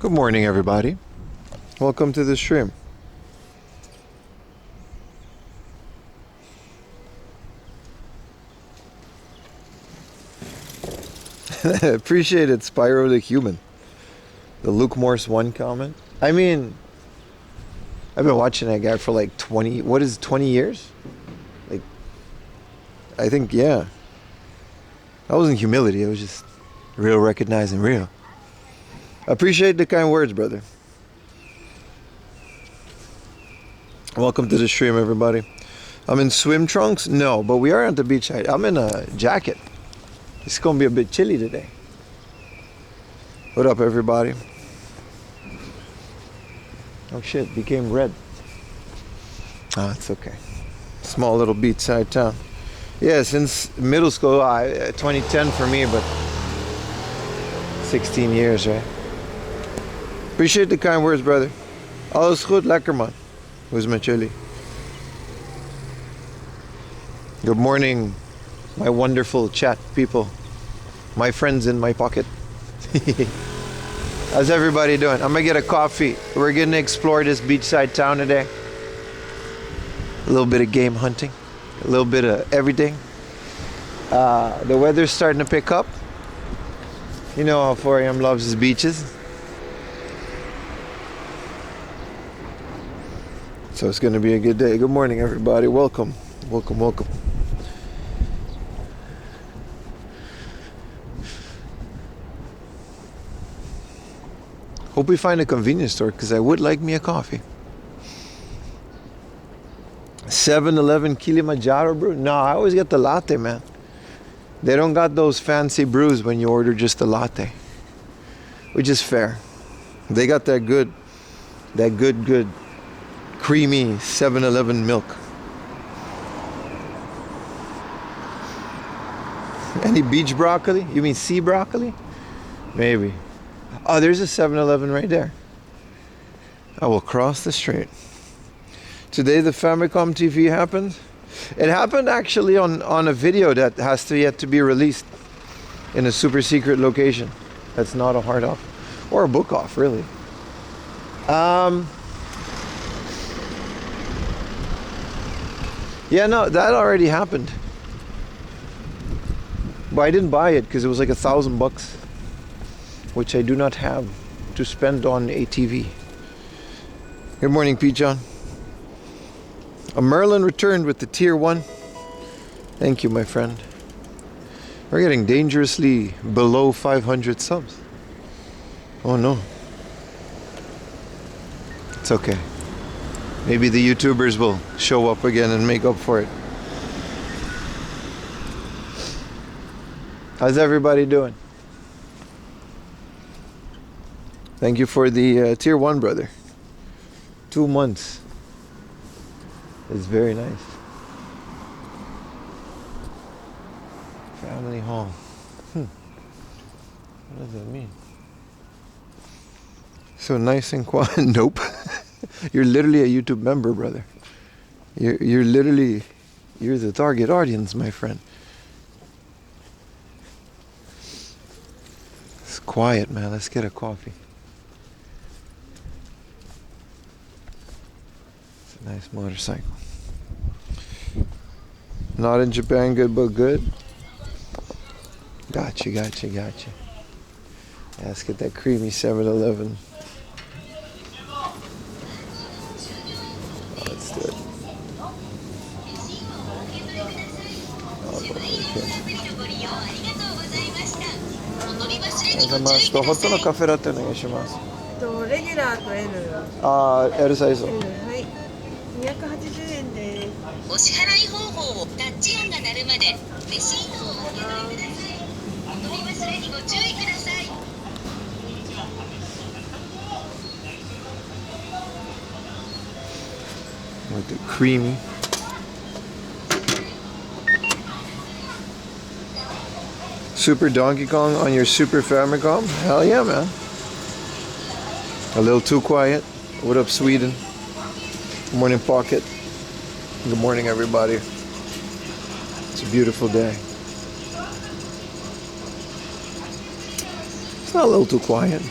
Good morning, everybody. Welcome to the stream. Appreciate it, Spyro the Human. The Luke Morse 1 comment. I mean, I've been watching that guy for like 20 years? Like, I think, yeah. That wasn't humility, it was just real recognizing real. Appreciate the kind words, brother. Welcome to the stream, everybody. I'm in swim trunks? No, but we are at the beachside. I'm in a jacket. It's gonna be a bit chilly today. What up, everybody? Oh shit, became red. Oh, it's okay. Small little beachside town. Yeah, since middle school, 2010 for me, but 16 years, right? Appreciate the kind words, brother. Alles goed, lekker man. Who's my chili? Good morning, my wonderful chat people. My friends in my pocket. How's everybody doing? I'm gonna get a coffee. We're gonna explore this beachside town today. A little bit of game hunting. A little bit of everything. The weather's starting to pick up. You know how 4am loves his beaches. So it's going to be a good day. Good morning, everybody. Welcome. Welcome, welcome. Hope we find a convenience store because I would like me a coffee. 7-Eleven Kilimanjaro brew? No, I always get the latte, man. They don't got those fancy brews when you order just a latte, which is fair. They got that good creamy 7-Eleven milk. Any beach broccoli? You mean sea broccoli? Maybe. Oh, there's a 7-Eleven right there. I will cross the street. Today the Famicom TV happened. It happened actually on a video that has yet to be released in a super secret location. That's not a hard off or a book off, really. Yeah, no, that already happened. But I didn't buy it because it was like $1,000, which I do not have to spend on a TV. Good morning, Pete John. A Merlin returned with the tier 1. Thank you, my friend. We're getting dangerously below 500 subs. Oh no. It's okay. Maybe the YouTubers will show up again and make up for it. How's everybody doing? Thank you for the tier 1, brother. 2 months. It's very nice. Family hall. What does that mean? So nice and quiet. Nope. You're literally a YouTube member, brother. You're literally, you're the target audience, my friend. It's quiet, man. Let's get a coffee. It's a nice motorcycle. Not in Japan, good but good. Gotcha. Yeah, let's get that creamy 7-Eleven. Let's do it. Hot のカフェラテお願いします。レギュラーと L。L サイズ。はい。280円です。お支払い方法をタッチ音が鳴るまでレシートをお受け取りください。お取り忘れにご注意ください。With the creamy. Super Donkey Kong on your Super Famicom? Hell yeah, man. A little too quiet. What up, Sweden? Good morning, Pocket. Good morning, everybody. It's a beautiful day. It's not a little too quiet.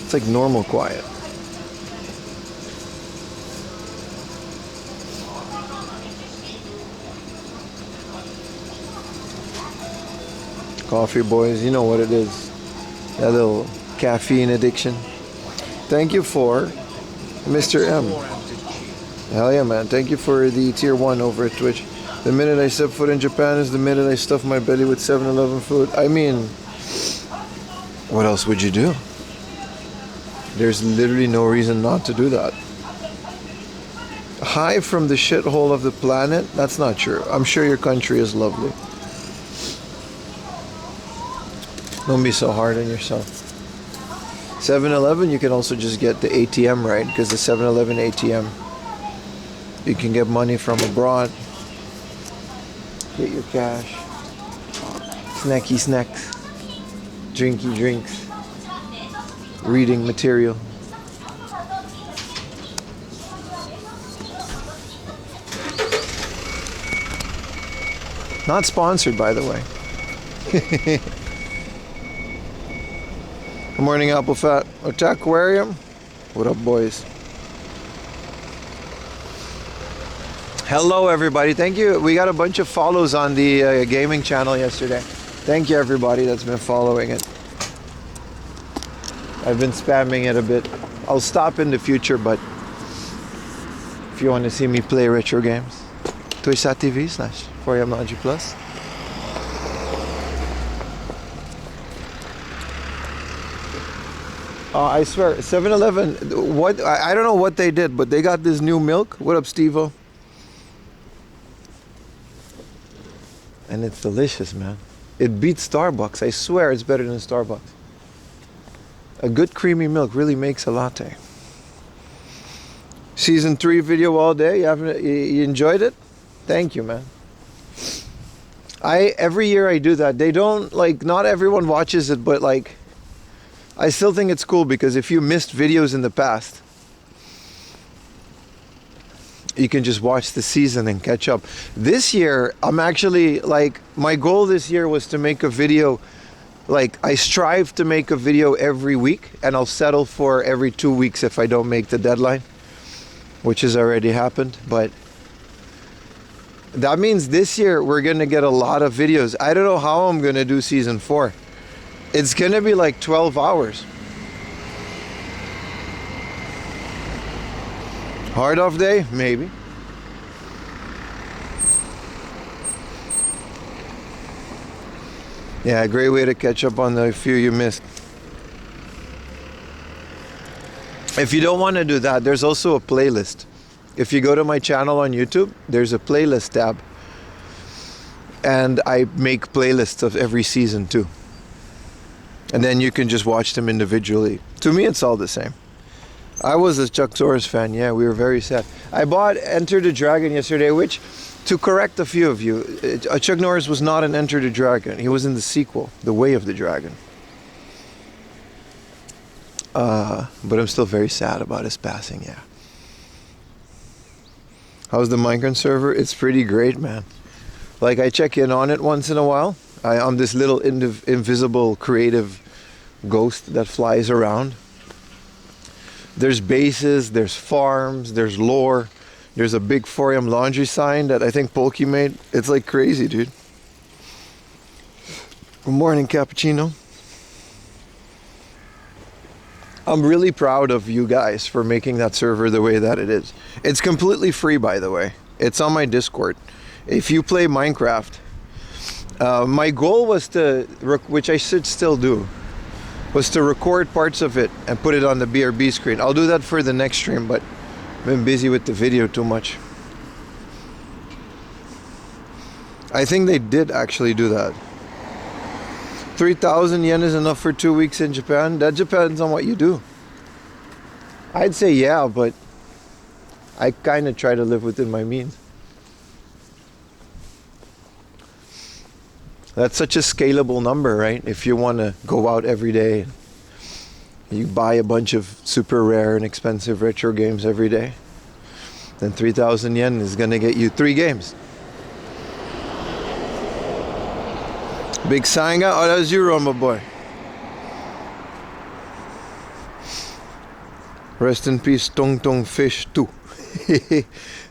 It's like normal quiet. Coffee boys, you know what it is. That little caffeine addiction. Thank you for Mr. M. Hell yeah, man. Thank you for the tier 1 over at Twitch. The minute I step foot in Japan is the minute I stuff my belly with 7-Eleven food. I mean, what else would you do? There's literally no reason not to do that. High from the shithole of the planet? That's not true. I'm sure your country is lovely. Don't be so hard on yourself. 7-Eleven, you can also just get the ATM, right? Because the 7-Eleven ATM, you can get money from abroad. Get your cash. Snacky snacks. Drinky drinks. Reading material. Not sponsored, by the way. Good morning, Apple Fat. Aquarium. What up, boys? Hello, everybody. Thank you. We got a bunch of follows on the gaming channel yesterday. Thank you, everybody that's been following it. I've been spamming it a bit. I'll stop in the future, but if you want to see me play retro games, twitch.tv/4amnaji+. I swear, 7-Eleven, what, I don't know what they did, but they got this new milk. What up, Steve-O? And it's delicious, man. It beats Starbucks. I swear it's better than Starbucks. A good creamy milk really makes a latte. Season 3 video all day. You enjoyed it? Thank you, man. Every year I do that. They don't, like, not everyone watches it, but like, I still think it's cool because if you missed videos in the past, you can just watch the season and catch up. This year, I'm actually, like, my goal this year was to make a video, like, I strive to make a video every week, and I'll settle for every 2 weeks if I don't make the deadline, which has already happened, but that means this year we're gonna get a lot of videos. I don't know how I'm gonna do season 4. It's gonna be like 12 hours. Hard off day? Maybe. Yeah, a great way to catch up on the few you missed. If you don't want to do that, there's also a playlist. If you go to my channel on YouTube, there's a playlist tab. And I make playlists of every season too. And then you can just watch them individually. To me, it's all the same. I was a Chuck Norris fan. Yeah, we were very sad. I bought Enter the Dragon yesterday, which, to correct a few of you, Chuck Norris was not in Enter the Dragon. He was in the sequel, The Way of the Dragon. But I'm still very sad about his passing, yeah. How's the Minecraft server? It's pretty great, man. Like, I check in on it once in a while. I'm this little invisible creative ghost that flies around. There's bases, there's farms, there's lore. There's a big 4am laundry sign that I think Polky made. It's like crazy, dude. Good morning, Cappuccino. I'm really proud of you guys for making that server the way that it is. It's completely free, by the way. It's on my Discord. If you play Minecraft, my goal was to, which I should still do, was to record parts of it and put it on the BRB screen. I'll do that for the next stream, but I've been busy with the video too much. I think they did actually do that. 3,000 yen is enough for 2 weeks in Japan? That depends on what you do. I'd say yeah, but I kind of try to live within my means. That's such a scalable number, right? If you want to go out every day, you buy a bunch of super rare and expensive retro games every day, then 3,000 yen is going to get you 3 games. Big Sanga, oh, that was you, Roma boy. Rest in peace, Tong Tong Fish 2.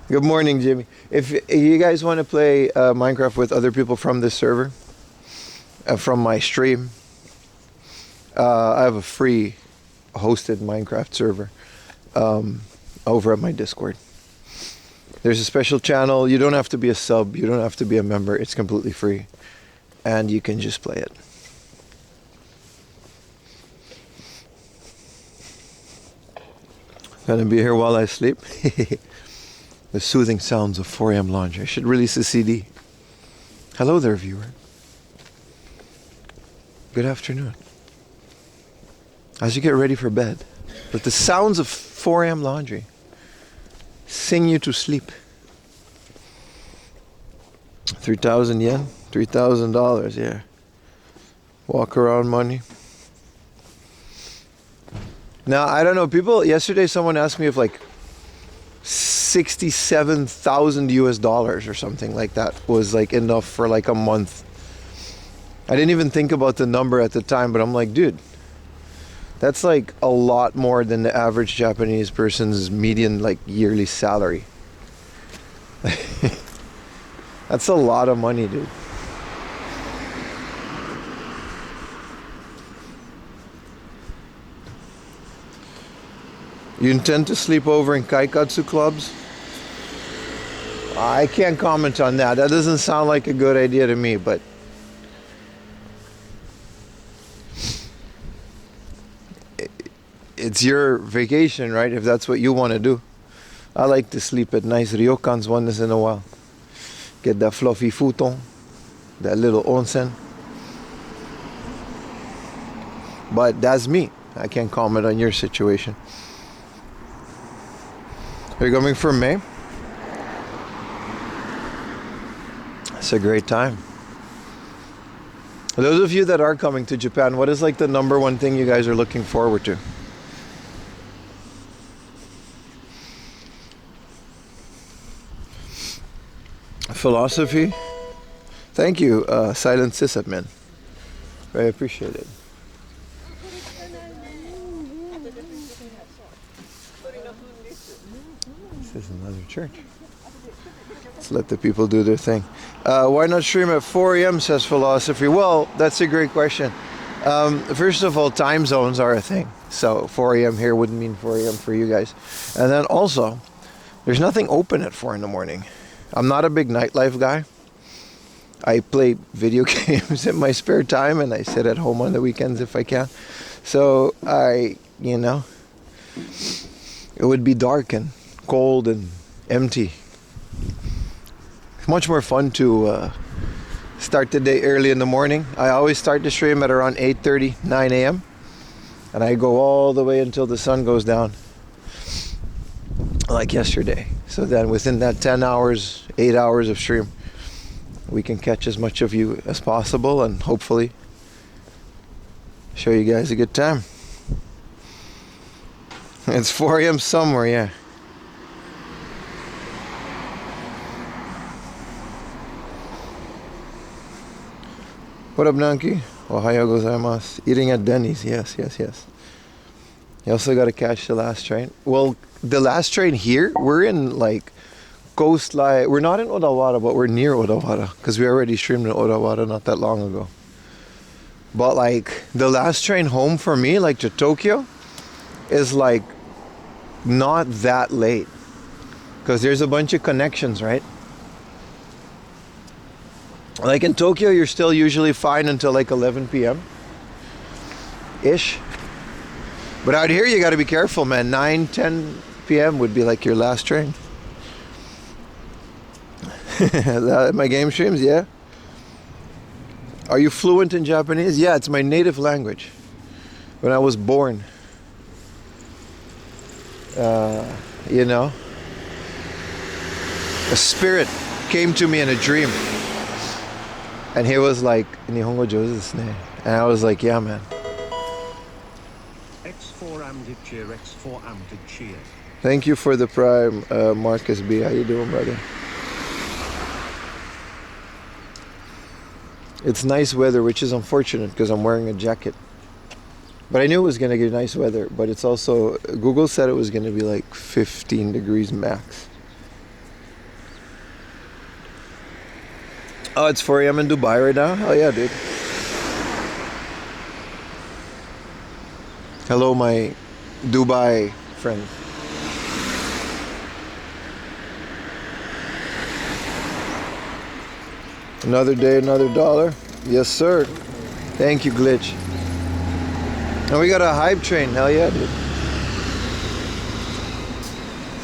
Good morning, Jimmy. If you guys want to play Minecraft with other people from this server, from my stream, I have a free hosted Minecraft server over at my Discord. There's a special channel. You don't have to be a sub. You don't have to be a member. It's completely free. And you can just play it. Gonna be here while I sleep. The soothing sounds of 4 a.m. laundry. I should release a CD. Hello there, viewer. Good afternoon. As you get ready for bed, let the sounds of 4 a.m. laundry sing you to sleep. 3,000 yen? $3,000, yeah. Walk around money. Now, I don't know, people, yesterday someone asked me if like 67,000 US dollars or something like that was like enough for like a month. I didn't even think about the number at the time, but I'm like, dude, that's like a lot more than the average Japanese person's median like yearly salary. That's a lot of money, dude. You intend to sleep over in Kaikatsu clubs? I can't comment on that. That doesn't sound like a good idea to me, but it's your vacation, right? If that's what you want to do. I like to sleep at nice ryokans once in a while. Get that fluffy futon, that little onsen. But that's me. I can't comment on your situation. Are you coming for May? It's a great time. Those of you that are coming to Japan, what is like the number one thing you guys are looking forward to? Philosophy? Thank you, Silent Sysadmin. I appreciate it. This is another church. Let's let the people do their thing. Why not stream at 4 a.m., says Philosophy? Well, that's a great question. First of all, time zones are a thing. So 4 a.m. here wouldn't mean 4 a.m. for you guys. And then also, there's nothing open at 4 in the morning. I'm not a big nightlife guy. I play video games in my spare time and I sit at home on the weekends if I can. So it would be dark and cold and empty. It's much more fun to start the day early in the morning. I always start the stream at around 8:30, 9 a.m. and I go all the way until the sun goes down, like yesterday. So then within that 10 hours, 8 hours of stream, we can catch as much of you as possible and hopefully show you guys a good time. It's 4 a.m. somewhere, yeah. What up, Nanki? Ohayo gozaimasu. Eating at Denny's, yes. You also got to catch the last train. Well, the last train here, we're in like coastline. We're not in Odawara, but we're near Odawara because we already streamed in Odawara not that long ago. But like the last train home for me, like to Tokyo, is like not that late because there's a bunch of connections, right? Like in Tokyo, you're still usually fine until like 11 p.m. ish. But out here, you got to be careful, man. 9, 10 p.m. would be like your last train. My game streams, yeah. Are you fluent in Japanese? Yeah, it's my native language. When I was born, a spirit came to me in a dream. And he was like, Nihongo jouzu desu ne. And I was like, yeah, man. X4 amded cheer, X4 amded cheer. Thank you for the prime, Marcus B. How you doing, brother? It's nice weather, which is unfortunate because I'm wearing a jacket. But I knew it was going to get nice weather. But it's also, Google said it was going to be like 15 degrees max. Oh, it's 4 a.m. in Dubai right now? Oh yeah, dude. Hello, my Dubai friends. Another day, another dollar. Yes, sir. Thank you, Glitch. And we got a hype train. Hell yeah, dude.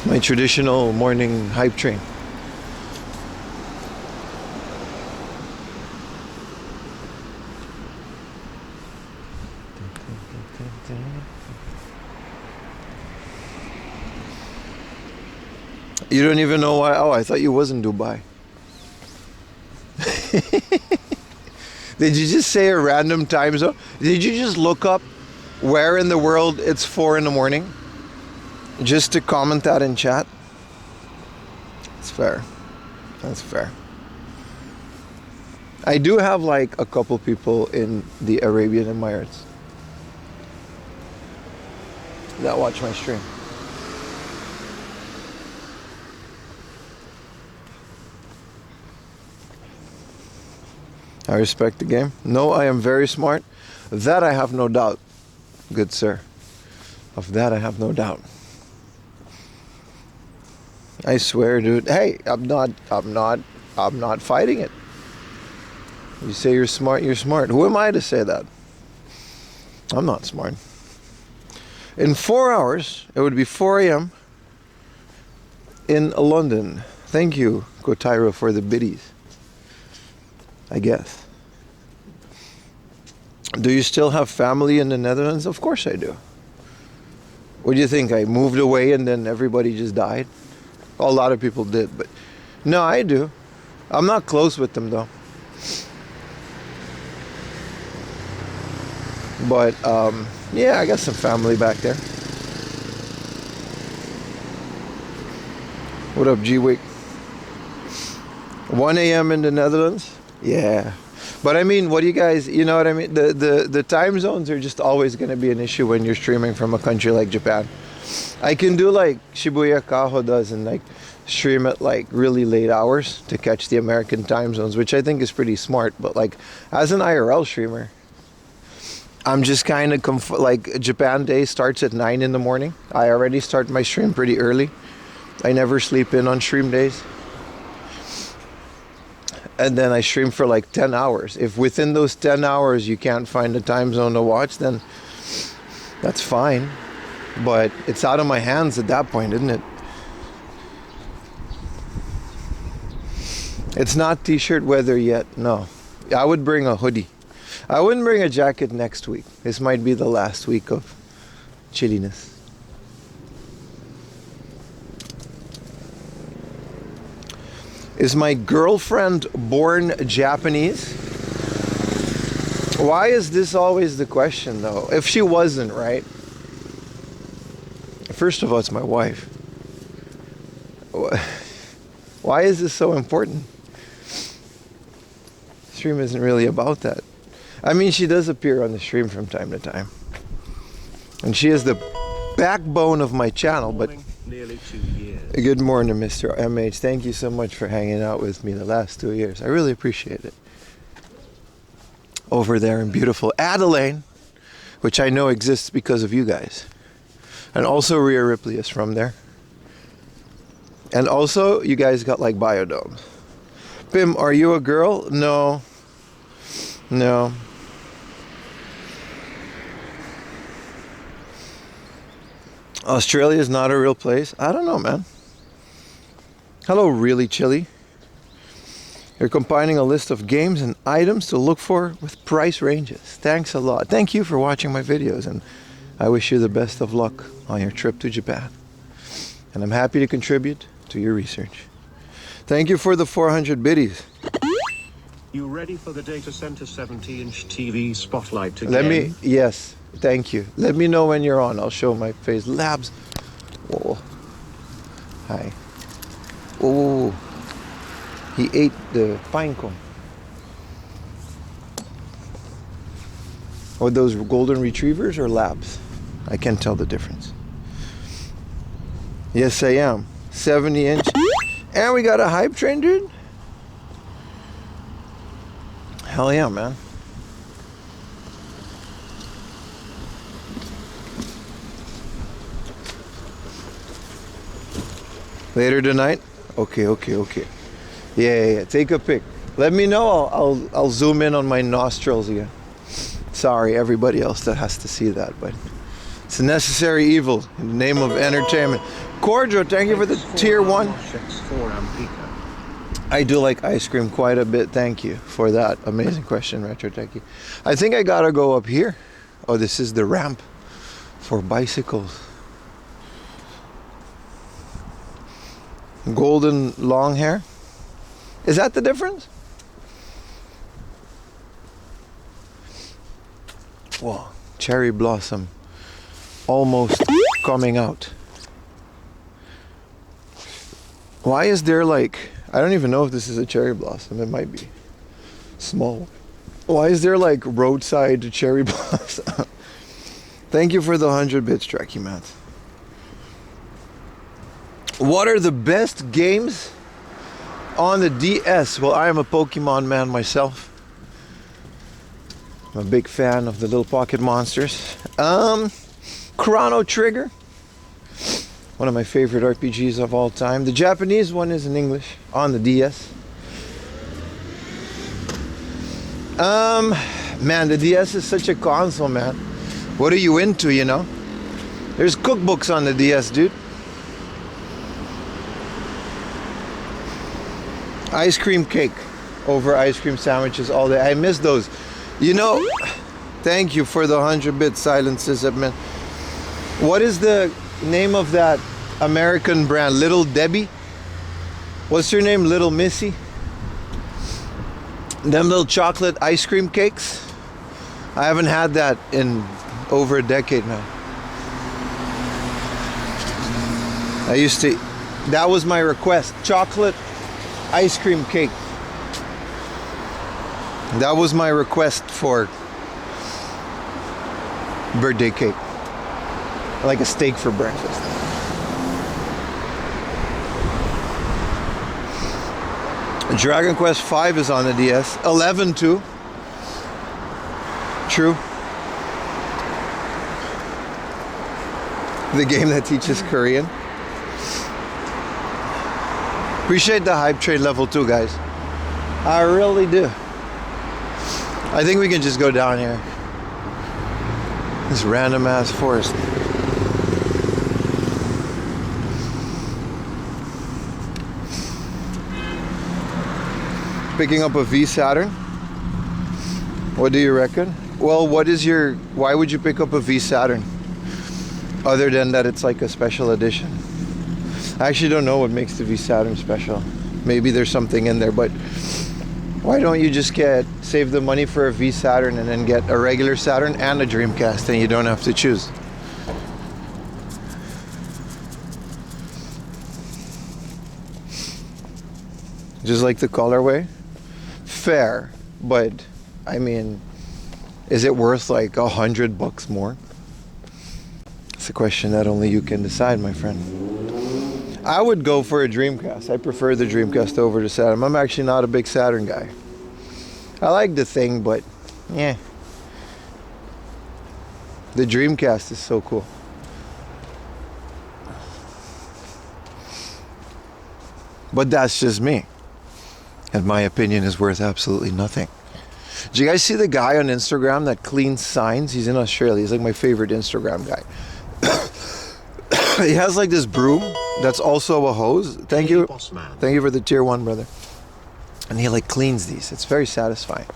My traditional morning hype train. You don't even know why. Oh, I thought you was in Dubai. Did you just say a random time zone? Did you just look up where in the world it's 4 in the morning? Just to comment that in chat? It's fair. That's fair. I do have like a couple people in the Arabian Emirates that watch my stream. I respect the game. No, I am very smart. That I have no doubt, good sir. Of that I have no doubt. I swear, dude. Hey, I'm not fighting it. You say you're smart, you're smart. Who am I to say that? I'm not smart. In 4 hours, it would be 4 a.m. in London. Thank you, Kotairo, for the biddies. I guess. Do you still have family in the Netherlands? Of course I do. What do you think? I moved away and then everybody just died? A lot of people did, but no, I do. I'm not close with them though. But yeah, I got some family back there. What up, G-Week? 1 a.m. in the Netherlands? Yeah. But I mean, what do you guys, you know what I mean? The time zones are just always going to be an issue when you're streaming from a country like Japan. I can do like Shibuya Kaho does and like stream at like really late hours to catch the American time zones, which I think is pretty smart. But like as an IRL streamer, I'm just kind of like Japan day starts at 9 in the morning. I already start my stream pretty early. I never sleep in on stream days. And then I stream for like 10 hours. If within those 10 hours you can't find a time zone to watch, then that's fine. But it's out of my hands at that point, isn't it? It's not t-shirt weather yet, no. I would bring a hoodie. I wouldn't bring a jacket next week. This might be the last week of chilliness. Is my girlfriend born Japanese? Why is this always the question though? If she wasn't, right? First of all, it's my wife. Why is this so important? Stream isn't really about that. I mean, she does appear on the stream from time to time. And she is the backbone of my channel, but Nearly 2 years. good morning, Mr. MH. Thank you so much for hanging out with me the last 2 years. I really appreciate it. Over there in beautiful Adelaide, which I know exists because of you guys. And also Rhea Ripley is from there. And also, you guys got like biodomes. Pim, are you a girl? No. No. Australia is not a real place. I don't know, man. Hello, Really Chilly. You're compiling a list of games and items to look for with price ranges. Thanks a lot. Thank you for watching my videos, and I wish you the best of luck on your trip to Japan. And I'm happy to contribute to your research. Thank you for the 400 biddies. You ready for the data center 70-inch TV spotlight again? Yes, thank you. Let me know when you're on. I'll show my face. Labs. Whoa. Hi. Whoa. He ate the pine cone. Or those golden retrievers or labs? I can't tell the difference. Yes, I am. 70-inch. And we got a hype train, dude. Hell yeah, man. Later tonight? Okay. Yeah. Take a pic. Let me know. I'll zoom in on my nostrils again. Sorry, everybody else that has to see that, but it's a necessary evil in the name of entertainment. Corjo, thank you for the tier 1. I do like ice cream quite a bit. Thank you for that amazing question, Retro Techie. I think I gotta go up here. Oh, this is the ramp for bicycles. Golden long hair. Is that the difference? Whoa, cherry blossom almost coming out. Why is there like, I don't even know if this is a cherry blossom, it might be small. Why is there like roadside cherry blossom? Thank you for the 100 bits, Trekkie Matt. What are the best games on the DS? Well, I am a Pokemon man myself. I'm a big fan of the little pocket monsters. Chrono Trigger, one of my favorite RPGs of all time. The Japanese one is in English on the DS. Man, the DS is such a console, man. What are you into, you know? There's cookbooks on the DS, dude. Ice cream cake over ice cream sandwiches all day. I miss those. You know, thank you for the 100-bit silences, man. What is the name of that American brand? Little Debbie? What's your name? Little Missy? Them little chocolate ice cream cakes? I haven't had that in over a decade, man. I used to, that was my request. Chocolate ice cream cake. That was my request for birthday cake. Like a steak for breakfast. Dragon Quest V is on the DS. 11 too. True. The game that teaches Korean. Appreciate the hype trade level 2, guys. I really do. I think we can just go down here. This random ass forest. Picking up a V Saturn. What do you reckon? Well, why would you pick up a V Saturn? Other than that it's like a special edition. I actually don't know what makes the V Saturn special. Maybe there's something in there, but why don't you just save the money for a V Saturn and then get a regular Saturn and a Dreamcast and you don't have to choose? Just like the colorway? Fair, but I mean, is it worth like $100 more? It's a question that only you can decide, my friend. I would go for a Dreamcast. I prefer the Dreamcast over the Saturn. I'm actually not a big Saturn guy. I like the thing, but yeah. The Dreamcast is so cool. But that's just me. And my opinion is worth absolutely nothing. Did you guys see the guy on Instagram that cleans signs? He's in Australia. He's like my favorite Instagram guy. He has like this broom that's also a hose. Thank you. Thank you for the tier 1, brother. And he like cleans these. It's very satisfying.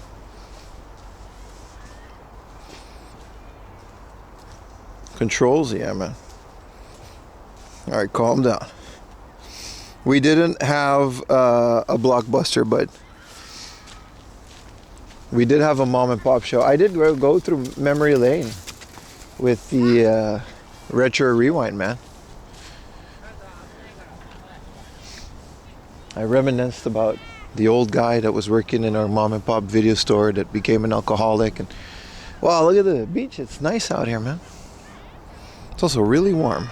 Controls? Yeah, man. All right, calm down. We didn't have a Blockbuster, but we did have a mom and pop show. I did go through memory lane with the Retro Rewind, man. I reminisced about the old guy that was working in our mom and pop video store that became an alcoholic, and Wow, look at the beach. It's nice out here, man. It's also really warm.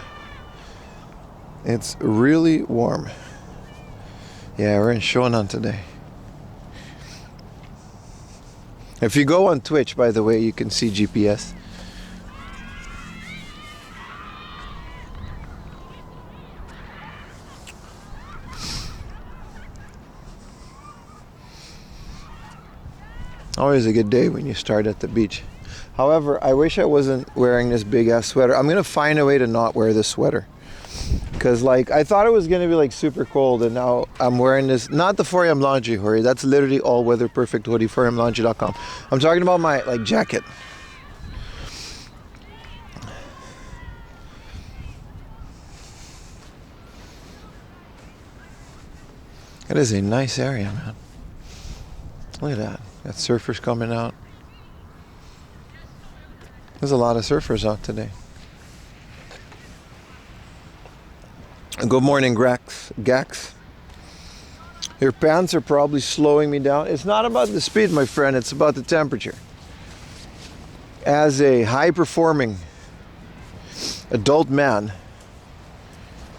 It's really warm. Yeah, we're in Shonan today. If you go on Twitch, by the way, you can see GPS. Always a good day when you start at the beach. However, I wish I wasn't wearing this big ass sweater. I'm gonna find a way to not wear this sweater. Cause like, I thought it was gonna be like super cold, and now I'm wearing this, not the 4am laundry hoodie, that's literally all weather perfect hoodie, 4amlaundry.com. I'm talking about my like jacket. It is a nice area, man. Look at that. Got surfers coming out. There's a lot of surfers out today. Good morning, Gax. Your pants are probably slowing me down. It's not about the speed, my friend. It's about the temperature. As a high-performing adult man,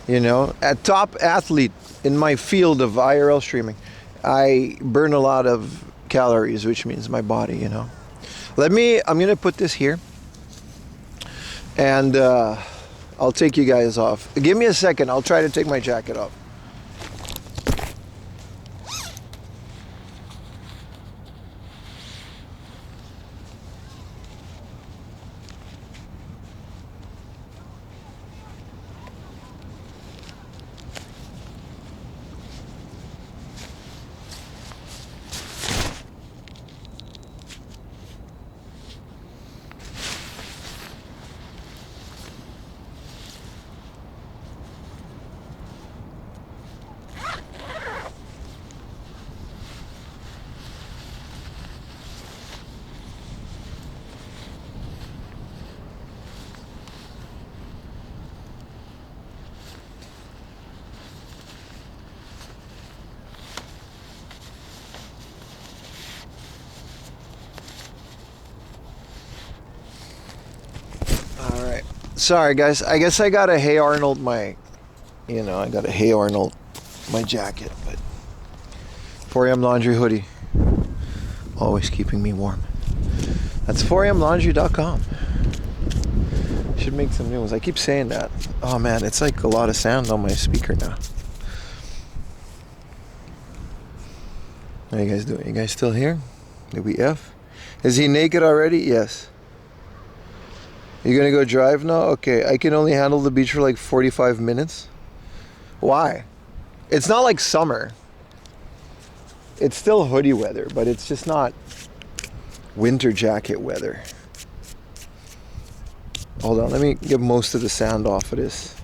you know, a top athlete in my field of IRL streaming, I burn a lot of calories, which means my body, you know. I'm gonna put this here, and I'll take you guys off. Give me a second, I'll try to take my jacket off. Sorry guys, I guess I gotta Hey Arnold my jacket, but 4am laundry hoodie, always keeping me warm. That's 4amlaundry.com. Should make some news. I keep saying that. Oh man, it's like a lot of sound on my speaker now. How you guys doing? You guys still here? Did we F? Is he naked already? Yes. You gonna go drive now? Okay, I can only handle the beach for like 45 minutes. Why? It's not like summer. It's still hoodie weather, but it's just not winter jacket weather. Hold on, let me get most of the sound off of this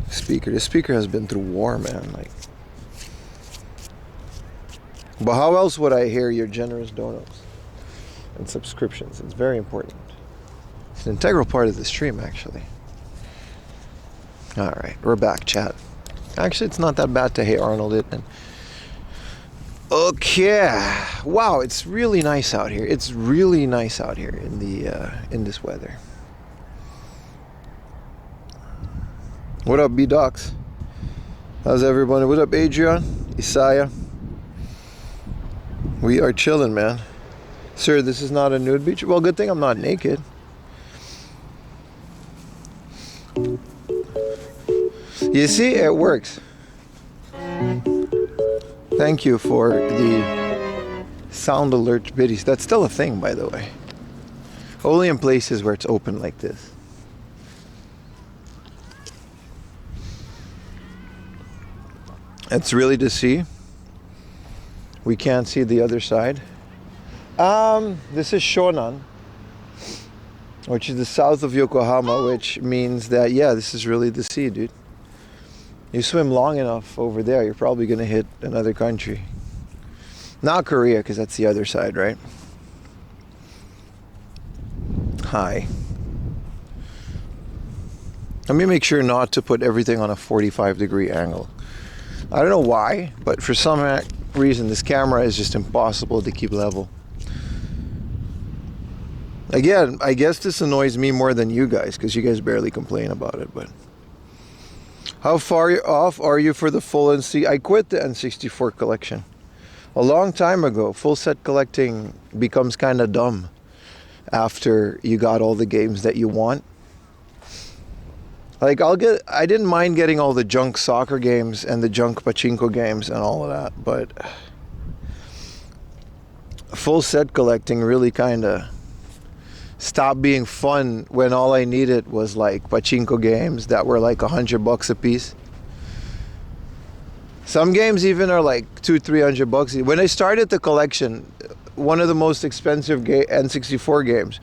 speaker. This speaker has been through war, man. Like, but how else would I hear your generous donos and subscriptions? It's very important. It's an integral part of the stream, actually. All right, we're back, chat. Actually, it's not that bad to Hey Arnold it. And okay, wow, it's really nice out here. It's really nice out here in the in this weather. What up, B-Docs? How's everybody? What up, Adrian? Isaiah? We are chilling, man. Sir, this is not a nude beach. Well, good thing I'm not naked. You see, it works. Thank you for the sound alert biddies. That's still a thing, by the way. Only in places where it's open like this. It's really to see. We can't see the other side. This is Shonan, which is the south of Yokohama, which means that, yeah, this is really the sea, dude. You swim long enough over there, you're probably going to hit another country. Not Korea, because that's the other side, right? Hi. Let me make sure not to put everything on a 45-degree angle. I don't know why, but for some reason this camera is just impossible to keep level. Again, I guess this annoys me more than you guys because you guys barely complain about it. But how far off are you for the full NC? I quit the N64 collection a long time ago. Full set collecting becomes kind of dumb after you got all the games that you want. Like I didn't mind getting all the junk soccer games and the junk pachinko games and all of that, but full set collecting really kind of stopped being fun when all I needed was like pachinko games that were like $100 a piece. Some games even are like $200-300. When I started the collection, one of the most expensive N64 games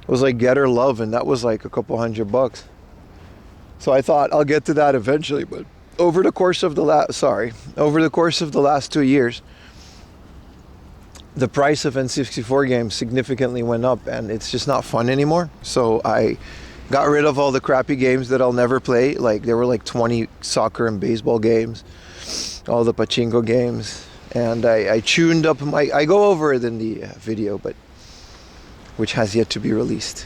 was like Get or Love, and that was like a couple $100. So I thought I'll get to that eventually, but over the course of the last 2 years, the price of N64 games significantly went up, and it's just not fun anymore. So I got rid of all the crappy games that I'll never play. Like there were like 20 soccer and baseball games, all the pachinko games, and I tuned up I go over it in the video, but which has yet to be released.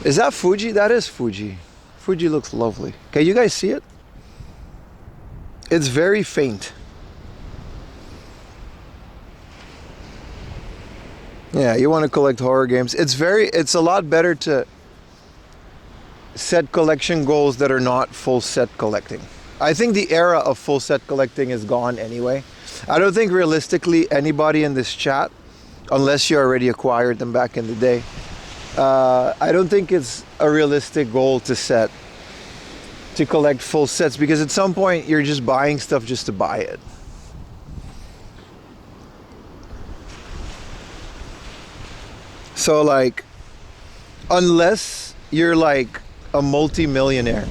Is that Fuji? That is Fuji. Fuji looks lovely. Can you guys see it? It's very faint. Yeah, you want to collect horror games. It's a lot better to set collection goals that are not full set collecting. I think the era of full set collecting is gone anyway. I don't think realistically anybody in this chat, unless you already acquired them back in the day, I don't think it's a realistic goal to set to collect full sets, because at some point you're just buying stuff just to buy it. So like, unless you're like a multi-millionaire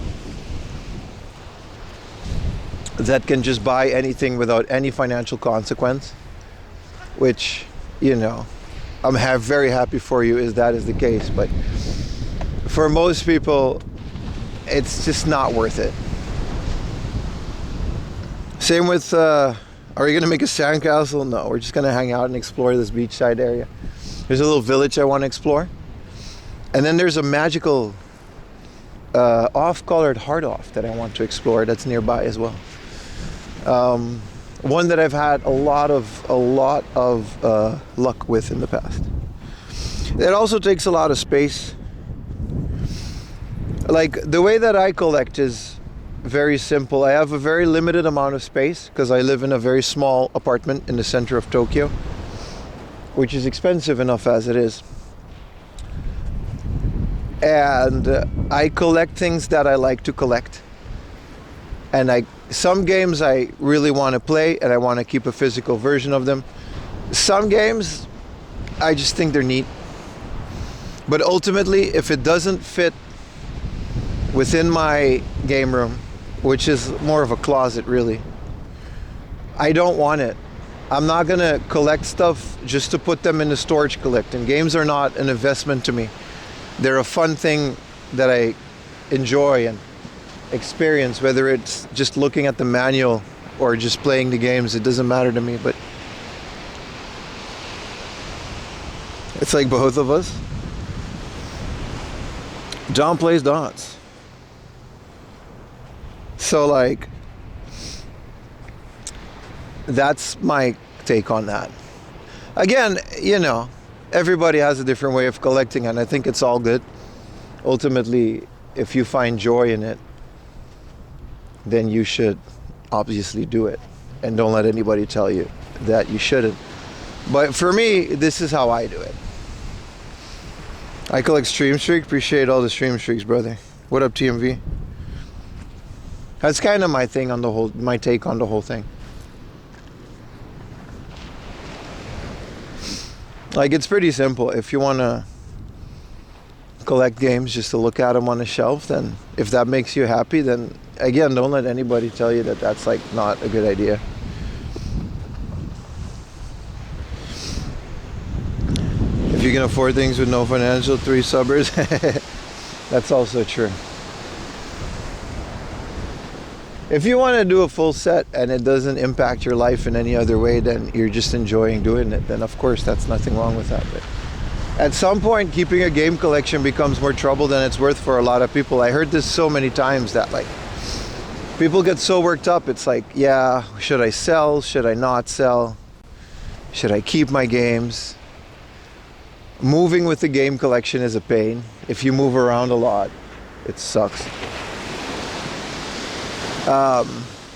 that can just buy anything without any financial consequence, which, you know, I'm very happy for you if that is the case, but for most people, it's just not worth it. Same with, are we gonna make a sandcastle? No, we're just gonna hang out and explore this beachside area. There's a little village I want to explore. And then there's a magical off-colored hard off that I want to explore that's nearby as well. One that I've had a lot of luck with in the past. It also takes a lot of space. Like the way that I collect is very simple. I have a very limited amount of space because I live in a very small apartment in the center of Tokyo, which is expensive enough as it is. And I collect things that I like to collect. And some games I really want to play and I want to keep a physical version of them. Some games, I just think they're neat. But ultimately, if it doesn't fit within my game room, which is more of a closet really, I don't want it. I'm not gonna collect stuff just to put them in the storage collecting. Games are not an investment to me. They're a fun thing that I enjoy and experience, whether it's just looking at the manual or just playing the games. It doesn't matter to me, but it's like both of us. John plays dots. So like, that's my take on that. Again, you know, everybody has a different way of collecting, and I think it's all good. Ultimately, if you find joy in it, then you should obviously do it, and don't let anybody tell you that you shouldn't. But for me, this is how I do it. I collect stream streaks. Appreciate all the stream streaks, brother. What up, TMV? That's kind of my thing on the whole, my take on the whole thing. Like, it's pretty simple. If you want to collect games just to look at them on a shelf, then if that makes you happy, then again, don't let anybody tell you that that's like not a good idea. If you can afford things with no financial, 3 subbers, that's also true. If you want to do a full set and it doesn't impact your life in any other way, then you're just enjoying doing it, then of course that's nothing wrong with that. But At some point, keeping a game collection becomes more trouble than it's worth for a lot of people. I heard this so many times that like people get so worked up. It's like, yeah, should I sell? Should I not sell? Should I keep my games? Moving with the game collection is a pain. If you move around a lot, it sucks.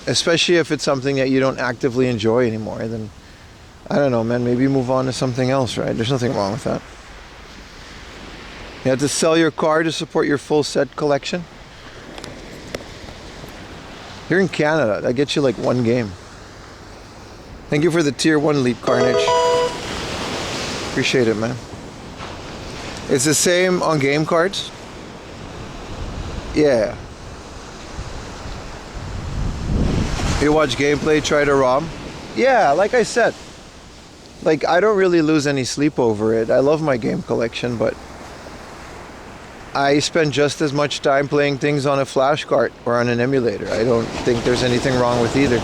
Especially if it's something that you don't actively enjoy anymore, then I don't know, man, maybe move on to something else, right? There's nothing wrong with that. You have to sell your car to support your full set collection. Here in Canada, that gets you like one game. Thank you for the tier 1 Leap Carnage. Appreciate it, man. It's the same on game cards. Yeah. You watch gameplay, try to ROM. Yeah, like I said. Like, I don't really lose any sleep over it. I love my game collection, but I spend just as much time playing things on a flash cart or on an emulator. I don't think there's anything wrong with either.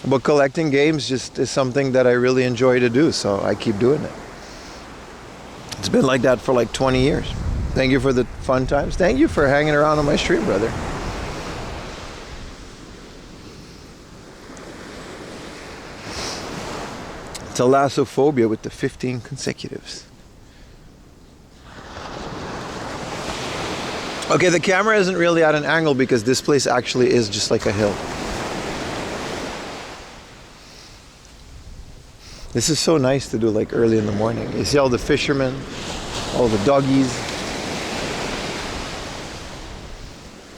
But collecting games just is something that I really enjoy to do, so I keep doing it. It's been like that for like 20 years. Thank you for the fun times. Thank you for hanging around on my stream, brother. Thalassophobia with the 15 consecutives. Okay, the camera isn't really at an angle because this place actually is just like a hill. This is so nice to do like early in the morning. You see all the fishermen, all the doggies,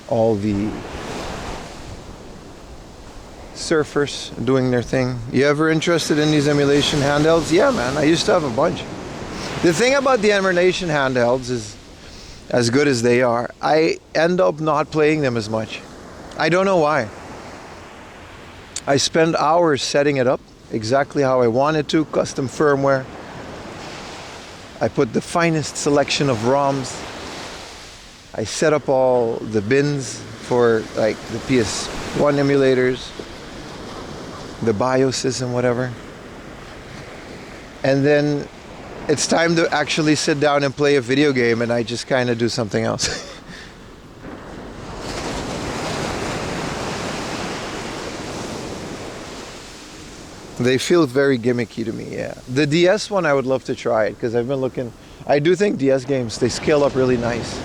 all the surfers doing their thing. You ever interested in these emulation handhelds? Yeah, man, I used to have a bunch. The thing about the emulation handhelds is, as good as they are, I end up not playing them as much. I don't know why. I spend hours setting it up exactly how I want it to, custom firmware. I put the finest selection of ROMs. I set up all the bins for like the PS1 emulators, the BIOSes and whatever. And then it's time to actually sit down and play a video game, and I just kind of do something else. They feel very gimmicky to me, yeah. The DS one, I would love to try it, because I've been looking. I do think DS games, they scale up really nice.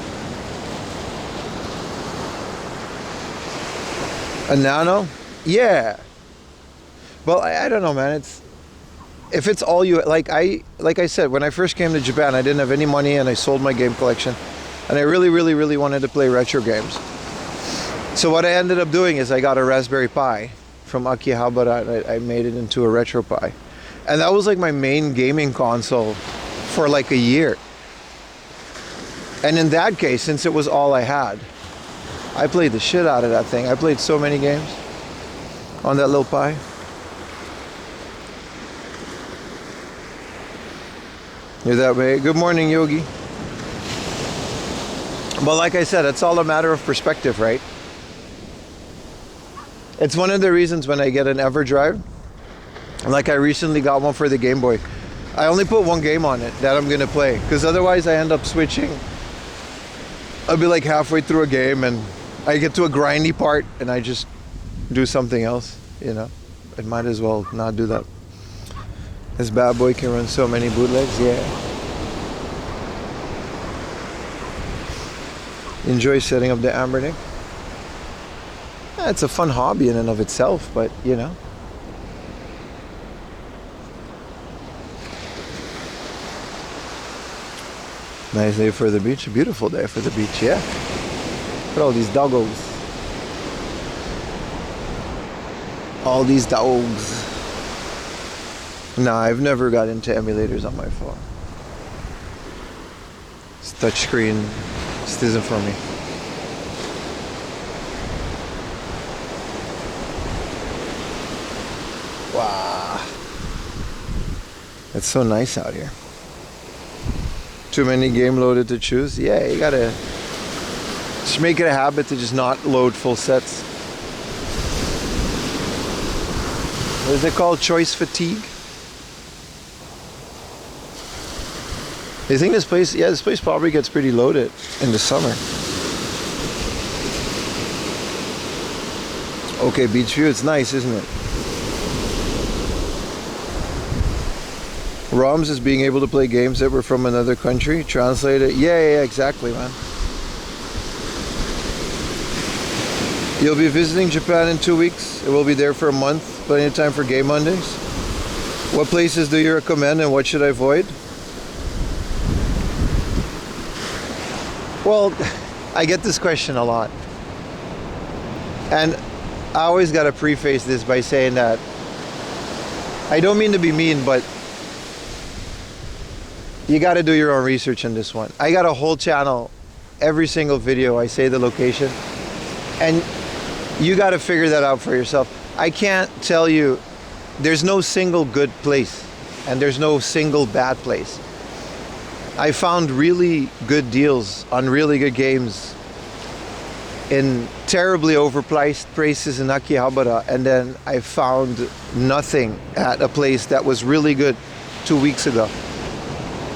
A Nano? Yeah. Well, I don't know, man. If it's all you like I said, when I first came to Japan, I didn't have any money and I sold my game collection, and I really wanted to play retro games. So what I ended up doing is I got a Raspberry Pi from Akihabara, and I made it into a Retro Pi, and that was like my main gaming console for like a year. And in that case, since it was all I had, I played the shit out of that thing. I played so many games on that little Pi. You're that way. Good morning, Yogi. But like I said, it's all a matter of perspective, right? It's one of the reasons when I get an EverDrive, like I recently got one for the Game Boy, I only put one game on it that I'm gonna play, because otherwise I end up switching. I'll be like halfway through a game and I get to a grindy part and I just do something else, you know? I might as well not do that. This bad boy can run so many bootlegs, yeah. Enjoy setting up the Ambernick. Yeah, it's a fun hobby in and of itself, but you know. Nice day for the beach, a beautiful day for the beach, yeah. Look at all these doggos. All these dogs. No, I've never got into emulators on my phone. It's touchscreen, just isn't for me. Wow. It's so nice out here. Too many game loaded to choose? Yeah, you gotta just make it a habit to just not load full sets. What is it called? Choice fatigue? You think this place, yeah, this place probably gets pretty loaded in the summer. Okay, beach view, it's nice, isn't it? ROMs is being able to play games that were from another country, translate it. Yeah, exactly, man. You'll be visiting Japan in 2 weeks. It will be there for a month. Plenty of time for Game Mondays. What places do you recommend and what should I avoid? Well, I get this question a lot. And I always got to preface this by saying that I don't mean to be mean, but you got to do your own research on this one. I got a whole channel. Every single video I say the location, and you got to figure that out for yourself. I can't tell you. There's no single good place and there's no single bad place. I found really good deals on really good games in terribly overpriced places in Akihabara, and then I found nothing at a place that was really good 2 weeks ago.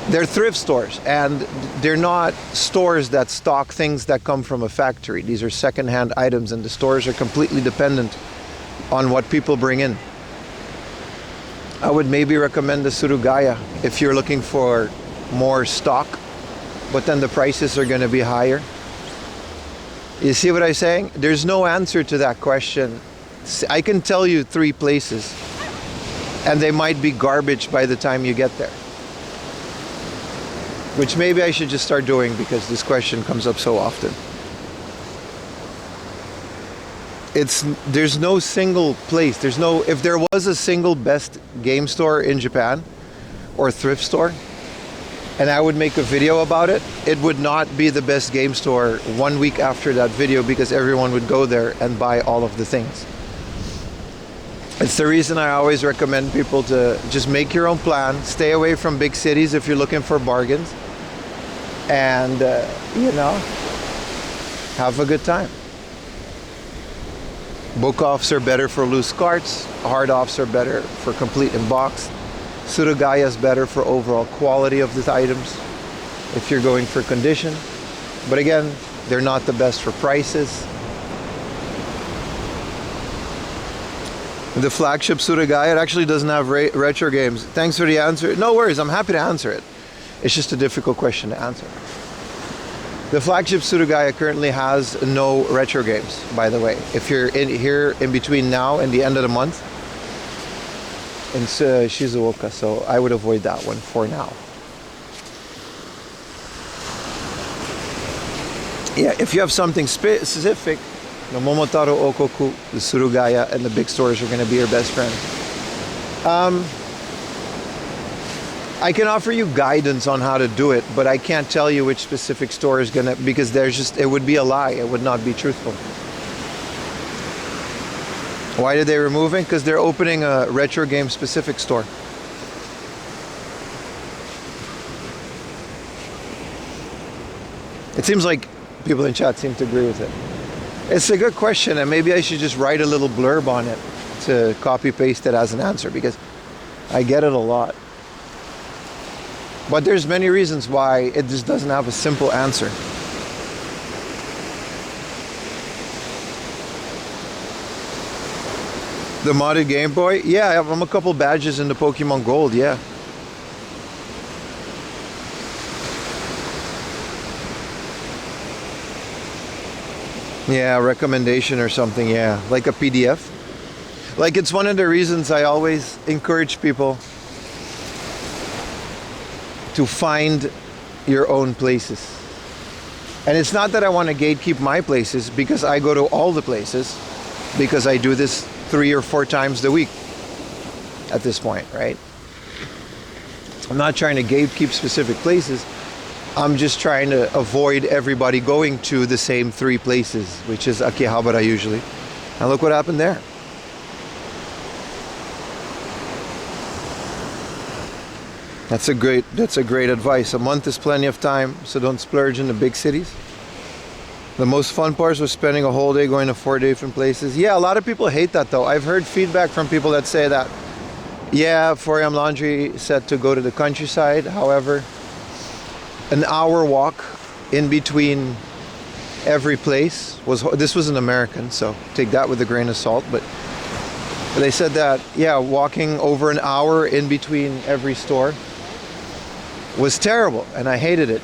They're thrift stores, and they're not stores that stock things that come from a factory. These are secondhand items, and the stores are completely dependent on what people bring in. I would maybe recommend the Surugaya if you're looking for more stock, but then the prices are going to be higher. You see what I'm saying? There's no answer to that question. I can tell you 3 places, and they might be garbage by the time you get there. Which maybe I should just start doing because this question comes up so often. There's no single place. If there was a single best game store in Japan or thrift store, and I would make a video about it, it would not be the best game store 1 week after that video because everyone would go there and buy all of the things. It's the reason I always recommend people to just make your own plan, stay away from big cities if you're looking for bargains, and have a good time. Book offs are better for loose carts, hard offs are better for complete and boxed. Surugaya is better for overall quality of the items if you're going for condition. But again, they're not the best for prices. The flagship Surugaya, it actually doesn't have retro games. Thanks for the answer. No worries, I'm happy to answer it. It's just a difficult question to answer. The flagship Surugaya currently has no retro games, by the way. If you're in between now and the end of the month, in Shizuoka, so I would avoid that one for now. Yeah, if you have something specific, the Momotaro Okoku, the Surugaya, and the big stores are going to be your best friend. I can offer you guidance on how to do it, but I can't tell you which specific store is going to, because it would be a lie. It would not be truthful. Why did they remove it? Because they're opening a retro game specific store. It seems like people in chat seem to agree with it. It's a good question, and maybe I should just write a little blurb on it to copy paste it as an answer, because I get it a lot. But there's many reasons why it just doesn't have a simple answer. The modded Game Boy? Yeah, I'm a couple badges in the Pokemon Gold, yeah. Yeah, recommendation or something, yeah. Like a PDF. Like, it's one of the reasons I always encourage people to find your own places. And it's not that I want to gatekeep my places, because I go to all the places, because I do this 3 or 4 times a week at this point, right? I'm not trying to gatekeep specific places. I'm just trying to avoid everybody going to the same 3 places, which is Akihabara usually. And look what happened there. That's a great advice. A month is plenty of time, so don't splurge in the big cities. The most fun parts was spending a whole day going to 4 different places. Yeah, a lot of people hate that though. I've heard feedback from people that say that, yeah, 4am Laundry said to go to the countryside. However, an hour walk in between every place. This was an American, so take that with a grain of salt, but they said that, yeah, walking over an hour in between every store was terrible, and I hated it.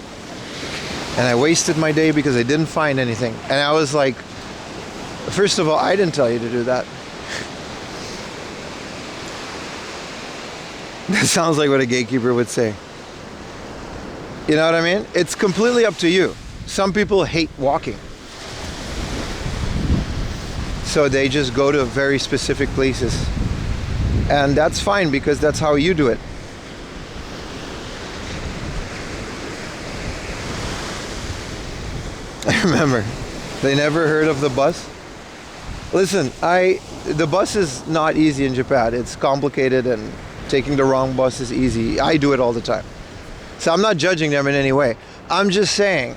And I wasted my day because I didn't find anything. And I was like, first of all, I didn't tell you to do that. That sounds like what a gatekeeper would say. You know what I mean? It's completely up to you. Some people hate walking, so they just go to very specific places. And that's fine because that's how you do it. I remember, they never heard of the bus. Listen, the bus is not easy in Japan. It's complicated, and taking the wrong bus is easy. I do it all the time. So I'm not judging them in any way. I'm just saying,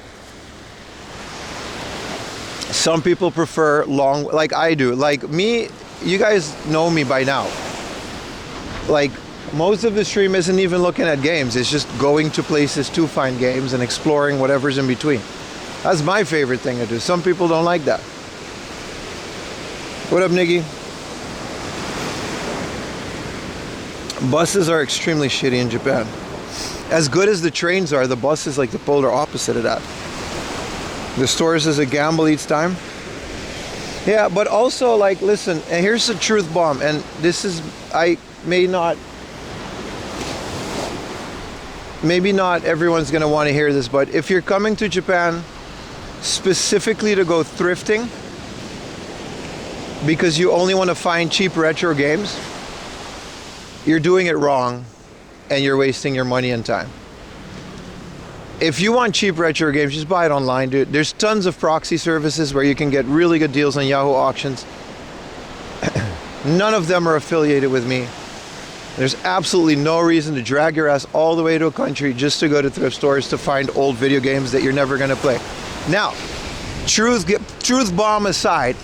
some people prefer long, like I do. Like me, you guys know me by now. Like, most of the stream isn't even looking at games. It's just going to places to find games and exploring whatever's in between. That's my favorite thing to do. Some people don't like that. What up, Niggy? Buses are extremely shitty in Japan. As good as the trains are, the bus is like the polar opposite of that. The stores is a gamble each time. Yeah, but also, like, listen, and here's the truth bomb, and this is, maybe not everyone's gonna want to hear this, but if you're coming to Japan specifically to go thrifting because you only want to find cheap retro games, you're doing it wrong and you're wasting your money and time. If you want cheap retro games, just buy it online, dude. There's tons of proxy services where you can get really good deals on Yahoo auctions. None of them are affiliated with me. There's absolutely no reason to drag your ass all the way to a country just to go to thrift stores to find old video games that you're never going to play. Now, truth bomb aside,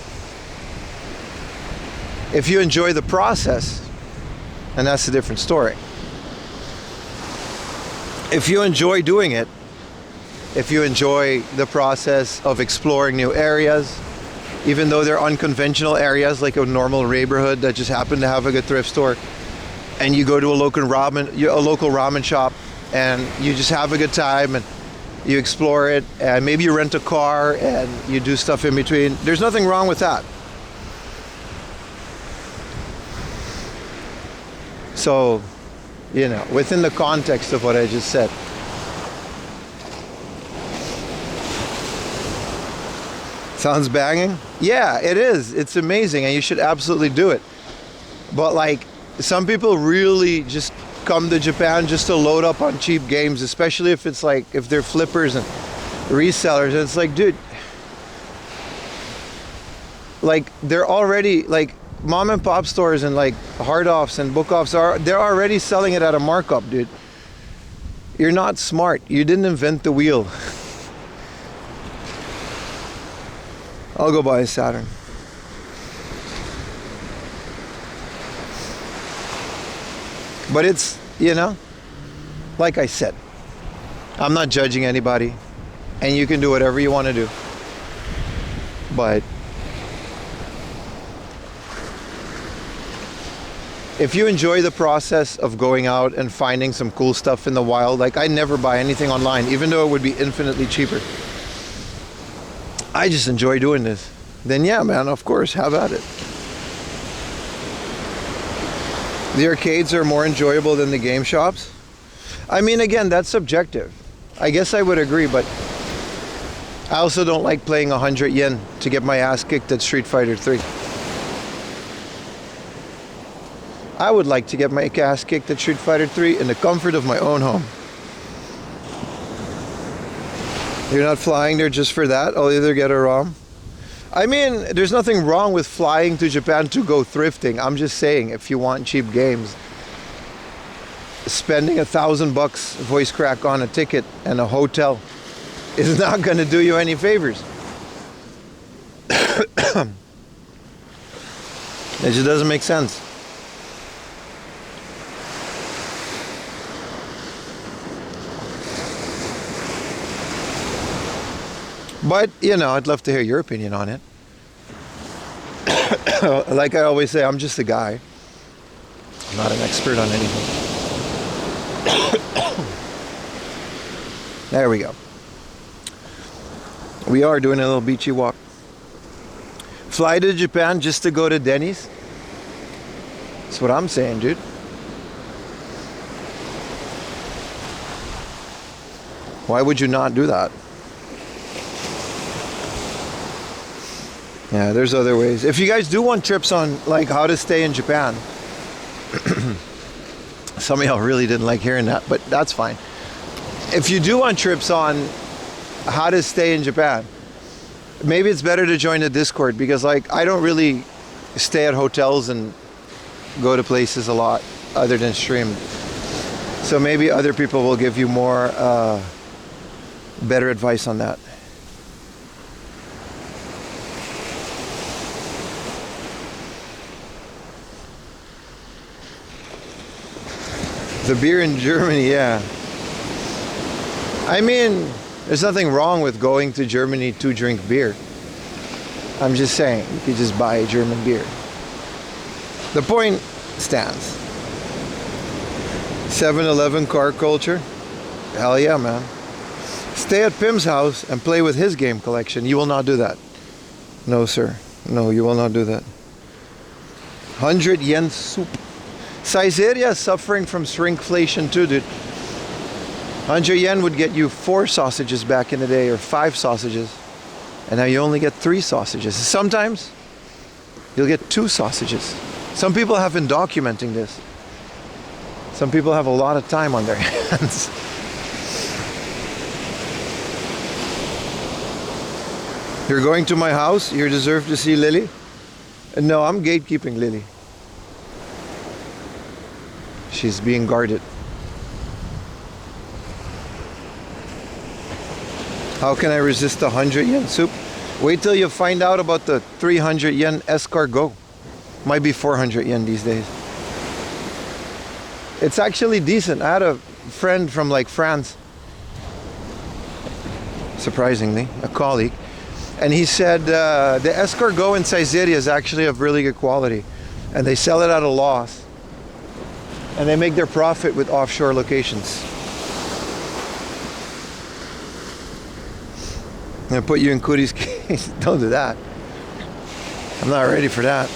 if you enjoy the process, and that's a different story. If you enjoy doing it, if you enjoy the process of exploring new areas, even though they're unconventional areas like a normal neighborhood that just happen to have a good thrift store, and you go to a local ramen shop and you just have a good time and you explore it, and maybe you rent a car and you do stuff in between. There's nothing wrong with that. So, you know, within the context of what I just said. Sounds banging? Yeah, it is. It's amazing, and you should absolutely do it. But like, some people really just come to Japan just to load up on cheap games, especially if it's like, if they're flippers and resellers. And it's like, dude, like, they're already, like, mom and pop stores and like hard offs and book offs they're already selling it at a markup, dude. You're not smart. You didn't invent the wheel. I'll go buy a Saturn. But it's, you know, like I said, I'm not judging anybody, and you can do whatever you want to do. But if you enjoy the process of going out and finding some cool stuff in the wild, like I never buy anything online, even though it would be infinitely cheaper. I just enjoy doing this. Then yeah, man, of course, have at it. The arcades are more enjoyable than the game shops. I mean, again, that's subjective. I guess I would agree, but I also don't like playing 100 yen to get my ass kicked at Street Fighter 3. I would like to get my ass kicked at Street Fighter 3 in the comfort of my own home. You're not flying there just for that? I'll either get a ROM. I mean, there's nothing wrong with flying to Japan to go thrifting. I'm just saying, if you want cheap games, spending $1,000 voice crack on a ticket and a hotel is not going to do you any favors. It just doesn't make sense. But, you know, I'd love to hear your opinion on it. Like I always say, I'm just a guy. I'm not an expert on anything. There we go. We are doing a little beachy walk. Fly to Japan just to go to Denny's? That's what I'm saying, dude. Why would you not do that? Yeah, there's other ways. If you guys do want tips on like how to stay in Japan, some of y'all really didn't like hearing that, but that's fine. If you do want trips on how to stay in Japan, maybe it's better to join the Discord, because like I don't really stay at hotels and go to places a lot other than stream. So maybe other people will give you more better advice on that. The beer in Germany, yeah. I mean, there's nothing wrong with going to Germany to drink beer. I'm just saying, you could just buy German beer. The point stands. 7-Eleven car culture? Hell yeah, man. Stay at Pim's house and play with his game collection. You will not do that. No, sir. No, you will not do that. 100 yen soup. Caesarea is suffering from shrinkflation too, dude. 100 yen would get you 4 sausages back in the day, or 5 sausages. And now you only get 3 sausages. Sometimes you'll get 2 sausages. Some people have been documenting this. Some people have a lot of time on their hands. You're going to my house? You deserve to see Lily? No, I'm gatekeeping Lily. She's being guarded. How can I resist 100 yen soup? Wait till you find out about the 300 yen escargot. Might be 400 yen these days. It's actually decent. I had a friend from like France, surprisingly, a colleague, and he said the escargot in Caesarea is actually of really good quality, and they sell it at a loss. And they make their profit with offshore locations. I'm gonna put you in Cootie's case. Don't do that. I'm not ready for that.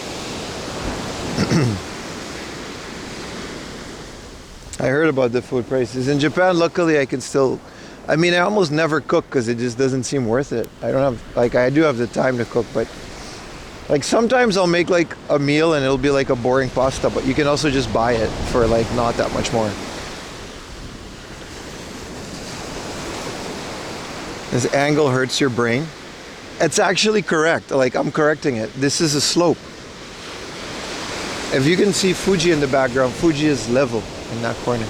I heard about the food prices. In Japan, luckily I can still, I mean, I almost never cook because it just doesn't seem worth it. I don't have, like, I do have the time to cook, but like sometimes I'll make like a meal and it'll be like a boring pasta, but you can also just buy it for like not that much more. This angle hurts your brain. It's actually correct. Like I'm correcting it. This is a slope. If you can see Fuji in the background, Fuji is level in that corner.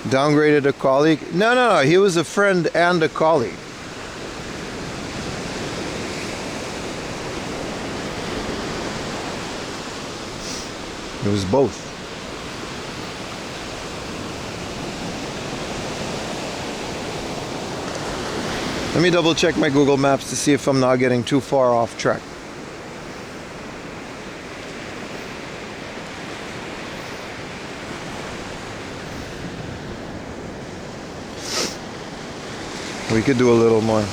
Downgraded a colleague? No. He was a friend and a colleague. It was both. Let me double check my Google Maps to see if I'm not getting too far off track. We could do a little more.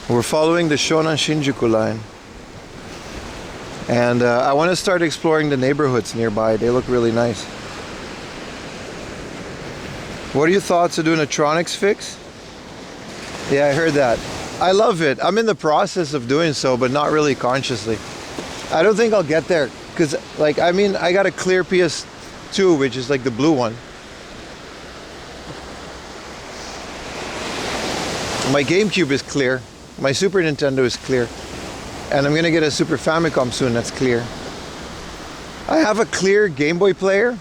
We're following the Shonan-Shinjuku line. And I want to start exploring the neighborhoods nearby. They look really nice. What are your thoughts of doing a Tronics fix? Yeah, I heard that. I love it. I'm in the process of doing so, but not really consciously. I don't think I'll get there. Because, like, I mean, I got a clear PS2, which is like the blue one. My GameCube is clear. My Super Nintendo is clear. And I'm gonna get a Super Famicom soon that's clear. I have a clear Game Boy player,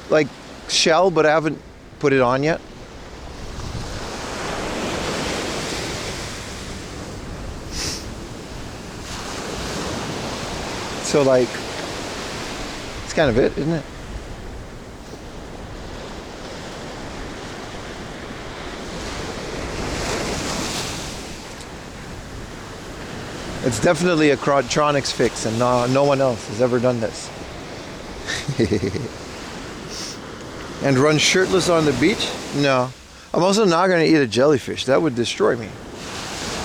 like shell, but I haven't put it on yet. So like, it's kind of it, isn't it? It's definitely a Crowdtronics fix, and no one else has ever done this. And run shirtless on the beach? No. I'm also not going to eat a jellyfish. That would destroy me.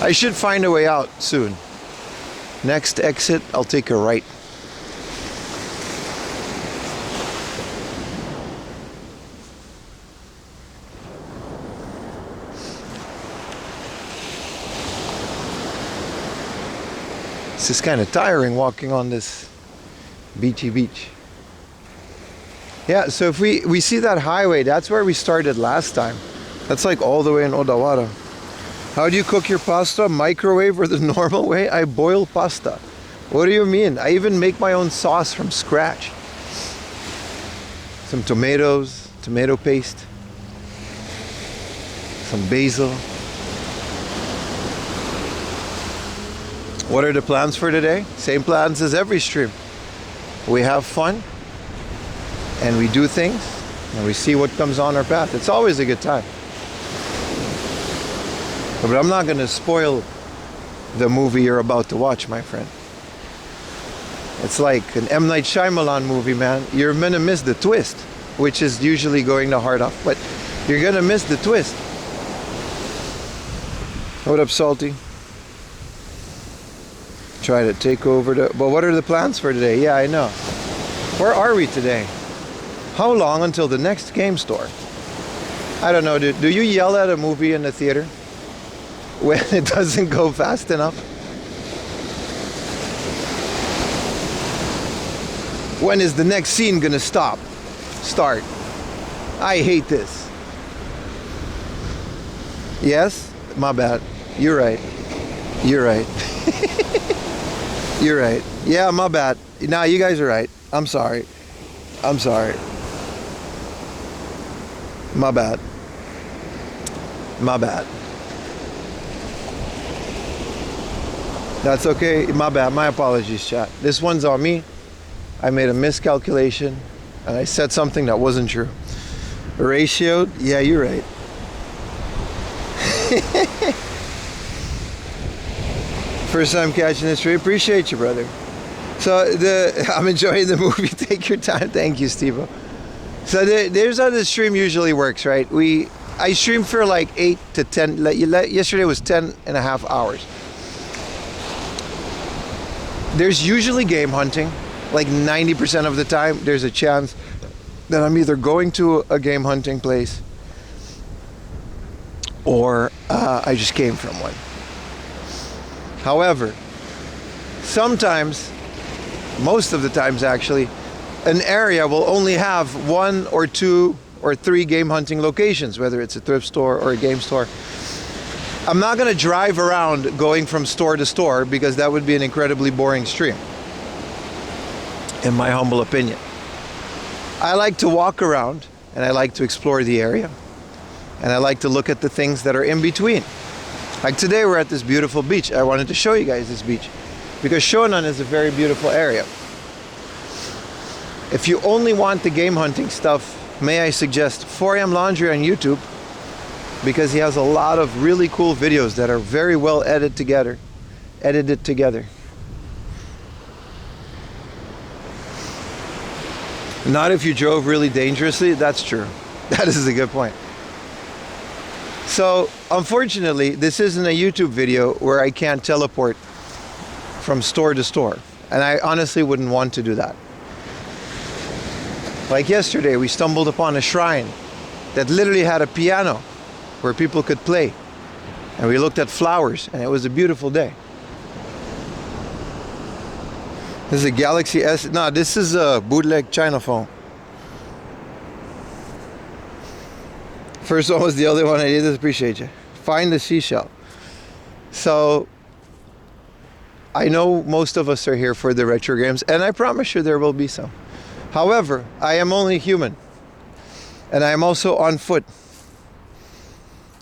I should find a way out soon. Next exit, I'll take a right. It's just kind of tiring walking on this beachy beach. Yeah, so if we see that highway, that's where we started last time. That's like all the way in Odawara. How do you cook your pasta? Microwave or the normal way? I boil pasta. What do you mean? I even make my own sauce from scratch. Some tomatoes, tomato paste, some basil. What are the plans for today? Same plans as every stream. We have fun, and we do things, and we see what comes on our path. It's always a good time. But I'm not going to spoil the movie you're about to watch, my friend. It's like an M. Night Shyamalan movie, man. You're going to miss the twist, which is usually going the heart off, but you're going to miss the twist. What up, Salty? Try to take over the... But what are the plans for today? Yeah, I know. Where are we today? How long until the next game store? I don't know, dude. Do you yell at a movie in the theater when it doesn't go fast enough? When is the next scene gonna start? I hate this. Yes? My bad. You're right. You're right. You're right. Yeah, my bad. Nah, you guys are right. I'm sorry. I'm sorry. My bad. My bad. That's okay. My bad. My apologies, chat. This one's on me. I made a miscalculation and I said something that wasn't true. Ratioed? Yeah, you're right. First time catching this stream. Appreciate you, brother. So I'm enjoying the movie. Take your time. Thank you, Steve. So there's how the stream usually works, right? I stream for like 8 to 10. Yesterday was 10 and a half hours. There's usually game hunting. Like 90% of the time, there's a chance that I'm either going to a game hunting place or I just came from one. However, sometimes, most of the times actually, an area will only have 1 or 2 or 3 game hunting locations, whether it's a thrift store or a game store. I'm not going to drive around going from store to store because that would be an incredibly boring stream, in my humble opinion. I like to walk around and I like to explore the area and I like to look at the things that are in between. Like today we're at this beautiful beach. I wanted to show you guys this beach because Shonan is a very beautiful area. If you only want the game hunting stuff, may I suggest 4am Laundry on YouTube, because he has a lot of really cool videos that are very well edited together. Not if you drove really dangerously. That's true. That is a good point. So unfortunately, this isn't a YouTube video where I can't teleport from store to store, and I honestly wouldn't want to do that. Like yesterday, we stumbled upon a shrine that literally had a piano where people could play, and we looked at flowers, and it was a beautiful day. This is a Galaxy S. No, this is a bootleg China phone. First one was the other one I did. Appreciate you. Find the seashell. So I know most of us are here for the retro games, and I promise you there will be some. However, I am only human, and I am also on foot.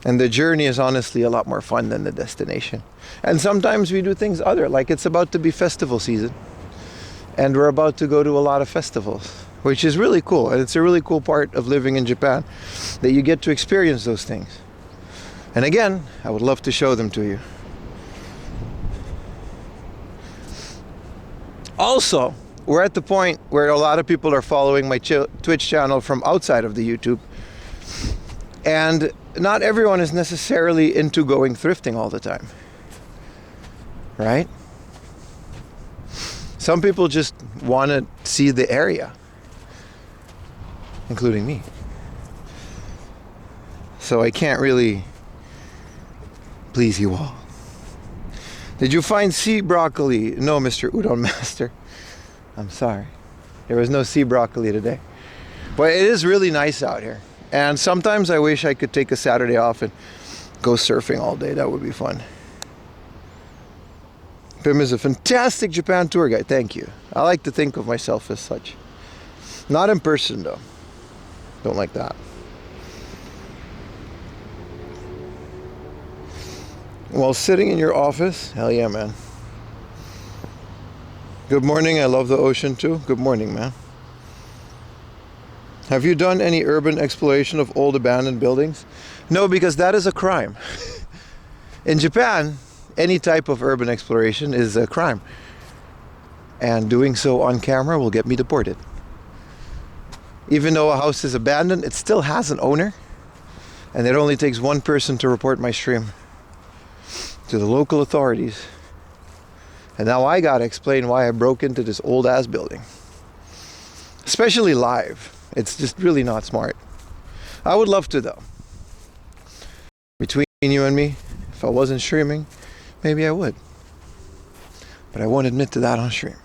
And the journey is honestly a lot more fun than the destination. And sometimes we do things other, like it's about to be festival season. And we're about to go to a lot of festivals, which is really cool. And it's a really cool part of living in Japan, that you get to experience those things. And again, I would love to show them to you. Also, we're at the point where a lot of people are following my Twitch channel from outside of the YouTube. And not everyone is necessarily into going thrifting all the time. Right? Some people just want to see the area, including me. So I can't really please you all. Did you find sea broccoli? No, Mr. Udon Master. I'm sorry. There was no sea broccoli today. But it is really nice out here. And sometimes I wish I could take a Saturday off and go surfing all day. That would be fun. Pim is a fantastic Japan tour guide. Thank you. I like to think of myself as such. Not in person though. Don't like that. While sitting in your office? Hell yeah, man. Good morning. I love the ocean too. Good morning, man. Have you done any urban exploration of old abandoned buildings? No, because that is a crime. In Japan, any type of urban exploration is a crime. And doing so on camera will get me deported. Even though a house is abandoned, it still has an owner. And it only takes one person to report my stream to the local authorities. And now I gotta explain why I broke into this old ass building. Especially live. It's just really not smart. I would love to though. Between you and me, if I wasn't streaming, maybe I would. But I won't admit to that on stream.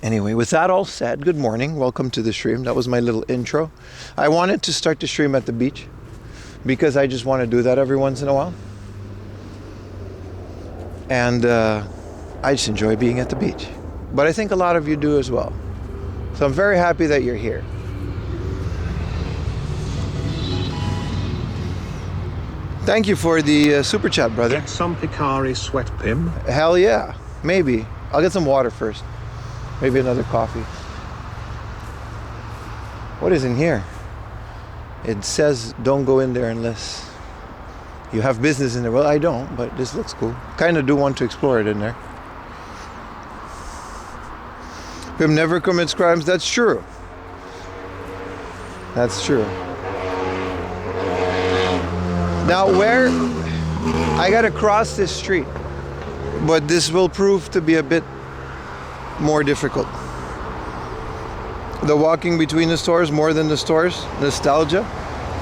Anyway, with that all said, good morning. Welcome to the stream. That was my little intro. I wanted to start the stream at the beach because I just want to do that every once in a while. And I just enjoy being at the beach. But I think a lot of you do as well. So I'm very happy that you're here. Thank you for the super chat, brother. Get some Picari sweat, Pim. Hell yeah. Maybe. I'll get some water first. Maybe another coffee. What is in here? It says don't go in there unless you have business in there. Well, I don't, but this looks cool. Kind of do want to explore it in there. Pim never commits crimes. That's true. That's true. Now where I gotta cross this street, but this will prove to be a bit more difficult. The walking between the stores more than the stores, nostalgia.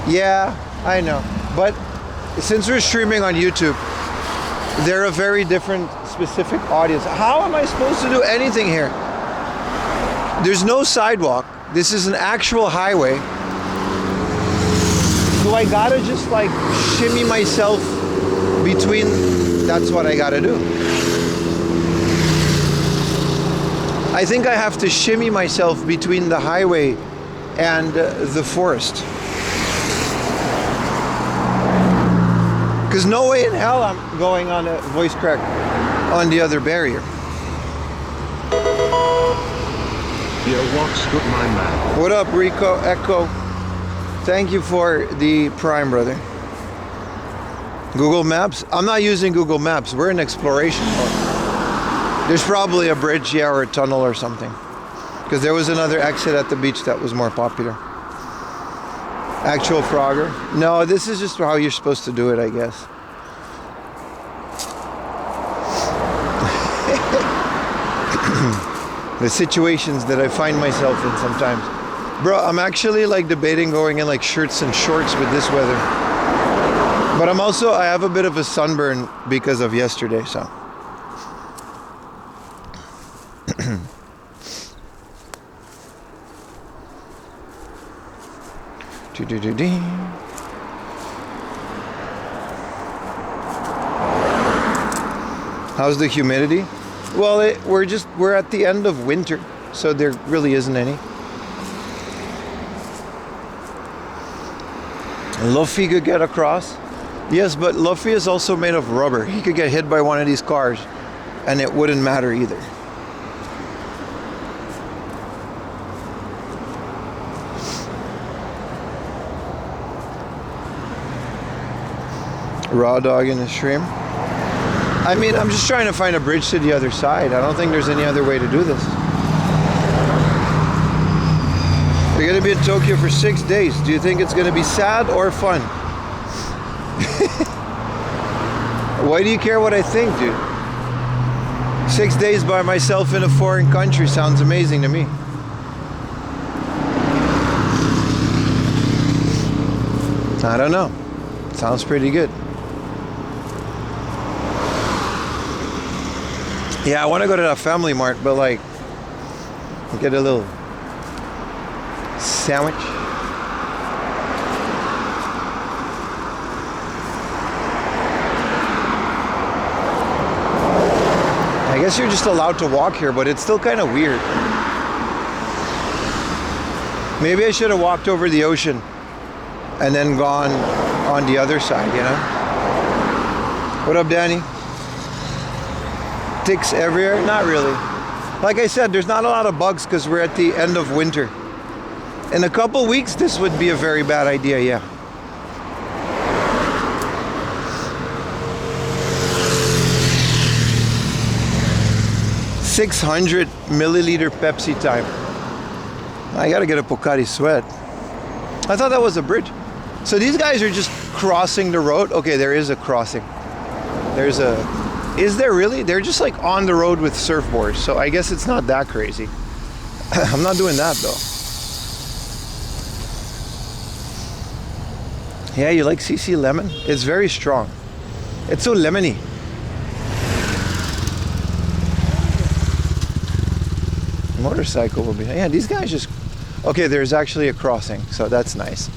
Yeah, I know. But since we're streaming on YouTube, they're a very different specific audience. How am I supposed to do anything here? There's no sidewalk. This is an actual highway. So I gotta just like shimmy myself between, that's what I gotta do. I think I have to shimmy myself between the highway and the forest. Because no way in hell I'm going on a voice crack on the other barrier. Yo, what's good, my man? What up, Rico Echo? Thank you for the Prime, brother. Google Maps? I'm not using Google Maps. We're in exploration mode. There's probably a bridge, yeah, or a tunnel or something. Because there was another exit at the beach that was more popular. Actual Frogger? No, this is just how you're supposed to do it, I guess. The situations that I find myself in sometimes. Bro, I'm actually like debating going in like shirts and shorts with this weather. But I have a bit of a sunburn because of yesterday, so. How's the humidity? Well, we're at the end of winter, so there really isn't any. Luffy could get across. Yes, but Luffy is also made of rubber. He could get hit by one of these cars, and it wouldn't matter either. Raw dog in the stream. I mean, I'm just trying to find a bridge to the other side. I don't think there's any other way to do this. You're gonna be in Tokyo for 6 days. Do you think it's gonna be sad or fun? Why do you care what I think, dude? 6 days by myself in a foreign country sounds amazing to me. I don't know. Sounds pretty good. Yeah, I want to go to that FamilyMart, but like, get a little sandwich. I guess you're just allowed to walk here, but it's still kind of weird. Maybe I should have walked over the ocean and then gone on the other side, you know? What up, Danny? Ticks everywhere? Not really. Like I said, there's not a lot of bugs because we're at the end of winter. In a couple weeks, this would be a very bad idea, yeah. $600 milliliter Pepsi time. I gotta get a Pocari Sweat. I thought that was a bridge. So these guys are just crossing the road. Okay, there is a crossing. There's a... Is there really? They're just like on the road with surfboards. So I guess it's not that crazy. I'm not doing that though. Yeah, you like CC Lemon? It's very strong. It's so lemony. Motorcycle will be... Yeah, these guys just... Okay, there's actually a crossing, so that's nice.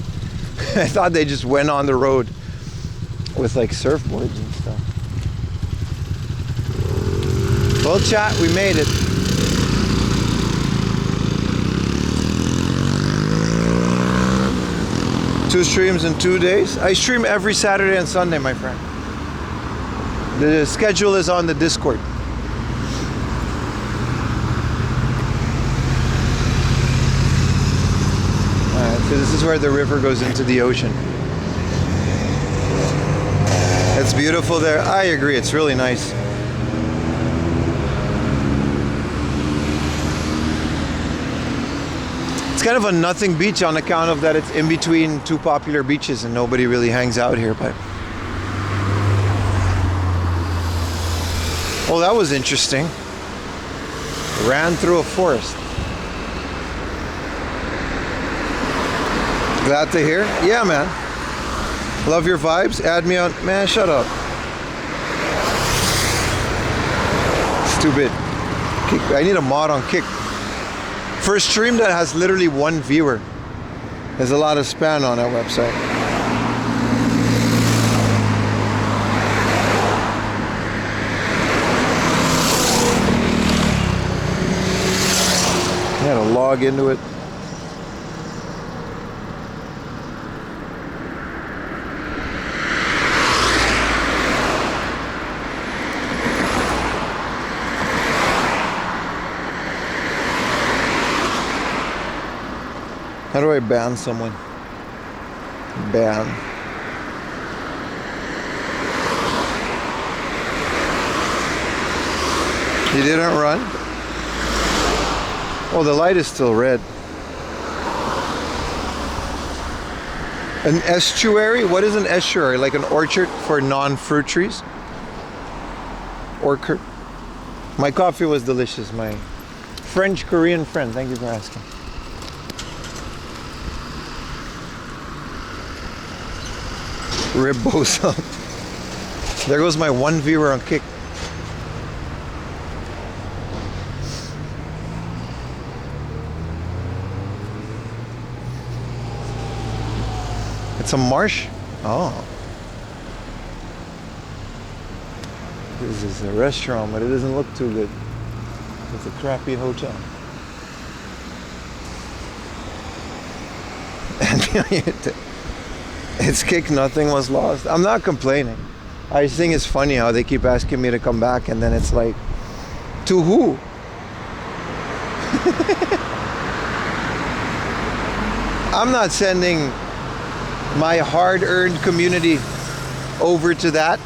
I thought they just went on the road with like surfboards and stuff. Well, chat, we made it. Two streams in 2 days. I stream every Saturday and Sunday, my friend. The schedule is on the Discord. Alright, so this is where the river goes into the ocean. It's beautiful there. I agree, it's really nice. It's kind of a nothing beach on account of that it's in between two popular beaches and nobody really hangs out here, but... Oh, that was interesting. Ran through a forest. Glad to hear. Yeah, man. Love your vibes. Add me on. Man, shut up. Stupid. Kick. I need a mod on Kick. For a stream that has literally one viewer, there's a lot of spam on that website. You gotta log into it. How do I ban someone? Ban. You didn't run? Oh, the light is still red. An estuary? What is an estuary? Like an orchard for non-fruit trees? Orchard. My coffee was delicious. My French-Korean friend. Thank you for asking. Ribosa. There goes my one viewer on Kick. It's a marsh? Oh. This is a restaurant, but it doesn't look too good. It's a crappy hotel. It's Kick, nothing was lost. I'm not complaining. I just think it's funny how they keep asking me to come back and then it's like, to who? I'm not sending my hard-earned community over to that.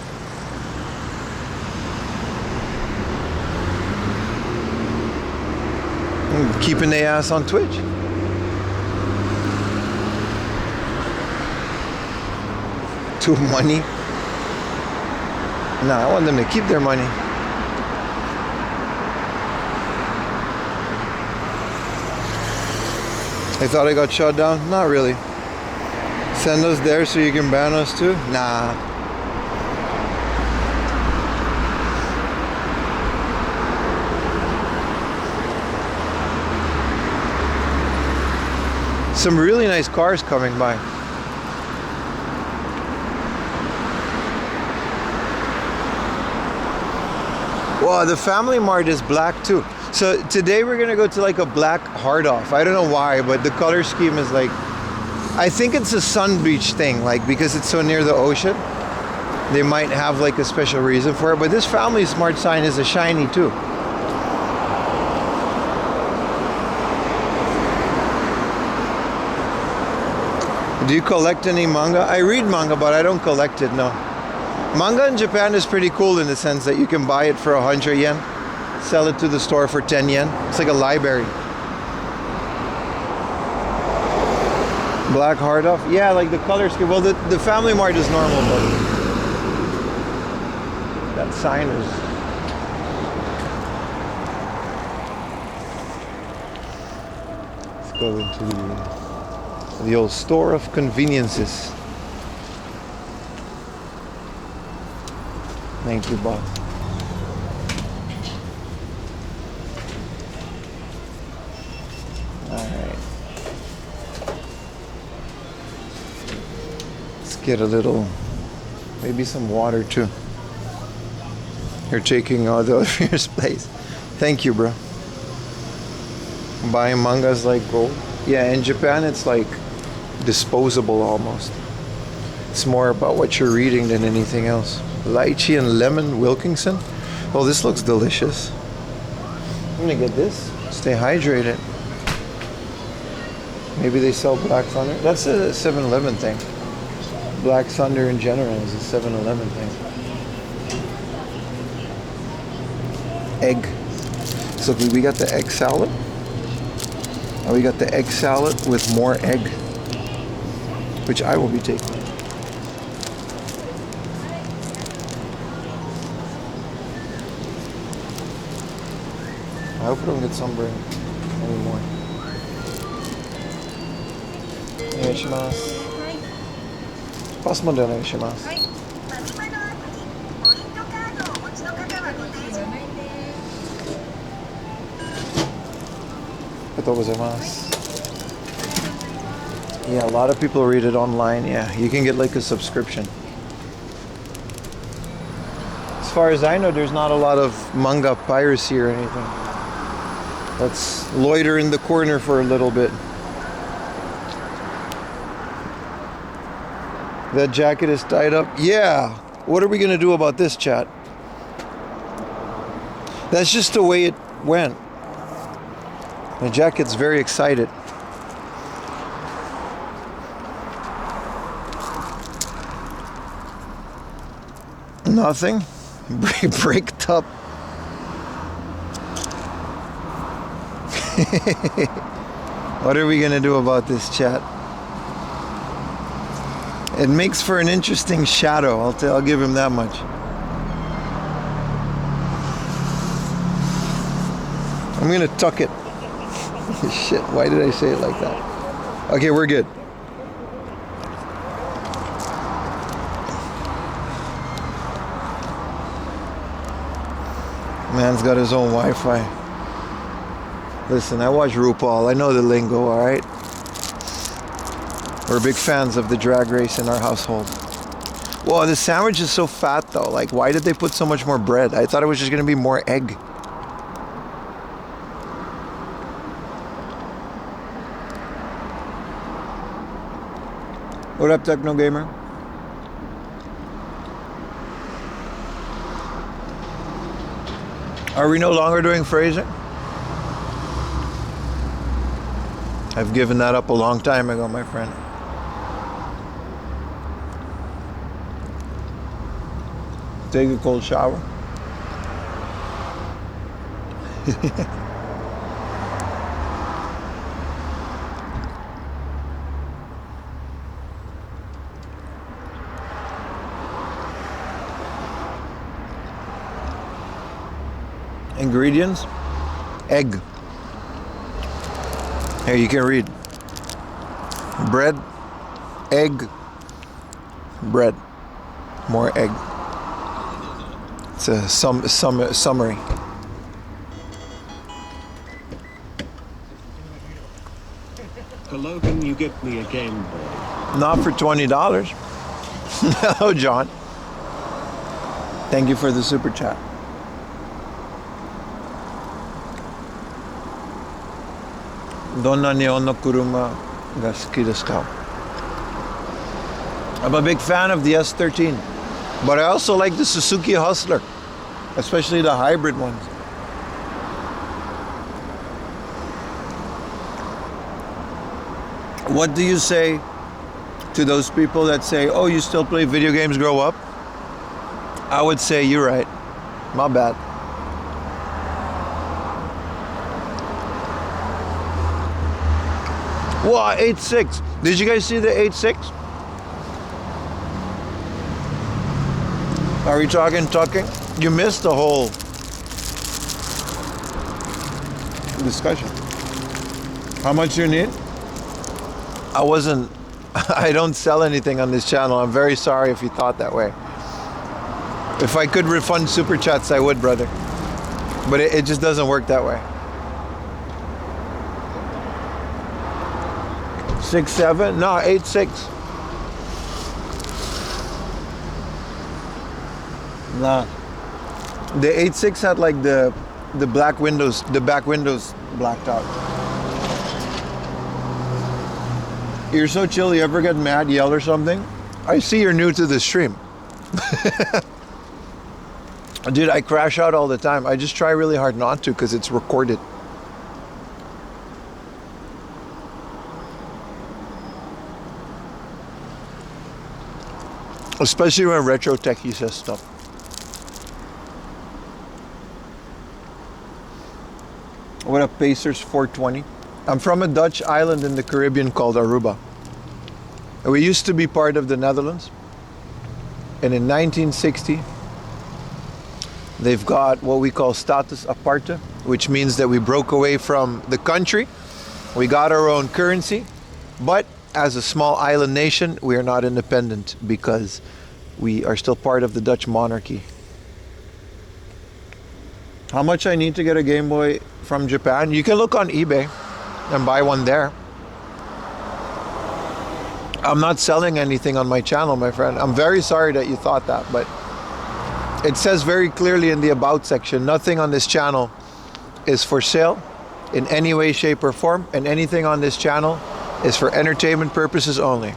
Keeping their ass on Twitch. Too money. Nah, I want them to keep their money. I thought I got shut down? Not really. Send us there so you can ban us too? Nah. Some really nice cars coming by. Wow, the FamilyMart is black too. So today we're gonna go to like a black hard off. I don't know why, but the color scheme is like, I think it's a sun beach thing, like because it's so near the ocean. They might have like a special reason for it, but this FamilyMart sign is a shiny too. Do you collect any manga? I read manga, but I don't collect it, no. Manga in Japan is pretty cool in the sense that you can buy it for 100 yen, sell it to the store for 10 yen. It's like a library. Black hard off? Yeah, like the color scheme. Well, the FamilyMart is normal, but that sign is... Let's go into the old store of conveniences. Thank you, boss. Alright. Let's get a little, maybe some water too. You're taking the other year's place. Thank you, bro. Buying mangas like gold. Yeah, in Japan it's like disposable almost. It's more about what you're reading than anything else. Lychee and lemon Wilkinson. Oh, this looks delicious. I'm gonna get this. Stay hydrated. Maybe they sell Black Thunder. That's a 7-Eleven thing. Black Thunder in general is a 7-Eleven thing. Egg. So we got the egg salad. Oh, we got the egg salad with more egg, which I will be taking. I hope I don't get sunburn anymore. Pass mo doon shimasu. Yeah, a lot of people read it online. Yeah, you can get like a subscription. As far as I know, there's not a lot of manga piracy or anything. Let's loiter in the corner for a little bit. That jacket is tied up. Yeah. What are we gonna do about this, chat? That's just the way it went. The jacket's very excited. Nothing. Breaked up. What are we gonna do about this, chat? It makes for an interesting shadow. I'll give him that much. I'm gonna tuck it. Shit, why did I say it like that? Okay, we're good. Man's got his own Wi-Fi. Listen, I watch RuPaul. I know the lingo, alright? We're big fans of the drag race in our household. Whoa, the sandwich is so fat though. Like, why did they put so much more bread? I thought it was just gonna be more egg. What up, Techno Gamer? Are we no longer doing phrasing? I've given that up a long time ago, my friend. Take a cold shower. Ingredients: egg. Here, you can read. Bread, egg, bread, more egg. It's a summary. For Logan, you get me a Game Boy. Not for $20. Hello, John. Thank you for the super chat. Donna Neon no Kuruma ga suki desu ka? I'm a big fan of the S13, but I also like the Suzuki Hustler, especially the hybrid ones. What do you say to those people that say, oh, you still play video games, grow up? I would say, you're right. My bad. Wow, 8.6. Did you guys see the 8.6? Are we talking? You missed the whole discussion. How much you need? I don't sell anything on this channel. I'm very sorry if you thought that way. If I could refund super chats, I would, brother. But it just doesn't work that way. 6.7? No, 8.6. Nah. The 8.6 had like the black windows, the back windows blacked out. You're so chill, you ever get mad, yell or something? I see you're new to the stream. Dude, I crash out all the time. I just try really hard not to because it's recorded. Especially when Retro Techie says stuff. What up, Pacers 420? I'm from a Dutch island in the Caribbean called Aruba. We used to be part of the Netherlands. And in 1960, they've got what we call status aparte, which means that we broke away from the country. We got our own currency, but as a small island nation, we are not independent because we are still part of the Dutch monarchy. How much I need to get a Game Boy from Japan? You can look on eBay and buy one there. I'm not selling anything on my channel, my friend. I'm very sorry that you thought that, but it says very clearly in the About section, nothing on this channel is for sale in any way, shape, or form, and anything on this channel is for entertainment purposes only.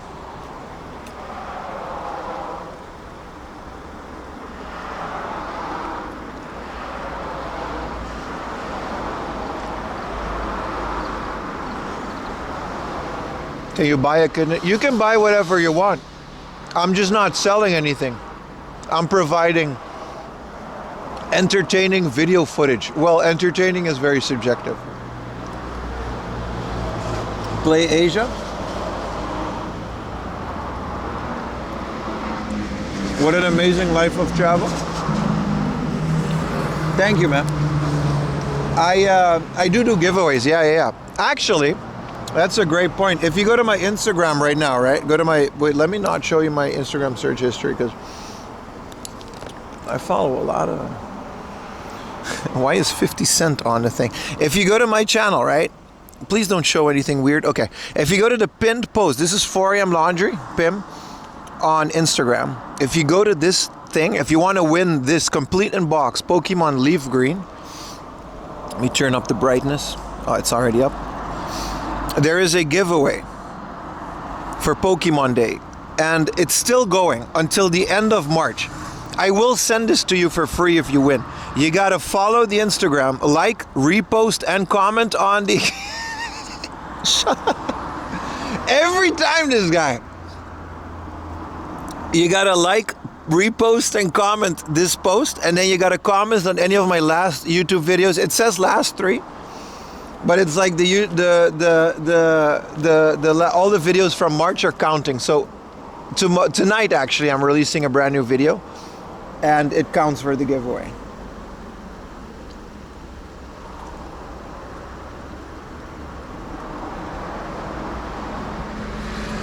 Can you buy a... You can buy whatever you want. I'm just not selling anything. I'm providing entertaining video footage. Well, entertaining is very subjective. Play Asia? What an amazing life of travel. Thank you, man. I do giveaways. Yeah. Actually, that's a great point. If you go to my Instagram right now, right? Go to my... Wait, let me not show you my Instagram search history because I follow a lot of... Why is 50 Cent on the thing? If you go to my channel, right? Please don't show anything weird. Okay. If you go to the pinned post, this is 4am Laundry, Pim, on Instagram. If you go to this thing, if you want to win this complete in box Pokemon Leaf Green, let me turn up the brightness. Oh, it's already up. There is a giveaway for Pokemon Day, and it's still going until the end of March. I will send this to you for free if you win. You gotta follow the Instagram, like, repost, and comment on the... Every time this guy. You gotta like, repost, and comment this post, and then you gotta comment on any of my last YouTube videos. It says last 3, but it's like all the videos from March are counting. So tonight, actually, I'm releasing a brand new video, and it counts for the giveaway.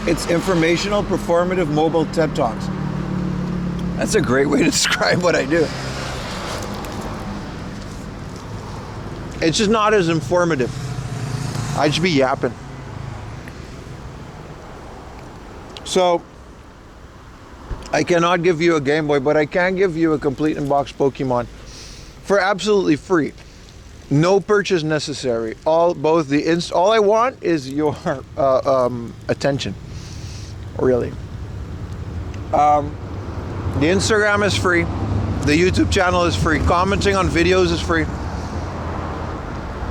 It's informational, performative, mobile TED Talks. That's a great way to describe what I do. It's just not as informative. I just be yapping. So, I cannot give you a Game Boy, but I can give you a complete in-box Pokemon for absolutely free. No purchase necessary. All I want is your attention. Really. The Instagram is free. The YouTube channel is free. Commenting on videos is free.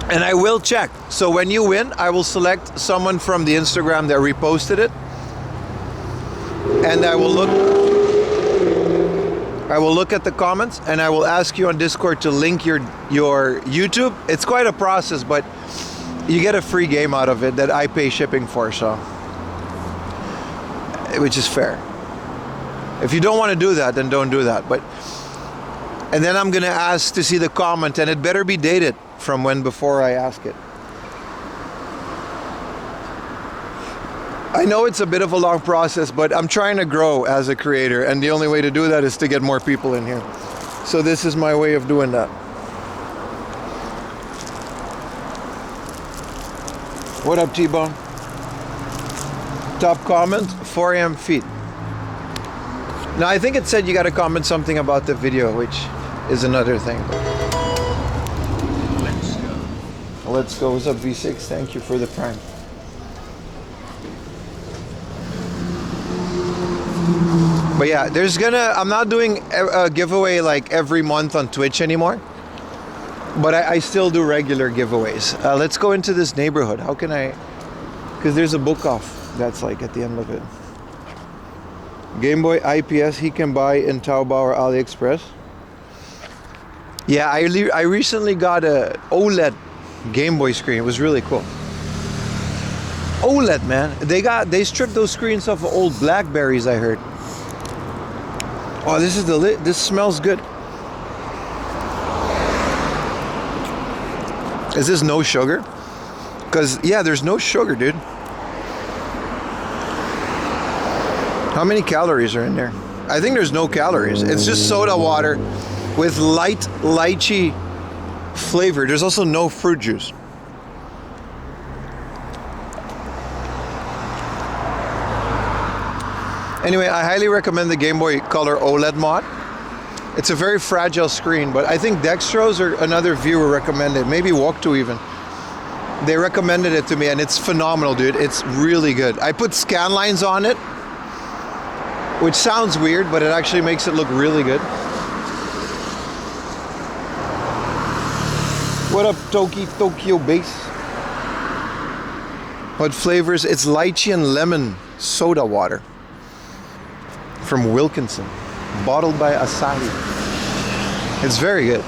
And I will check. So when you win, I will select someone from the Instagram that reposted it. And I will look at the comments, and I will ask you on Discord to link your YouTube. It's quite a process, but you get a free game out of it that I pay shipping for, so which is fair. If you don't want to do that, then don't do that. And then I'm gonna ask to see the comment, and it better be dated from when before I ask it. I know it's a bit of a long process, but I'm trying to grow as a creator, and the only way to do that is to get more people in here. So this is my way of doing that. What up, T-Bone? Top comment, 4 a.m. feet. Now, I think it said you got to comment something about the video, which is another thing. Let's go. Let's go. What's up, V6? Thank you for the prime. But yeah, I'm not doing a giveaway like every month on Twitch anymore. But I still do regular giveaways. Let's go into this neighborhood. How can I? Because there's a book off that's like at the end of it. Game Boy IPS he can buy in Taobao or AliExpress. Yeah, I recently got a OLED Game Boy screen. It was really cool. OLED, man. They stripped those screens off of old Blackberries, I heard. Oh, this smells good. Is this no sugar? Because, yeah, there's no sugar, dude. How many calories are in there? I think there's no calories. It's just soda water with light lychee flavor. There's also no fruit juice. Anyway, I highly recommend the Game Boy Color OLED mod. It's a very fragile screen, but I think Dextros or another viewer recommended, maybe Walk2 even. They recommended it to me, and it's phenomenal, dude. It's really good. I put scan lines on it, which sounds weird, but it actually makes it look really good. What up, Tokyo Base? What flavors? It's lychee and lemon soda water from Wilkinson, bottled by Asahi. It's very good.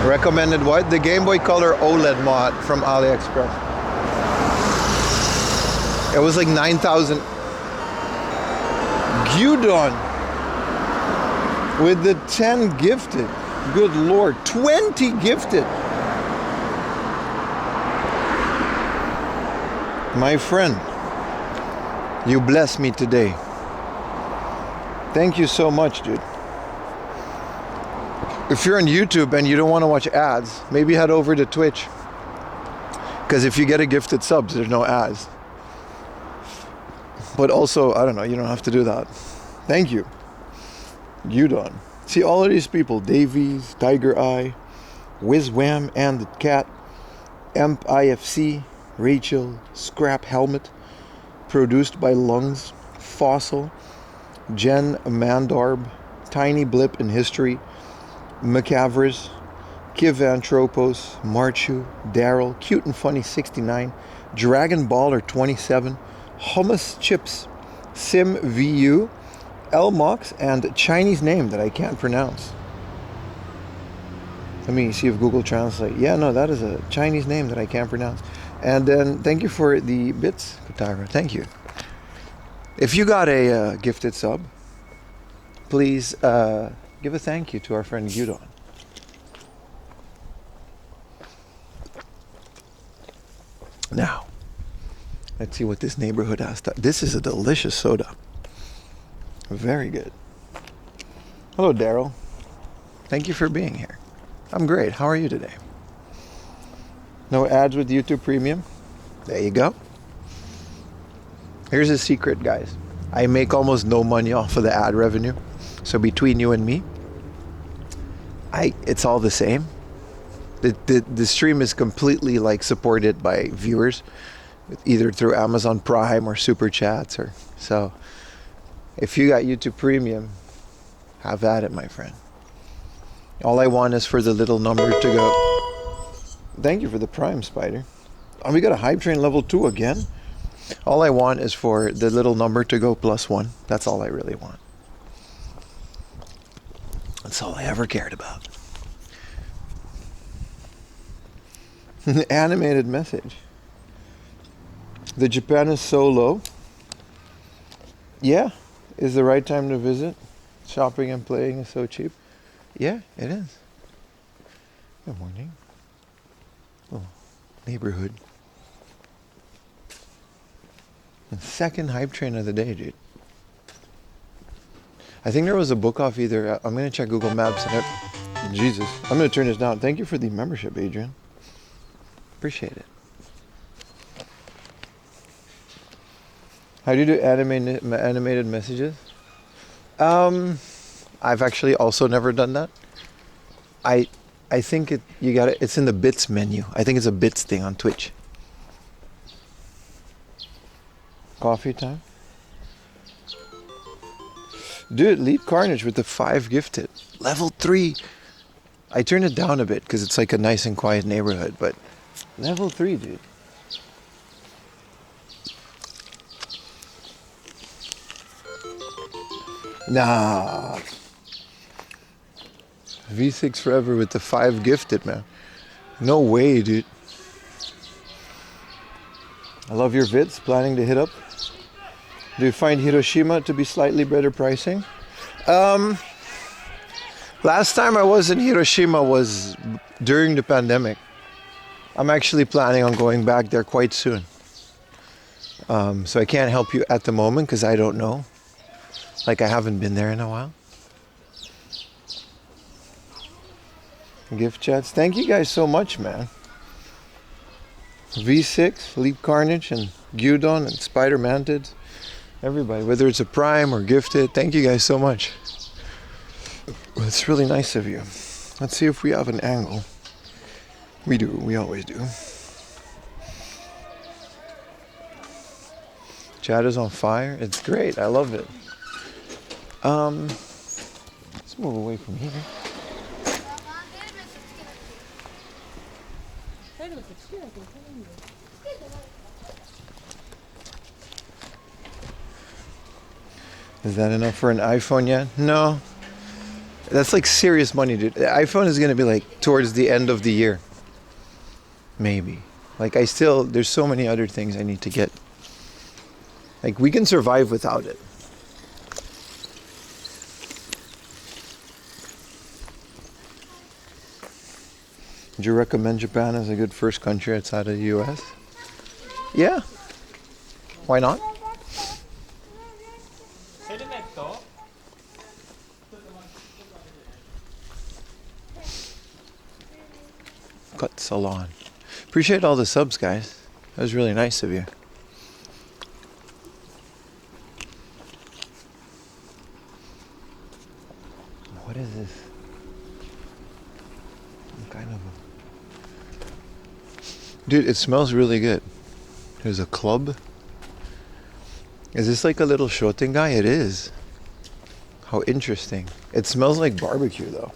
Recommended what? The Game Boy Color OLED mod from AliExpress. It was like 9,000. Gyudon with the 10 gifted. Good Lord, 20 gifted. My friend, you bless me today. Thank you so much, dude. If you're on YouTube and you don't want to watch ads, maybe head over to Twitch. Because if you get a gifted subs, there's no ads. But also, I don't know, you don't have to do that. Thank you. Udon. See all of these people, Davies, Tiger Eye, Whiz-Wham and the Cat, Emp IFC, Rachel, Scrap Helmet, produced by Lungs, Fossil, Jen Mandarb, Tiny Blip in History, McAvers, Kivantropos, Marchu, Daryl, Cute and Funny 69, Dragon Baller 27, Hummus Chips, Sim VU, Elmox, and Chinese name that I can't pronounce. Let me see if Google Translate. Yeah, no, that is a Chinese name that I can't pronounce. And then thank you for the bits, Katara. Thank you. If you got a gifted sub, please give a thank you to our friend Gyudon. Now, let's see what this neighborhood has to. This is a delicious soda. Very good. Hello, Daryl. Thank you for being here. I'm great. How are you today? No ads with YouTube Premium? There you go. Here's a secret, guys. I make almost no money off of the ad revenue. So between you and me, it's all the same. The stream is completely like supported by viewers, either through Amazon Prime or Super Chats. So if you got YouTube Premium, have at it, my friend. All I want is for the little number to go. Thank you for the Prime, Spider. Oh, we got a Hype Train level 2 again. All I want is for the little number to go +1. That's all I really want. That's all I ever cared about. Animated message. The Japan is so low. Yeah, is the right time to visit. Shopping and playing is so cheap. Yeah, it is. Good morning. Oh, neighborhood. The second Hype Train of the day, dude. I think there was a book off either. I'm going to check Google Maps. Jesus. I'm going to turn this down. Thank you for the membership, Adrian. Appreciate it. How do you do animated messages? I've actually also never done that. I think it's in the bits menu. I think it's a bits thing on Twitch. Coffee time? Dude, Leap Carnage with the 5 gifted. Level 3. I turned it down a bit because it's like a nice and quiet neighborhood, but level 3, dude. Nah. V6 forever with the 5 gifted, man. No way, dude. I love your vids. Planning to hit up. Do you find Hiroshima to be slightly better pricing? Last time I was in Hiroshima was during the pandemic. I'm actually planning on going back there quite soon. So I can't help you at the moment because I don't know. Like I haven't been there in a while. Gift chats. Thank you guys so much, man. V6, Leap Carnage, and Gyudon, and Spider Mantid. Everybody, whether it's a Prime or gifted, thank you guys so much. It's really nice of you. Let's see if we have an angle. We do, we always do. Chat is on fire. It's great, I love it. Let's move away from here. Is that enough for an iPhone yet? No. That's like serious money, dude. The iPhone is going to be like towards the end of the year. Maybe. Like there's so many other things I need to get. Like we can survive without it. Would you recommend Japan as a good first country outside of the US? Yeah. Why not? Cut salon. Appreciate all the subs, guys. That was really nice of you. What is this? Kind of Dude, it smells really good. There's a club. Is this like a little shoten guy? It is. How interesting. It smells like barbecue though.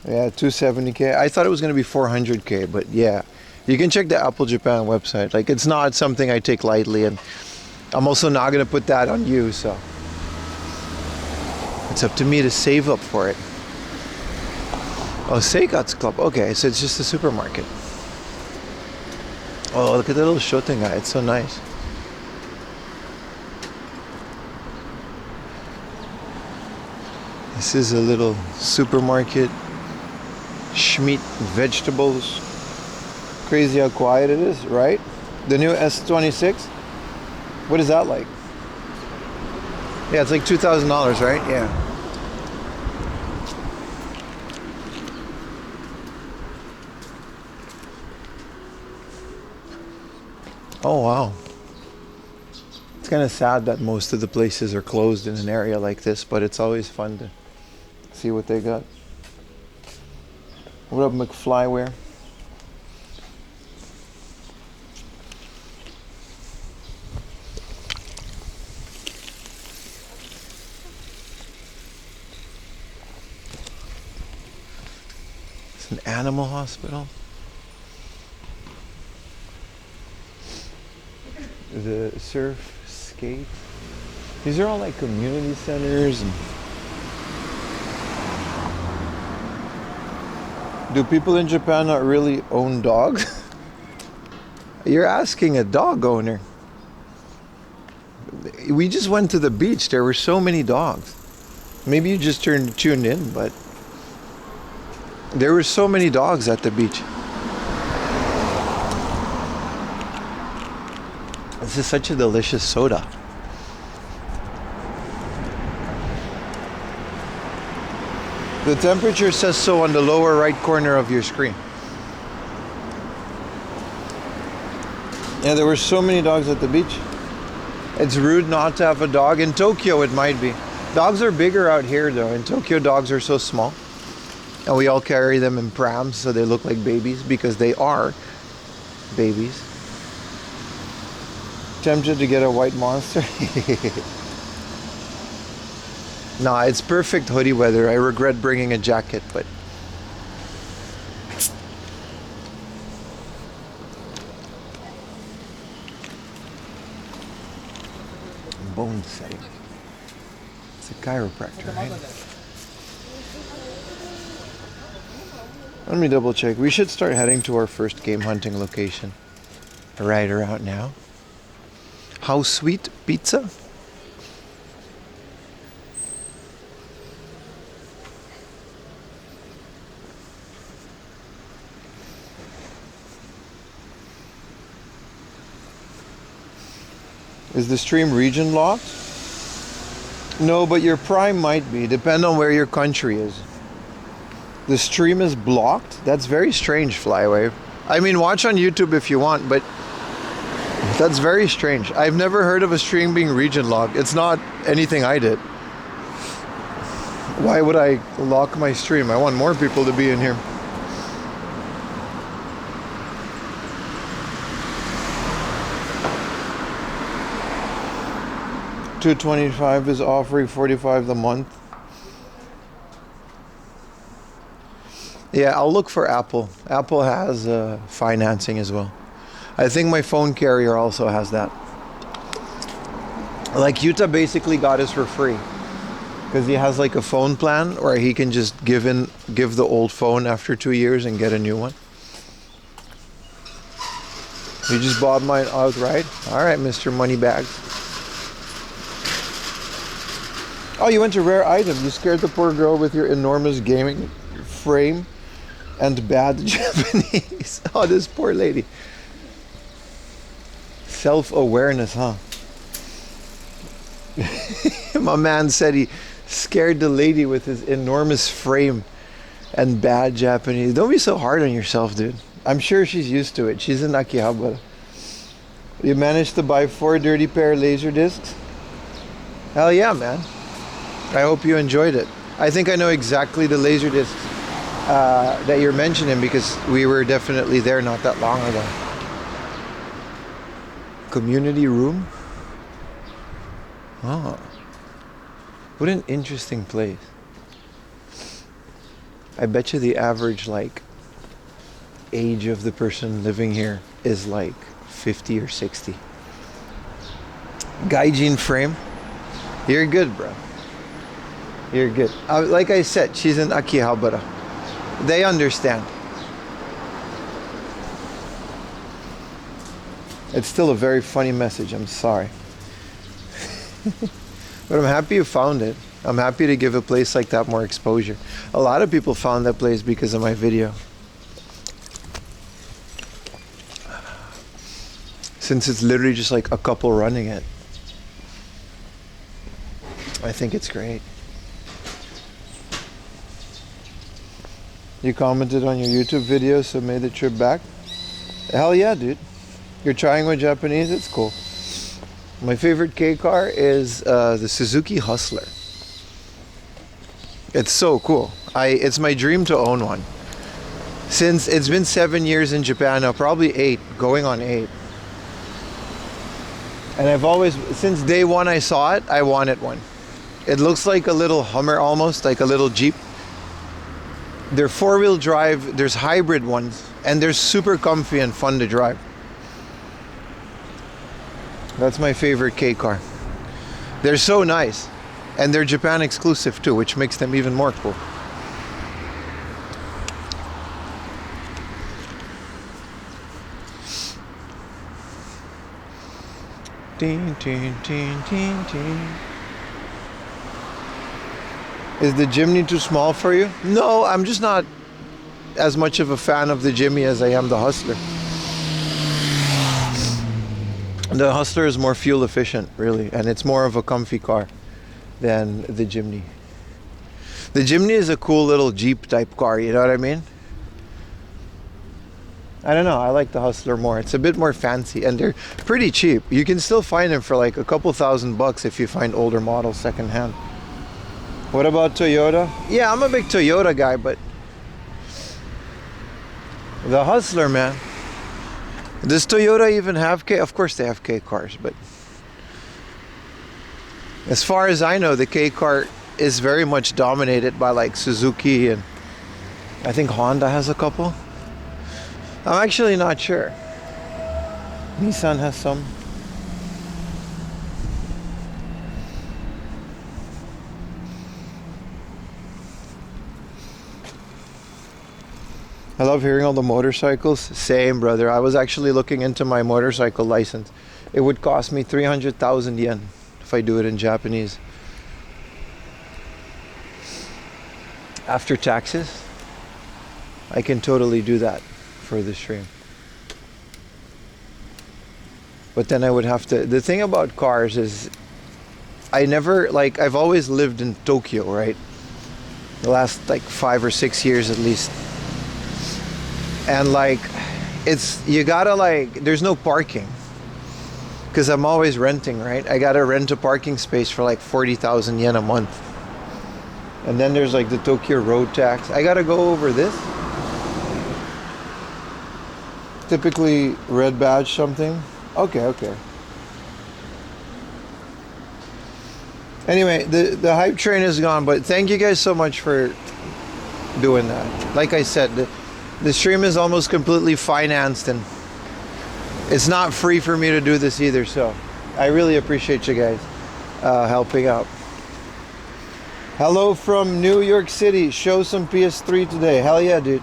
Yeah, 270K. I thought it was going to be 400K, but yeah. You can check the Apple Japan website. Like, it's not something I take lightly, and I'm also not going to put that on you, so. It's up to me to save up for it. Oh, Seikatsu Club. Okay, so it's just a supermarket. Oh, look at the little shoten guy. It's so nice. This is a little supermarket. Schmidt vegetables. Crazy how quiet it is, right? The new S26. What is that like? Yeah, it's like $2,000, right? Yeah. Oh wow. It's kind of sad that most of the places are closed in an area like this, but it's always fun to see what they got. What up, McFlyware? It's an animal hospital. The surf, skate. These are all like community centers. And do people in Japan not really own dogs? You're asking a dog owner. We just went to the beach. There were so many dogs. Maybe you just tuned in, but there were so many dogs at the beach. This is such a delicious soda. The temperature says so on the lower right corner of your screen. Yeah, there were so many dogs at the beach. It's rude not to have a dog. In Tokyo, it might be. Dogs are bigger out here, though. In Tokyo, dogs are so small. And we all carry them in prams, so they look like babies, because they are babies. Tempted to get a white monster? Nah, it's perfect hoodie weather. I regret bringing a jacket, but bone setting. It's a chiropractor, right? Let me double check. We should start heading to our first game hunting location right around now. How sweet pizza? Is the stream region locked? No, but your Prime might be. Depend on where your country is. The stream is blocked? That's very strange, Flywave. I mean, watch on YouTube if you want, but that's very strange. I've never heard of a stream being region locked. It's not anything I did. Why would I lock my stream? I want more people to be in here. $225 is offering $45 a month. Yeah, I'll look for Apple. Apple has financing as well. I think my phone carrier also has that. Like Yuta basically got us for free because he has like a phone plan where he can just give the old phone after 2 years and get a new one. You just bought mine outright? All right, Mr. Moneybags. Oh, you went to rare item. You scared the poor girl with your enormous gaming frame and bad Japanese. Oh, this poor lady. Self-awareness, huh? My man said he scared the lady with his enormous frame and bad Japanese. Don't be so hard on yourself, dude. I'm sure she's used to it. She's in Akihabara. You managed to buy 4 dirty pair laser discs? Hell yeah, man. I hope you enjoyed it. I think I know exactly the laser discs that you're mentioning because we were definitely there not that long ago. Community room? Oh. What an interesting place. I bet you the average like age of the person living here is like 50 or 60. Gaijin frame? You're good, bro. You're good. Like I said, she's in Akihabara. They understand. It's still a very funny message. I'm sorry. But I'm happy you found it. I'm happy to give a place like that more exposure. A lot of people found that place because of my video. since it's literally just like a couple running it. I think it's great. You commented on your YouTube video, so made the trip back. Hell yeah, dude. You're trying with Japanese, it's cool. My favorite K car is the Suzuki Hustler. It's so cool. It's my dream to own one. Since it's been 7 years in Japan now, probably 8, going on 8. And I've always, since day one I saw it, I wanted one. It looks like a little Hummer almost, like a little Jeep. They're 4-wheel drive, there's hybrid ones, and they're super comfy and fun to drive. That's my favorite K car. They're so nice. And they're Japan exclusive too, which makes them even more cool. Ding, ding, ding, ding, ding. Is the Jimny too small for you? No, I'm just not as much of a fan of the Jimny as I am the Hustler. The Hustler is more fuel efficient, really, and it's more of a comfy car than the Jimny. The Jimny is a cool little Jeep type car, you know what I mean? I don't know, I like the Hustler more. It's a bit more fancy and they're pretty cheap. You can still find them for like a couple $1,000 if you find older models secondhand. What about Toyota? Yeah, I'm a big Toyota guy, but the Hustler, man. Does Toyota even have K? Of course they have K cars, but as far as I know, the K car is very much dominated by like Suzuki, and I think Honda has a couple. I'm actually not sure. Nissan has some. I love hearing all the motorcycles. Same, brother. I was actually looking into my motorcycle license. It would cost me 300,000 yen if I do it in Japanese. After taxes, I can totally do that for the stream. But then I would have to, the thing about cars is I never, like, I've always lived in Tokyo, right? The last like 5 or 6 years at least. And like, it's, you gotta like, there's no parking. Because I'm always renting, right? I gotta rent a parking space for like 40,000 yen a month. And then there's like the Tokyo road tax. I gotta go over this. Typically red badge something. Okay. Anyway, the hype train is gone, but thank you guys so much for doing that. Like I said, the stream is almost completely financed and it's not free for me to do this either, so I really appreciate you guys helping out. Hello from New York City. Show some PS3 today. Hell yeah, dude.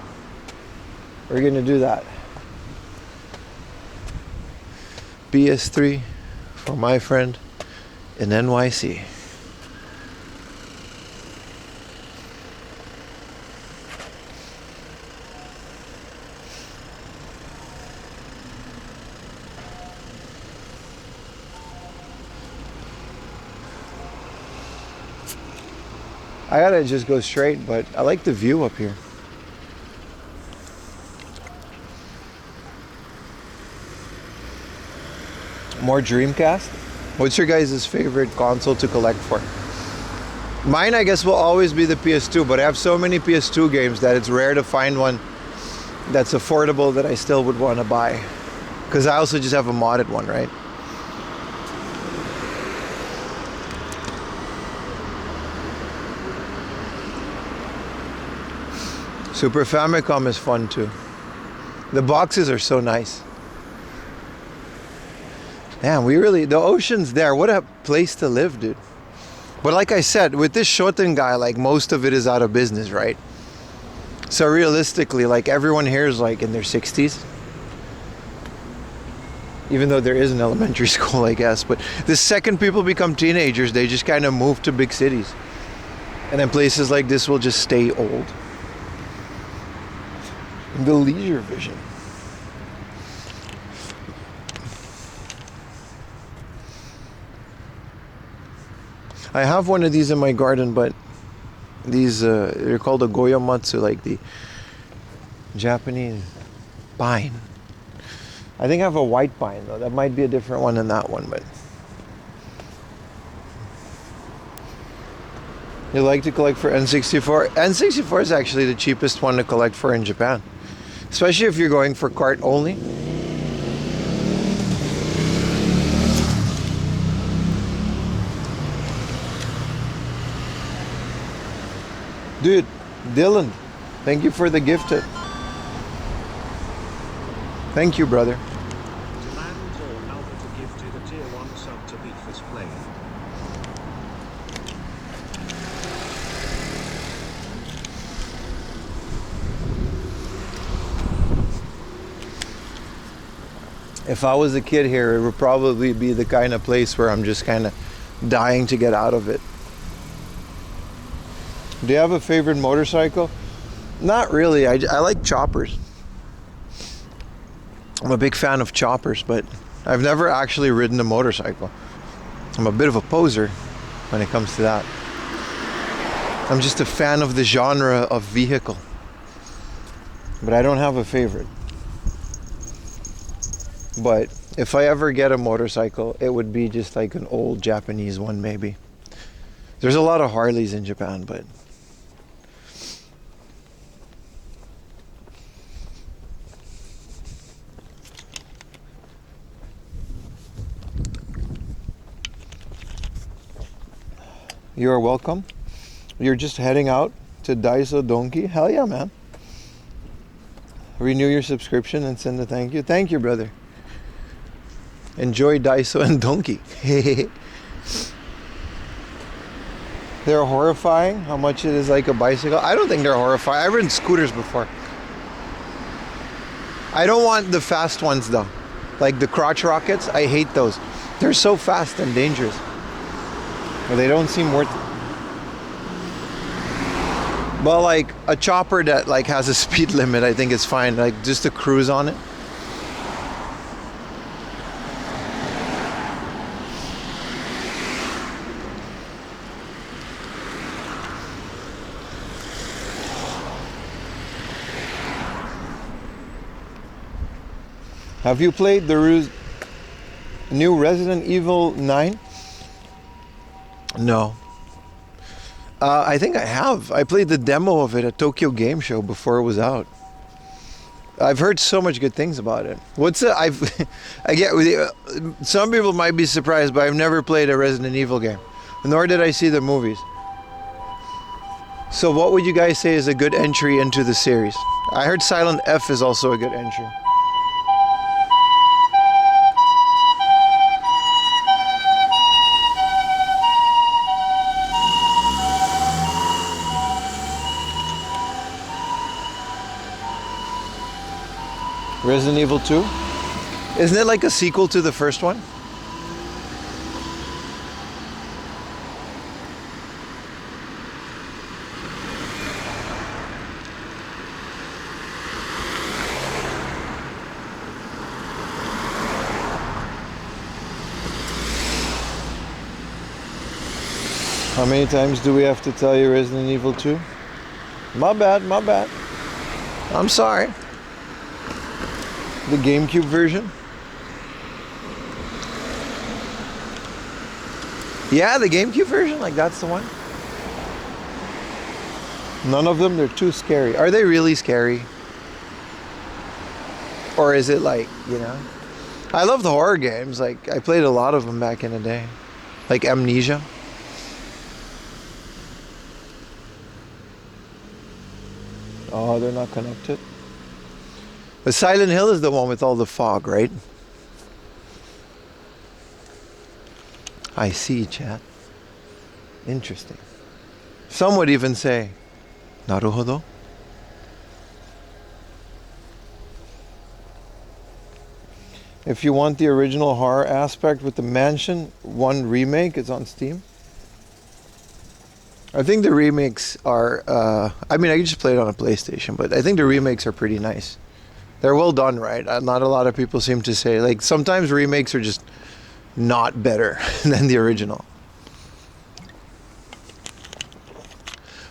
We're gonna do that. PS3 for my friend in NYC. I gotta just go straight, but I like the view up here. More Dreamcast? What's your guys' favorite console to collect for? Mine, I guess, will always be the PS2, but I have so many PS2 games that it's rare to find one that's affordable that I still would want to buy. Because I also just have a modded one, right? Super Famicom is fun too. The boxes are so nice. Damn, the ocean's there. What a place to live, dude. But like I said, with this Shoten guy, like most of it is out of business, right? So realistically, like everyone here is like in their 60s. Even though there is an elementary school, I guess. But the second people become teenagers, they just kind of move to big cities. And then places like this will just stay old. The leisure vision. I have one of these in my garden, but these they're called a goyamatsu, like the Japanese pine. I think I have a white pine though. That might be a different one than that one, but you like to collect for N64? N64 is actually the cheapest one to collect for in Japan, especially if you're going for cart only. Dude, Dylan, thank you for the gift. Thank you, brother. Lands or Albert gifted a tier 1 sub to beat this play. If I was a kid here, it would probably be the kind of place where I'm just kind of dying to get out of it. Do you have a favorite motorcycle? Not really. I like choppers. I'm a big fan of choppers, but I've never actually ridden a motorcycle. I'm a bit of a poser when it comes to that. I'm just a fan of the genre of vehicle. But I don't have a favorite. But if I ever get a motorcycle, it would be just like an old Japanese one, maybe. There's a lot of Harleys in Japan, but you are welcome. You're just heading out to Daiso Donkey? Hell yeah, man. Renew your subscription and send a thank you. Thank you, brother. Enjoy Daiso and Donkey. They're horrifying how much it is like a bicycle. I don't think they're horrifying. I've ridden scooters before. I don't want the fast ones though. Like the crotch rockets, I hate those. They're so fast and dangerous. Well, they don't seem worth it. But like a chopper that like has a speed limit, I think is fine. Like just to cruise on it. Have you played the new Resident Evil 9? No. I think I have. I played the demo of it at Tokyo Game Show before it was out. I've heard so much good things about it. I get some people might be surprised, but I've never played a Resident Evil game, nor did I see the movies. So what would you guys say is a good entry into the series? I heard Silent F is also a good entry. Resident Evil 2? Isn't it like a sequel to the first one? How many times do we have to tell you Resident Evil 2? My bad, my bad. I'm sorry. The GameCube version? Yeah, the GameCube version, like that's the one. None of them, they're too scary. Are they really scary? Or is it like, you know? I love the horror games. Like, I played a lot of them back in the day. Like Amnesia. Oh, they're not connected. The Silent Hill is the one with all the fog, right? I see, chat. Interesting. Some would even say, Naruhodo. If you want the original horror aspect with the Mansion 1 remake, it's on Steam. I think the remakes are, I mean, I just played it on a PlayStation, but I think the remakes are pretty nice. They're well done, right? Not a lot of people seem to say. Like, sometimes remakes are just not better than the original.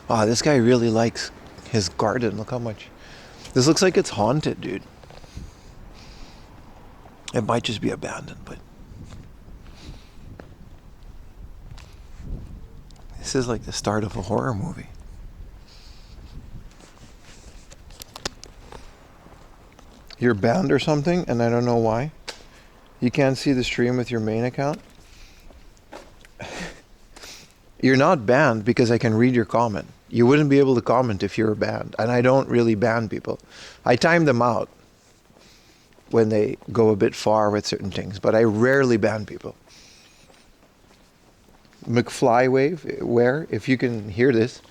Oh, this guy really likes his garden. Look how much. This looks like it's haunted, dude. It might just be abandoned, but this is like the start of a horror movie. You're banned or something, and I don't know why. You can't see the stream with your main account. You're not banned because I can read your comment. You wouldn't be able to comment if you were banned. And I don't really ban people. I time them out when they go a bit far with certain things, but I rarely ban people. McFly wave, where? If you can hear this.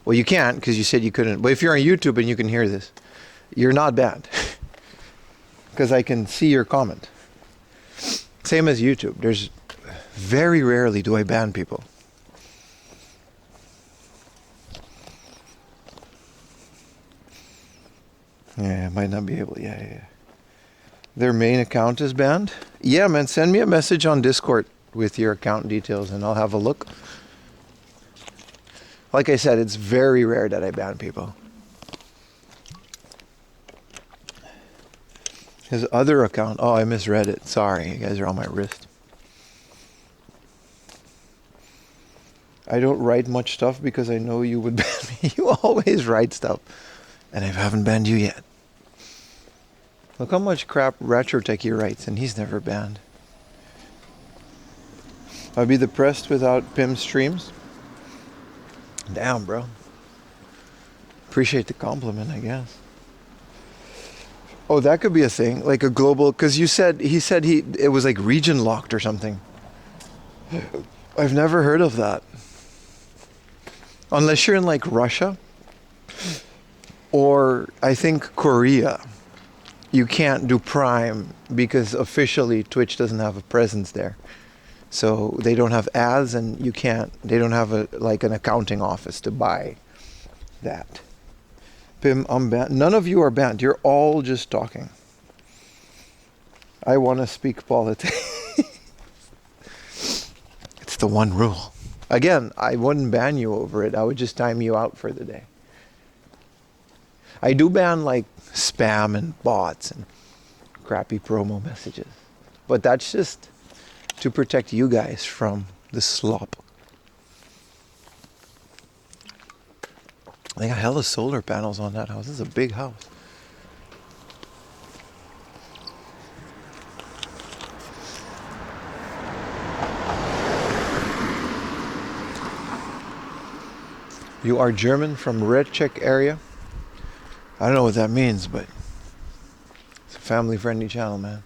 Well, you can't because you said you couldn't. But if you're on YouTube and you can hear this, you're not banned. Because I can see your comment. Same as YouTube. There's very rarely do I ban people. Yeah, I might not be able. Yeah. Their main account is banned? Yeah, man, send me a message on Discord with your account details and I'll have a look. Like I said, it's very rare that I ban people. His other account, oh, I misread it. Sorry, you guys are on my wrist. I don't write much stuff because I know you would ban me. You always write stuff. And I haven't banned you yet. Look how much crap Retrotechy writes, and he's never banned. I'd be depressed without Pim streams. Damn, bro. Appreciate the compliment, I guess. Oh, that could be a thing, like a global. Because he said it was like region locked or something. I've never heard of that. Unless you're in like Russia. Or I think Korea, you can't do Prime because officially Twitch doesn't have a presence there. So they don't have ads and they don't have an accounting office to buy that. Pim, I'm banned. None of you are banned. You're all just talking. I want to speak politics. It's the one rule. Again, I wouldn't ban you over it. I would just time you out for the day. I do ban like spam and bots and crappy promo messages. But that's just to protect you guys from the slop. They got hella solar panels on that house. This is a big house. You are German from Red Czech area? I don't know what that means, but it's a family-friendly channel, man.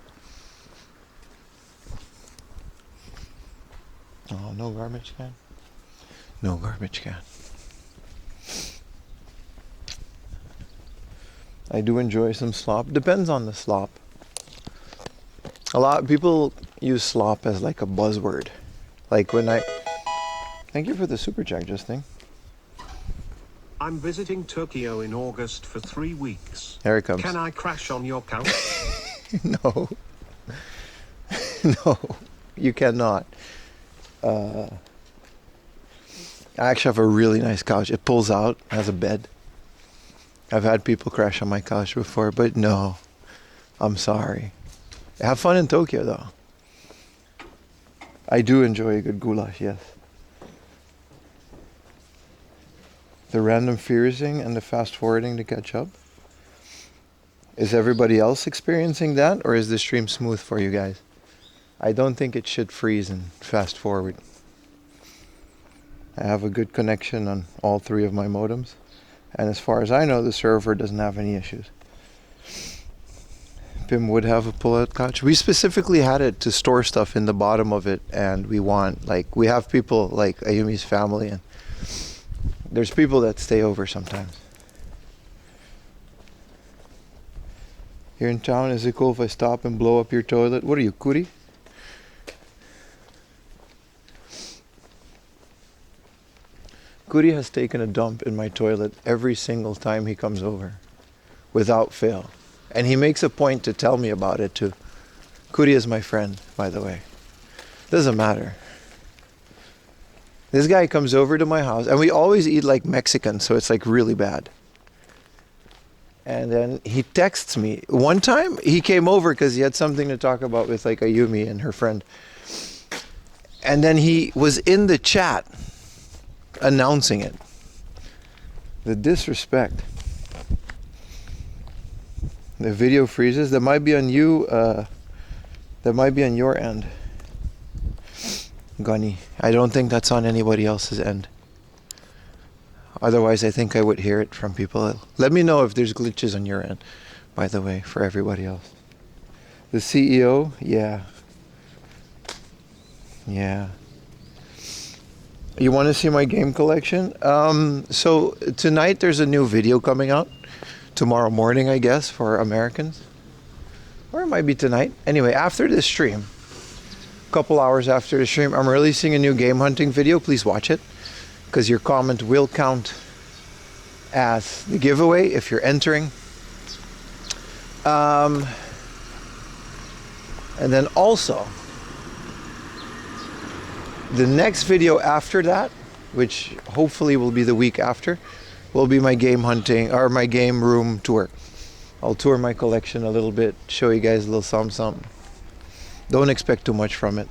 Oh, no garbage can? No garbage can. I do enjoy some slop. Depends on the slop. A lot of people use slop as like a buzzword. Like when I... Thank you for the super chat, Justin. I'm visiting Tokyo in August for 3 weeks. There it comes. Can I crash on your couch? No. No, you cannot. I actually have a really nice couch. It pulls out, has a bed. I've had people crash on my couch before, but no. I'm sorry. Have fun in Tokyo, though. I do enjoy a good goulash, yes. The random freezing and the fast forwarding to catch up. Is everybody else experiencing that, or is the stream smooth for you guys? I don't think it should freeze and fast forward. I have a good connection on all 3 of my modems. And as far as I know, the server doesn't have any issues. Pim would have a pull-out couch. We specifically had it to store stuff in the bottom of it, and we have people like Ayumi's family, and there's people that stay over sometimes. Here in town, is it cool if I stop and blow up your toilet? What are you, Kuri? Kuri has taken a dump in my toilet every single time he comes over, without fail. And he makes a point to tell me about it too. Kuri is my friend, by the way. Doesn't matter. This guy comes over to my house, and we always eat like Mexican, so it's like really bad. And then he texts me. One time he came over because he had something to talk about with like Ayumi and her friend. And then he was in the chat announcing it. The disrespect. The video freezes. That might be on you. That might be on your end, Gunny. I don't think that's on anybody else's end. Otherwise, I think I would hear it from people. Let me know if there's glitches on your end, by the way, for everybody else. The CEO, yeah. Yeah. You want to see my game collection? So tonight there's a new video coming out. Tomorrow morning, I guess, for Americans. Or it might be tonight. Anyway, after this stream, a couple hours after the stream, I'm releasing a new game hunting video. Please watch it, because your comment will count as the giveaway if you're entering. And then also, the next video after that, which hopefully will be the week after, will be my game hunting or my game room tour. I'll tour my collection a little bit, show you guys a little something. Don't expect too much from it.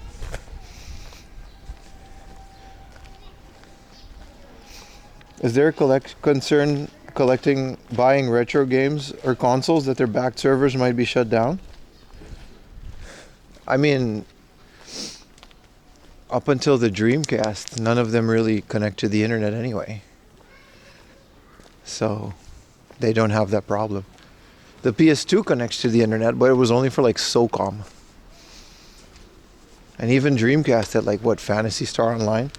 Is there a concern buying retro games or consoles that their backed servers might be shut down? I mean, up until the Dreamcast, none of them really connect to the internet anyway. So they don't have that problem. The PS2 connects to the internet, but it was only for like SOCOM. And even Dreamcast had like what, Phantasy Star Online?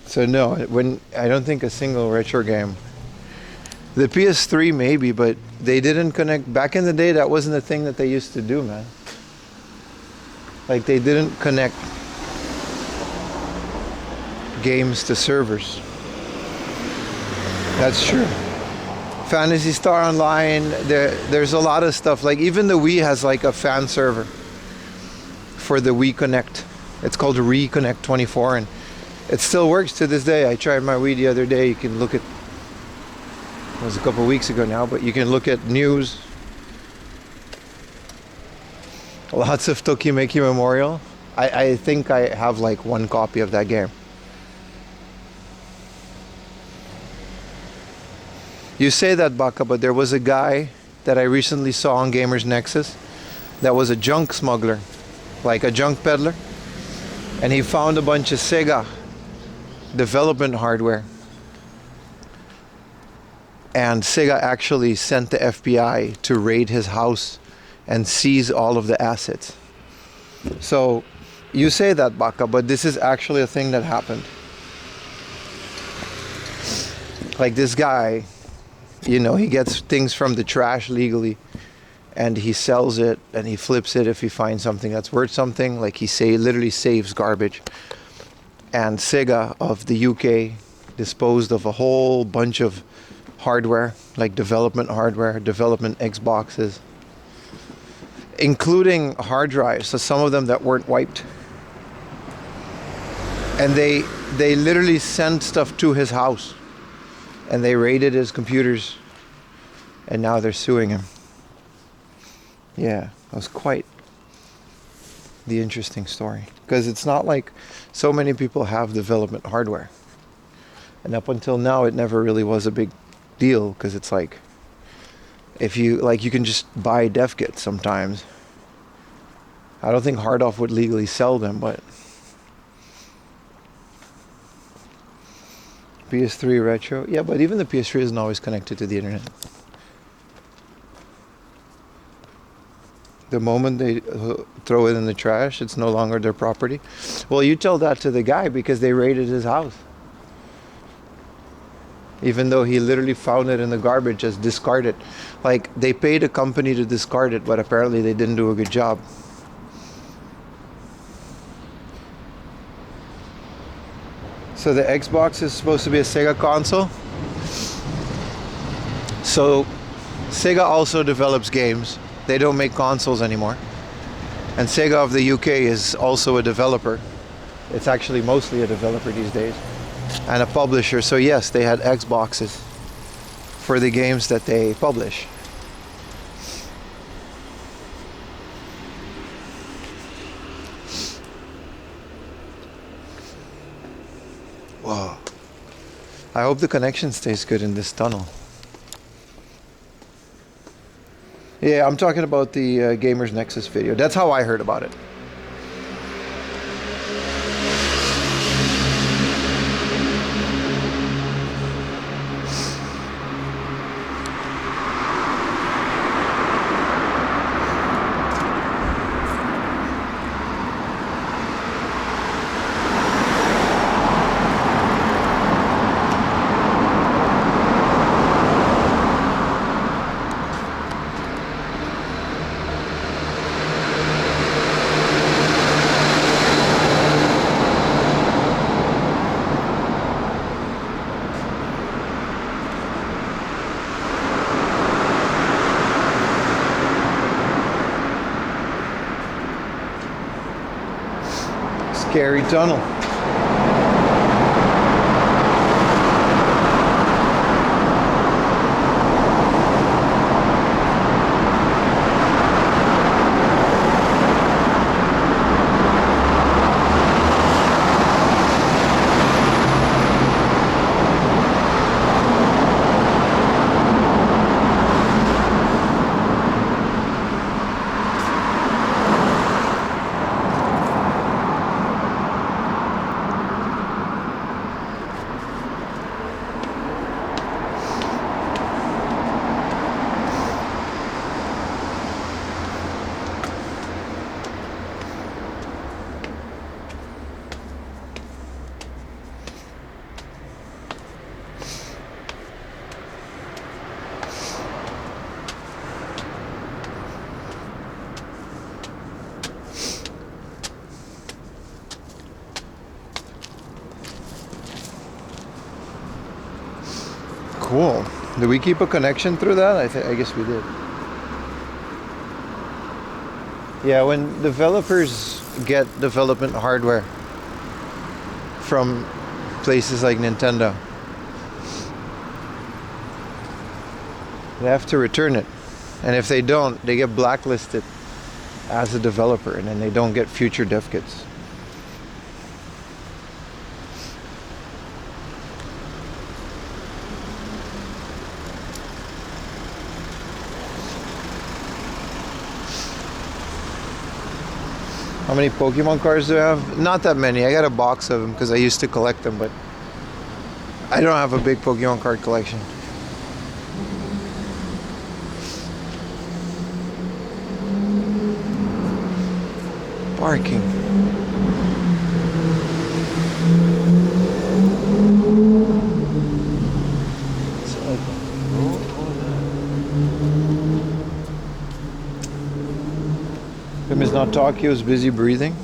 So no, I don't think a single retro game. The PS3 maybe, but they didn't connect. Back in the day, that wasn't the thing that they used to do, man. Like they didn't connect games to servers. That's true. Phantasy Star Online, there's a lot of stuff. Like even the Wii has like a fan server for the Wii Connect. It's called Reconnect 24, and it still works to this day. I tried my Wii the other day. You can look at, it was a couple of weeks ago now, but you can look at news. Lots of Tokimeki Memorial. I think I have like one copy of that game. You say that, Baka, but there was a guy that I recently saw on Gamers Nexus that was a junk smuggler, like a junk peddler, and he found a bunch of Sega development hardware. And Sega actually sent the FBI to raid his house and seize all of the assets. So you say that, Baka, but this is actually a thing that happened. Like this guy, you know, he gets things from the trash legally and he sells it and he flips it if he finds something that's worth something. Like he literally saves garbage. And Sega of the UK disposed of a whole bunch of hardware, like development hardware, development Xboxes, including hard drives, so some of them that weren't wiped. And they literally sent stuff to his house. And they raided his computers, and now they're suing him. Yeah, that was quite the interesting story. Because it's not like so many people have development hardware. And up until now, it never really was a big deal, because it's like, if you, like, you can just buy dev kits sometimes. I don't think Hardoff would legally sell them, but PS3 retro. Yeah, but even the PS3 isn't always connected to the internet. The moment they throw it in the trash, it's no longer their property. Well, you tell that to the guy because they raided his house. Even though he literally found it in the garbage as discarded. Like, they paid a company to discard it, but apparently they didn't do a good job. So the Xbox is supposed to be a Sega console. So Sega also develops games. They don't make consoles anymore. And Sega of the UK is also a developer. It's actually mostly a developer these days. And a publisher. So yes, they had Xboxes for the games that they publish. Whoa. I hope the connection stays good in this tunnel. Yeah, I'm talking about the Gamers Nexus video. That's how I heard about it. Scary tunnel. Cool. Did we keep a connection through that? I guess we did. Yeah, when developers get development hardware from places like Nintendo, they have to return it. And if they don't, they get blacklisted as a developer, and then they don't get future dev kits. How many Pokemon cards do I have? Not that many. I got a box of them because I used to collect them, but I don't have a big Pokemon card collection. Barking. Him is not talking, he was busy breathing.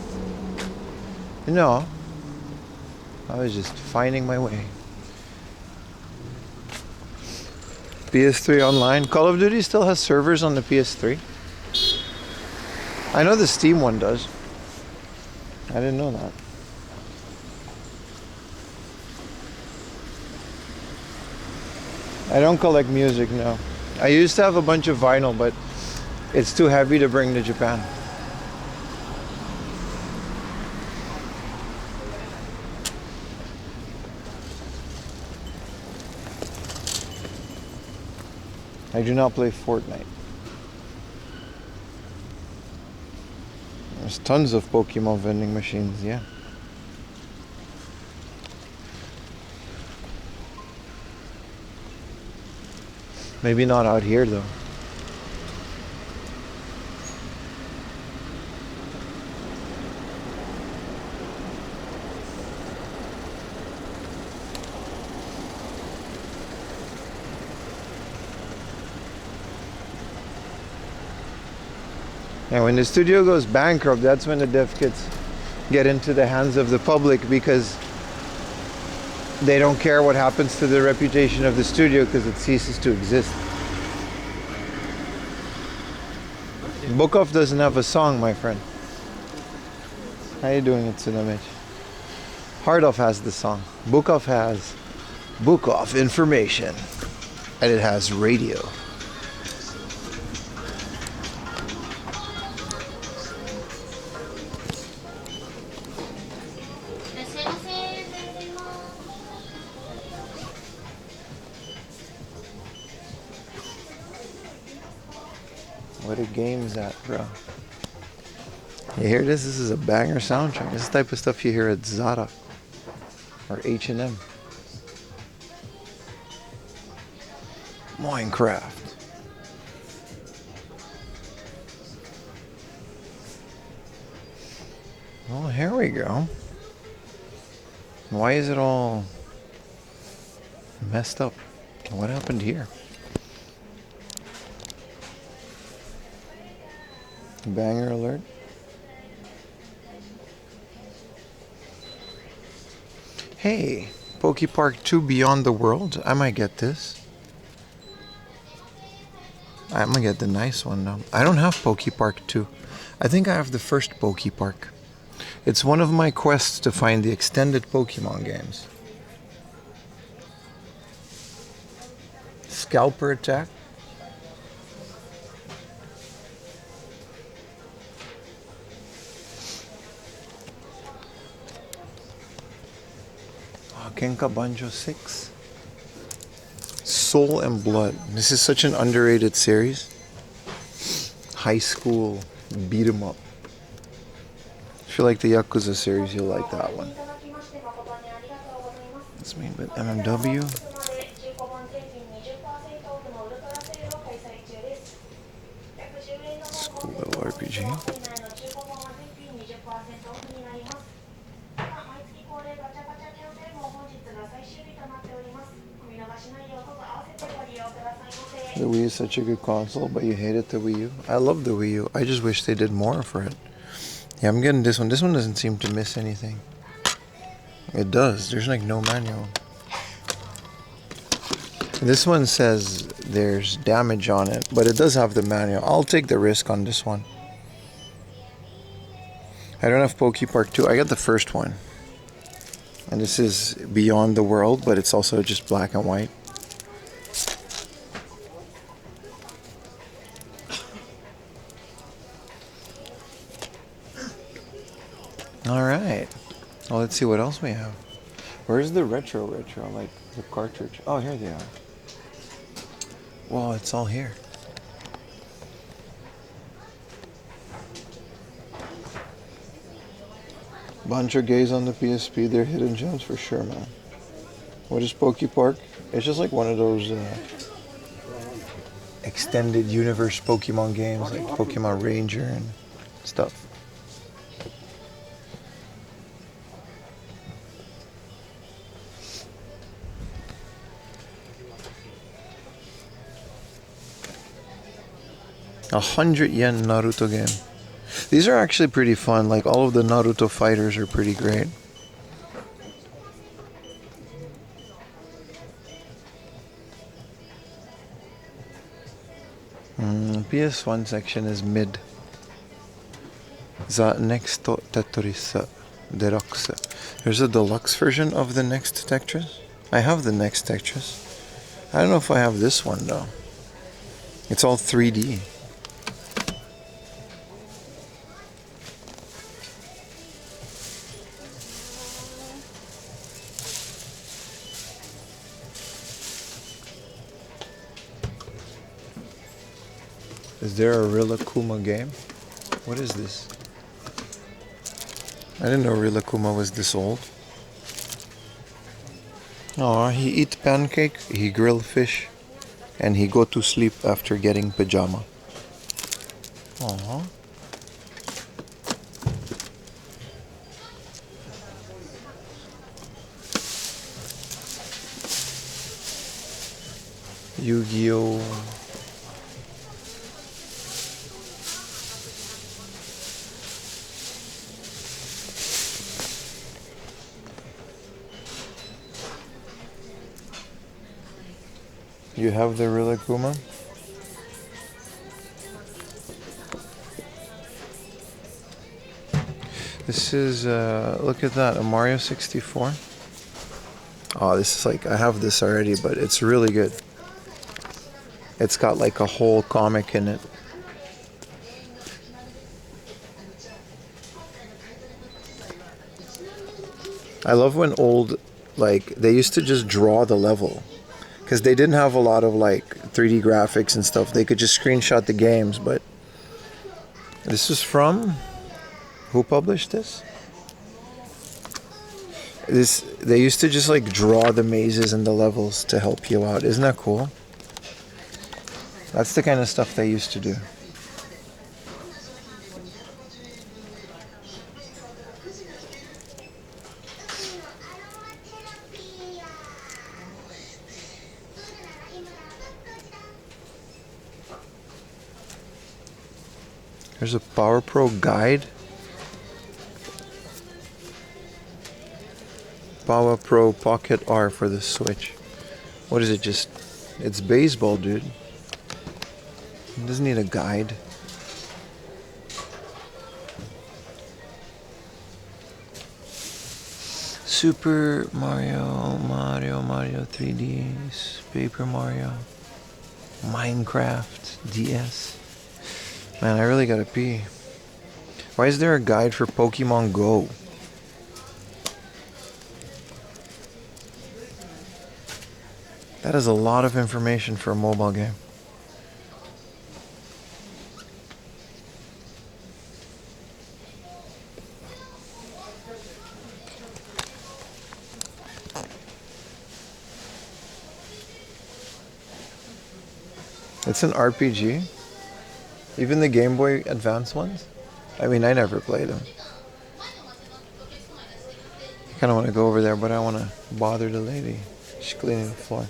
No, I was just finding my way. PS3 online. Call of Duty still has servers on the PS3. I know the Steam one does. I didn't know that. I don't collect music, no. I used to have a bunch of vinyl, but it's too heavy to bring to Japan. I do not play Fortnite. There's tons of Pokemon vending machines, yeah. Maybe not out here though. And when the studio goes bankrupt, that's when the dev kits get into the hands of the public, because they don't care what happens to the reputation of the studio because it ceases to exist. Bookoff doesn't have a song, my friend. How you doing, Tsunami? Hardoff has the song. Bookoff has Book Off Information. And it has radio. What a game's that, bro? You hear this? This is a banger soundtrack. This is the type of stuff you hear at Zara or H&M. Minecraft. Well, here we go. Why is it all messed up? What happened here? Banger alert. Hey, Poke Park 2 Beyond the World. I might get this. I'm gonna get the nice one though. I don't have Poke Park 2. I think I have the first Poke Park. It's one of my quests to find the extended Pokemon games. Scalper attack. Kenka Banjo 6. Soul and Blood. This is such an underrated series. High school beat 'em up. If you like the Yakuza series, you'll like that one. It's made with MMW. School level RPG. The Wii is such a good console, but you hated the Wii U. I love the Wii U. I just wish they did more for it. Yeah, I'm getting this one. This one doesn't seem to miss anything. It does. There's like no manual. This one says there's damage on it, but it does have the manual. I'll take the risk on this one. I don't have Poke Park 2. I got the first one. And this is Beyond the World, but it's also just black and white. Alright. Well, let's see what else we have. Where's the retro, like the cartridge? Oh, here they are. Well, it's all here. Bunch of gays on the PSP. They're hidden gems for sure, man. What is Poke Park? It's just like one of those extended universe Pokemon games, like Pokemon Ranger and stuff. yen Naruto game. These are actually pretty fun. Like all of the Naruto fighters are pretty great. PS1 section is mid. The next Tetris Deluxe. There's a deluxe version of the next Tetris. I have the next Tetris. I don't know if I have this one though. It's all 3D. Is there a Rilakkuma game? What is this? I didn't know Rilakkuma was this old. Oh, he eat pancake, he grill fish, and he go to sleep after getting pajama. Aww. Yu-Gi-Oh! You have the Rilakkuma? This is, look at that, a Mario 64. Oh, this is like, I have this already, but it's really good. It's got like a whole comic in it. I love when old, like, they used to just draw the level. Because they didn't have a lot of like 3D graphics and stuff. They could just screenshot the games, but this is from, who published this? They used to just like draw the mazes and the levels to help you out. Isn't that cool? That's the kind of stuff they used to do. There's a Power Pro guide. Power Pro Pocket R for the Switch. What is it? Just, it's baseball, dude. It doesn't need a guide. Super Mario, Mario 3D, Paper Mario, Minecraft, DS. Man, I really gotta pee. Why is there a guide for Pokemon Go? That is a lot of information for a mobile game. It's an RPG. Even the Game Boy Advance ones? I mean, I never played them. I kind of want to go over there, but I want to bother the lady. She's cleaning the floor.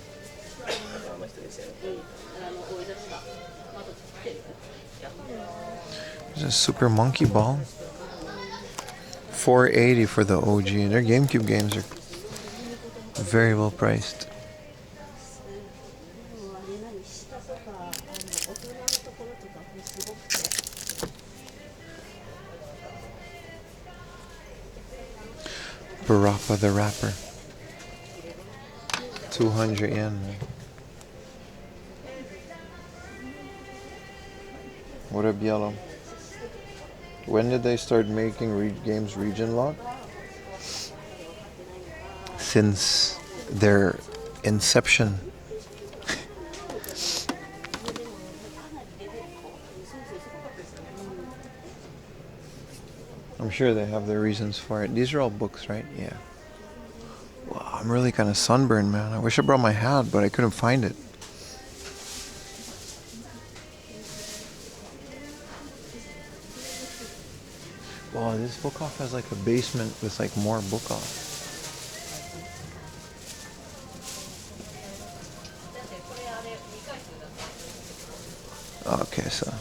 There's a Super Monkey Ball. $4.80 for the OG. Their GameCube games are very well priced. Barappa the Rapper. 200 yen. What up, yellow? When did they start making games region lock? Since their inception. I'm sure they have their reasons for it. These are all books, right? Yeah. Wow, I'm really kind of sunburned, man. I wish I brought my hat, but I couldn't find it. Wow, this book off has like a basement with like more book off. Okay, so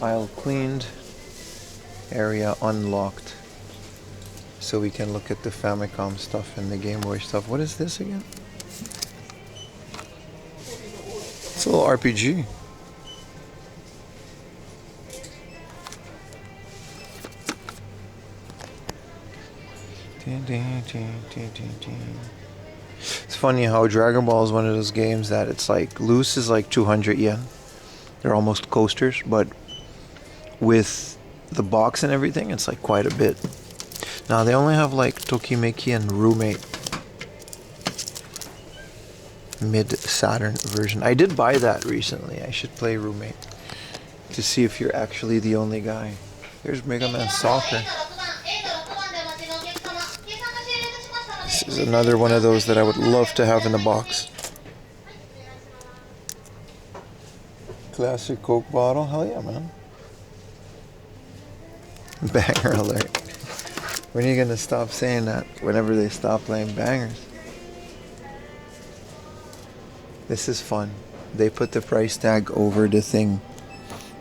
aisle cleaned. Area unlocked, so we can look at the Famicom stuff and the Game Boy stuff. What is this again? It's a little RPG. It's funny how Dragon Ball is one of those games that it's like loose is like 200 yen. They're almost coasters, but with the box and everything, it's like quite a bit. Now they only have like Tokimeki and Roommate mid-Saturn version. I did buy that recently. I should play Roommate to see if you're actually the only guy. Here's Mega Man Soccer. This is another one of those that I would love to have in a box. Classic Coke bottle. Hell yeah, man. Banger alert. When are you gonna stop saying that? Whenever they stop playing bangers. This is fun. They put the price tag over the thing,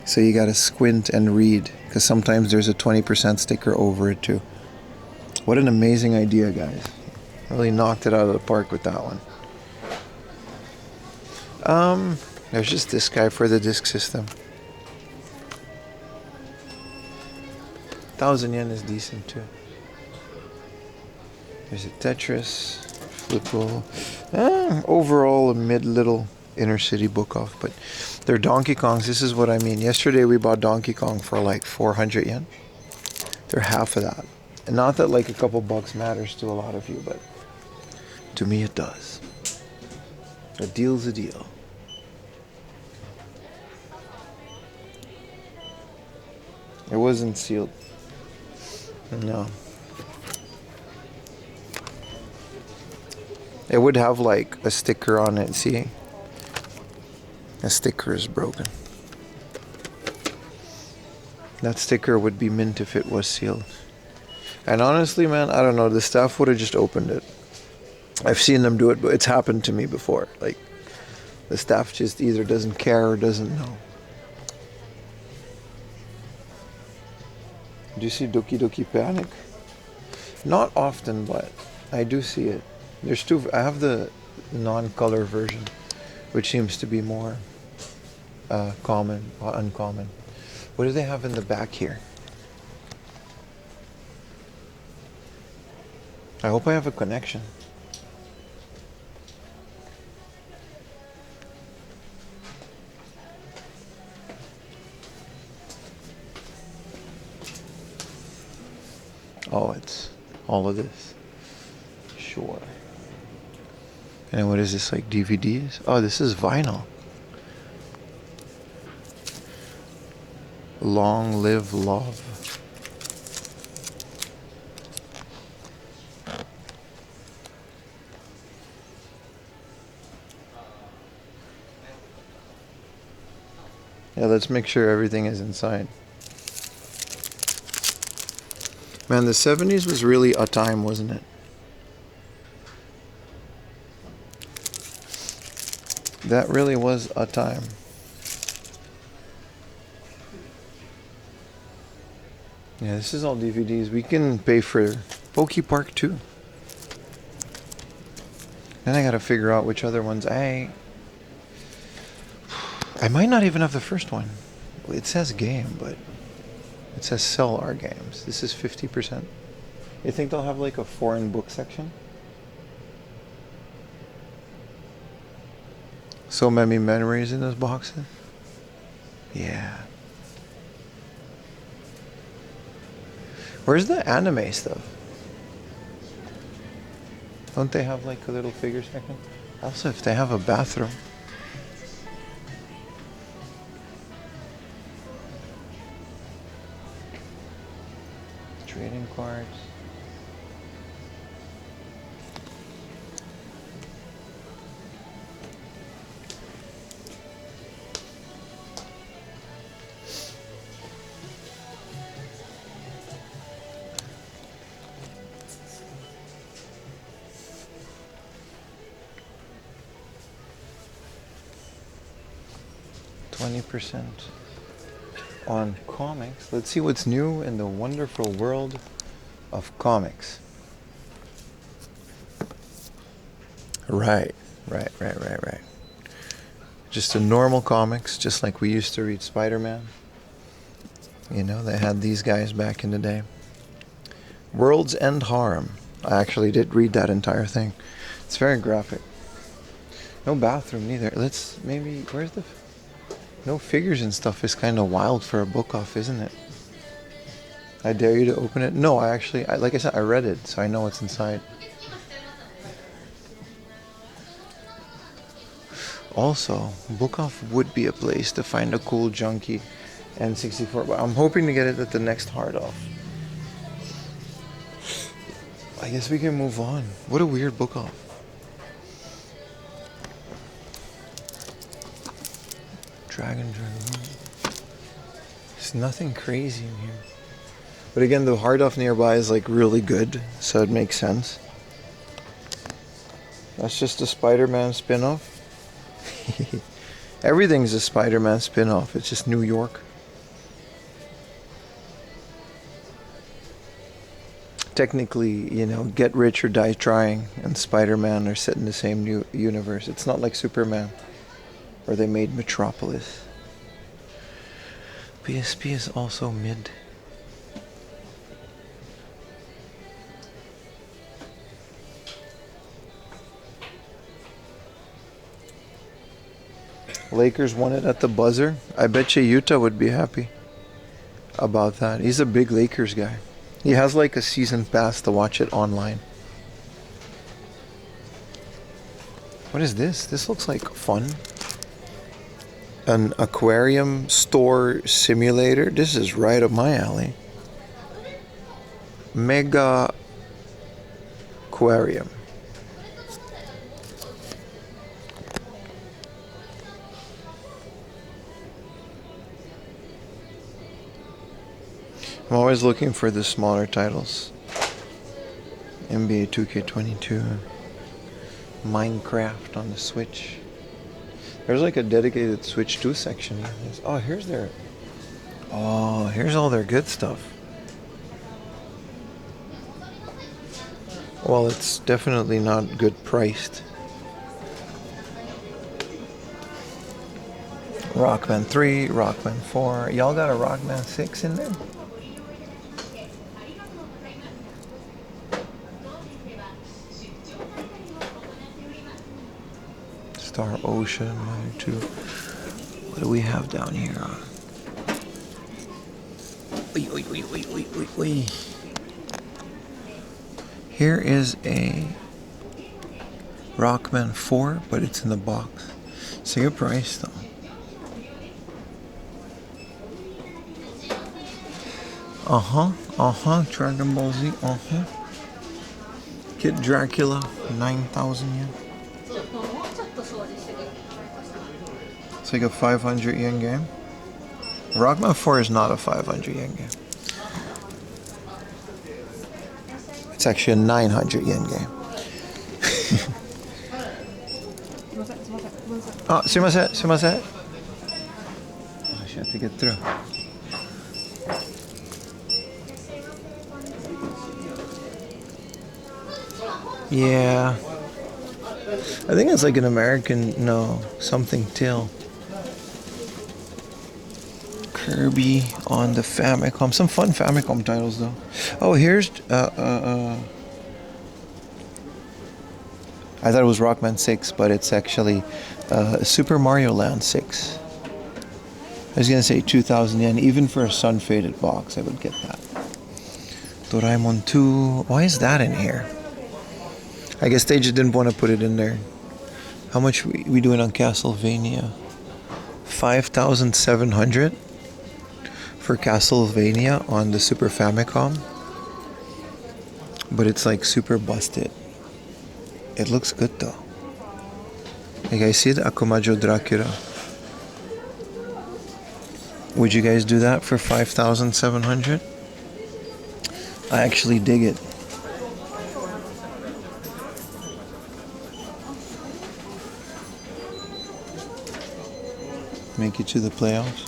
so you gotta squint and read, because sometimes there's a 20% sticker over it too. What an amazing idea, guys. Really knocked it out of the park with that one. There's just this guy for the disc system. 1,000 yen is decent too. There's a Tetris, Flippo. Overall, a mid-little inner city book off, but they're Donkey Kongs. This is what I mean. Yesterday we bought Donkey Kong for like 400 yen. They're half of that. And not that like a couple bucks matters to a lot of you, but to me it does. A deal's a deal. It wasn't sealed. No. It would have like a sticker on it, see? The sticker is broken. That sticker would be mint if it was sealed. And honestly, man, I don't know, the staff would have just opened it. I've seen them do it, but it's happened to me before. Like, the staff just either doesn't care or doesn't know. Do you see Doki Doki Panic? Not often, but I do see it. There's two. I have the non-color version, which seems to be more common or uncommon. What do they have in the back here? I hope I have a connection. Oh, it's all of this. Sure. And what is this, like DVDs? Oh, this is vinyl. Long Live Love. Yeah, let's make sure everything is inside. Man, the 70s was really a time, wasn't it? That really was a time. Yeah, this is all DVDs. We can pay for Pokey Park too. Then I gotta figure out which other ones I might not even have the first one. It says game, but it says sell our games. This is 50%. You think they'll have like a foreign book section? So many memories in those boxes. Yeah. Where's the anime stuff? Don't they have like a little figure section? Also, if they have a bathroom. Trading cards. %. On comics. Let's see what's new in the wonderful world of comics. Right. Just a normal comics, just like we used to read Spider-Man. You know, they had these guys back in the day. World's End Harm. I actually did read that entire thing. It's very graphic. No bathroom neither. Let's maybe, where's the... No figures and stuff is kind of wild for a book off, isn't it? I dare you to open it. No, like I said, I read it, so I know what's inside. Also, book off would be a place to find a cool junky N64, but I'm hoping to get it at the next hard off. I guess we can move on. What a weird book off. Dragon. There's nothing crazy in here. But again, the hard off nearby is like really good, so it makes sense. That's just a Spider-Man spin-off. Everything's a Spider-Man spin-off. It's just New York. Technically, you know, Get Rich or Die Trying and Spider-Man are set in the same new universe. It's not like Superman, or they made Metropolis. PSP is also mid. Lakers won it at the buzzer. I bet you Utah would be happy about that. He's a big Lakers guy. He has like a season pass to watch it online. What is this? This looks like fun. An aquarium store simulator. This is right up my alley. Mega aquarium. I'm always looking for the smaller titles. NBA 2K22. Minecraft on the Switch. There's like a dedicated Switch 2 section. Oh, here's their... Oh, here's all their good stuff. Well, it's definitely not good priced. Rockman 3, Rockman 4. Y'all got a Rockman 6 in there? Star Ocean, 1 2. What do we have down here? Wait. Here is a Rockman 4, but it's in the box. It's a good price though. Dragon Ball Z, Kid Dracula, 9,000 yen. It's like a 500 yen game. Rockman 4 is not a 500 yen game. It's actually a 900 yen game. Oh, sumimasen. Oh, she had to get through. Yeah. I think it's like an American, no, something till. Kirby on the Famicom. Some fun Famicom titles though. Oh, here's I thought it was Rockman 6, but it's actually Super Mario Land 6. I was gonna say 2,000 yen. Even for a sun-faded box, I would get that. Doraemon 2. Why is that in here? I guess they just didn't want to put it in there. How much we doing on Castlevania? 5,700 for Castlevania on the Super Famicom. But it's like super busted. It looks good though. Like I see the Akumajo Dracula. Would you guys do that for 5,700? I actually dig it. Make it to the playoffs.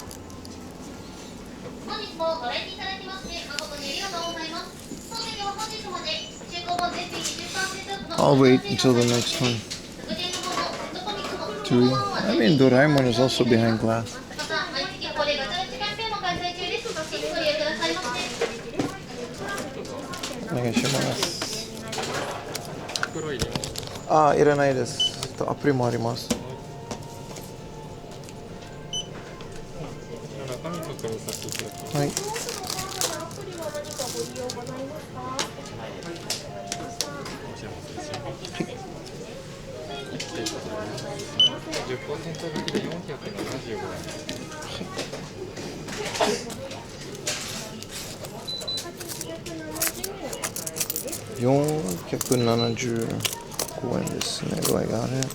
I'll wait until the next one. 3. I mean, Doraemon is also behind glass. Ah, いらないです。アプリもあります。はい。475円ですね。Do I got it?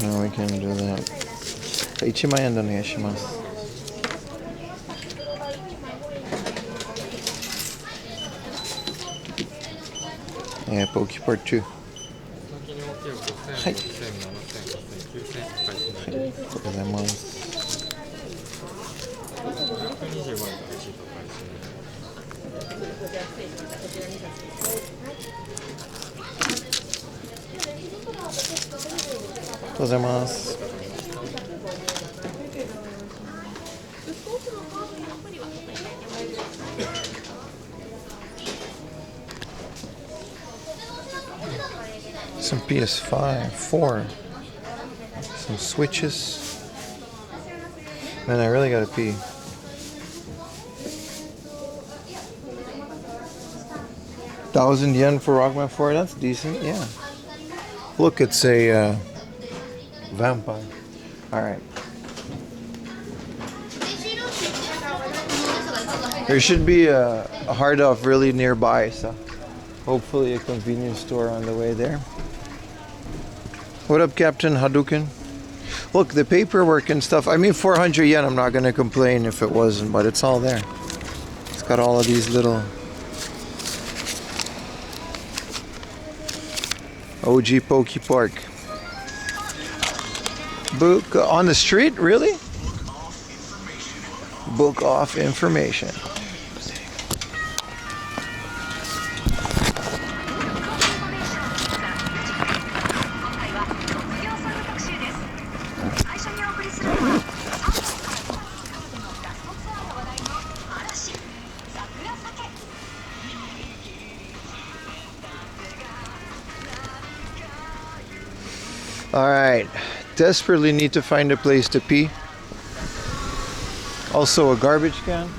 No, we can do that. 1万円でお願いします。ポキパー2。はい。ありがとうございます。ありがとうございます。Some PS5, 4, some switches. Man, I really gotta pee. $1,000 for Rockman 4, that's decent, yeah. Look, it's a vampire. Alright. There should be a hard off really nearby, so hopefully a convenience store on the way there. What up, Captain Hadouken? Look, the paperwork and stuff, I mean 400 yen, I'm not gonna complain if it wasn't, but it's all there. It's got all of these little OG Pokey Park. Book on the street, really? Book off information. Alright, desperately need to find a place to pee. Also a garbage can.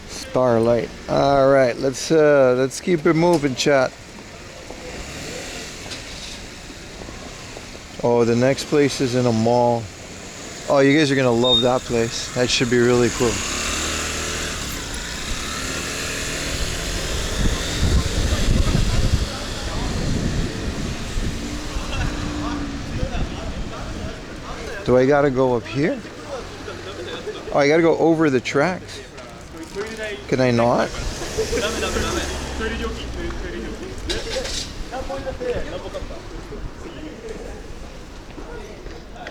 Starlight. Alright, let's keep it moving, chat. Oh, the next place is in a mall. Oh, you guys are gonna love that place. That should be really cool. Do I gotta go up here? Oh, I gotta go over the tracks. Can I not?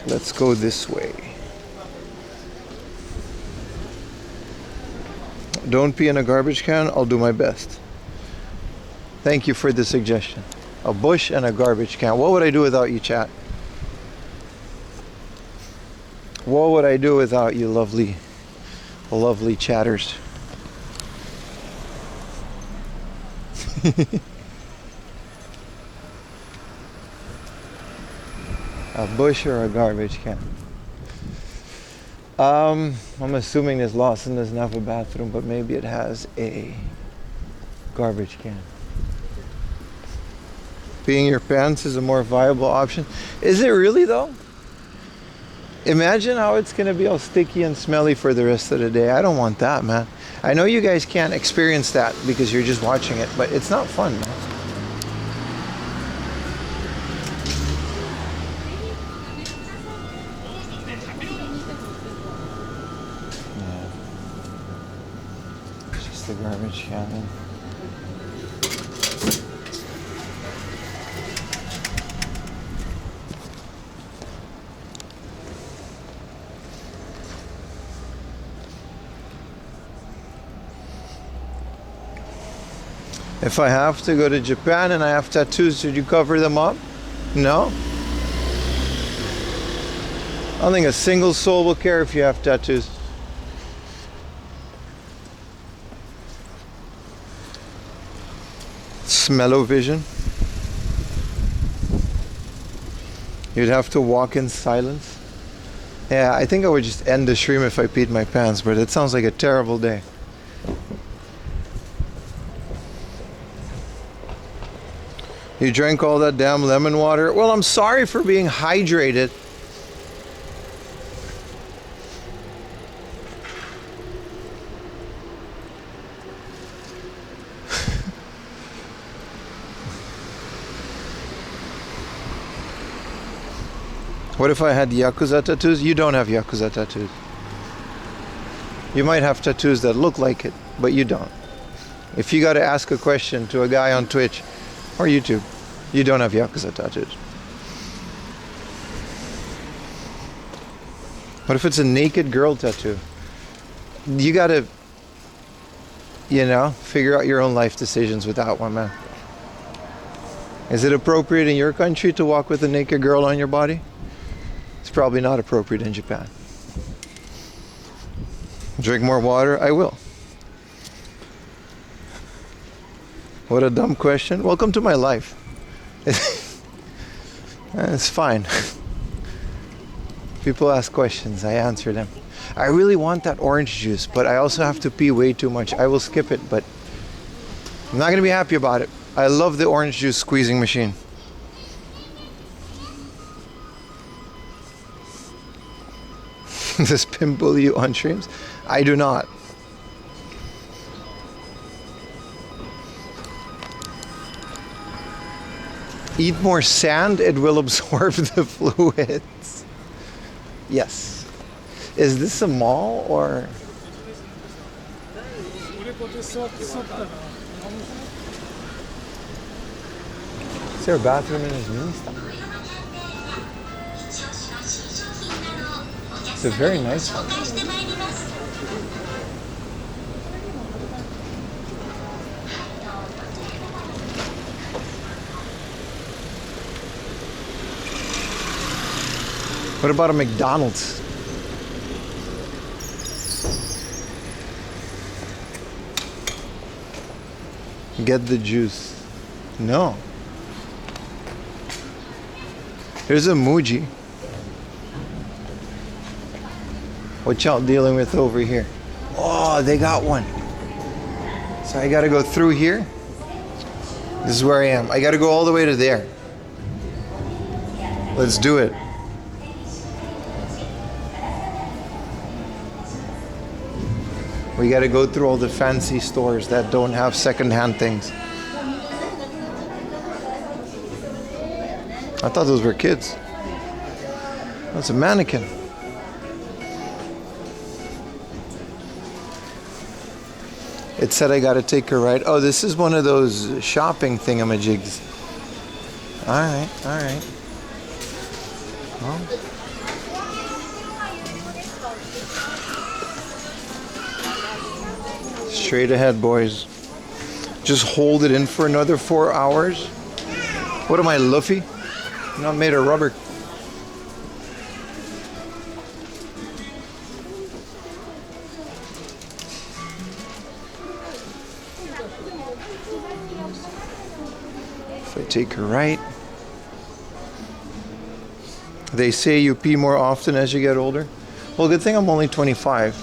Let's go this way. Don't pee in a garbage can. I'll do my best. Thank you for the suggestion. A bush and a garbage can. What would I do without you, chat? What would I do without you, lovely chatters? A bush or a garbage can? I'm assuming this Lawson doesn't have a bathroom, but maybe it has a garbage can. Peeing your pants is a more viable option. Is it really though? Imagine how it's gonna be all sticky and smelly for the rest of the day. I don't want that, man. I know you guys can't experience that because you're just watching it, but it's not fun, man. The garbage can then. If I have to go to Japan and I have tattoos, should you cover them up? No? I don't think a single soul will care if you have tattoos. Smell-o-vision. You'd have to walk in silence. Yeah, I think I would just end the stream if I peed my pants, but it sounds like a terrible day. You drank all that damn lemon water? Well, I'm sorry for being hydrated. What if I had Yakuza tattoos? You don't have Yakuza tattoos. You might have tattoos that look like it, but you don't. If you got to ask a question to a guy on Twitch or YouTube, you don't have Yakuza tattoos. What if it's a naked girl tattoo? You got to, you know, figure out your own life decisions with that one, man. Is it appropriate in your country to walk with a naked girl on your body? It's probably not appropriate in Japan. Drink more water? I will. What a dumb question. Welcome to my life. It's fine. People ask questions, I answer them. I really want that orange juice, but I also have to pee way too much. I will skip it, but I'm not going to be happy about it. I love the orange juice squeezing machine. Does Pim bully you on streams? I do not. Eat more sand, it will absorb the fluids. Yes. Is this a mall or? Is there a bathroom in his mini stop? It's a very nice one. What about a McDonald's? Get the juice. No. Here's a Muji. What y'all dealing with over here? Oh, they got one. So I gotta go through here. This is where I am. I gotta go all the way to there. Let's do it. We gotta go through all the fancy stores that don't have secondhand things. I thought those were kids. That's a mannequin. It said I gotta take a ride. Oh, this is one of those shopping thingamajigs. Alright, alright. Well. Straight ahead, boys. Just hold it in for another 4 hours. What am I, Luffy? I'm not made of rubber. If I take a right. They say you pee more often as you get older. Well, good thing I'm only 25.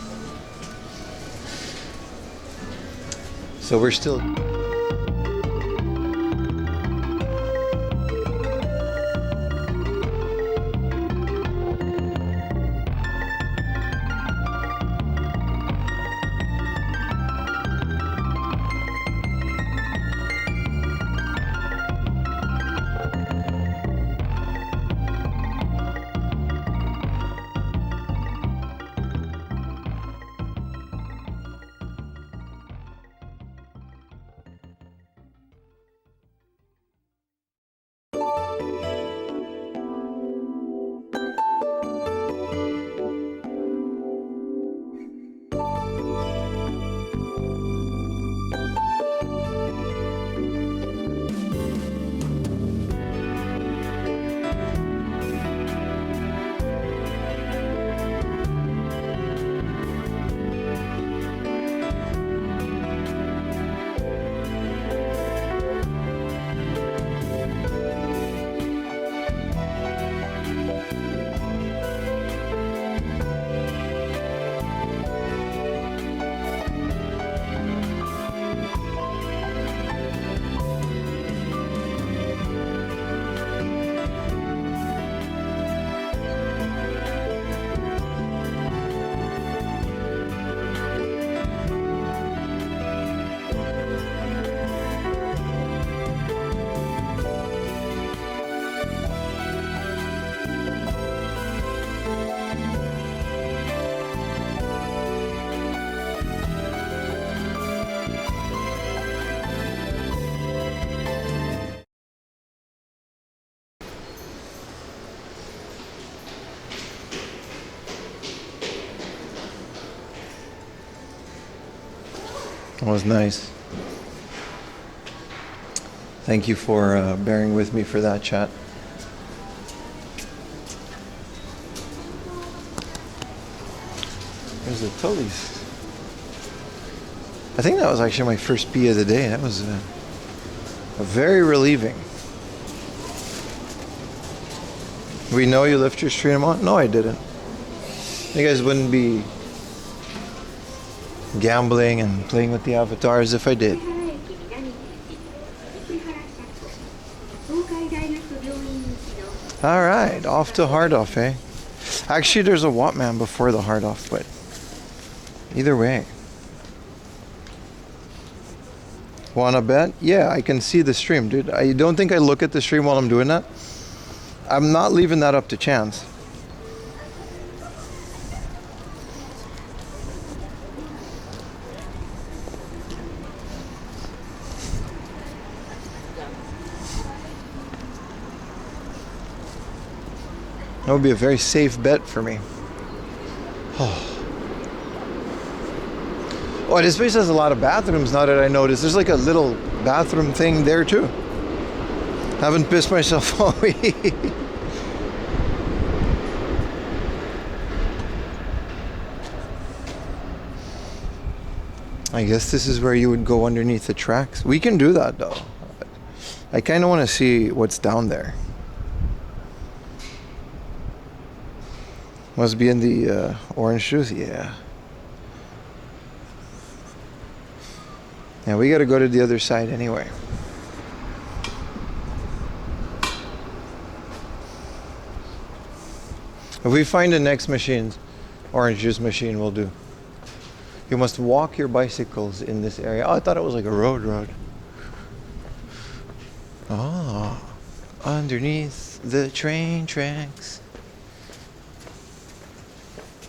So we're still... That was nice. Thank you for bearing with me for that, chat. There's the Tullies. I think that was actually my first pee of the day. That was very relieving. We know you left your stream on? No, I didn't. You guys wouldn't be gambling and playing with the avatars if I did. Alright, off to hard off, eh? Actually, there's a Wattman before the hard off, but either way. Wanna bet? Yeah, I can see the stream, dude. I don't think I look at the stream while I'm doing that. I'm not leaving that up to chance. That would be a very safe bet for me. Oh, this place has a lot of bathrooms now that I noticed. There's like a little bathroom thing there too. Haven't pissed myself all week. I guess this is where you would go underneath the tracks. We can do that though. I kind of want to see what's down there. Must be in the orange juice, yeah. Yeah, we got to go to the other side anyway. If we find the next machine, orange juice machine will do. You must walk your bicycles in this area. Oh, I thought it was like a road. Oh, underneath the train tracks.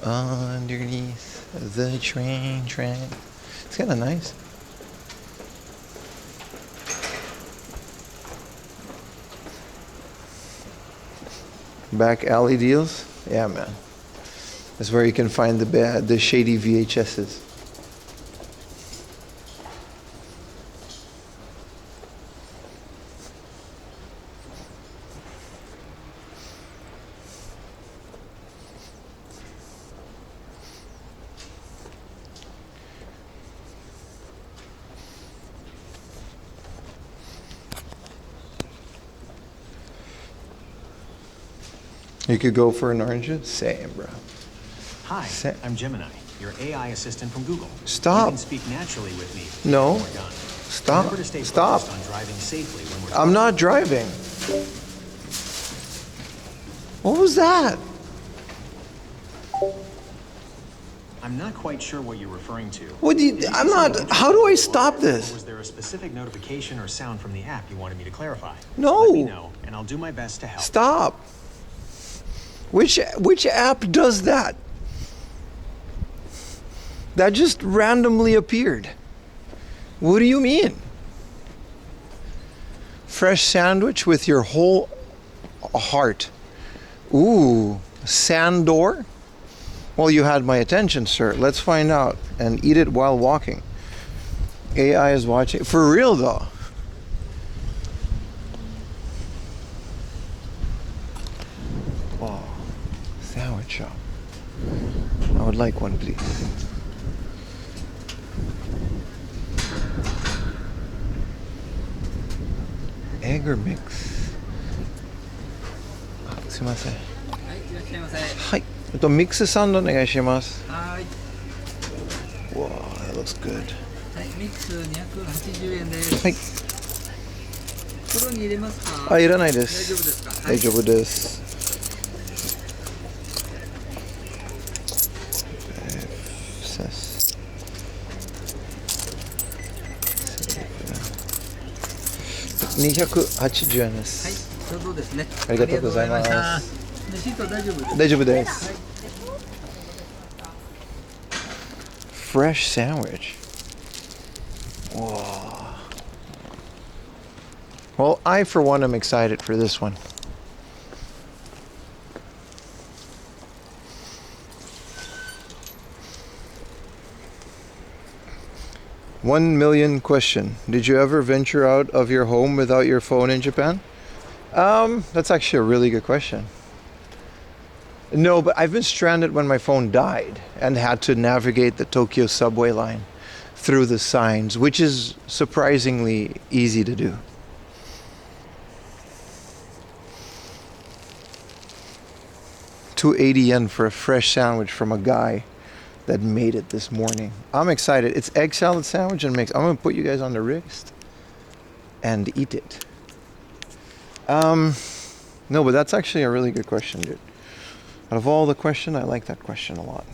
Underneath the train track. It's kind of nice. Back alley deals? Yeah, man. That's where you can find the shady VHSs. You could go for an orange juice? Same, bro. Hi, Same. I'm Gemini, your AI assistant from Google. Stop. You can speak naturally with me. No. When we're done. Stop. Remember to stay Stop. focused on driving safely when we're I'm not driving. What was that? I'm not quite sure what you're referring to. What do you, I'm not. How do I stop Or this? was there a specific notification or sound from the app you wanted me to clarify? No. Let me know, and I'll do my best to help. Stop. Which app does that? That just randomly appeared. What do you mean? Fresh sandwich with your whole heart. Ooh, Sandore? Well, you had my attention, sir. Let's find out and eat it while walking. AI is watching. For real, though. Oh, sandwich shop. I would like one, please. Egg or mix? Ah, すいません。はい。ミックスサンドお願いします。はい。Wow, that looks good. はい、ミックス280円です。はい。袋に入れますか？あ、いらないです。大丈夫ですか？大丈夫です。280円です。はい、ちょうどですね。ありがとうございます。レシート大丈夫です。大丈夫です。Fresh sandwich. Whoa. Well, I for one am excited for this one. 1 million question. Did you ever venture out of your home without your phone in Japan? That's actually a really good question. No, but I've been stranded when my phone died and had to navigate the Tokyo subway line through the signs, which is surprisingly easy to do. $280 for a fresh sandwich from a guy that made it this morning. I'm excited. It's egg salad sandwich and mix. I'm gonna put you guys on the wrist and eat it. No, but that's actually a really good question, dude. Out of all the questions, I like that question a lot.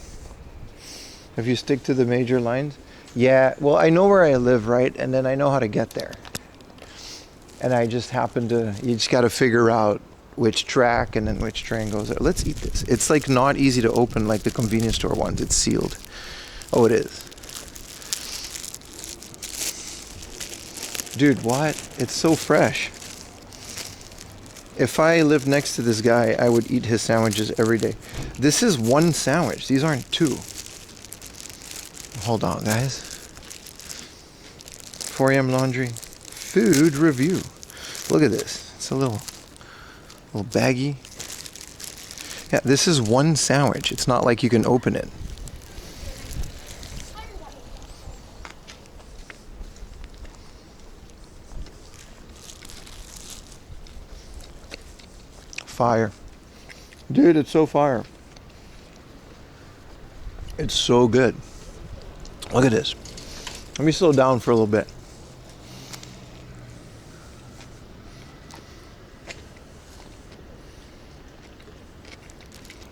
If you stick to the major lines, yeah, well, I know where I live, right? And then I know how to get there. And I just happen to, you just got to figure out which track and then which train goes there. Let's eat this. It's like not easy to open like the convenience store ones. It's sealed. Oh, it is. Dude, what? It's so fresh. If I lived next to this guy, I would eat his sandwiches every day. This is one sandwich. These aren't two. Hold on, guys. 4am laundry. Food review. Look at this. It's a little baggy. Yeah, this is one sandwich. It's not like you can open it. Fire. Dude, it's so fire. It's so good. Look at this. Let me slow down for a little bit.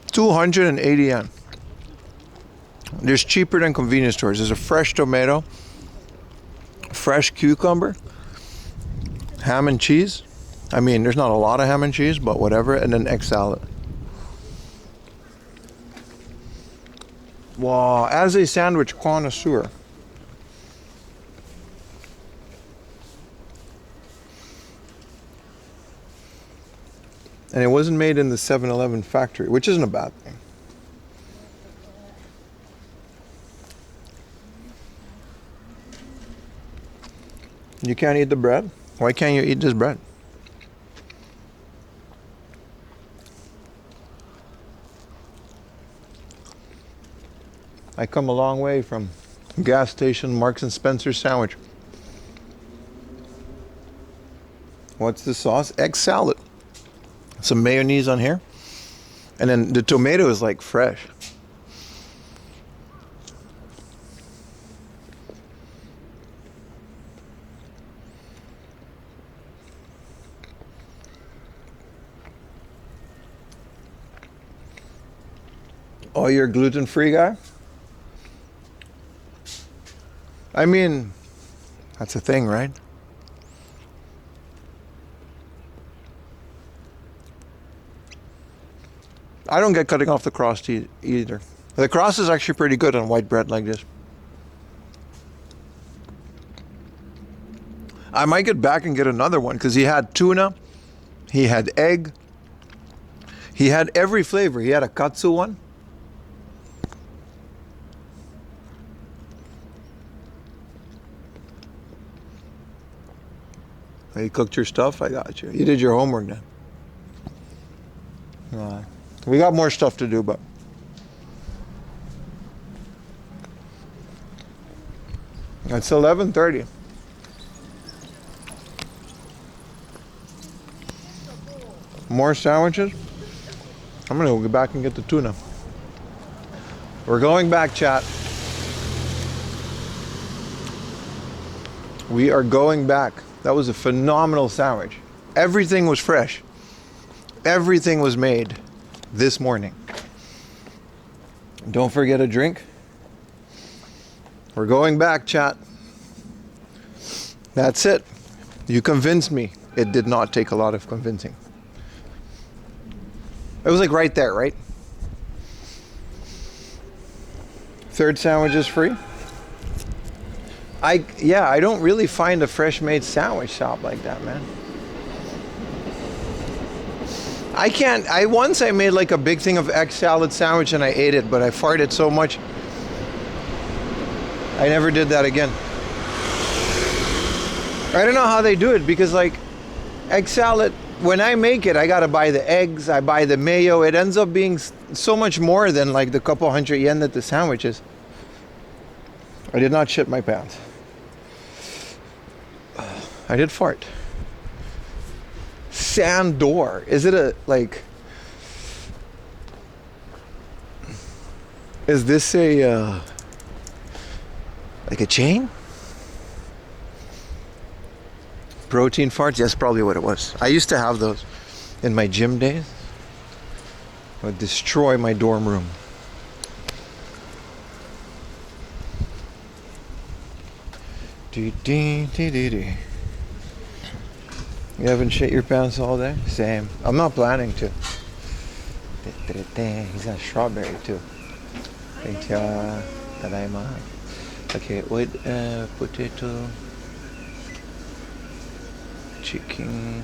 $280. There's cheaper than convenience stores. There's a fresh tomato, fresh cucumber, ham and cheese. I mean, there's not a lot of ham and cheese, but whatever, and then egg salad. Wow, as a sandwich connoisseur. And it wasn't made in the 7-Eleven factory, which isn't a bad thing. You can't eat the bread? Why can't you eat this bread? I come a long way from gas station Marks and Spencer sandwich. What's the sauce? Egg salad. Some mayonnaise on here. And then the tomato is like fresh. Oh, you're a gluten-free guy? I mean, that's a thing, right? I don't get cutting off the crust either. The crust is actually pretty good on white bread like this. I might get back and get another one because he had tuna, he had egg, he had every flavor. He had a katsu one. You cooked your stuff? I got you. You did your homework then. We got more stuff to do, but it's 11:30. More sandwiches? I'm gonna go back and get the tuna. We're going back, chat. We are going back. That was a phenomenal sandwich. Everything was fresh. Everything was made this morning. Don't forget a drink. We're going back, chat. That's it. You convinced me. It did not take a lot of convincing. It was like right there, right? Third sandwich is free. I don't really find a fresh made sandwich shop like that, man. Once I made like a big thing of egg salad sandwich and I ate it, but I farted so much I never did that again. I don't know how they do it because like egg salad, when I make it, I gotta buy the eggs, I buy the mayo. It ends up being so much more than like the couple hundred yen that the sandwich is. I did not shit my pants. I did fart. Sandore. Is it a like? Is this a like a chain? Protein farts? Yes, probably what it was. I used to have those in my gym days. I would destroy my dorm room. You haven't shit your pants all day? Same. I'm not planning to. He's got strawberry too. Thank you. Tadaima. Okay, with potato, chicken.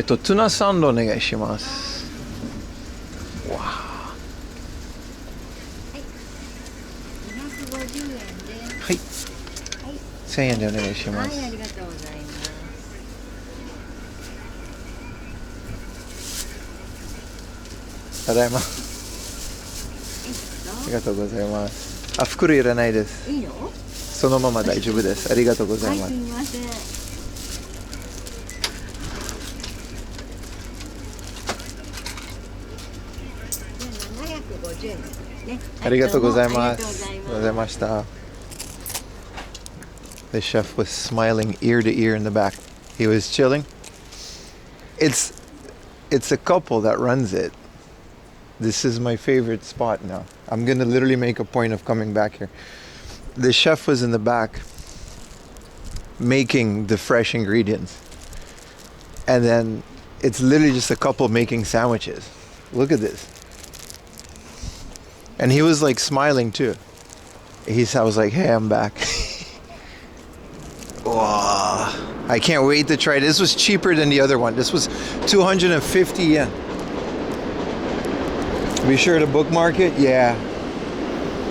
Tuna sando onegaishimasu. Wow. はい。1000円でお願いします。はい、ありがとうございます。ただいま。ありがとうございます。あ、袋いらないです。いいの？そのまま大丈夫です。ありがとうございます。はい、すみません。750円ですね。ありがとうございます。ありがとうございます。ありがとうございました。The chef was smiling ear to ear in the back. He was chilling. It's a couple that runs it. This is my favorite spot now. I'm gonna literally make a point of coming back here. The chef was in the back making the fresh ingredients. And then it's literally just a couple making sandwiches. Look at this. And he was like smiling too. I was like, hey, I'm back. Wow. I can't wait to try it. This was cheaper than the other one. This was 250 yen. Be sure to bookmark it. Yeah.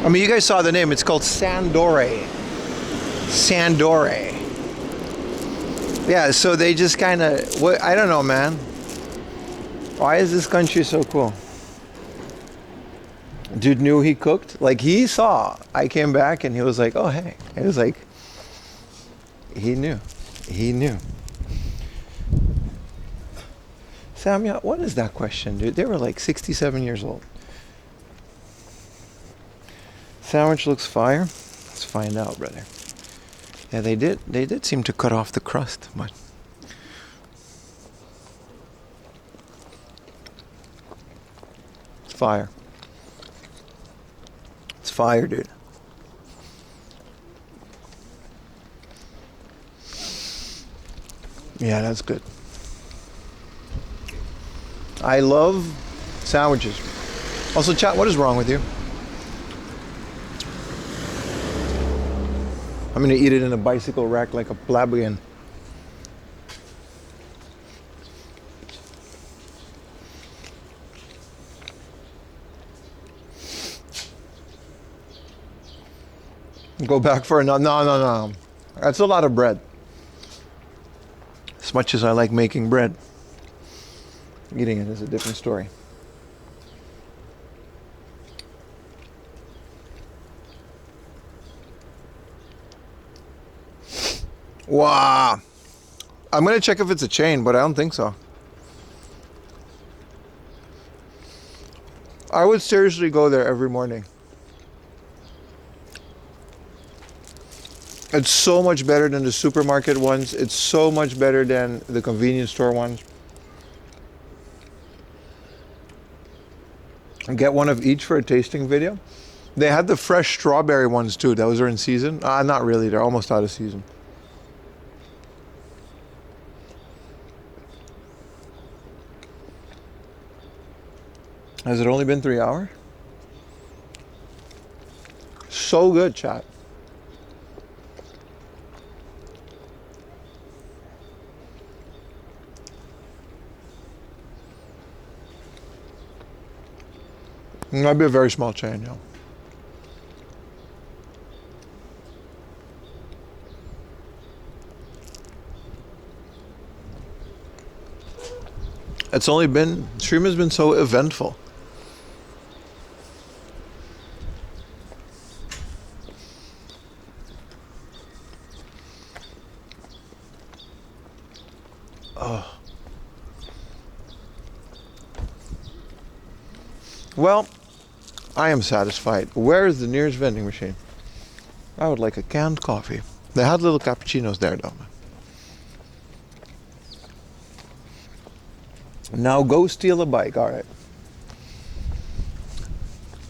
I mean, you guys saw the name. It's called Sandore. Sandore. Yeah, so they just kind of, I don't know, man. Why is this country so cool? Dude knew he cooked. Like, he saw. I came back and he was like, oh, hey. It was like, he knew. He knew. Samya, what is that question, dude? They were like 67 years old. Sandwich looks fire. Let's find out, brother. Yeah, they did seem to cut off the crust, but it's fire. It's fire, dude. Yeah, that's good. I love sandwiches. Also, chat, what is wrong with you? I'm gonna eat it in a bicycle rack like a plebeian. Go back for another. No. That's a lot of bread. As much as I like making bread, eating it is a different story. Wow. I'm going to check if it's a chain, but I don't think so. I would seriously go there every morning. It's so much better than the supermarket ones. It's so much better than the convenience store ones. Get one of each for a tasting video. They had the fresh strawberry ones too. Those are in season. Not really. They're almost out of season. Has it only been 3 hours? So good, chat. It might be a very small chain, yeah. Stream has been so eventful. Oh. Well, I am satisfied. Where is the nearest vending machine? I would like a canned coffee. They had little cappuccinos there though. Now go steal a bike, alright.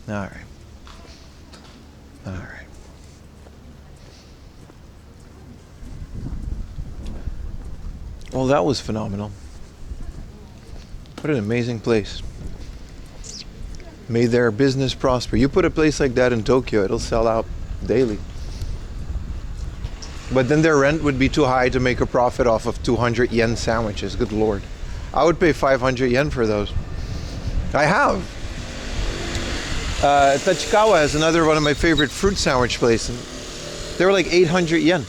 Alright. Alright. Well, that was phenomenal. What an amazing place. May their business prosper. You put a place like that in Tokyo, it'll sell out daily. But then their rent would be too high to make a profit off of 200 yen sandwiches. Good Lord. I would pay 500 yen for those. I have. Tachikawa has another one of my favorite fruit sandwich places. They were like 800 yen.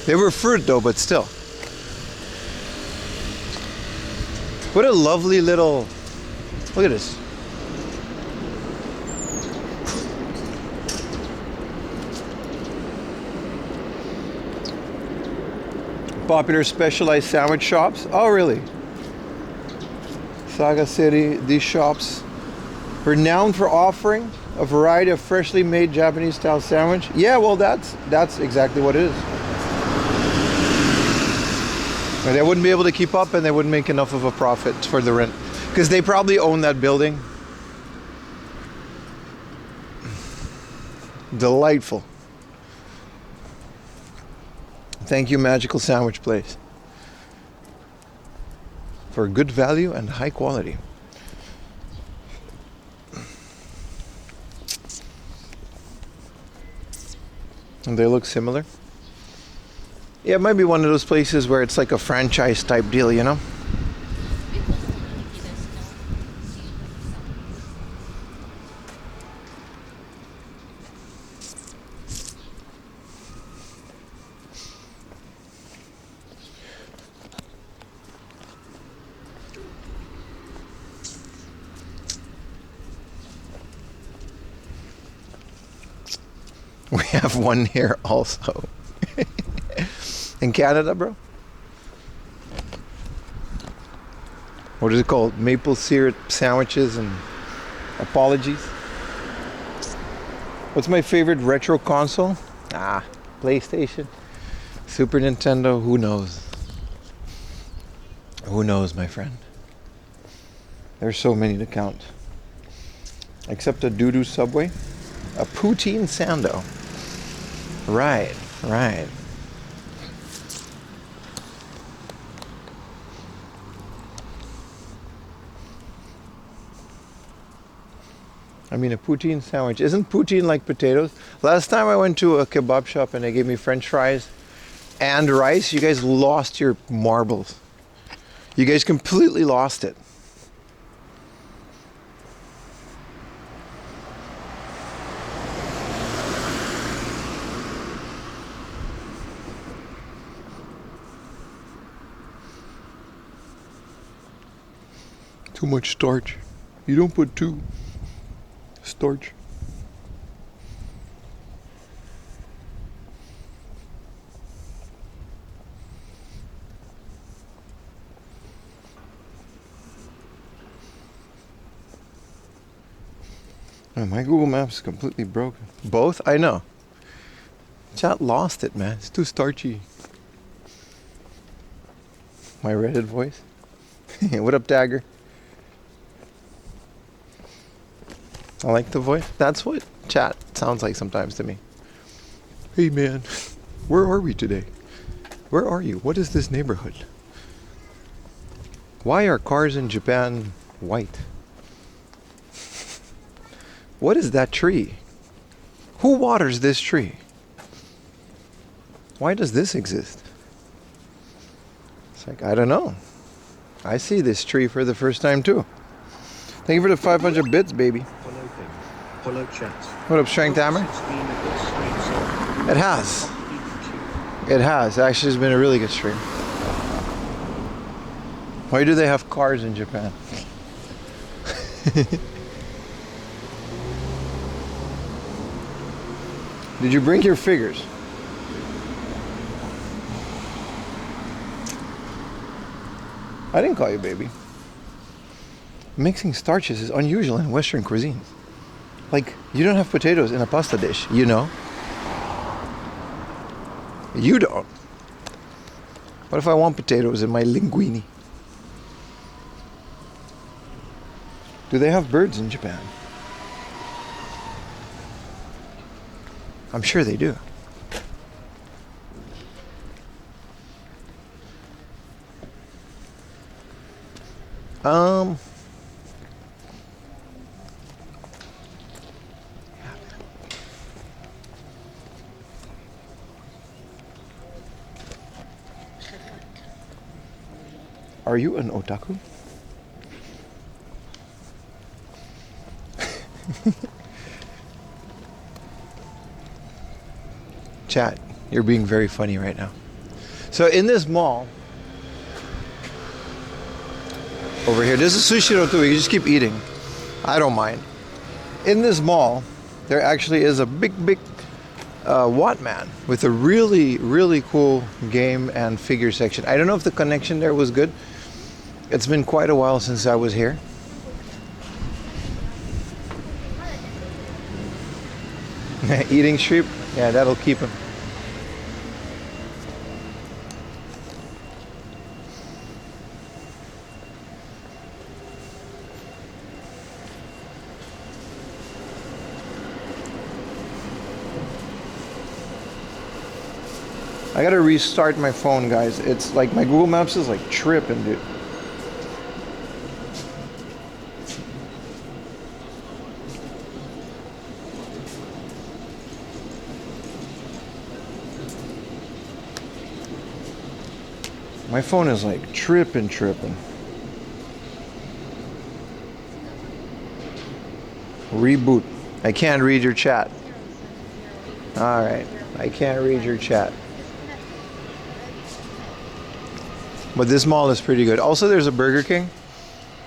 They were fruit though, but still. What a lovely little... Look at this. Popular specialized sandwich shops. Oh, really? Saga City, these shops renowned for offering a variety of freshly made Japanese style sandwich. Yeah, well, that's exactly what it is. And they wouldn't be able to keep up, and they wouldn't make enough of a profit for the rent because they probably own that building. Delightful. Thank you, Magical Sandwich Place, for good value and high quality. And they look similar. Yeah, it might be one of those places where it's like a franchise type deal, you know? We have one here also. In Canada, bro? What is it called? Maple syrup sandwiches and apologies. What's my favorite retro console? PlayStation. Super Nintendo, who knows? Who knows, my friend? There's so many to count. Except a doo-doo Subway. A poutine sando. Right, right. I mean, a poutine sandwich. Isn't poutine like potatoes? Last time I went to a kebab shop and they gave me French fries and rice, you guys lost your marbles. You guys completely lost it. Too much starch. You don't put too starch. Oh, my Google Maps is completely broken. Both? I know. Chat lost it, man. It's too starchy. My Reddit voice. What up, Dagger? I like the voice. That's what chat sounds like sometimes to me. Hey man, where are we today? Where are you? What is this neighborhood? Why are cars in Japan white? What is that tree? Who waters this tree? Why does this exist? It's like, I don't know. I see this tree for the first time too. Thank you for the 500 bits, baby. Hello, chat. What up, Strength Hammer? It has. It has. Actually, it's been a really good stream. Why do they have cars in Japan? Did you bring your figures? I didn't call you baby. Mixing starches is unusual in Western cuisine. Like, you don't have potatoes in a pasta dish, you know? You don't. What if I want potatoes in my linguine? Do they have birds in Japan? I'm sure they do. Are you an otaku? Chat, you're being very funny right now. So in this mall, over here, this is sushi roto. You just keep eating. I don't mind. In this mall, there actually is a big Wattmann with a really cool game and figure section. I don't know if the connection there was good. It's been quite a while since I was here. Eating sheep? Yeah, that'll keep him. I gotta restart my phone, guys. It's like my Google Maps is like tripping, dude. My phone is like tripping. Reboot. I can't read your chat. Alright. I can't read your chat. But this mall is pretty good. Also, there's a Burger King.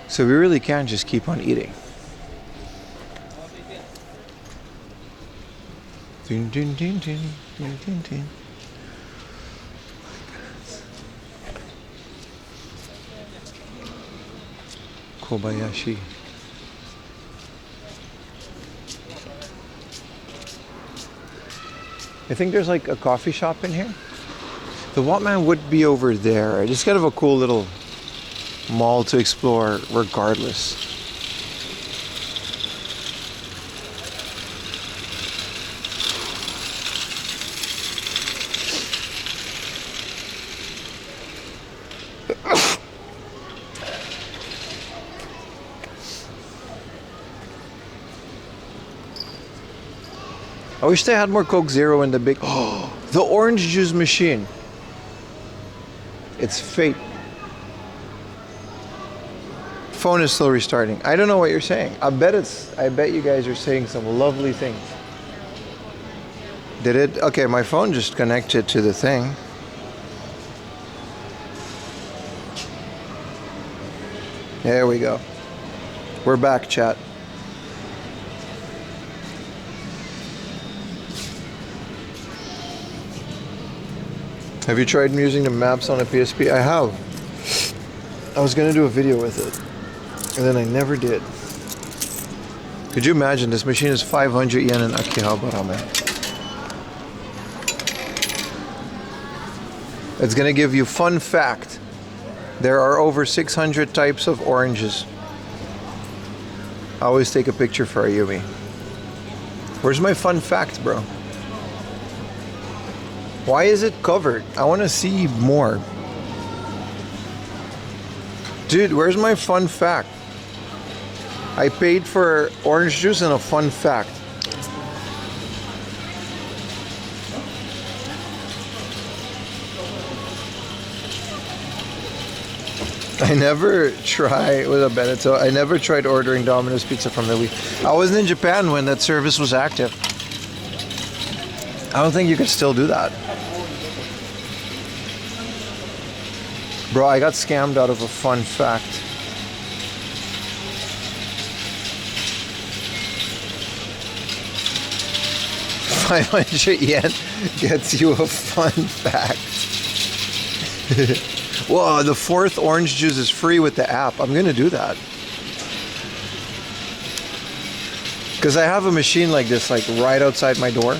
So we really can't just keep on eating. Dun, dun, dun, dun, dun, dun, dun. Kobayashi. I think there's like a coffee shop in here. The Wattmann would be over there. It's just kind of a cool little mall to explore regardless. I wish they had more Coke Zero in the big... Oh, the orange juice machine. It's fate. Phone is still restarting. I don't know what you're saying. I bet you guys are saying some lovely things. Did it? Okay, my phone just connected to the thing. There we go. We're back, chat. Have you tried using the maps on a PSP? I have. I was gonna do a video with it, and then I never did. Could you imagine? This machine is 500 yen in Akihabara, man. It's gonna give you fun fact. There are over 600 types of oranges. I always take a picture for Ayumi. Where's my fun fact, bro? Why is it covered? I want to see more. Dude, where's my fun fact? I paid for orange juice and a fun fact. I never tried with a Benetto. I never tried ordering Domino's pizza from the Wii. I wasn't in Japan when that service was active. I don't think you could still do that. Bro, I got scammed out of a fun fact. yen gets you a fun fact. Whoa, the 4th orange juice is free with the app. I'm gonna do that. Because I have a machine like this, like right outside my door.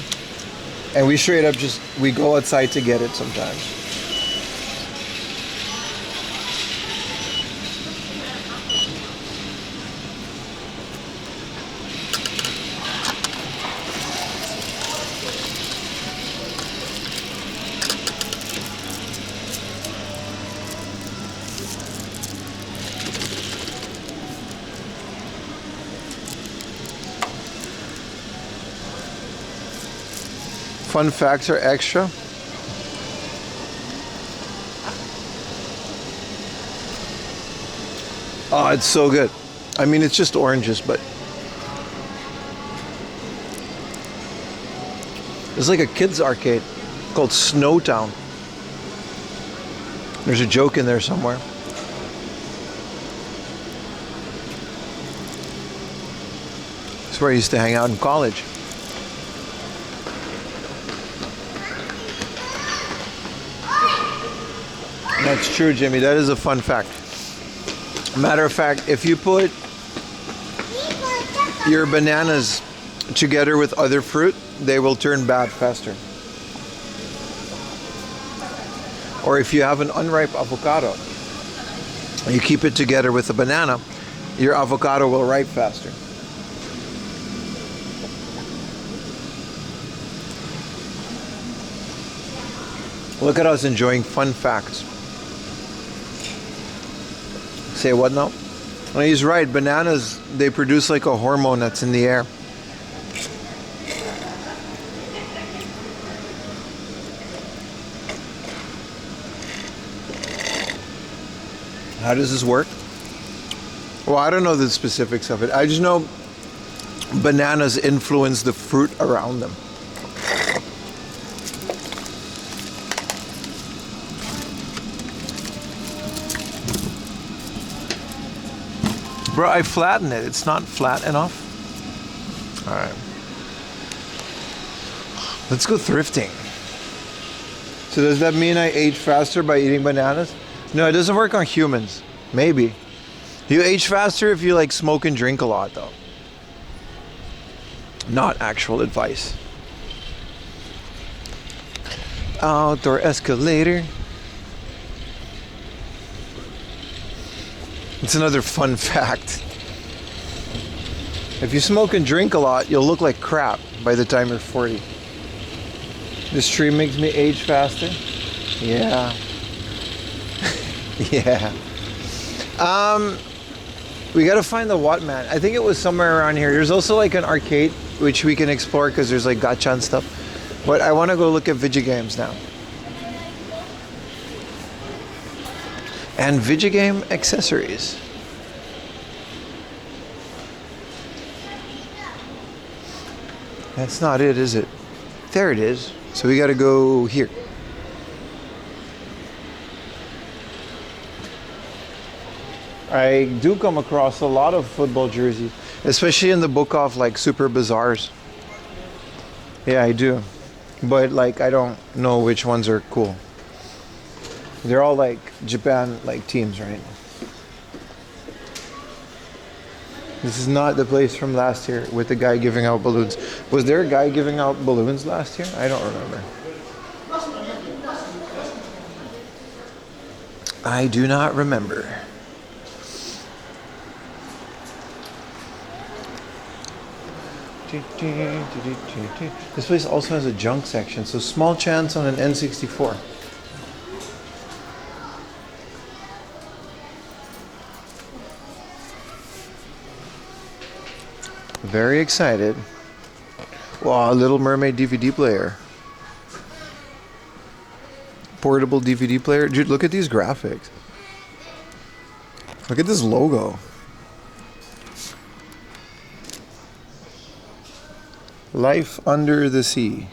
And we straight up we go outside to get it sometimes. Fun facts are extra. Oh, it's so good. I mean, it's just oranges, but it's like a kids arcade called Snowtown. There's a joke in there somewhere. It's where I used to hang out in college. That's true, Jimmy. That is a fun fact. Matter of fact, if you put your bananas together with other fruit, they will turn bad faster. Or if you have an unripe avocado, you keep it together with a banana, your avocado will ripe faster. Look at us enjoying fun facts. Say what now? Well, he's right. Bananas, they produce like a hormone that's in the air. How does this work? Well, I don't know the specifics of it. I just know bananas influence the fruit around them. Bro, I flattened it. It's not flat enough. All right. Let's go thrifting. So does that mean I age faster by eating bananas? No, it doesn't work on humans. Maybe. You age faster if you like smoke and drink a lot, though. Not actual advice. Outdoor escalator. It's another fun fact. If you smoke and drink a lot, you'll look like crap by the time you're 40. This tree makes me age faster? Yeah. Yeah. We gotta find the Wattmann. I think it was somewhere around here. There's also like an arcade, which we can explore because there's like gacha and stuff. But I want to go look at video games now. And video game accessories. That's not it, is it? There it is. So we gotta go here. I do come across a lot of football jerseys, especially in the book of like super bazaars. Yeah, I do. But like I don't know which ones are cool. They're all like Japan like teams, right? This is not the place from last year with the guy giving out balloons. Was there a guy giving out balloons last year? I don't remember. I do not remember. This place also has a junk section, so small chance on an N64. Very excited. Wow, Little Mermaid DVD player. Portable DVD player. Dude, look at these graphics. Look at this logo. Life Under the Sea.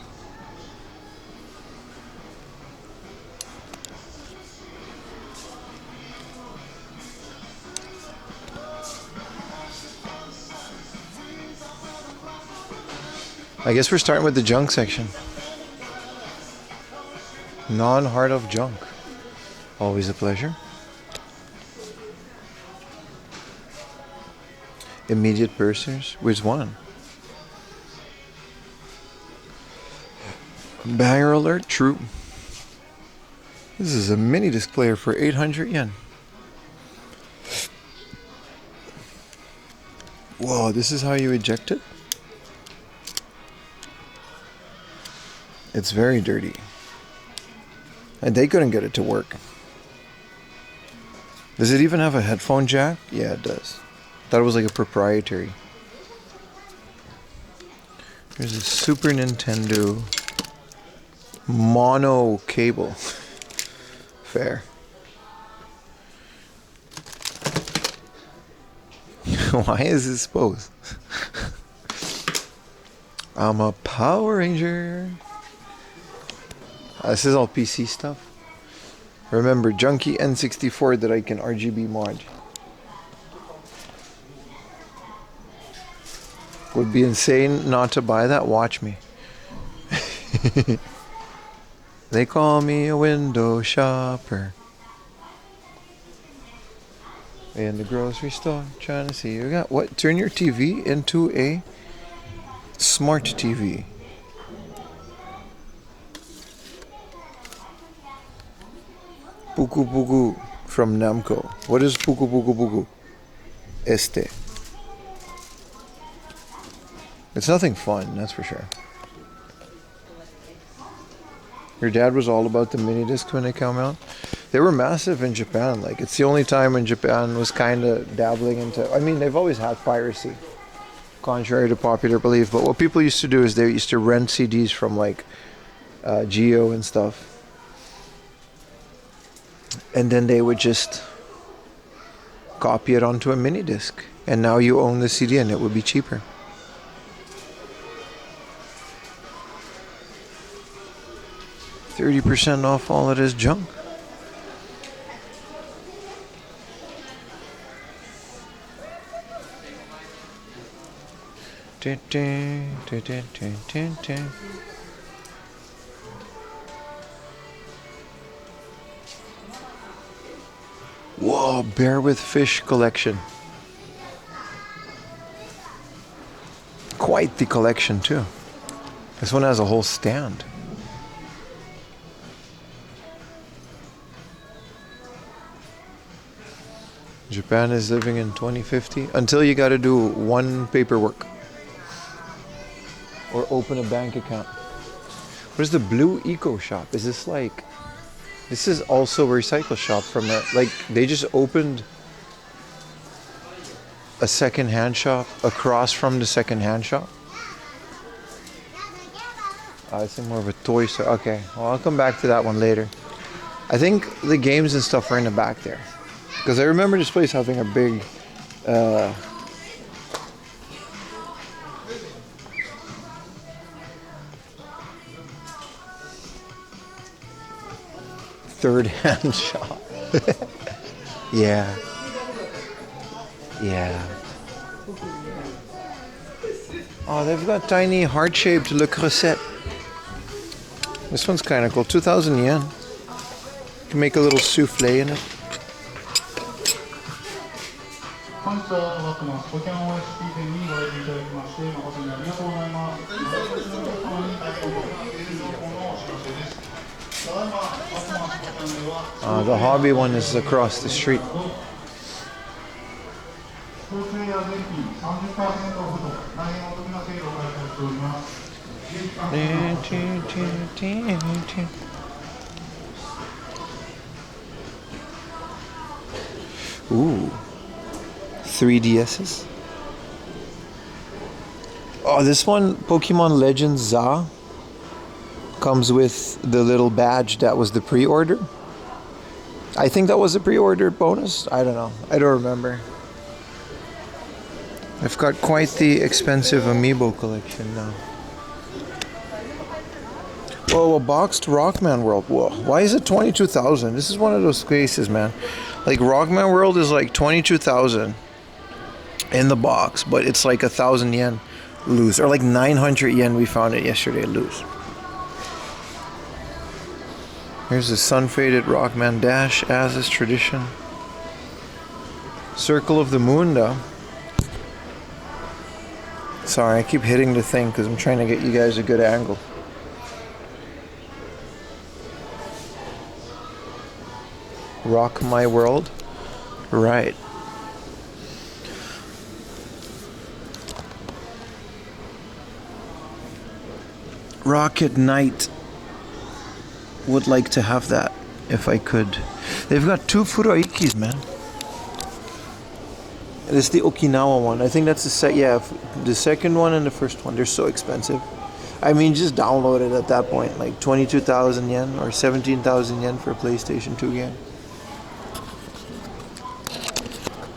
I guess we're starting with the junk section. Non-heart of junk. Always a pleasure. Immediate bursers. Which one? Banger alert. True. This is a mini disc player for 800 yen. Whoa, this is how you eject it? It's very dirty. And they couldn't get it to work. Does it even have a headphone jack? Yeah, it does. Thought it was like a proprietary. There's a Super Nintendo mono cable. Fair. Why is this supposed? I'm a Power Ranger. This is all PC stuff. Remember, junky N64 that I can RGB mod. Would be insane not to buy that. Watch me. They call me a window shopper. In the grocery store, trying to see you got what? Turn your TV into a smart TV. Puku Puku from Namco. What is Puku Puku Puku? Este. It's nothing fun, that's for sure. Your dad was all about the mini discs when they come out. They were massive in Japan. Like, it's the only time when Japan was kind of dabbling into. I mean, they've always had piracy, contrary to popular belief. But what people used to do is they used to rent CDs from like Geo and stuff, and then they would just copy it onto a mini disc. And now you own the CD, and it would be cheaper. %30 off all it is junk. Whoa, Bear with Fish collection. Quite the collection too. This one has a whole stand. Japan is living in 2050 until you got to do one paperwork or open a bank account. What is the Blue Eco Shop? Is this like, this is also a recycle shop from it. Like, they just opened a second-hand shop across from the second-hand shop. It's more of a toy store. Okay, well, I'll come back to that one later. I think the games and stuff are in the back there. Because I remember this place having a big third-hand shop. Yeah. Yeah. Oh, they've got tiny heart-shaped Le Creuset. This one's kind of cool. 2,000 yen. You can make a little souffle in it. The hobby one is across the street. Ooh. 3DSs. Oh, this one, Pokemon Legends ZA, comes with the little badge that was the pre-order. I think that was a pre-order bonus. I don't know. I don't remember. I've got quite the expensive amiibo collection now. Whoa, a boxed Rockman World. Whoa, why is it 22,000? This is one of those cases, man. Like, Rockman World is like 22,000 in the box, but it's like 1,000 yen. loose. Or like 900 yen we found it yesterday loose. Here's the sun-faded Rockman dash as is tradition. Circle of the Moon though. Sorry, I keep hitting the thing because I'm trying to get you guys a good angle. Rock My World. Right. Rocket Knight. Would like to have that if I could. They've got 2 Furoikis, man. This is the Okinawa one. I think that's the second one and the first one. They're so expensive. I mean, just download it at that point. Like 22,000 yen or 17,000 yen for a PlayStation 2 game.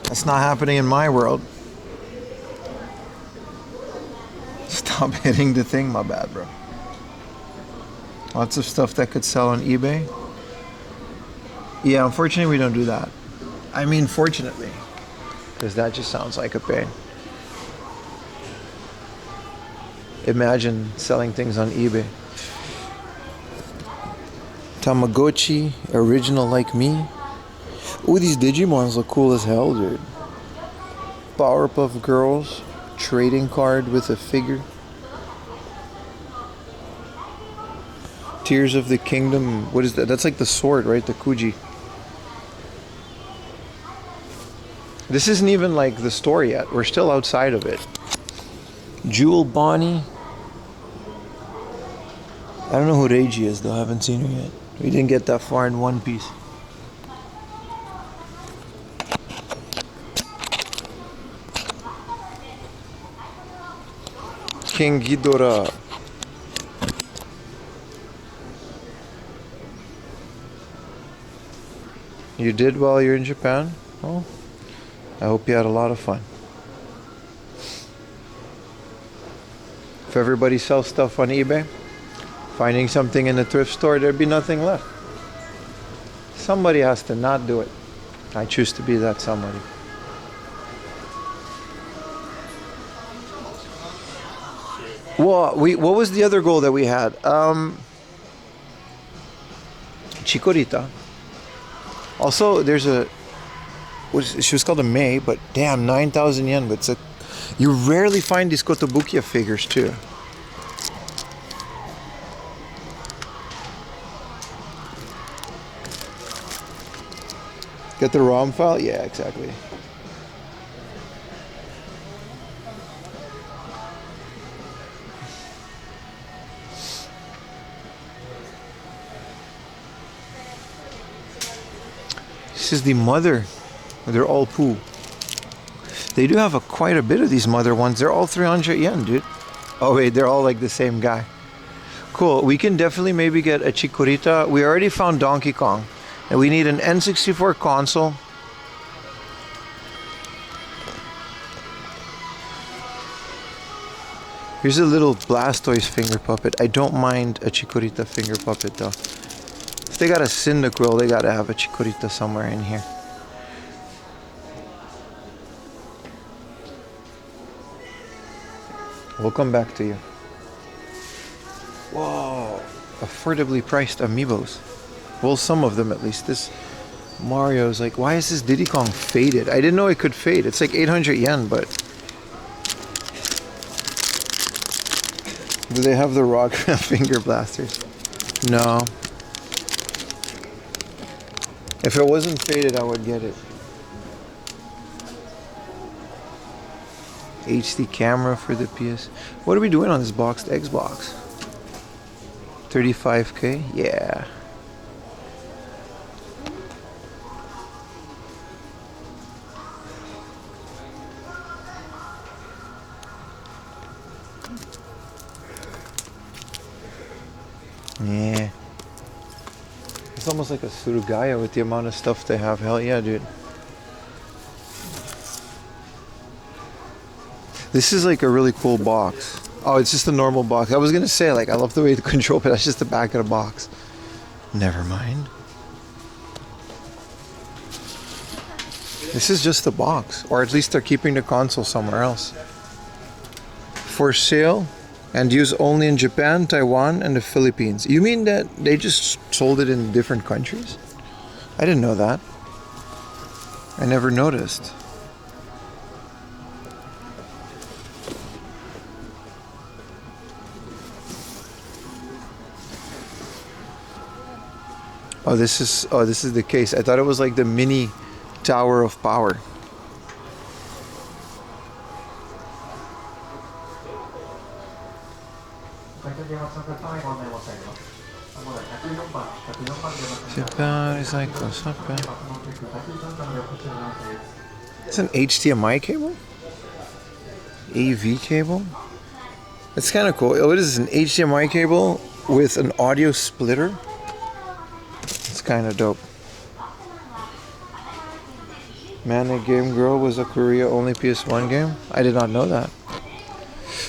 That's not happening in my world. Stop hitting the thing, my bad, bro. Lots of stuff that could sell on eBay. Yeah, unfortunately we don't do that. I mean, fortunately. Because that just sounds like a pain. Imagine selling things on eBay. Tamagotchi, original like me. Ooh, these Digimons look cool as hell, dude. Powerpuff Girls, trading card with a figure. Tears of the Kingdom. What is that? That's like the sword, right? The Kuji. This isn't even like the store yet. We're still outside of it. Jewel Bonnie. I don't know who Reiji is though. I haven't seen her yet. We didn't get that far in One Piece. King Ghidorah. You did while you're in Japan? Well, I hope you had a lot of fun. If everybody sells stuff on eBay, finding something in the thrift store, there'd be nothing left. Somebody has to not do it. I choose to be that somebody. Well, what was the other goal that we had? Chikorita. Also, there's she was called a May, but damn, 9,000 yen. But you rarely find these Kotobukiya figures too. Get the ROM file? Yeah, exactly. This is the mother. They're all poo. They do have quite a bit of these mother ones. They're all 300 yen, dude. Oh wait, they're all like the same guy. Cool. We can definitely maybe get a Chikorita. We already found Donkey Kong. And we need an N64 console. Here's a little Blastoise finger puppet. I don't mind a Chikorita finger puppet though. If they got a Cyndaquil, they gotta have a Chikorita somewhere in here. We'll come back to you. Whoa, affordably priced amiibos. Well, some of them at least. This Mario's like, why is this Diddy Kong faded? I didn't know it could fade. It's like 800 yen, but do they have the rock finger blasters? No. If it wasn't faded, I would get it. HD camera for the PS. What are we doing on this boxed Xbox? 35k? Yeah. Yeah. It's almost like a Surugaya with the amount of stuff they have. Hell yeah, dude. This is like a really cool box. Oh, it's just a normal box. I was gonna say, like, I love the way the control pad, that's just the back of the box. Never mind. This is just the box. Or at least they're keeping the console somewhere else. for sale and used only in Japan, Taiwan, and the Philippines. You mean that they just sold it in different countries? I didn't know that. I never noticed. Oh, this is the case. I thought it was like the mini tower of power. It's an HDMI cable? AV cable? It's kind of cool. What is this, an HDMI cable with an audio splitter? It's kind of dope. Manic Game Girl was a Korea only PS1 game? I did not know that.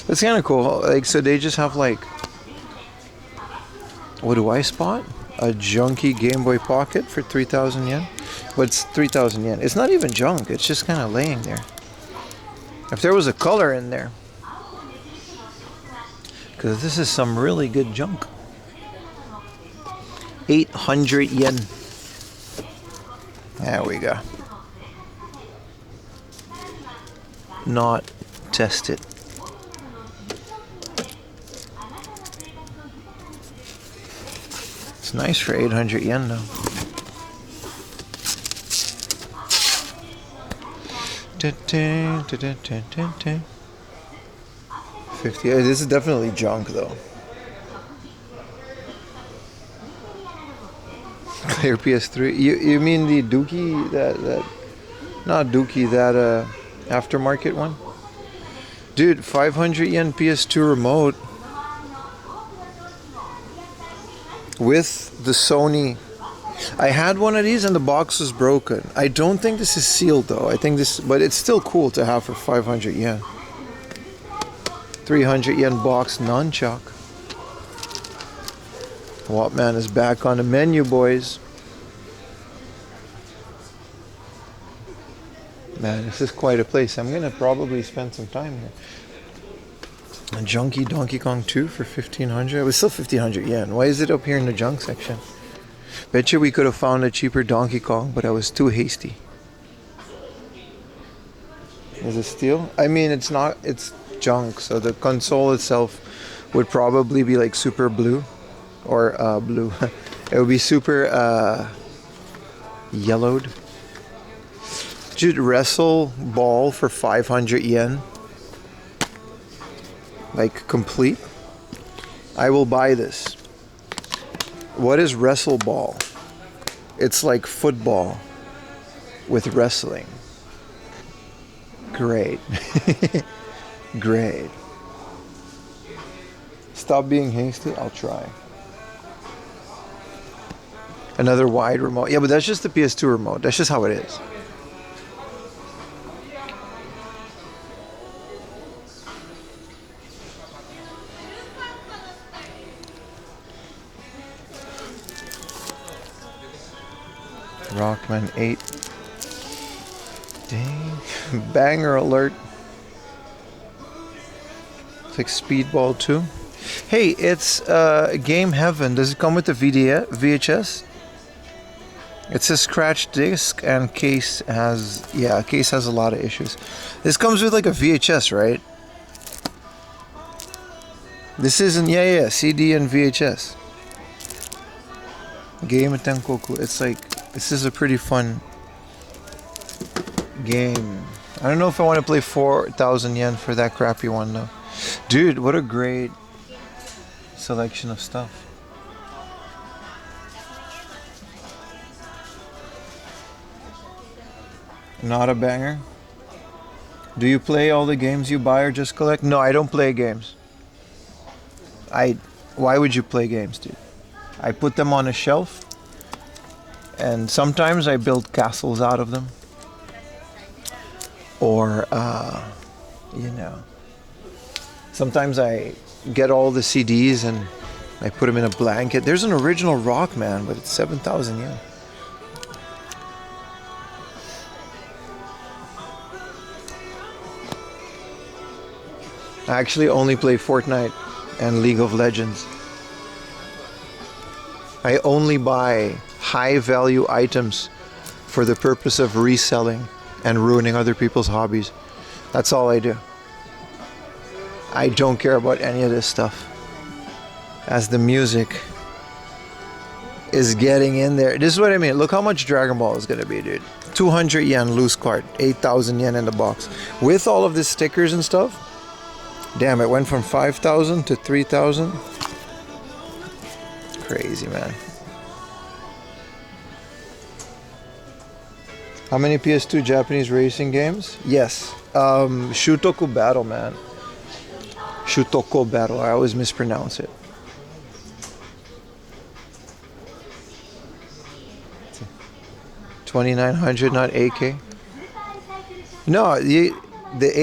That's kind of cool. Like, so they just have like, what do I spot? A junky Game Boy Pocket for 3,000 yen? But it's 3,000 yen. It's not even junk. It's just kind of laying there. If there was a color in there. Because this is some really good junk. 800 yen. There we go. Not tested. It's nice for 800 yen though. 50. This is definitely junk though. Clear PS3. You mean the Dookie that not Dookie, that aftermarket one? Dude, 500 yen PS2 remote with the Sony. I had one of these and the box was broken. I don't think this is sealed though. I think this, but it's still cool to have for 500 yen. 300 yen box nunchuck. Wattmann is back on the menu, boys. Man, this is quite a place. I'm gonna probably spend some time here. A junky Donkey Kong 2 for 1,500. It was still 1,500 yen. Why is it up here in the junk section? Bet you we could have found a cheaper Donkey Kong, but I was too hasty. Is it steel? I mean, it's not. It's junk. So the console itself would probably be like super blue, or blue. It would be super yellowed. Dude, wrestle ball for 500 yen. Like complete. I will buy this. What is wrestle ball? It's like football with wrestling. Great. Great. Stop being hasty. I'll try. Another wide remote. Yeah, but that's just the PS2 remote. That's just how it is. Rockman 8. Dang. Banger alert. It's like Speedball 2. Hey, it's Game Heaven. Does it come with the VHS? It's a scratched disc and case has, yeah, case has a lot of issues. This comes with like a VHS, right? This isn't, yeah, CD and VHS. Game Tenkoku. It's like, this is a pretty fun game. I don't know if I want to play 4,000 yen for that crappy one though. Dude, what a great selection of stuff. Not a banger. Do you play all the games you buy or just collect? No, I don't play games. Why would you play games, dude? I put them on a shelf and sometimes I build castles out of them. Or, you know, sometimes I get all the CDs and I put them in a blanket. There's an original Rockman, but it's 7,000 yen. I actually only play Fortnite and League of Legends. I only buy high value items for the purpose of reselling and ruining other people's hobbies. That's all I do. I don't care about any of this stuff. As the music is getting in there. This is what I mean. Look how much Dragon Ball is going to be, dude. 200 yen loose card. 8,000 yen in the box. With all of these stickers and stuff. Damn, it went from 5,000 to 3,000. Crazy, man. How many PS2 Japanese racing games? Yes. Shutoku Battle, man. Shutoku Battle. I always mispronounce it. $2,900, not AK. No, the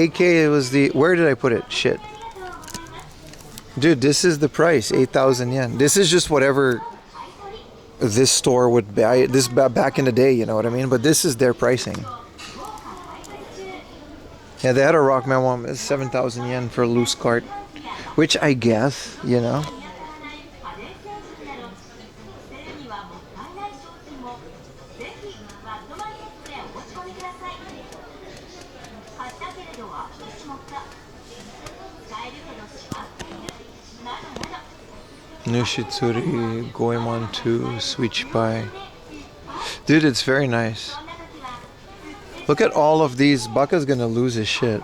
AK was the. Where did I put it? Shit. Dude, this is the price, 8,000 yen. This is just whatever this store would buy. This back in the day, you know what I mean? But this is their pricing. Yeah, they had a Rockman one. It's 7,000 yen for a loose cart, which I guess, you know. Nushitsuri, Goemon 2, Switch by. Dude, it's very nice. Look at all of these. Baka's gonna lose his shit.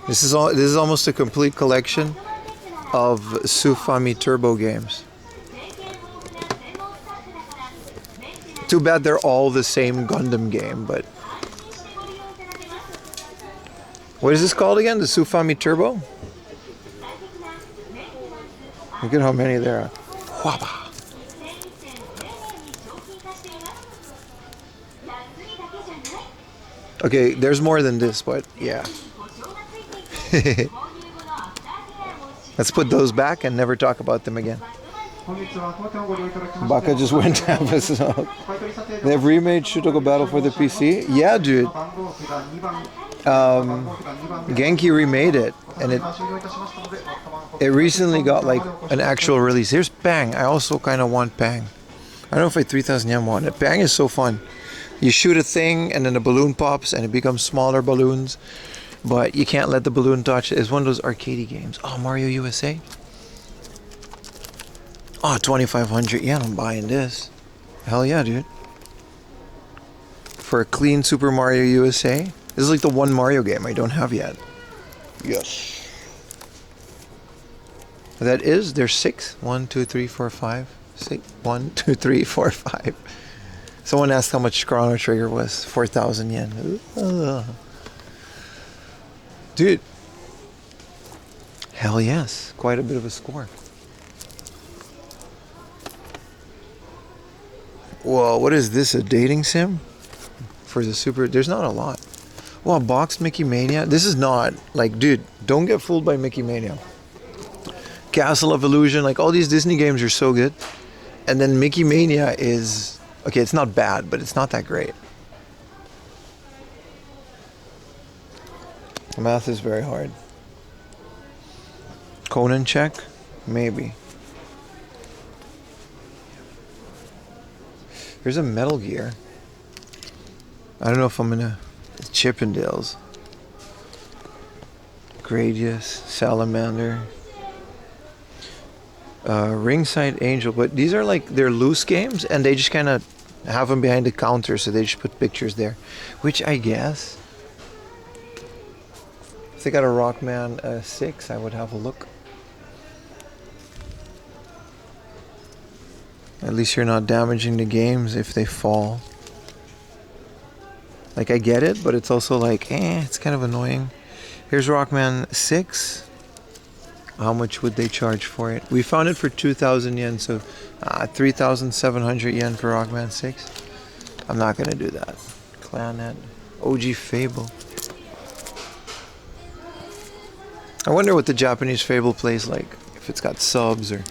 This is almost a complete collection of Sufami Turbo games. Too bad they're all the same Gundam game, but. What is this called again? The Sufami Turbo? Look at how many there are. Whaba. Okay, there's more than this, but yeah. Let's put those back and never talk about them again. Baka just went to episode. They have remade Shutoku Battle for the PC? Yeah, dude. Genki remade it, and it recently got like an actual release. Here's Bang. I also kind of want Bang. I don't know if I 3,000 yen want it. Bang is so fun. You shoot a thing and then a balloon pops and it becomes smaller balloons, but you can't let the balloon touch it. It's one of those arcadey games. Oh, Mario USA. Oh, 2,500 yen. I'm buying this. Hell yeah, dude. For a clean Super Mario USA. This is like the one Mario game I don't have yet. Yes. That is, there's 6. 1, 2, 3, 4, 5. 6. 1, 2, 3, 4, 5. Someone asked how much Chrono Trigger was. 4,000 yen. Dude. Hell yes. Quite a bit of a score. Whoa, what is this? A dating sim? For the Super... There's not a lot. Wow, boxed Mickey Mania. This is not... Like, dude, don't get fooled by Mickey Mania. Castle of Illusion. Like, all these Disney games are so good. And then Mickey Mania is... Okay, it's not bad, but it's not that great. Math is very hard. Conan check? Maybe. There's a Metal Gear. I don't know if I'm gonna... Chippendales. Gradius. Salamander. Ringside Angel. But these are like... They're loose games, and they just kind of have them behind the counter, so they just put pictures there. Which I guess... If they got a Rockman 6, I would have a look. At least you're not damaging the games if they fall. Like, I get it, but it's also like, it's kind of annoying. Here's Rockman 6. How much would they charge for it? We found it for 2,000 yen, so 3,700 yen for Rockman 6. I'm not going to do that. Clanet. OG Fable. I wonder what the Japanese Fable plays like. If it's got subs or...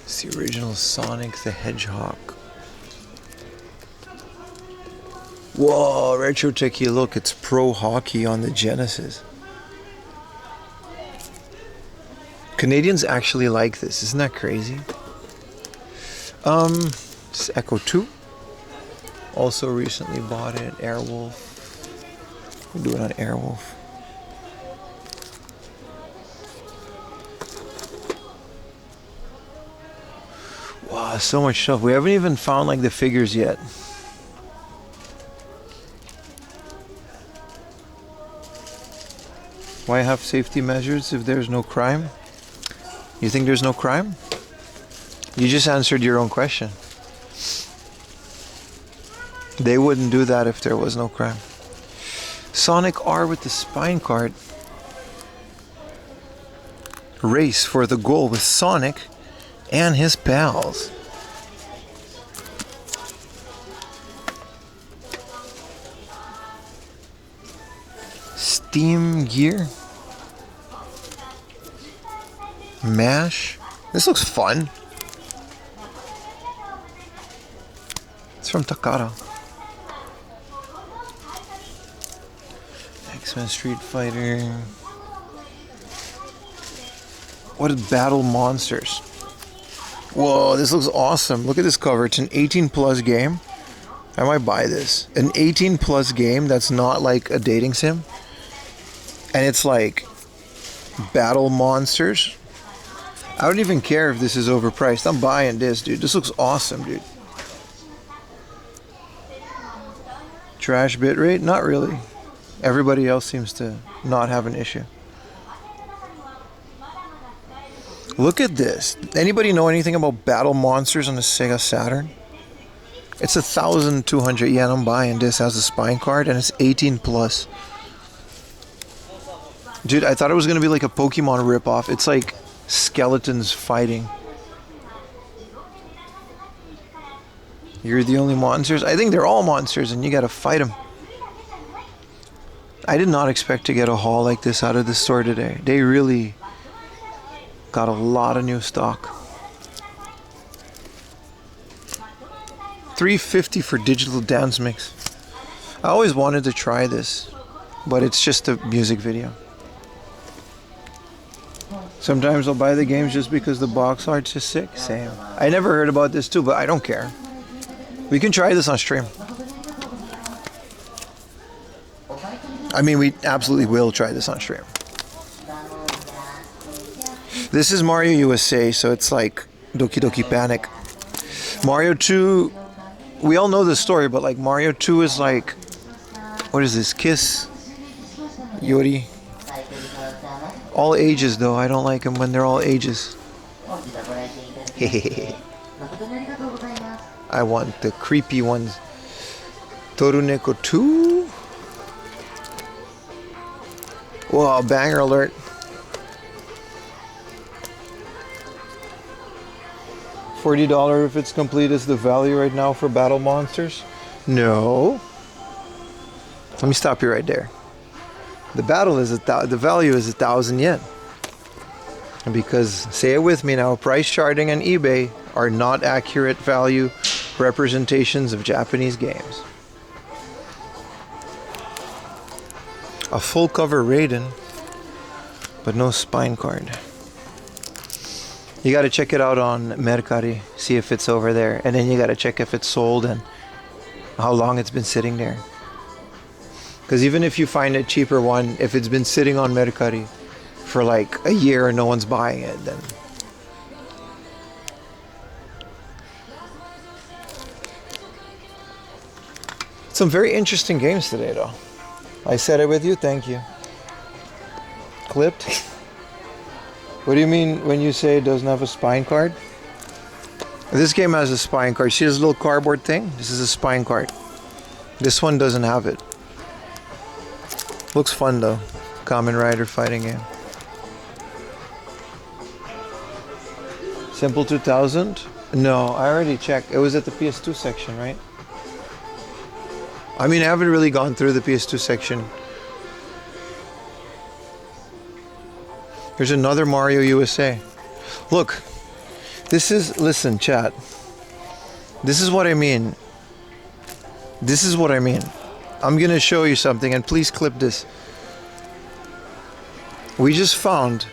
It's the original Sonic the Hedgehog. Whoa, retro techie, look, it's pro hockey on the Genesis. Canadians actually like this, isn't that crazy? This is Echo 2. Also recently bought it, Airwolf. We'll do it on Airwolf. Wow, so much stuff. We haven't even found like the figures yet. Why have safety measures if there's no crime? You think there's no crime? You just answered your own question. They wouldn't do that if there was no crime. Sonic R with the spine card. Race for the goal with Sonic and his pals. Steam gear. MASH. This looks fun. It's from Takara. X-Men Street Fighter. What is Battle Monsters? Whoa, this looks awesome. Look at this cover. It's an 18 plus game. I might buy this. An 18 plus game that's not like a dating sim. And it's like Battle Monsters. I don't even care if this is overpriced. I'm buying this, dude. This looks awesome, dude. Trash bitrate? Not really. Everybody else seems to not have an issue. Look at this. Anybody know anything about Battle Monsters on the Sega Saturn? It's 1,200 yen. I'm buying this as a spine card, and it's 18 plus. Dude, I thought it was going to be like a Pokemon ripoff. It's like skeletons fighting. You're the only monsters? I think they're all monsters and you gotta fight them. I did not expect to get a haul like this out of the store today. They really got a lot of new stock. $3.50 for digital dance mix. I always wanted to try this, but it's just a music video. Sometimes I'll buy the games just because the box art's is sick. Same. I never heard about this too, but I don't care. We can try this on stream. I mean, we absolutely will try this on stream. This is Mario USA, so it's like Doki Doki Panic. Mario 2, we all know the story, but like Mario 2 is like, what is this? Kiss? Yori? All ages though, I don't like them when they're all ages. I want the creepy ones. Toruneko 2? Whoa, banger alert. $40 if it's complete is the value right now for Battle Monsters? No. Let me stop you right there. The value is 1,000 yen. And because, say it with me now, price charting and eBay are not accurate value representations of Japanese games. A full cover Raiden, but no spine card. You gotta check it out on Mercari, see if it's over there, and then you gotta check if it's sold and how long it's been sitting there. Because even if you find a cheaper one, if it's been sitting on Mercari for like a year and no one's buying it, then some very interesting games today though. I said it with you, thank you. Clipped? What do you mean when you say it doesn't have a spine card? This game has a spine card. See this little cardboard thing? This is a spine card. This one doesn't have it. Looks fun though. Kamen Rider fighting game. Simple 2000? No, I already checked. It was at the PS2 section, right? I mean, I haven't really gone through the PS2 section. There's another Mario USA. Look, this is, listen, chat. This is what I mean. This is what I mean. I'm gonna show you something, and please clip this. We just found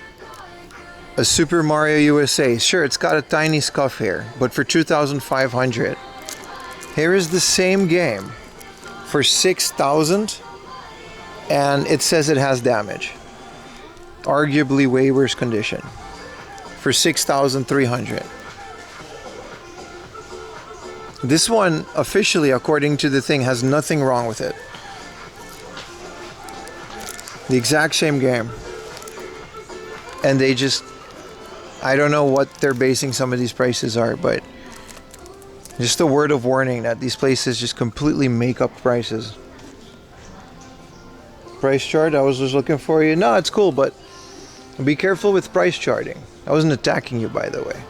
a Super Mario USA. Sure, it's got a tiny scuff here, but for 2,500. Here is the same game for 6,000, and it says it has damage. Arguably way worse condition. For 6,300. This one, officially, according to the thing, has nothing wrong with it. The exact same game. And they just, I don't know what they're basing some of these prices are, but just a word of warning that these places just completely make up prices. Price chart, I was just looking for you. No, it's cool, but be careful with price charting. I wasn't attacking you, by the way.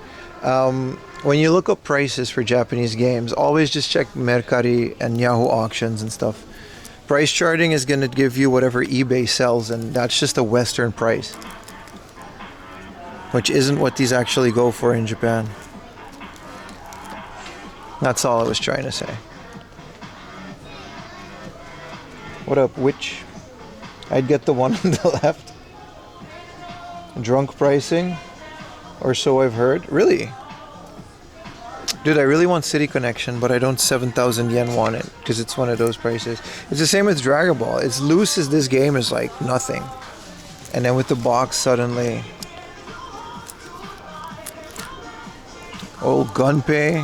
When you look up prices for Japanese games, always just check Mercari and Yahoo auctions and stuff. Price charting is going to give you whatever eBay sells, and that's just a Western price, which isn't what these actually go for in Japan. That's all I was trying to say. What up, witch? I'd get the one on the left. Drunk pricing, or so I've heard. Really? Dude, I really want City Connection, but I don't 7,000 yen want it, because it's one of those prices. It's the same with Dragon Ball. As loose as this game is like nothing. And then with the box suddenly. Oh, Gunpei.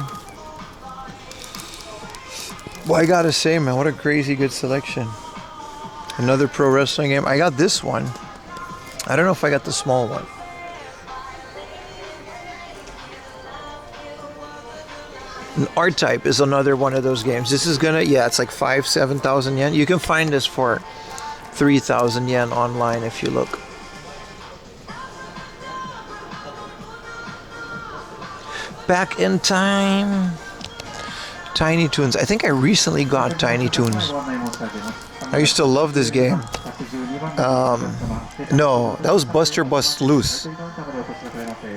Well, I gotta say, man, what a crazy good selection. Another pro wrestling game. I got this one. I don't know if I got the small one. An R-Type is another one of those games. This is gonna, yeah, it's like 7,000 yen. You can find this for 3,000 yen online if you look. Back in time. Tiny Toons. I think I recently got Tiny Toons. I used to love this game. No, that was Buster Bust Loose.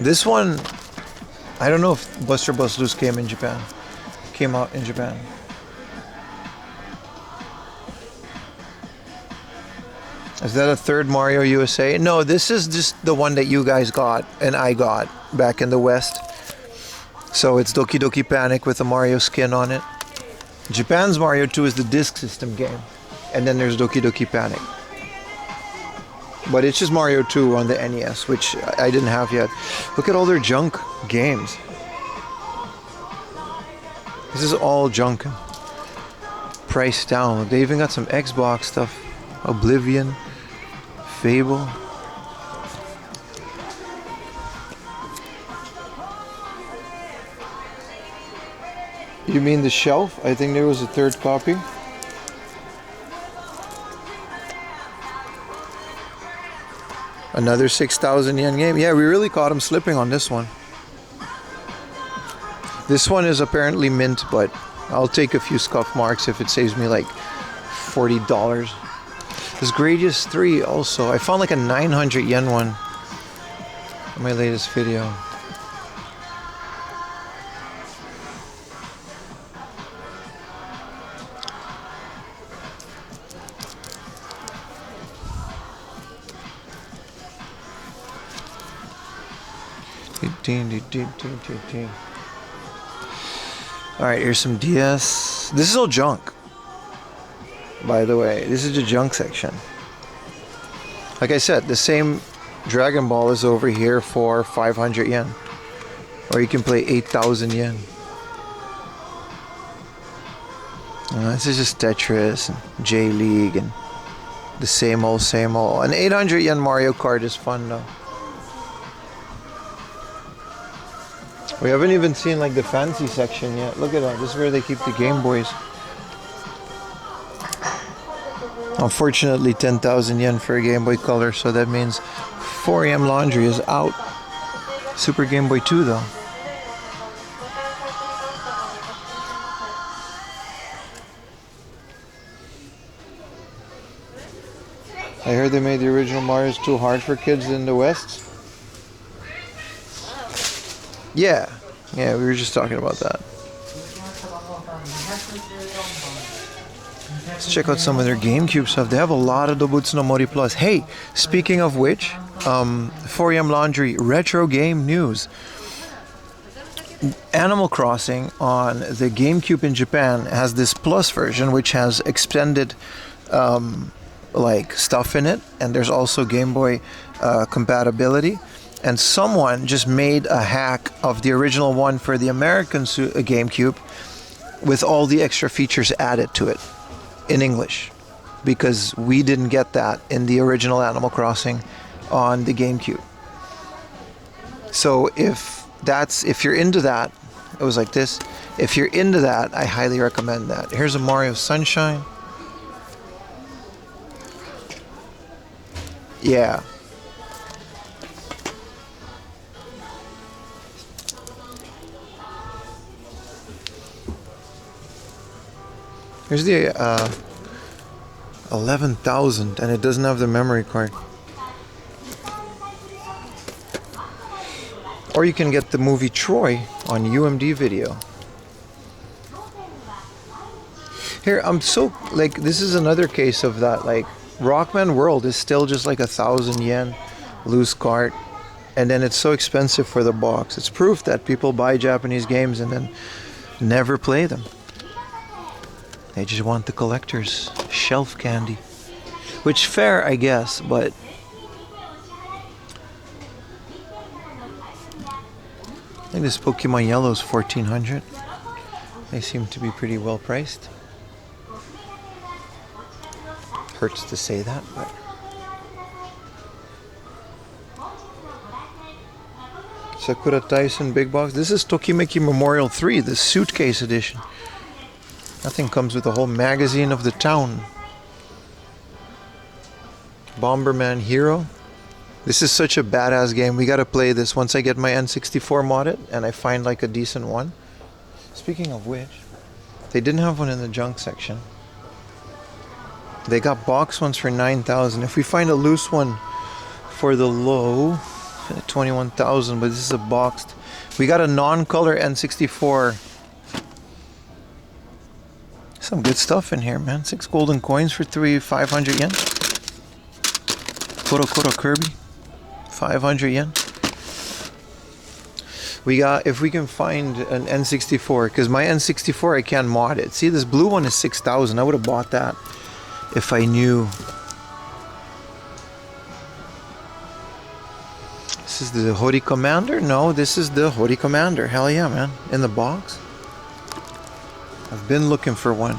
This one, I don't know if Buster Bust Loose came out in Japan. Is that a third Mario USA? No, this is just the one that you guys got and I got back in the West. So it's Doki Doki Panic with a Mario skin on it. Japan's Mario 2 is the disc system game. And then there's Doki Doki Panic. But it's just Mario 2 on the NES, which I didn't have yet. Look at all their junk games. This is all junk. Priced down. They even got some Xbox stuff. Oblivion. Fable. You mean the shelf? I think there was a third copy. Another 6,000 yen game. Yeah, we really caught him slipping on this one. This one is apparently mint, but I'll take a few scuff marks if it saves me like $40. This Gradius 3 also. I found like a 900 yen one in my latest video. Alright, here's some DS. This is all junk, by the way. This is the junk section. Like I said, the same Dragon Ball is over here for 500 yen. Or you can play 8,000 yen. This is just Tetris and J-League and the same old, same old. An 800 yen Mario Kart is fun though. We haven't even seen like the fancy section yet. Look at that. This is where they keep the Game Boys. Unfortunately, 10,000 yen for a Game Boy Color, so that means 4AM Laundry is out. Super Game Boy 2 though. I heard they made the original Mario's too hard for kids in the West. Yeah, we were just talking about that. Let's check out some of their GameCube stuff. They have a lot of Dobutsu no Mori Plus. Hey, speaking of which, 4am Laundry retro game news. Animal Crossing on the GameCube in Japan has this Plus version, which has extended like stuff in it, and there's also Game Boy compatibility. And someone just made a hack of the original one for the American GameCube with all the extra features added to it in English, because we didn't get that in the original Animal Crossing on the GameCube. So if you're into that, it was like this. If you're into that, I highly recommend that. Here's a Mario Sunshine. Yeah. Here's the 11,000, and it doesn't have the memory card. Or you can get the movie Troy on UMD video. Here, I'm so, like, this is another case of that, like, Rockman World is still just like 1,000 yen, loose cart, and then it's so expensive for the box. It's proof that people buy Japanese games and then never play them. They just want the collector's shelf candy. Which, fair, I guess, but I think this Pokemon Yellow is 1,400. They seem to be pretty well priced. Hurts to say that, but Sakura Tyson Big Box. This is Tokimeki Memorial 3, the suitcase edition. Nothing comes with a whole magazine of the town. Bomberman Hero. This is such a badass game. We gotta play this once I get my N64 modded and I find like a decent one. Speaking of which, they didn't have one in the junk section. They got box ones for 9,000. If we find a loose one for the low, 21,000, but this is a boxed. We got a non-color N64. Some good stuff in here, man. 6 golden coins for 500 yen. Koro Koro Kirby, 500 yen. We got, if we can find an N64, because my N64 I can't mod it. See, this blue one is 6,000. I would have bought that if I knew. This is the Hori Commander? No, this is the Hori Commander. Hell yeah, man. In the box. I've been looking for one.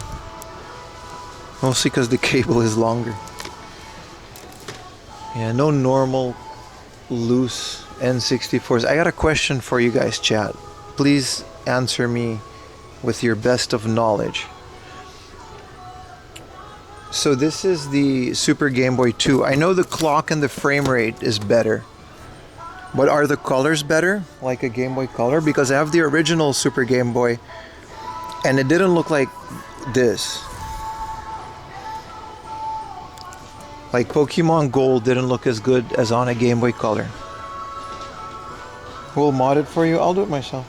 Mostly because the cable is longer. Yeah, no normal loose N64s. I got a question for you guys, chat. Please answer me with your best of knowledge. So this is the Super Game Boy 2. I know the clock and the frame rate is better. But are the colors better? Like a Game Boy Color? Because I have the original Super Game Boy and it didn't look like this. Like Pokemon Gold didn't look as good as on a Game Boy Color. We'll mod it for you. I'll do it myself.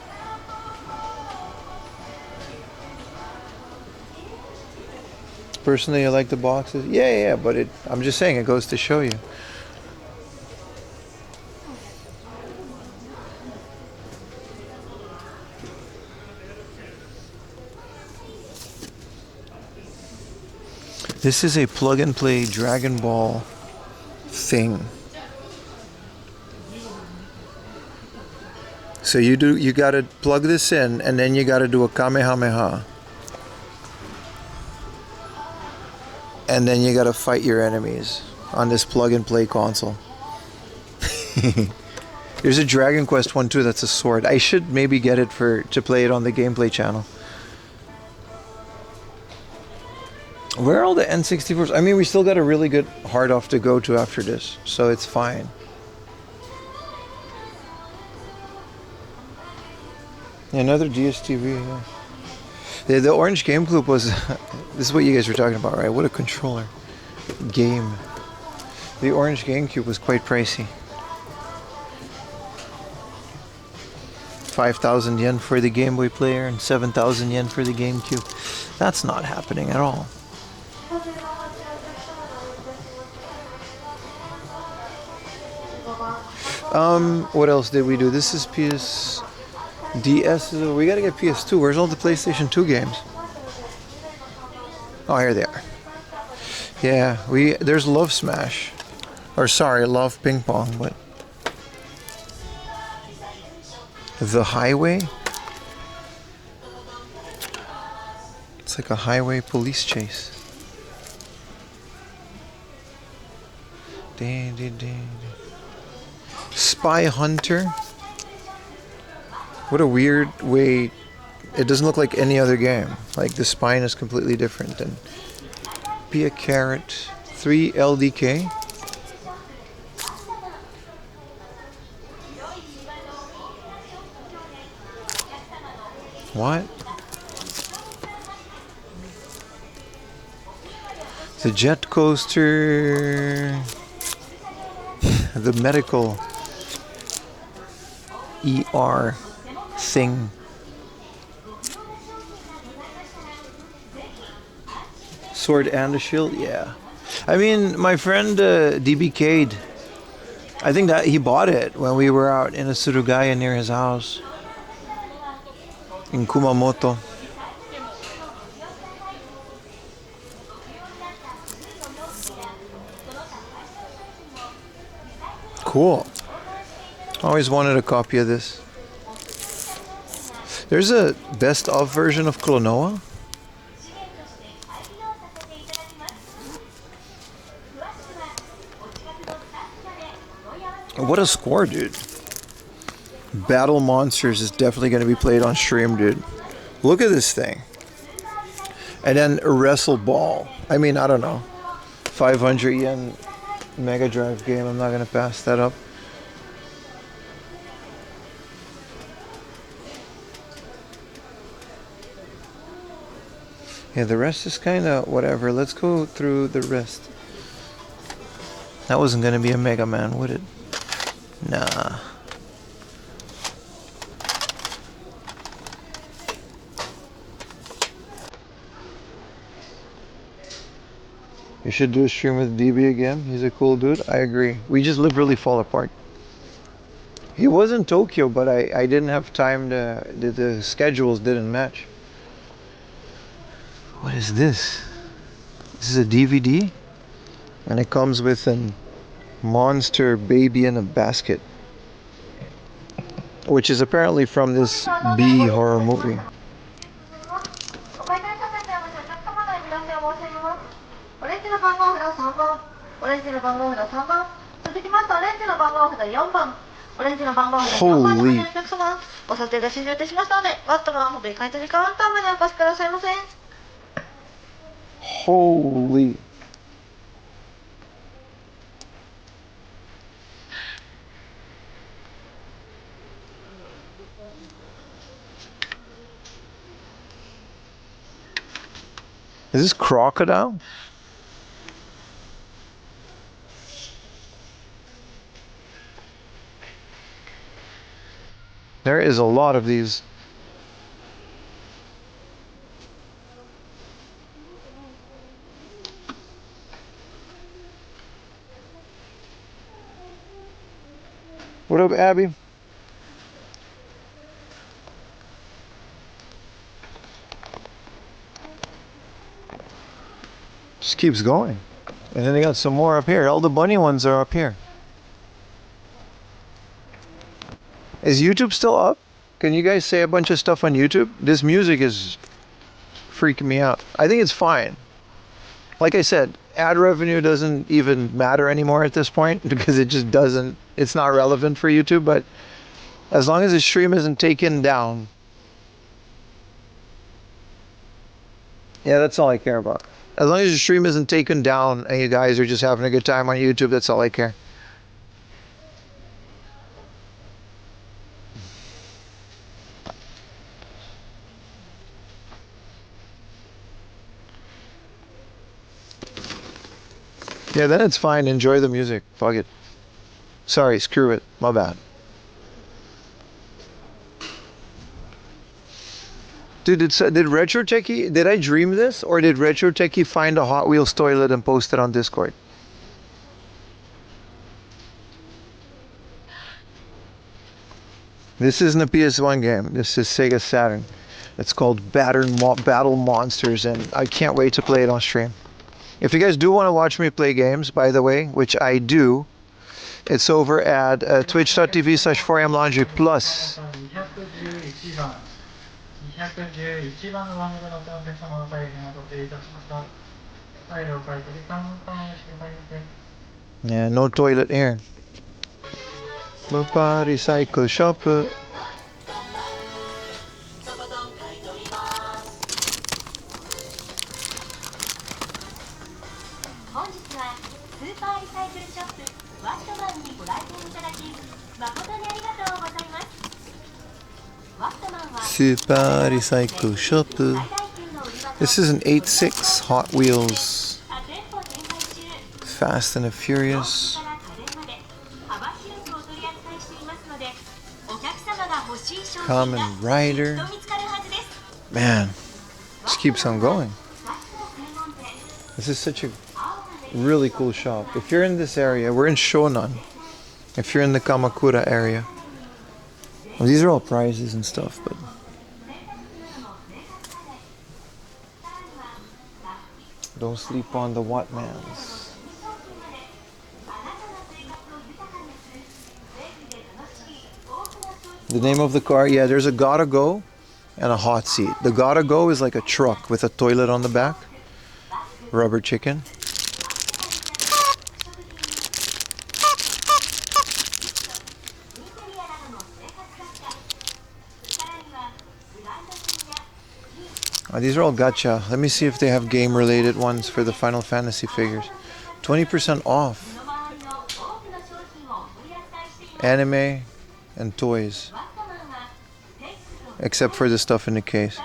Personally, I like the boxes. Yeah, but I'm just saying, it goes to show you. This is a plug and play Dragon Ball thing. So you gotta plug this in and then you gotta do a Kamehameha. And then you gotta fight your enemies on this plug and play console. There's a Dragon Quest one too that's a sword. I should maybe get it to play it on the gameplay channel. Where are all the N64s? I mean, we still got a really good hard off to go to after this, so it's fine. Another DSTV, yeah. The Orange Game Club was... this is what you guys were talking about, right? What a controller. Game. The Orange GameCube was quite pricey. 5,000 yen for the Game Boy player and 7,000 yen for the GameCube. That's not happening at all. What else did we do? This is PS DS. We gotta get PS2. Where's all the PlayStation 2 games? Oh, here they are. Yeah, there's Love Smash. Or sorry, Love Ping Pong, but The Highway? It's like a highway police chase. Spy Hunter. What a weird way. It doesn't look like any other game. Like the spine is completely different. And Be a Carrot. 3 LDK. What? The jet coaster. The medical ER thing. Sword and a shield, yeah. I mean, my friend DBK'd, I think that he bought it when we were out in a Surugaya near his house in Kumamoto. Cool. Always wanted a copy of this. There's a best of version of Klonoa. What a score, dude. Battle Monsters is definitely going to be played on stream, dude. Look at this thing. And then Wrestle Ball. I mean, I don't know. 500 yen Mega Drive game. I'm not going to pass that up. Yeah, the rest is kind of whatever. Let's go through the rest. That wasn't going to be a Mega Man, would it? Nah. You should do a stream with DB again. He's a cool dude. I agree. We just literally fall apart. He was in Tokyo, but I didn't have time to... The schedules didn't match. What is this? This is a DVD? And it comes with a monster baby in a basket. Which is apparently from this B horror movie. Holy. Holy. Is this crocodile? There is a lot of these. What up, Abby? Just keeps going. And then they got some more up here. All the bunny ones are up here. Is YouTube still up? Can you guys say a bunch of stuff on YouTube? This music is freaking me out. I think it's fine. Like I said, ad revenue doesn't even matter anymore at this point because it just doesn't, it's not relevant for YouTube, but as long as the stream isn't taken down. Yeah, that's all I care about. As long as your stream isn't taken down and you guys are just having a good time on YouTube, that's all I care. Yeah, then it's fine. Enjoy the music. Fuck it. Sorry, screw it. My bad. Dude, did Retro Techie, did I dream this? Or did Retro Techie find a Hot Wheels toilet and post it on Discord? This isn't a PS1 game. This is Sega Saturn. It's called Battle Monsters, and I can't wait to play it on stream. If you guys do want to watch me play games, by the way, which I do, it's over at twitch.tv/4amlaundry plus. 211番、211番の番号のお客様のお帰りのところでいたしました。はい、了解。時間の番号のお知りません。 Yeah, no toilet here. Body cycle shop. 本日はスーパーリサイクルショップワットマンにご来店いただき誠にありがとうございます。ワットマンは Super Recycle Shop. This is an 86 Hot Wheels 店舗展開中 Fast and the Furious. から家電まで幅広くお取り扱いしていますのでお客様が欲しい商品が Kamen Rider. きっと見つかるはずです。 Man, just keeps on going. This is such a really cool shop. If you're in this area, we're in Shonan. If you're in the Kamakura area. Well, these are all prizes and stuff, but don't sleep on the Wattmans. The name of the car, yeah, there's a gotta go and a hot seat. The gotta go is like a truck with a toilet on the back. Rubber chicken. These are all gacha. Let me see if they have game related ones for the Final Fantasy figures. 20% off. Anime and toys. Except for the stuff in the case.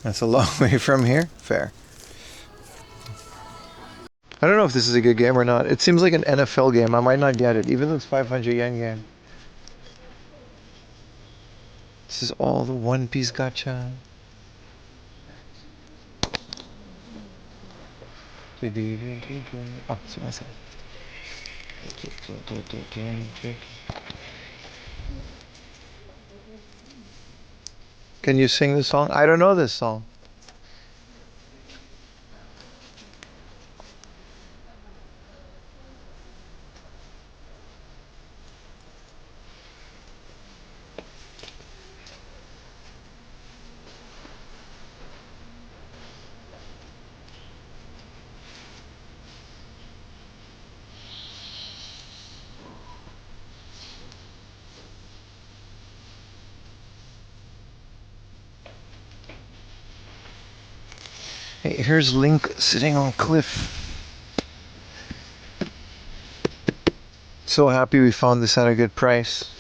That's a long way from here. Fair. I don't know if this is a good game or not. It seems like an NFL game. I might not get it, even though it's 500 yen game. This is all the One Piece gacha. Oh, can you sing this song? I don't know this song. Hey, here's Link sitting on cliff. So happy we found this at a good price.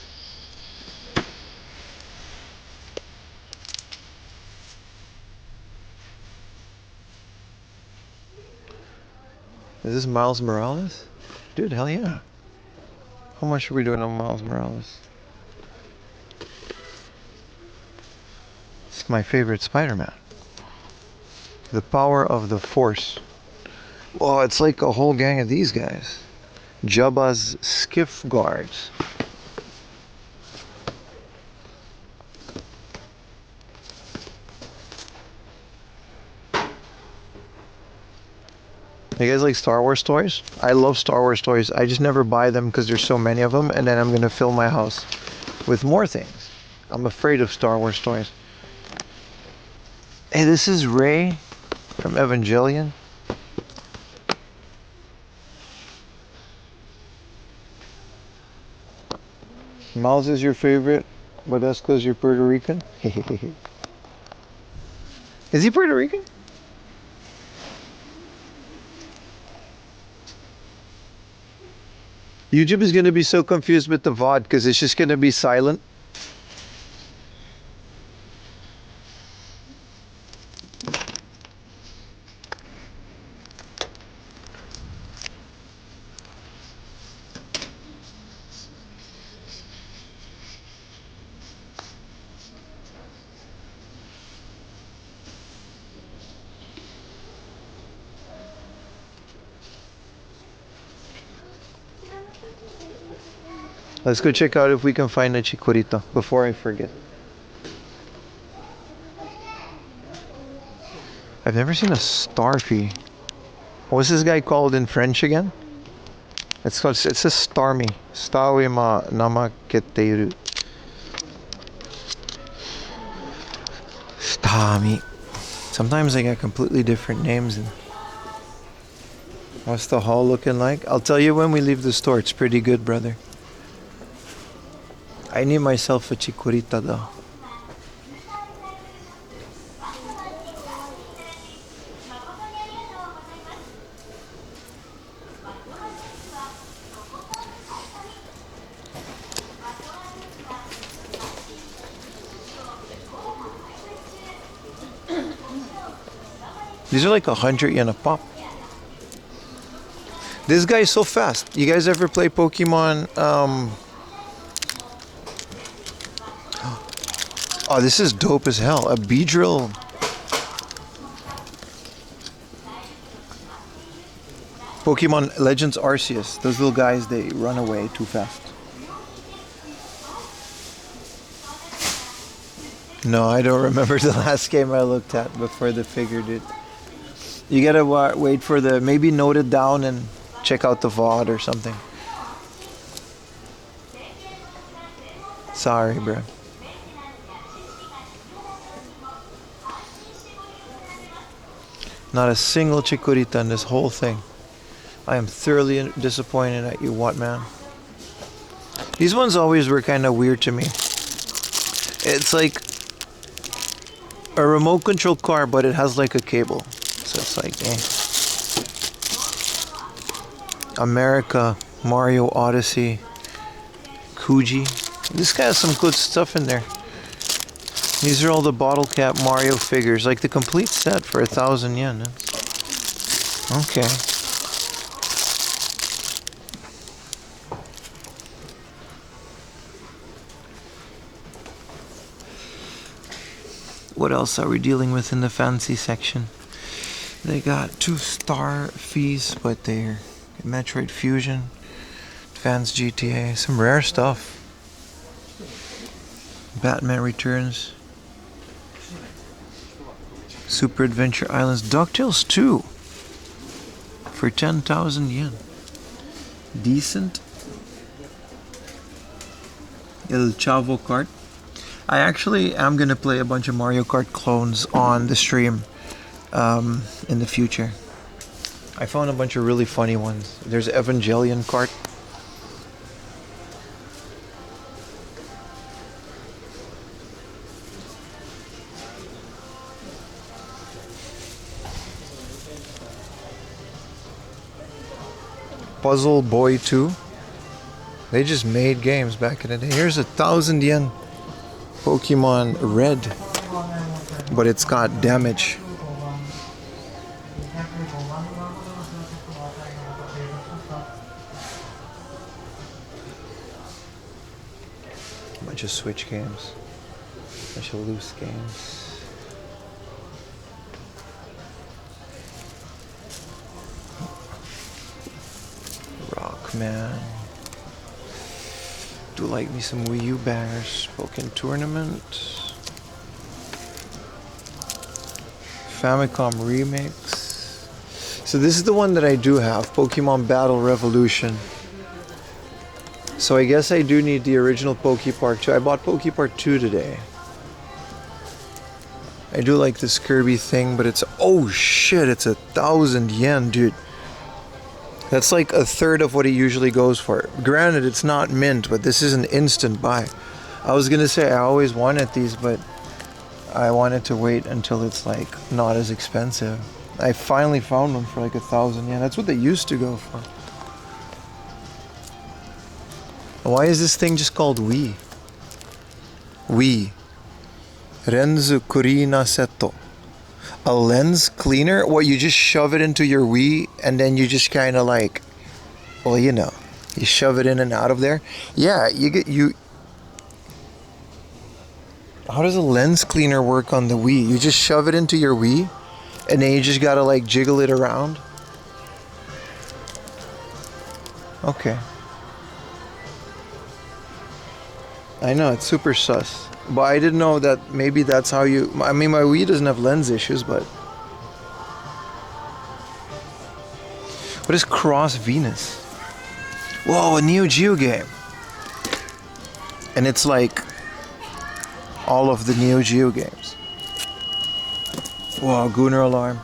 Is this Miles Morales? Dude, hell yeah. How much are we doing on Miles Morales? It's my favorite Spider-Man. The power of the Force. Oh, it's like a whole gang of these guys. Jabba's skiff guards. You guys like Star Wars toys? I love Star Wars toys. I just never buy them because there's so many of them, and then I'm gonna fill my house with more things. I'm afraid of Star Wars toys. Hey, this is Rey from Evangelion. Miles is your favorite, but that's because you're Puerto Rican? Is he Puerto Rican? YouTube is going to be so confused with the VOD because it's just going to be silent. Let's go check out if we can find a chikorita before I forget. I've never seen a starfy. What's this guy called in French again? It says starmy. Stawi ma namaketeru. Stami. Sometimes they got completely different names. What's the haul looking like? I'll tell you when we leave the store. It's pretty good, brother. I need myself a chikorita though. These are like 100 yen a pop. This guy is so fast. You guys ever play Pokemon? Oh, this is dope as hell. A Beedrill. Pokemon Legends Arceus. Those little guys, they run away too fast. No, I don't remember the last game I looked at before the figure did. You gotta wait for the, maybe note it down and check out the VOD or something. Sorry, bro. Not a single chikorita in this whole thing. I am thoroughly disappointed at you, Wattman. These ones always were kind of weird to me. It's like a remote control car, but it has like a cable. So it's like, America, Mario Odyssey, Kuji. This guy has some good stuff in there. These are all the bottle cap Mario figures, like the complete set for 1,000 yen. Okay. What else are we dealing with in the fancy section? They got 2 star fees, but they're Metroid Fusion, Advanced GTA, some rare stuff. Batman Returns, Super Adventure Islands, DuckTales 2 for 10,000 yen. Decent. El Chavo Kart. I actually am gonna play a bunch of Mario Kart clones on the stream in the future. I found a bunch of really funny ones. There's Evangelion Kart. Puzzle Boy 2. They just made games back in the day. Here's 1,000 yen Pokemon Red, but it's got damage. Bunch of Switch games, bunch of loose games. Rockman. Do like me some Wii U bangers. Pokken Tournament. Famicom Remix. So this is the one that I do have, Pokemon Battle Revolution. So I guess I do need the original Pokepark 2. I bought Pokepark 2 today. I do like this Kirby thing, but it's, oh shit, it's 1,000 yen, dude. That's like a third of what it usually goes for. Granted, it's not mint, but this is an instant buy. I was gonna say I always wanted these, but I wanted to wait until it's like not as expensive. I finally found them for like 1,000 yen. That's what they used to go for. Why is this thing just called Wii? Wii. Renzu Kurina Seto. A lens cleaner? What, you just shove it into your Wii and then you just kind of like, well, you know, you shove it in and out of there? Yeah, how does a lens cleaner work on the Wii? You just shove it into your Wii and then you just gotta like jiggle it around? Okay. I know, it's super sus. But I didn't know that maybe that's how you... I mean, my Wii doesn't have lens issues, but... What is Cross Venus? Whoa, a Neo Geo game. And it's like all of the Neo Geo games. Whoa, Gunnar Alarm.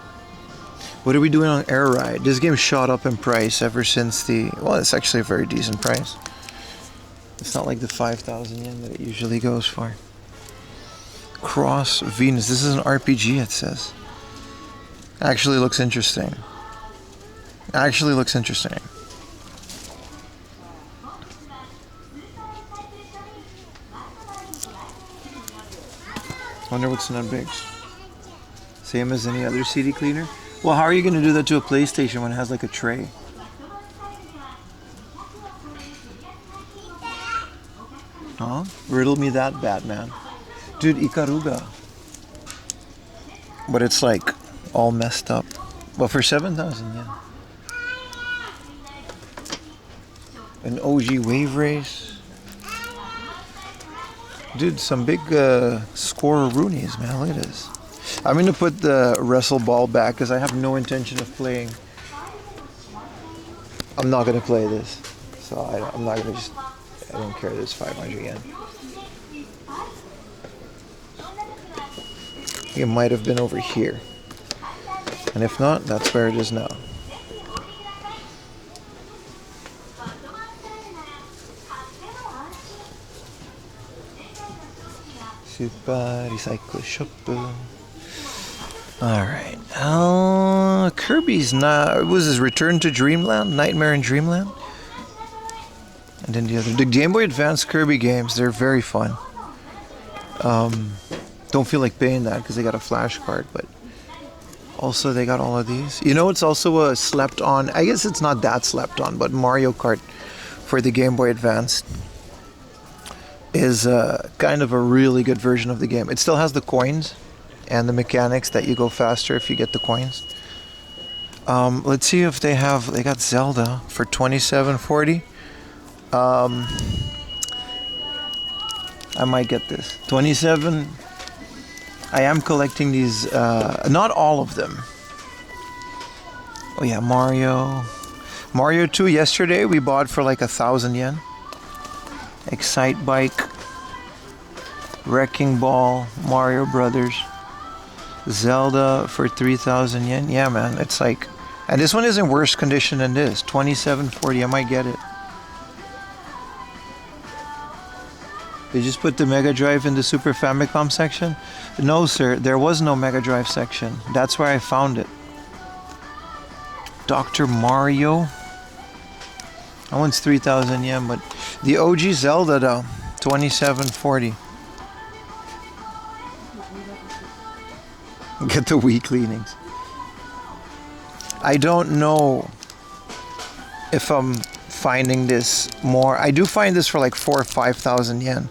What are we doing on Air Ride? This game shot up in price ever since the... Well, it's actually a very decent price. It's not like the 5,000 yen that it usually goes for. Cross Venus. This is an RPG, it says. Actually looks interesting. Actually looks interesting. Wonder what's in that big. Same as any other CD cleaner? Well, how are you going to do that to a PlayStation when it has like a tray? Huh? Riddle me that, Batman. Dude, Ikaruga. But it's like all messed up. But for 7,000 yen. An OG wave race. Dude, some big score Roonies, man. Look at this. I'm going to put the wrestle ball back because I have no intention of playing. I'm not going to play this. So I'm not going to just... I don't care, there's 500 yen. It might have been over here. And if not, that's where it is now. Super Recycle Shop. Alright. Kirby's not... Was his Return to Dreamland? Nightmare in Dreamland? And then the Game Boy Advance Kirby games, they're very fun. Don't feel like paying that because they got a flash card, but also they got all of these. You know, it's also a slept on, I guess it's not that slept on, but Mario Kart for the Game Boy Advance is kind of a really good version of the game. It still has the coins and the mechanics that you go faster if you get the coins. Let's see if they got Zelda for $27.40. I might get this. 27. I am collecting these, not all of them. Oh yeah, Mario 2 yesterday we bought for like 1,000 yen. Excite Bike, Wrecking Ball, Mario Brothers, Zelda for 3,000 yen. Yeah, man, it's like, and this one is in worse condition than this. 27.40. I might get it. They just put the Mega Drive in the Super Famicom section? No, sir, there was no Mega Drive section. That's where I found it. Dr. Mario. That one's 3,000 yen, but the OG Zelda though, 27.40. Get the Wii cleanings. I don't know if I'm finding this more. I do find this for like 4,000 or 5,000 yen,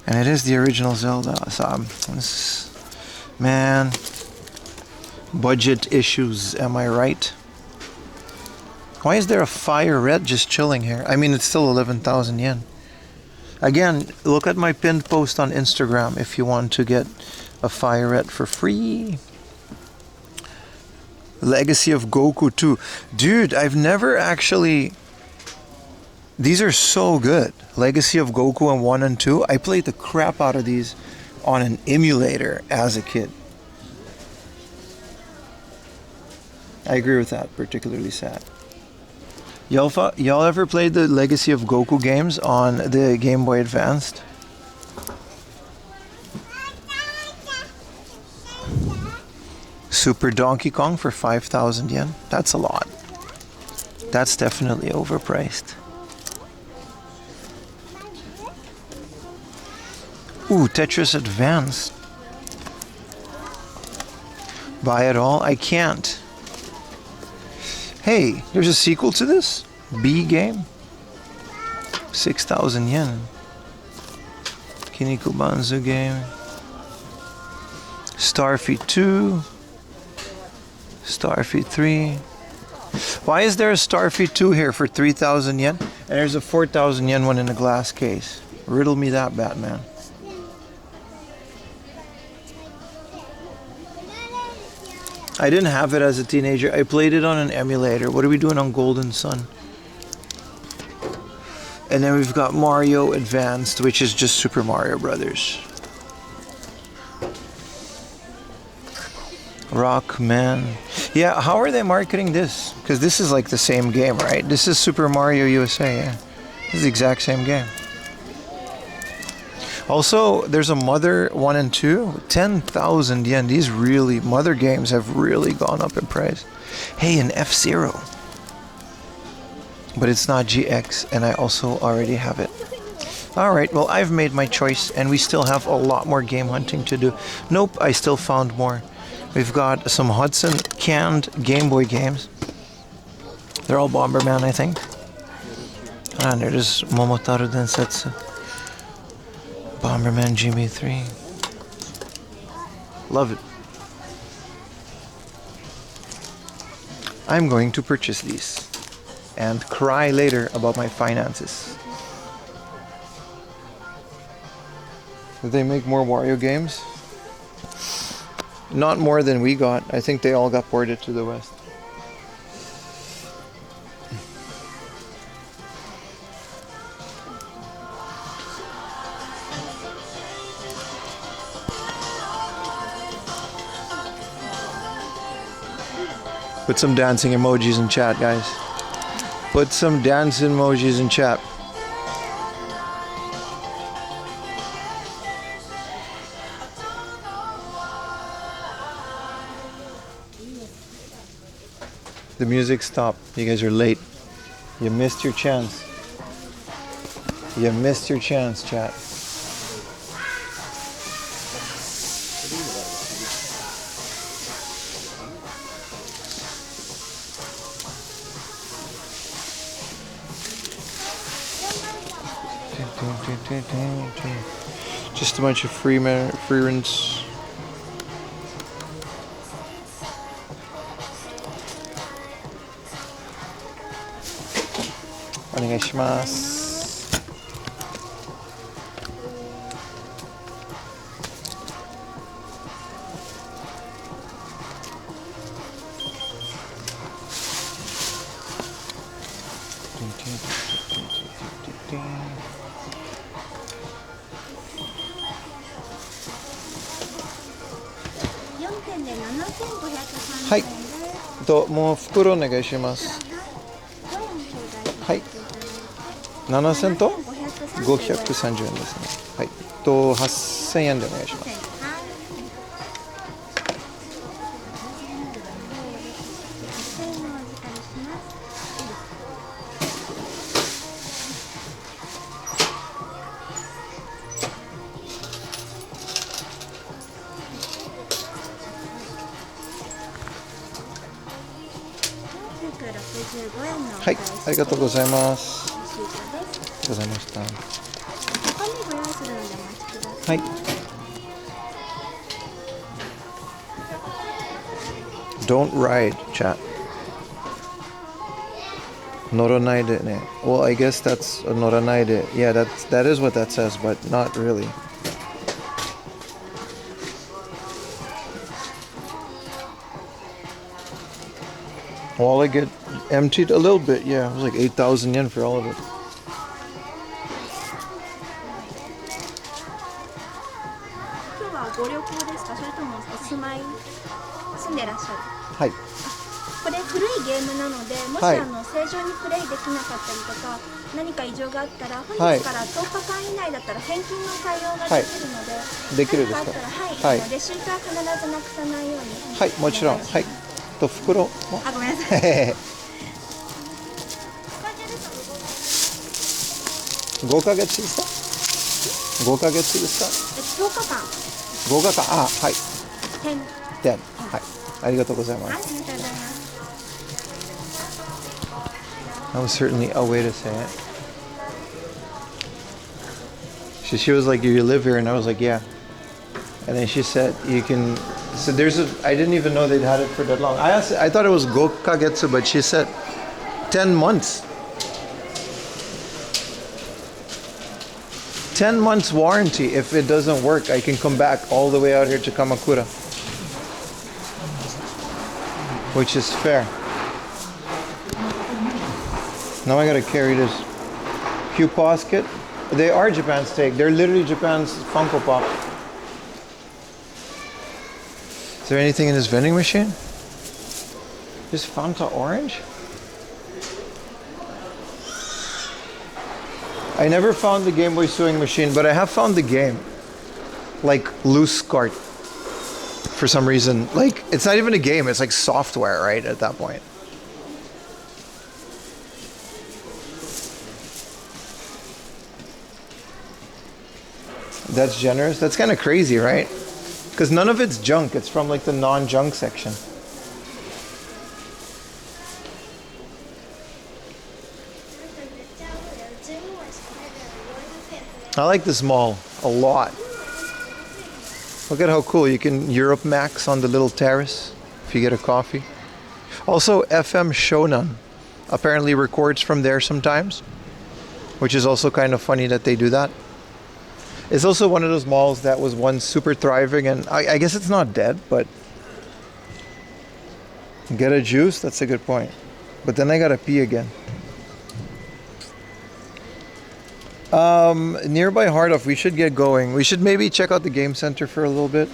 and it is the original Zelda. So man, budget issues. Am I right? Why is there a fire red just chilling here? I mean, it's still 11,000 yen. Again, look at my pinned post on Instagram if you want to get a fire red for free. Legacy of Goku 2. Dude, I've never actually... These are so good. Legacy of Goku and 1 and 2. I played the crap out of these on an emulator as a kid. I agree with that. Particularly sad. Y'all ever played the Legacy of Goku games on the Game Boy Advanced? Super Donkey Kong for 5,000 yen. That's a lot. That's definitely overpriced. Ooh, Tetris Advanced. Buy it all? I can't. Hey, there's a sequel to this? B game? 6,000 yen. Kiniko Banzu game. Starfy 2. Starfy 3. Why is there a Starfy 2 here for 3,000 yen? And there's a 4,000 yen one in a glass case. Riddle me that, Batman. I didn't have it as a teenager. I played it on an emulator. What are we doing on Golden Sun? And then we've got Mario Advanced, which is just Super Mario Brothers. Rockman. Yeah, how are they marketing this? Because this is like the same game, right? This is Super Mario USA, yeah. This is the exact same game. Also, there's a Mother 1 and 2. 10,000 yen. These really, Mother games have really gone up in price. Hey, an F-Zero. But it's not GX, and I also already have it. Alright, well, I've made my choice, and we still have a lot more game hunting to do. Nope, I still found more. We've got some Hudson canned Game Boy games. They're all Bomberman, I think. And there's Momotaro Densetsu. Bomberman GB3. Love it. I'm going to purchase these and cry later about my finances. Did they make more Wario games? Not more than we got. I think they all got ported to the West. Put some dancing emojis in chat, guys. Put some dancing emojis in chat. The music stopped. You guys are late. You missed your chance. You missed your chance, chat. Just a bunch of free rinse. Onegaishimasu. Hi. もう袋お願いします。はい。7000と530円ですね。はい。8000円でお願いします。はい、ありがとうございます。ありがとうございました。はい。Don't ride, chat. 乗らないでね。Well, I guess that's 乗らないで. Yeah, that is what that says, but not really. Well, I get emptied a little bit, yeah. It was like 8,000 yen for all of it. Hi. これ古いゲームなので、もし正常にプレイできなかったりとか、何か異常があったら、本日から10日間以内だったら返金の対応ができるので、できるですか？はい、レシートは必ずなくさないように。はい、もちろん。はい。と袋も。あ、ごめんなさい。5ヶ月ですか？5ヶ月ですか？10日間。5日間。あ、はい。10。はい。ありがとうございます。ありがとうございます。That was certainly a way to say it. She was like, "Do you live here?" And I was like, "Yeah." And then she said, "You can." So I didn't even know they'd had it for that long. I thought it was gokagetsu, but she said 10 months. 10 months warranty. If it doesn't work, I can come back all the way out here to Kamakura, which is fair. Now I gotta carry this Q Posket. They are Japan's take. They're literally Japan's Funko Pop. Is there anything in this vending machine? Just Fanta Orange? I never found the Game Boy sewing machine, but I have found the game. Like loose cart. For some reason. Like, it's not even a game, it's like software, right? At that point. That's generous. That's kind of crazy, right? Because none of it's junk. It's from like the non-junk section. I like this mall a lot. Look at how cool. You can Europe Max on the little terrace if you get a coffee. Also, FM Shonan apparently records from there sometimes, which is also kind of funny that they do that. It's also one of those malls that was once super thriving, and I guess it's not dead, but get a juice? That's a good point. But then I gotta pee again. Nearby Hardoff, we should get going. We should maybe check out the game center for a little bit.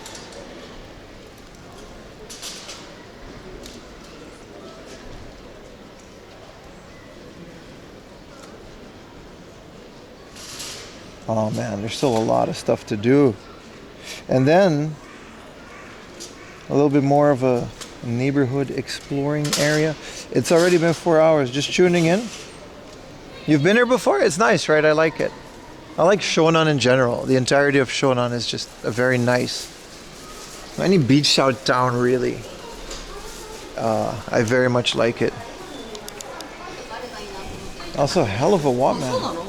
Oh man, there's still a lot of stuff to do. And then a little bit more of a neighborhood exploring area. It's already been 4 hours. Just tuning in. You've been here before? It's nice, right? I like it. I like Shonan in general. The entirety of Shonan is just a very nice. Any beachside town, really. I very much like it. Also, a hell of a Wattman.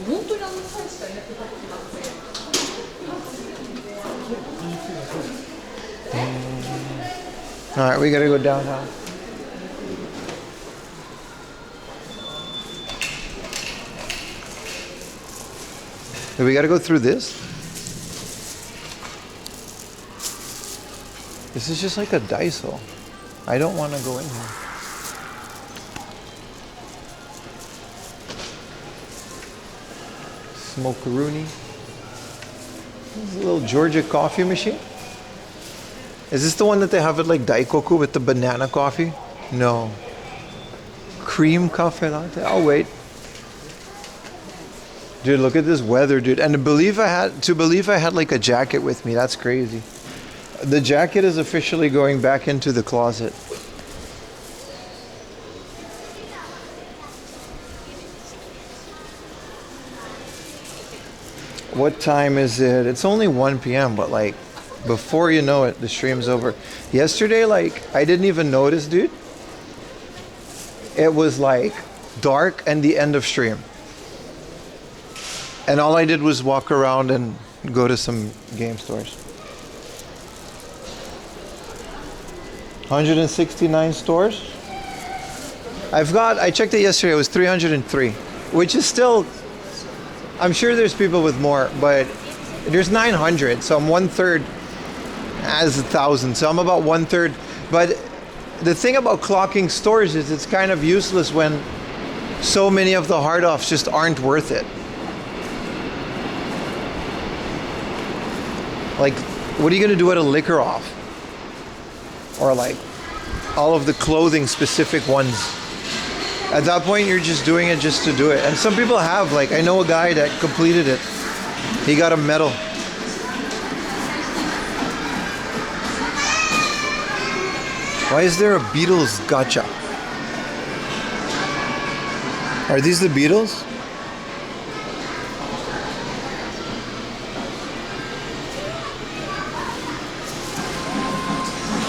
All right, we gotta go downtown. Do we gotta go through this? This is just like a Daiso. I don't want to go in here. Smokeroonie. This is a little Georgia coffee machine. Is this the one that they have at like Daikoku with the banana coffee? No. Cream cafe latte? I'll wait. Dude, look at this weather, dude. And to believe I had like a jacket with me. That's crazy. The jacket is officially going back into the closet. What time is it? It's only 1 p.m., but like before you know it, the stream's over. Yesterday, like, I didn't even notice, dude. It was like dark and the end of stream. And all I did was walk around and go to some game stores. 169 stores. I checked it yesterday, it was 303, which is still, I'm sure there's people with more, but there's 900, so I'm 1/3 as 1,000, so I'm about 1/3. But the thing about clocking stores is it's kind of useless when so many of the hard offs just aren't worth it. Like, what are you gonna do at a liquor off? Or like all of the clothing specific ones. At that point, you're just doing it just to do it. And some people have, like, I know a guy that completed it. He got a medal. Why is there a Beatles gacha? Are these the Beatles?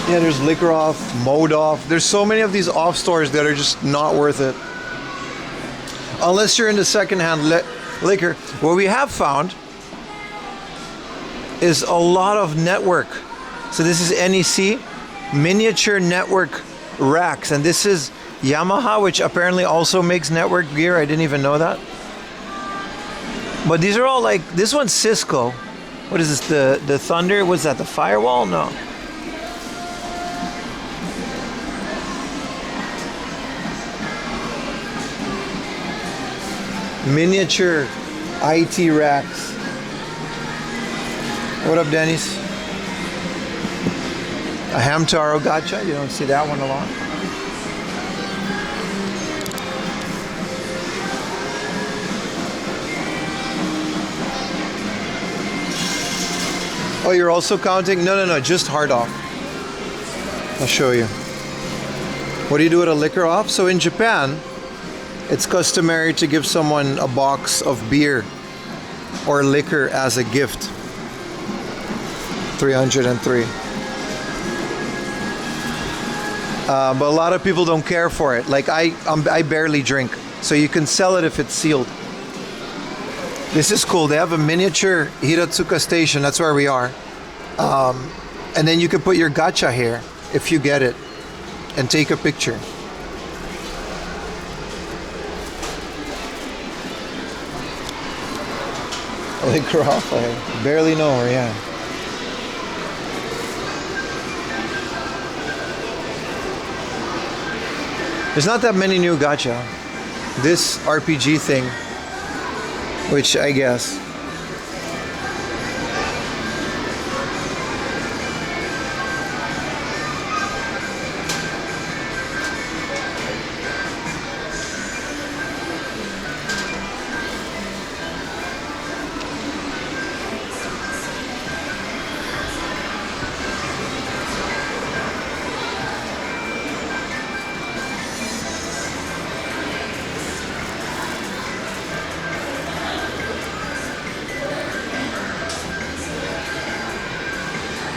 Yeah, there's liquor off, mode off. There's so many of these off stores that are just not worth it. Unless you're into secondhand liquor. What we have found is a lot of network. So this is NEC, miniature network racks. And this is Yamaha, which apparently also makes network gear. I didn't even know that. But these are all like, this one's Cisco. What is this, the Thunder? What's that, the Firewall? No. Miniature IT racks. What up, Dennis? A Hamtaro gacha. You don't see that one a lot. Oh, you're also counting? No, just hard off. I'll show you. What do you do with a liquor off? So in Japan, it's customary to give someone a box of beer or liquor as a gift. 303. But a lot of people don't care for it. Like I barely drink, so you can sell it if it's sealed. This is cool. They have a miniature Hiratsuka station. That's where we are. And then you can put your gacha here if you get it and take a picture. Liquor off. I barely know where, yeah. There's not that many new gacha. This RPG thing, which I guess.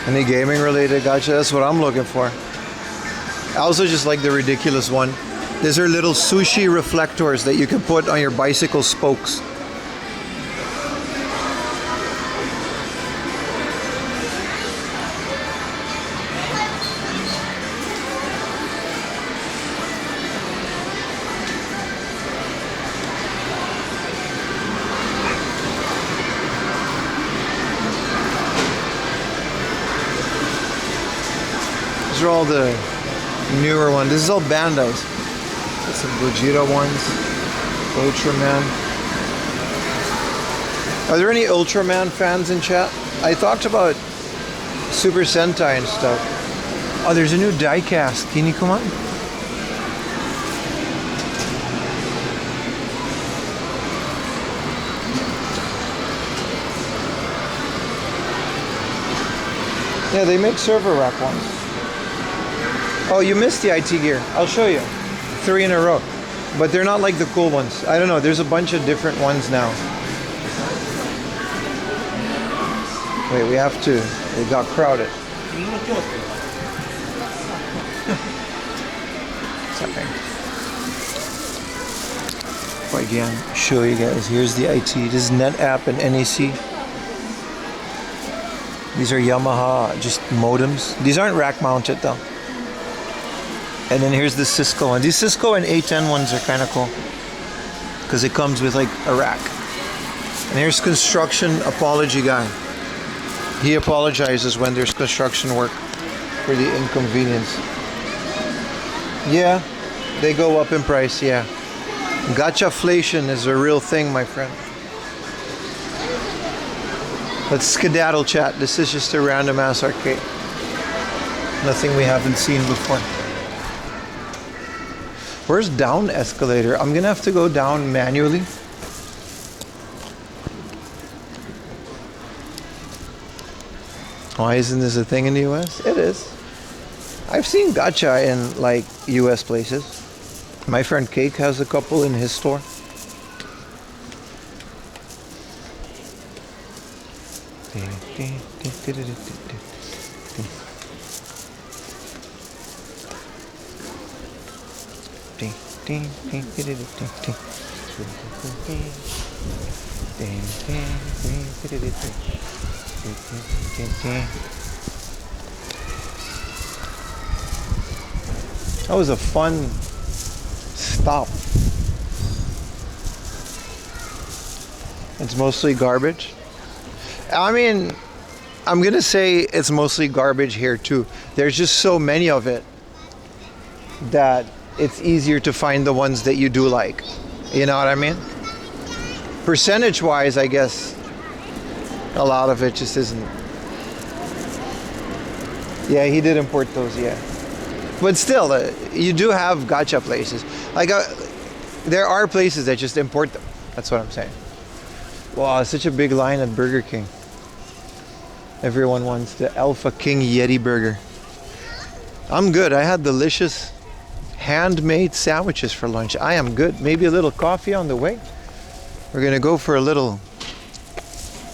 Any gaming related gacha? That's what I'm looking for. I also just like the ridiculous one. These are little sushi reflectors that you can put on your bicycle spokes. These are all the newer ones. This is all Bandai's. Got some Gogeta ones. Ultraman. Are there any Ultraman fans in chat? I talked about Super Sentai and stuff. Oh, there's a new diecast. Can you come on? Yeah, they make server rack ones. Oh, you missed the IT gear. I'll show you. 3 in a row. But they're not like the cool ones. I don't know. There's a bunch of different ones now. Wait, we have to. It got crowded. Sorry. But again, show you guys. Here's the IT. This is NetApp and NEC. These are Yamaha, just modems. These aren't rack mounted though. And then here's the Cisco one. These Cisco and A10 ones are kind of cool because it comes with like a rack. And here's construction apology guy. He apologizes when there's construction work for the inconvenience. Yeah, they go up in price, yeah. Gachaflation is a real thing, my friend. Let's skedaddle chat. This is just a random ass arcade. Nothing we haven't seen before. Where's down escalator? I'm gonna have to go down manually. Why isn't this a thing in the US? It is. I've seen gacha in like US places. My friend Cake has a couple in his store. That was a fun stop. It's mostly garbage. I mean, I'm gonna say it's mostly garbage here too. There's just so many of it that it's easier to find the ones that you do like. You know what I mean? Percentage wise, I guess a lot of it just isn't. Yeah, he did import those, yeah. But still, you do have gacha places. Like, there are places that just import them. That's what I'm saying. Wow, such a big line at Burger King. Everyone wants the Alpha King Yeti burger. I'm good. I had delicious handmade sandwiches for lunch. I am good. Maybe a little coffee on the way. We're gonna go for a little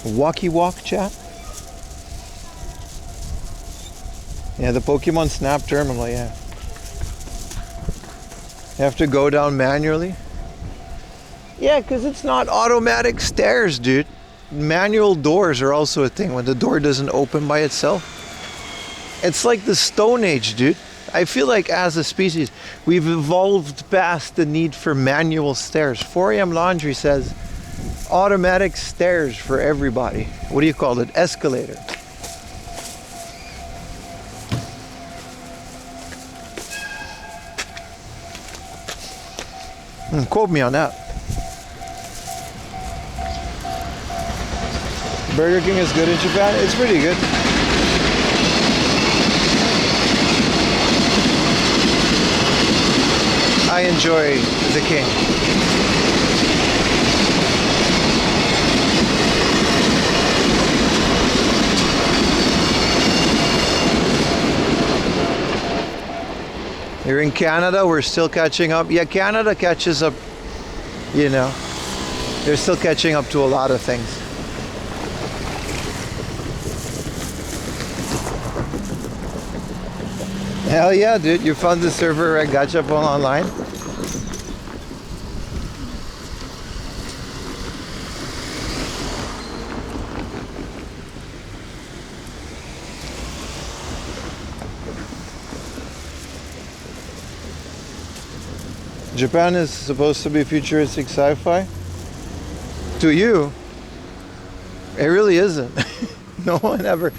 walkie walk chat. Yeah, the Pokemon Snap terminal, yeah. You have to go down manually. Yeah, because it's not automatic stairs, dude. Manual doors are also a thing when the door doesn't open by itself. It's like the Stone Age, dude. I feel like as a species, we've evolved past the need for manual stairs. 4am Laundry says automatic stairs for everybody. What do you call it? Escalator. Quote me on that. Burger King is good in Japan. It's pretty good. I enjoy the King. Here in Canada, we're still catching up. Yeah, Canada catches up, you know. They're still catching up to a lot of things. Hell yeah, dude. You found the server at Gachapon Online? Japan is supposed to be futuristic sci-fi. To you, it really isn't. No one ever.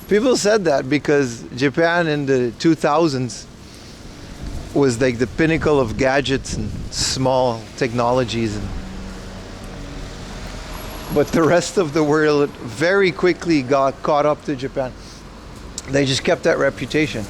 People said that because Japan in the 2000s was like the pinnacle of gadgets and small technologies, but the rest of the world very quickly got caught up to Japan. They just kept that reputation.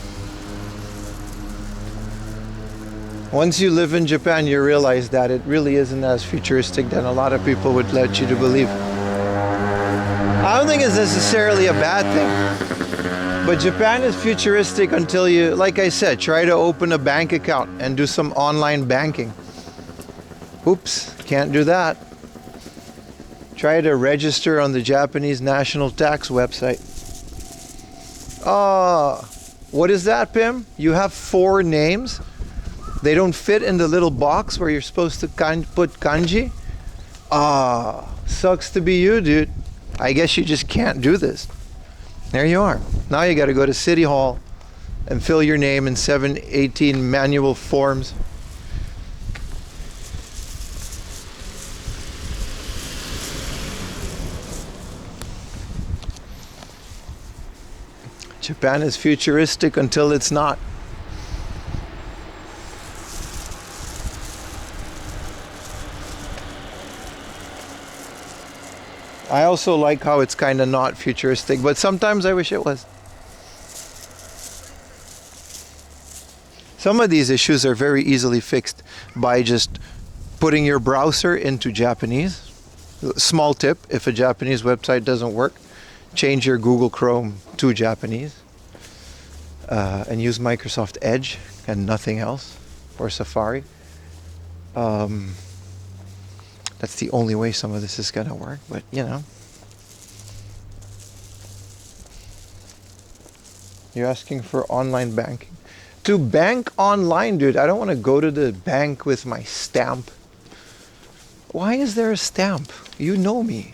Once you live in Japan, you realize that it really isn't as futuristic than a lot of people would let you to believe. I don't think it's necessarily a bad thing, but Japan is futuristic until you, like I said, try to open a bank account and do some online banking. Oops, can't do that. Try to register on the Japanese National Tax website. What is that, Pim? You have 4 names? They don't fit in the little box where you're supposed to put kanji? Sucks to be you, dude. I guess you just can't do this. There you are. Now you got to go to City Hall and fill your name in 718 manual forms. Japan is futuristic until it's not. I also like how it's kind of not futuristic, but sometimes I wish it was. Some of these issues are very easily fixed by just putting your browser into Japanese. Small tip, if a Japanese website doesn't work, change your Google Chrome to Japanese and use Microsoft Edge and nothing else, or Safari. That's the only way some of this is gonna work, but you know. You're asking for online banking. To bank online, dude, I don't want to go to the bank with my stamp. Why is there a stamp? You know me.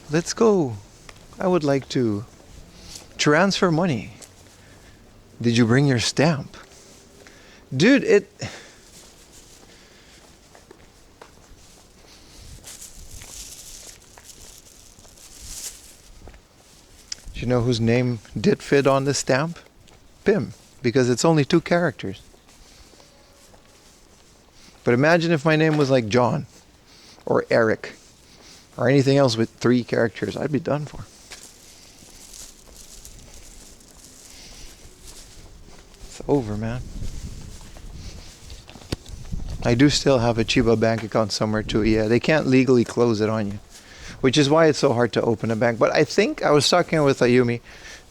Let's go. I would like to transfer money. Did you bring your stamp? Dude, Do you know whose name did fit on the stamp? Pim, because it's only 2 characters. But imagine if my name was like John or Eric or anything else with 3 characters. I'd be done for. It's over, man. I do still have a Chiba bank account somewhere too. Yeah, they can't legally close it on you, which is why it's so hard to open a bank. But I think, I was talking with Ayumi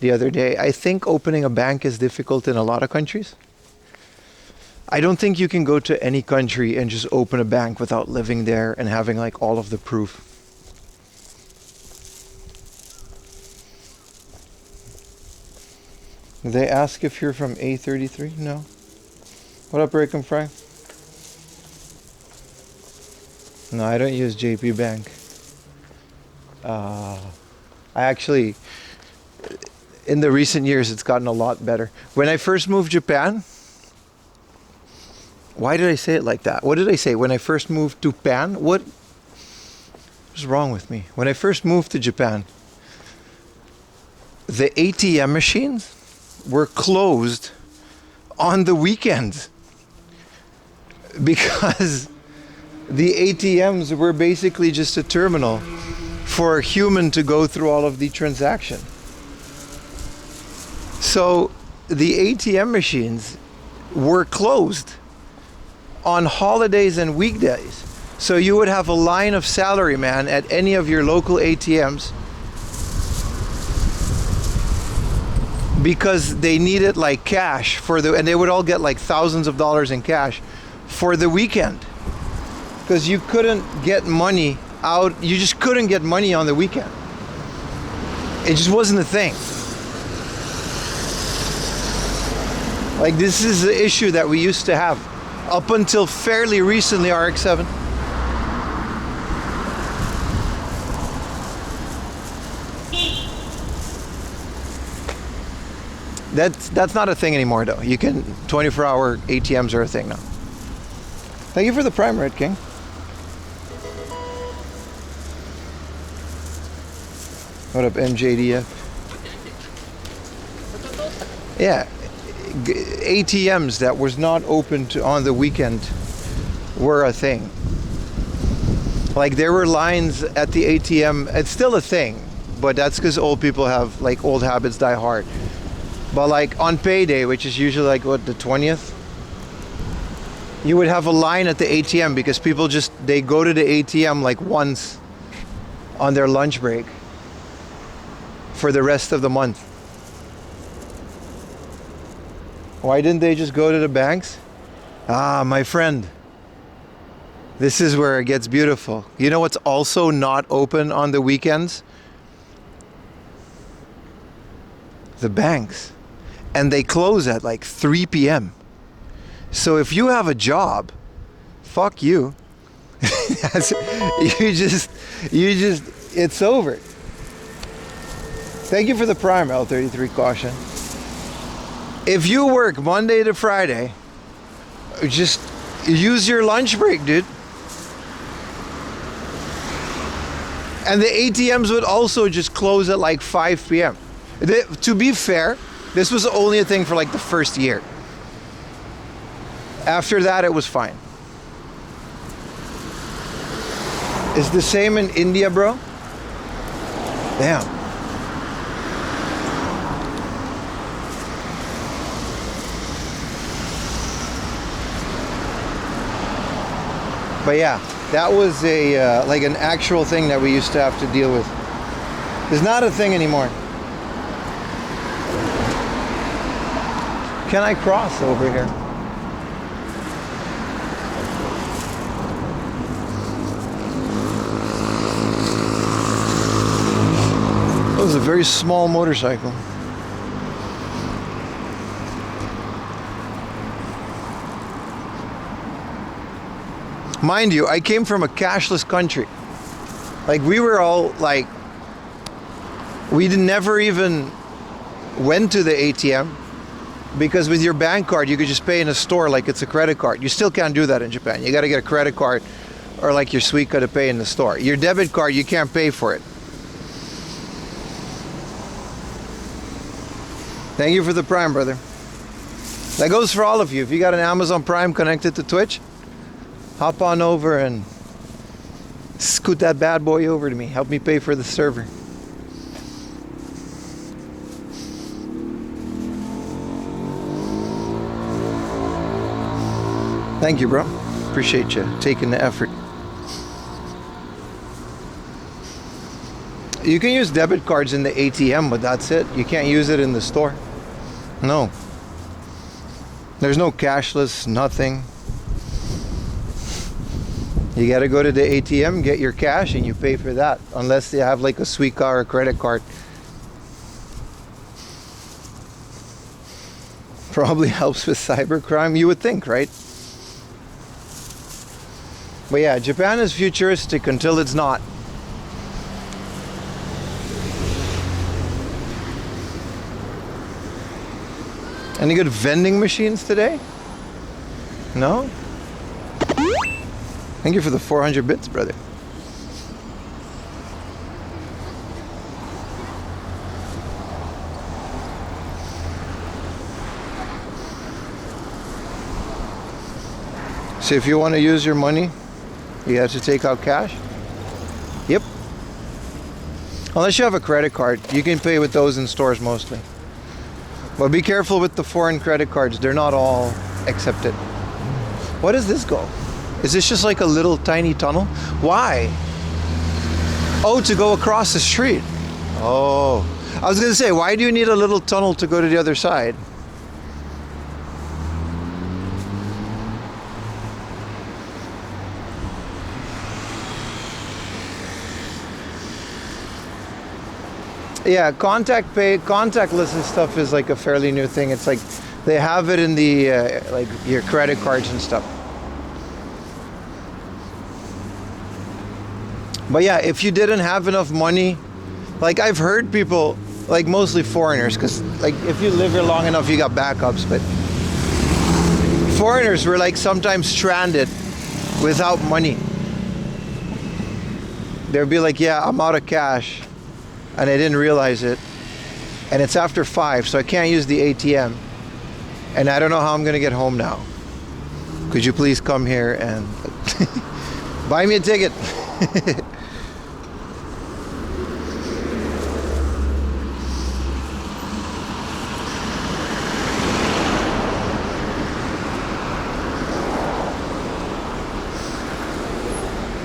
the other day, I think opening a bank is difficult in a lot of countries. I don't think you can go to any country and just open a bank without living there and having like all of the proof. They ask if you're from A33? No. What up, Rick and Fry? No, I don't use JP Bank. I actually, in the recent years, it's gotten a lot better. When I first moved to Japan, why did I say it like that? What did I say? When I first moved to Japan, what was wrong with me? When I first moved to Japan, the ATM machines were closed on the weekends because the ATMs were basically just a terminal for a human to go through all of the transaction. So the ATM machines were closed on holidays and weekdays. So you would have a line of salaryman at any of your local ATMs because they needed like cash for the, and they would all get like thousands of dollars in cash for the weekend. Because you couldn't get money out, you just couldn't get money on the weekend. It just wasn't a thing. Like, this is the issue that we used to have up until fairly recently, RX-7. That's not a thing anymore though. You can, 24-hour ATMs are a thing now. Thank you for the Prime, Red King. What up, MJDF? Yeah, ATMs that was not open on the weekend were a thing. Like, there were lines at the ATM. It's still a thing, but that's because old people have, like, old habits die hard. But like on payday, which is usually like what, the 20th, you would have a line at the ATM because people just, they go to the ATM like once on their lunch break for the rest of the month. Why didn't they just go to the banks? Ah, my friend, this is where it gets beautiful. You know what's also not open on the weekends? The banks. And they close at like 3 p.m. So if you have a job, fuck you. you just, it's over. Thank you for the Prime, L33 Caution. If you work Monday to Friday, just use your lunch break, dude. And the ATMs would also just close at like 5 p.m. To be fair, this was only a thing for like the first year. After that, it was fine. It's the same in India, bro. Damn. But yeah, that was a like an actual thing that we used to have to deal with. It's not a thing anymore. Can I cross over here? That was a very small motorcycle. Mind you, I came from a cashless country. Like, we were all like, we never even went to the ATM. Because with your bank card, you could just pay in a store like it's a credit card. You still can't do that in Japan. You got to get a credit card or like your Suica to pay in the store. Your debit card, you can't pay for it. Thank you for the Prime, brother. That goes for all of you. If you got an Amazon Prime connected to Twitch, hop on over and scoot that bad boy over to me. Help me pay for the server. Thank you, bro. Appreciate you taking the effort. You can use debit cards in the ATM, but that's it. You can't use it in the store. No. There's no cashless, nothing. You gotta go to the ATM, get your cash, and you pay for that. Unless you have like a Suica or a credit card. Probably helps with cybercrime, you would think, right? But yeah, Japan is futuristic until it's not. Any good vending machines today? No? Thank you for the 400 bits, brother. So if you want to use your money, you have to take out cash? Yep. Unless you have a credit card, you can pay with those in stores mostly. But be careful with the foreign credit cards. They're not all accepted. What does this go? Is this just like a little tiny tunnel? Why? Oh, to go across the street. Oh. I was going to say, why do you need a little tunnel to go to the other side? Yeah, contact pay, contactless and stuff is like a fairly new thing. It's like they have it in the like your credit cards and stuff. But yeah, if you didn't have enough money, like I've heard people, like mostly foreigners, because like if you live here long enough, you got backups. But foreigners were like sometimes stranded without money. They'd be like, "Yeah, I'm out of cash." And I didn't realize it, and it's after 5, so I can't use the ATM, and I don't know how I'm gonna get home now. Could you please come here and buy me a ticket?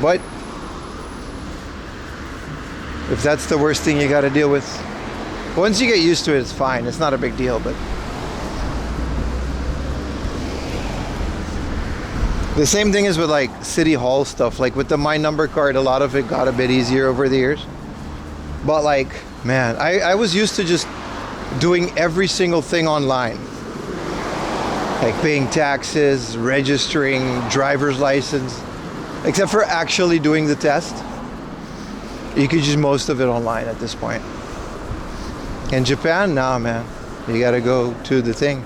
But if that's the worst thing you got to deal with, once you get used to it, it's fine. It's not a big deal. But the same thing is with like city hall stuff. Like with the My Number card, a lot of it got a bit easier over the years. But like, man, I was used to just doing every single thing online. Like paying taxes, registering, driver's license, except for actually doing the test. You could use most of it online at this point. In Japan, nah, man. You gotta go to the thing.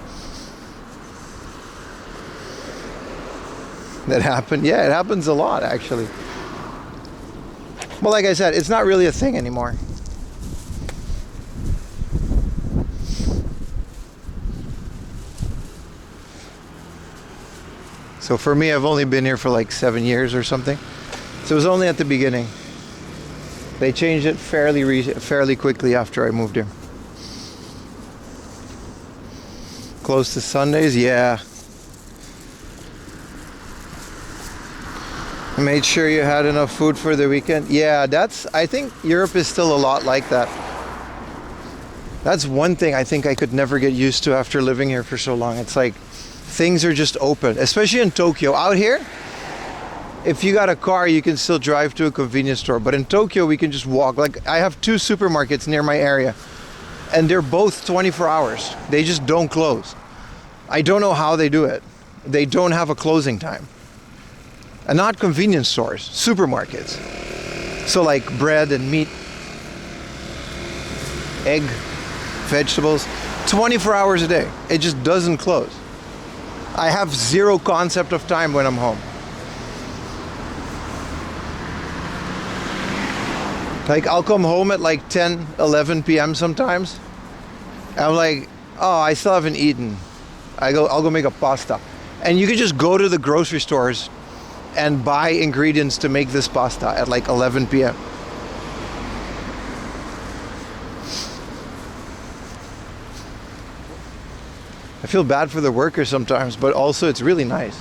That happened? Yeah, it happens a lot, actually. But like I said, it's not really a thing anymore. So for me, I've only been here for like 7 years or something. So it was only at the beginning. They changed it fairly quickly after I moved here. Close to Sundays, yeah. Made sure you had enough food for the weekend. Yeah, I think Europe is still a lot like that. That's one thing I think I could never get used to after living here for so long. It's like things are just open, especially in Tokyo. Out here, if you got a car, you can still drive to a convenience store. But in Tokyo, we can just walk. Like, I have 2 supermarkets near my area, and they're both 24 hours. They just don't close. I don't know how they do it. They don't have a closing time. And not convenience stores, supermarkets. So like bread and meat, egg, vegetables, 24 hours a day. It just doesn't close. I have zero concept of time when I'm home. Like, I'll come home at like 10, 11 p.m. sometimes. I'm like, Oh, I still haven't eaten. I'll go make a pasta. And you could just go to the grocery stores and buy ingredients to make this pasta at like 11 p.m. I feel bad for the workers sometimes, but also it's really nice.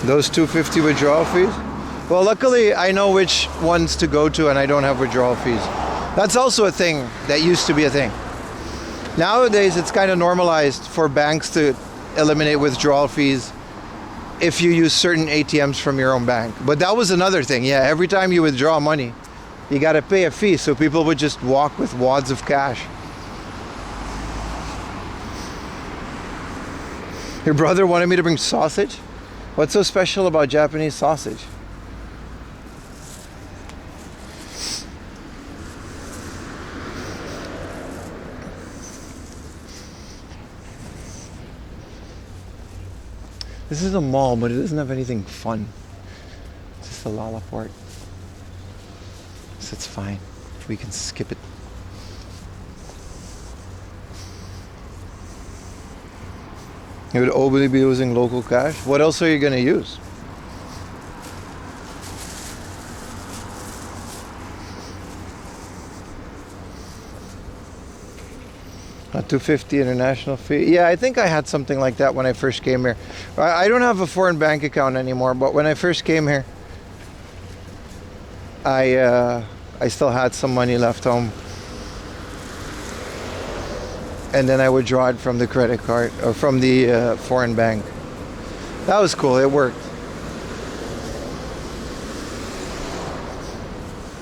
Those $250 withdrawal fees? Well, luckily I know which ones to go to and I don't have withdrawal fees. That's also a thing that used to be a thing. Nowadays it's kind of normalized for banks to eliminate withdrawal fees if you use certain ATMs from your own bank. But that was another thing. Yeah, every time you withdraw money, you got to pay a fee, so people would just walk with wads of cash. Your brother wanted me to bring sausage? What's so special about Japanese sausage? This is a mall, but it doesn't have anything fun. It's just a Lalaport. So it's fine. We can skip it. You would only be using local cash. What else are you going to use? A $250 international fee. Yeah, I think I had something like that when I first came here. I don't have a foreign bank account anymore, but when I first came here, I still had some money left home. And then I would draw it from the credit card or from the foreign bank. That was cool. It worked.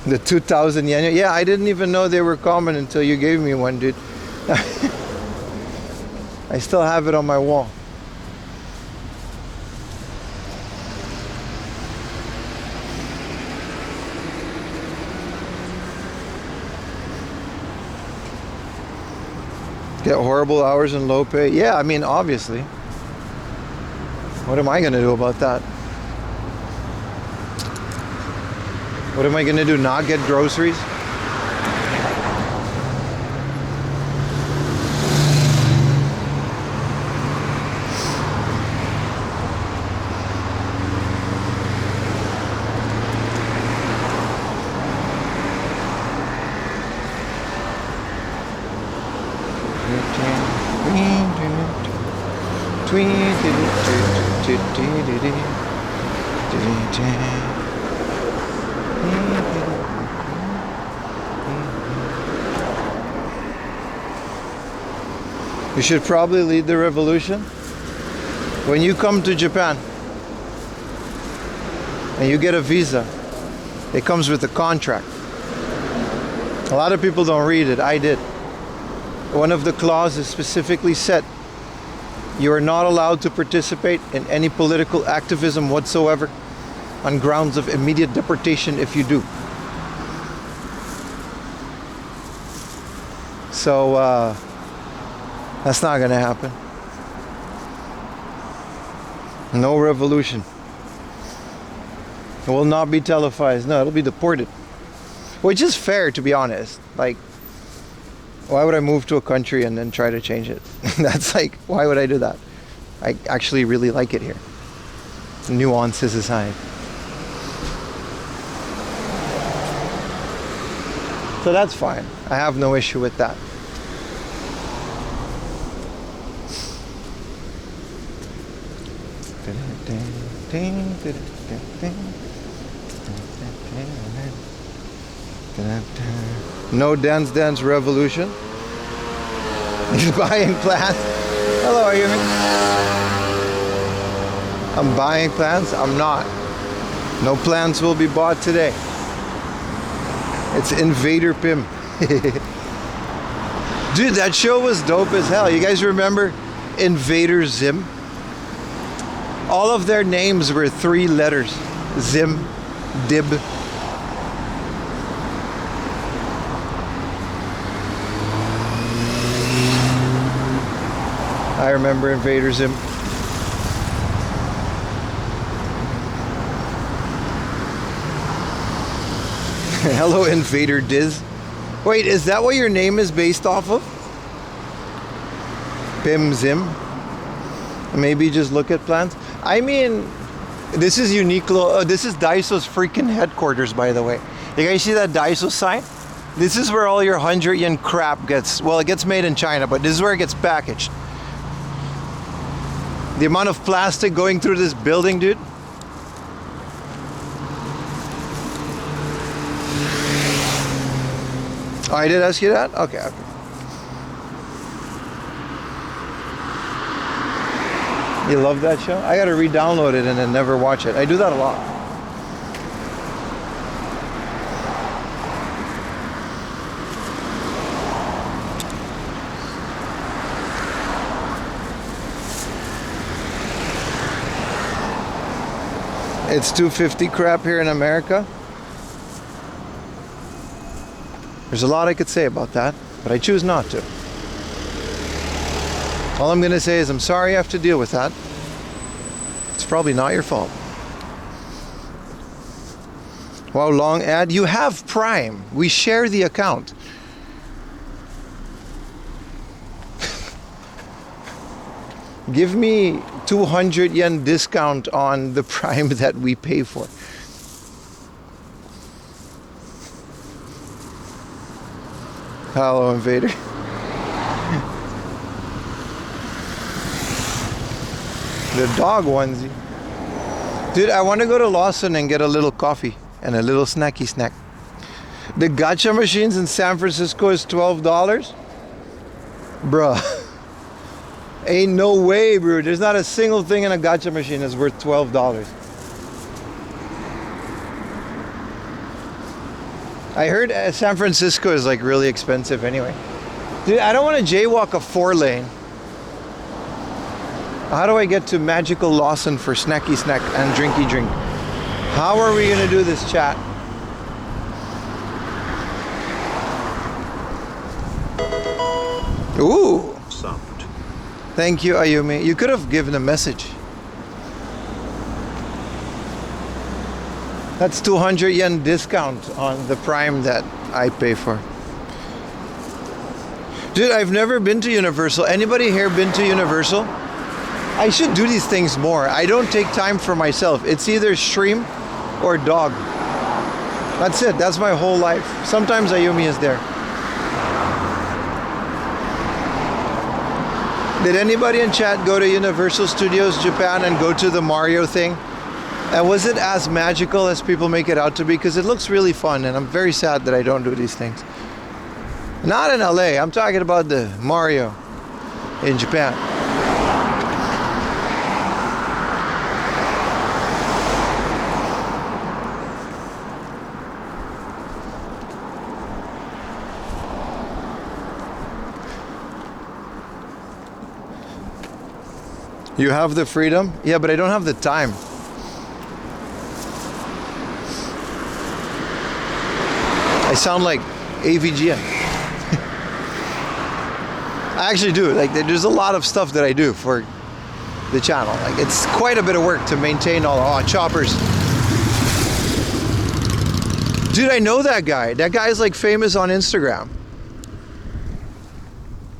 The 2,000 yen. Yeah, I didn't even know they were common until you gave me one, dude. I still have it on my wall. Get horrible hours and low pay. Yeah, I mean, obviously. What am I going to do about that? What am I going to do? Not get groceries? You should probably lead the revolution. When you come to Japan and you get a visa, it comes with a contract. A lot of people don't read it. I did. One of the clauses specifically said you are not allowed to participate in any political activism whatsoever on grounds of immediate deportation if you do. So that's not going to happen. No revolution. It will not be televised. No, it'll be deported. Which is fair, to be honest. Like, why would I move to a country and then try to change it? That's like, why would I do that? I actually really like it here. Nuances aside. So that's fine. I have no issue with that. No dance revolution. He's buying plants. Hello, are you? I'm buying plants. I'm not. No plants will be bought today. It's Invader Pim. Dude, that show was dope as hell. You guys remember Invader Zim? All of their names were 3 letters. Zim, Dib. I remember Invader Zim. Hello, Invader Diz. Wait, is that what your name is based off of? Bim Zim? Maybe just look at plans. I mean, this is Uniqlo. This is Daiso's freaking headquarters, by the way. You guys see that Daiso sign? This is where all your 100 yen crap gets, well, it gets made in China, but this is where it gets packaged. The amount of plastic going through this building, dude. Oh, I did ask you that? Okay, okay. You love that show? I gotta re-download it and then never watch it. I do that a lot. It's $2.50 crap here in America. There's a lot I could say about that, but I choose not to. All I'm gonna say is I'm sorry you have to deal with that. It's probably not your fault. Wow, long ad. You have Prime. We share the account. Give me 200 yen discount on the Prime that we pay for. Hello, Invader. The dog onesie. Dude, I want to go to Lawson and get a little coffee and a little snacky snack. The gacha machines in San Francisco is $12? Bruh. Ain't no way, bro. There's not a single thing in a gacha machine that's worth $12. I heard San Francisco is like really expensive anyway. Dude, I don't want to jaywalk a 4-lane. How do I get to Magical Lawson for snacky snack and drinky drink? How are we gonna do this, chat? Ooh. Subbed. Thank you, Ayumi. You could have given a message. That's 200 yen discount on the Prime that I pay for. Dude, I've never been to Universal. Anybody here been to Universal? I should do these things more. I don't take time for myself. It's either stream or dog. That's it. That's my whole life. Sometimes Ayumi is there. Did anybody in chat go to Universal Studios Japan and go to the Mario thing? And was it as magical as people make it out to be? Because it looks really fun, and I'm very sad that I don't do these things. Not in LA. I'm talking about the Mario in Japan. You have the freedom? Yeah, but I don't have the time. I sound like AVGN. I actually do. Like, there's a lot of stuff that I do for the channel. Like, it's quite a bit of work to maintain all choppers. Dude, I know that guy. That guy is like famous on Instagram.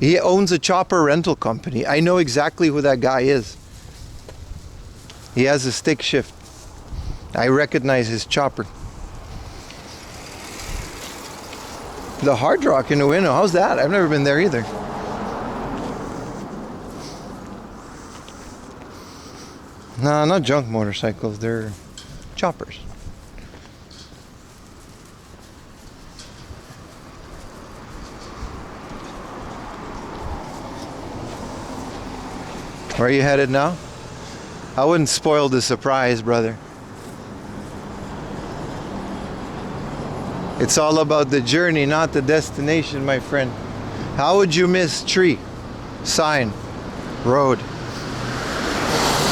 He owns a chopper rental company. I know exactly who that guy is. He has a stick shift. I recognize his chopper. The Hard Rock in Ueno, how's that? I've never been there either. Nah, not junk motorcycles, they're choppers. Where are you headed now? I wouldn't spoil the surprise, brother. It's all about the journey, not the destination, my friend. How would you miss tree, sign, road,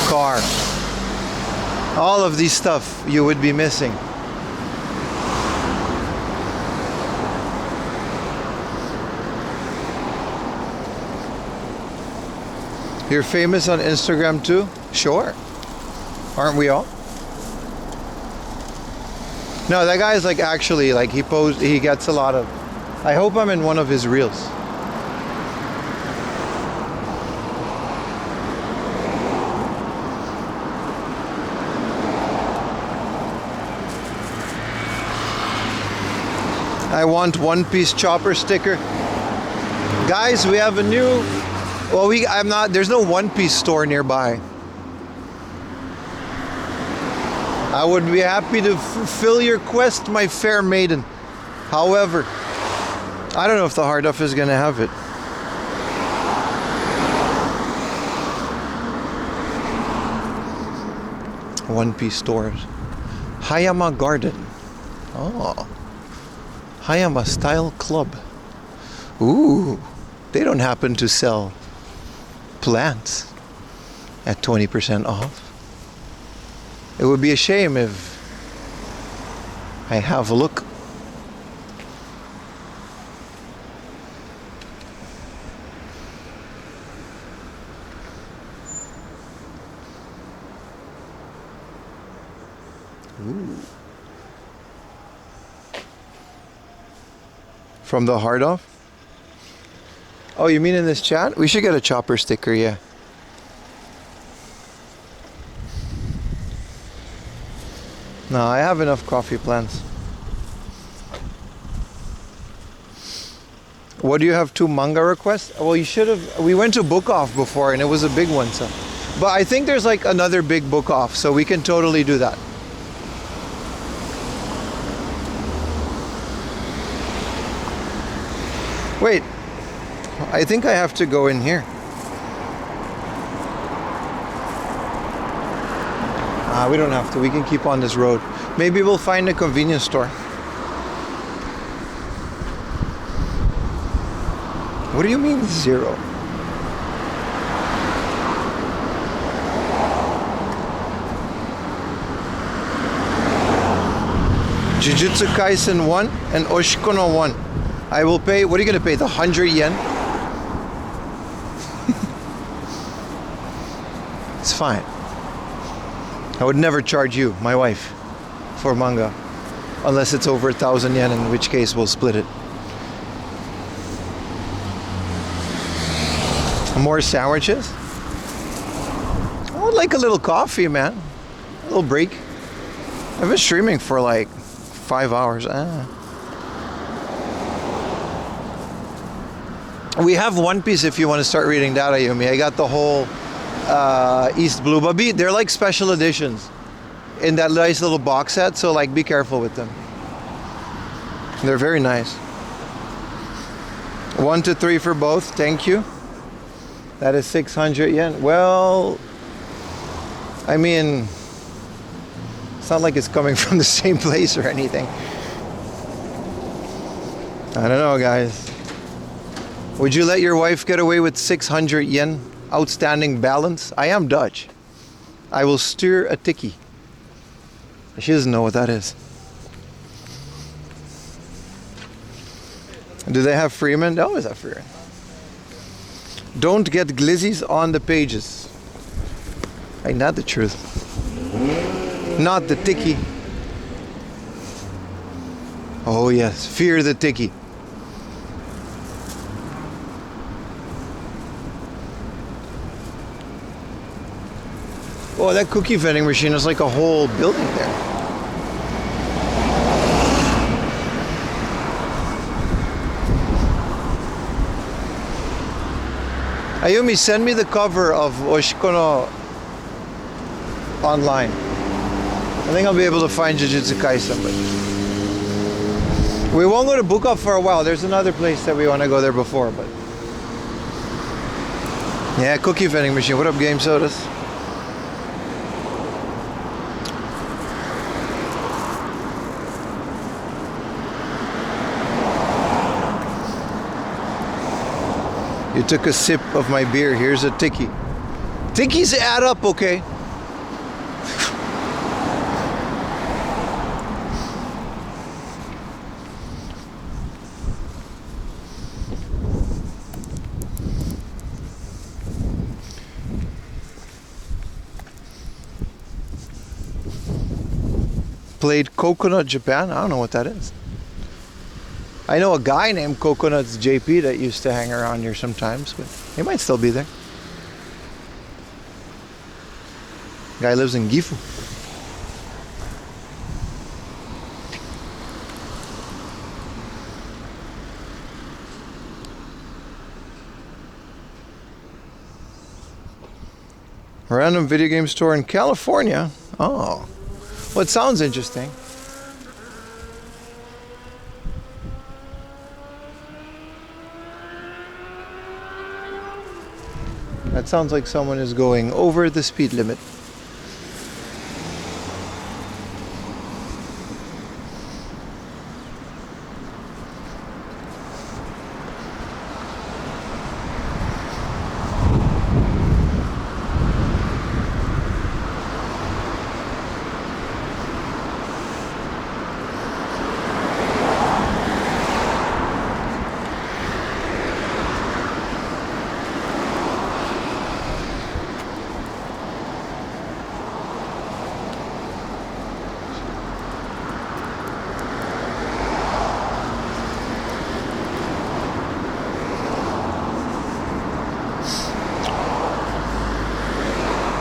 car? All of these stuff you would be missing. You're famous on Instagram too? Sure. Aren't we all? No, that guy is like actually like he gets a lot of I hope I'm in one of his reels. I want One Piece chopper sticker. Guys, we have a new, well, there's no One Piece store nearby. I would be happy to fulfill your quest, my fair maiden. However, I don't know if the hard off is gonna have it. One Piece stores. Hayama Garden. Oh. Hayama Style Club. Ooh. They don't happen to sell plants at 20% off. It would be a shame if I have a look. Ooh. From the hard off? Oh, you mean in this chat? We should get a chopper sticker, yeah. No, I have enough coffee plants. What do you have, 2 manga requests? Well, you should have. We went to book off before and it was a big one, so. But I think there's like another big book off, so we can totally do that. Wait, I think I have to go in here. We don't have to. We can keep on this road. Maybe we'll find a convenience store. What do you mean 0? Jujutsu Kaisen 1 and Oshikono 1. I will pay, what are you going to pay, the 100 yen? It's fine. I would never charge you, my wife, for manga. Unless it's over 1,000 yen, in which case we'll split it. More sandwiches? I would like a little coffee, man. A little break. I've been streaming for like 5 hours. We have One Piece if you want to start reading that, Ayumi. I got the whole East Blue, but they're like special editions in that nice little box set, so like be careful with them. They're very nice. 1 to 3 for both, thank you. That is 600 yen. Well, I mean, it's not like it's coming from the same place or anything. I don't know, guys. Would you let your wife get away with 600 yen outstanding balance? I am Dutch. I will stir a tikkie. She doesn't know what that is. Do they have Freeman? They always have Freeman. Don't get glizzies on the pages. Ain't that the truth? Not the tikkie. Oh yes, fear the tikkie. Oh, that cookie vending machine is like a whole building there. Ayumi, send me the cover of Oshikono online. I think I'll be able to find Jujutsu Kaisen, but we won't go to Book Off for a while. There's another place that we want to go there before, but yeah, cookie vending machine. What up, Game Sodas? You took a sip of my beer. Here's a tikkie. Tikkies add up, okay? Played Coconut Japan? I don't know what that is. I know a guy named Coconuts JP that used to hang around here sometimes, but he might still be there. Guy lives in Gifu. Random video game store in California. Oh, well, it sounds interesting. That sounds like someone is going over the speed limit.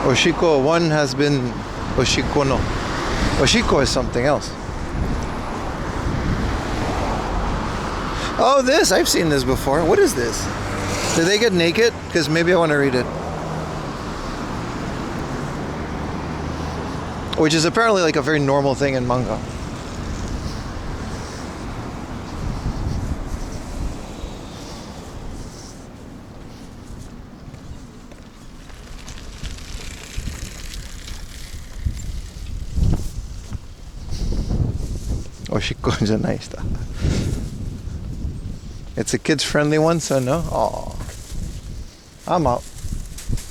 Oshiko 1 has been Oshiko no. Oshiko is something else. Oh, this! I've seen this before. What is this? Did they get naked? Because maybe I want to read it. Which is apparently like a very normal thing in manga. Oshiko is nice stuff. It's a kids-friendly one, so no? Oh, I'm out.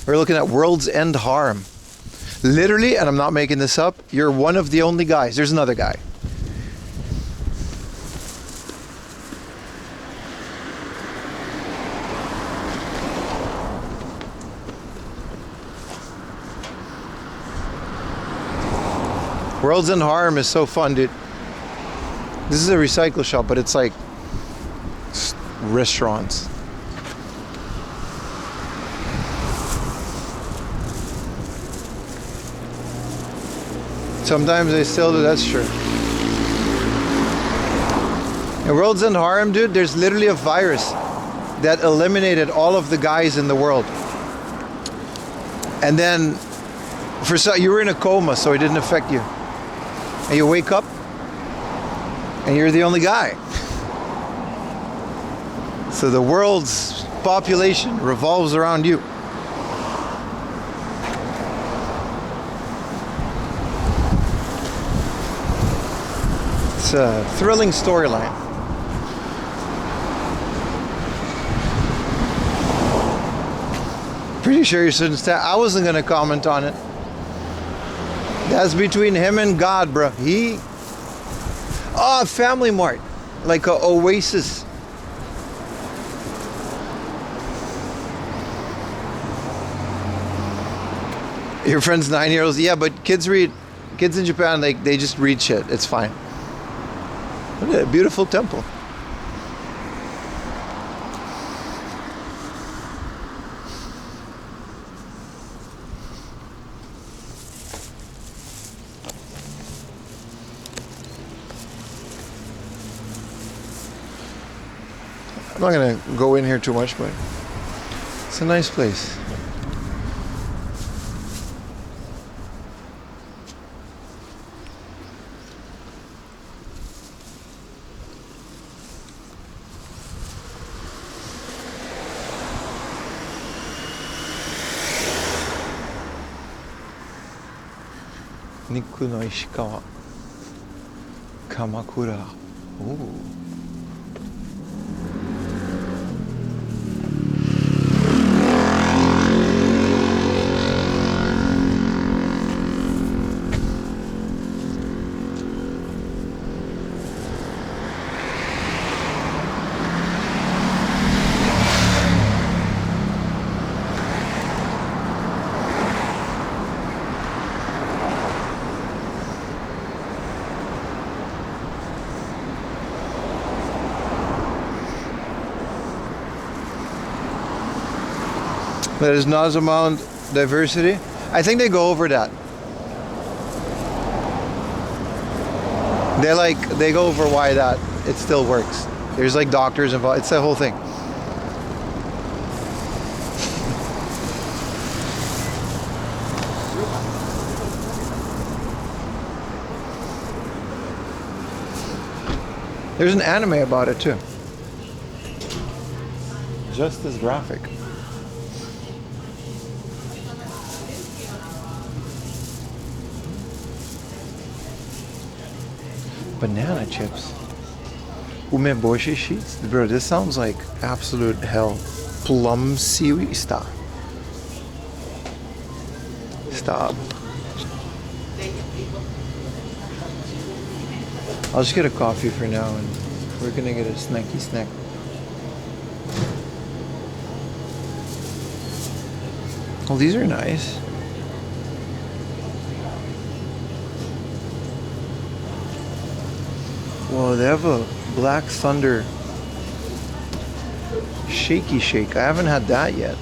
We're looking at World's End Harem. Literally, and I'm not making this up, you're one of the only guys. There's another guy. World's End Harem is so fun, dude. This is a recycle shop, but it's like restaurants. Sometimes they still do, that's true. In World's End Harem, dude, there's literally a virus that eliminated all of the guys in the world. And then, you were in a coma, so it didn't affect you. And you wake up, and you're the only guy. So the world's population revolves around you. It's a thrilling storyline. Pretty sure you shouldn't stand. I wasn't gonna comment on it. That's between him and God, bro. FamilyMart, like a oasis. Your friend's 9-year-olds, yeah, but kids in Japan, they just read shit. It's fine. Look at a beautiful temple. I'm not gonna go in here too much, but it's a nice place. Niku no Ishikawa, Kamakura. Ooh. That is Nazamount diversity. I think they go over that. They go over why that it still works. There's like doctors involved. It's the whole thing. There's an anime about it too. Just as graphic. Banana chips. Umeboshi sheets? Bro, this sounds like absolute hell. Plum seaweed? Stop. Stop. I'll just get a coffee for now and we're gonna get a snacky snack. Oh, these are nice. Whoa, they have a Black Thunder shaky shake. I haven't had that yet.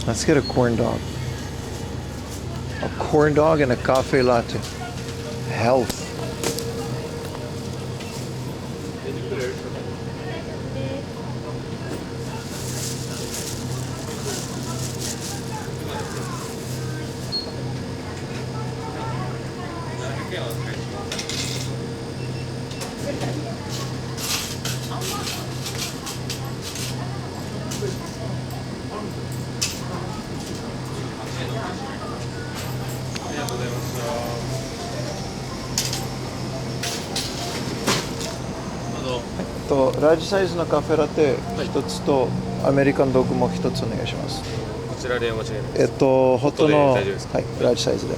Let's get a corn dog. A corn dog and a cafe latte. Health.ラージサイズのカフェラテ一つとアメリカンドッグも一つお願いします。こちらでお間違いないです。ホットの大丈夫ですか？はい、ラージサイズで。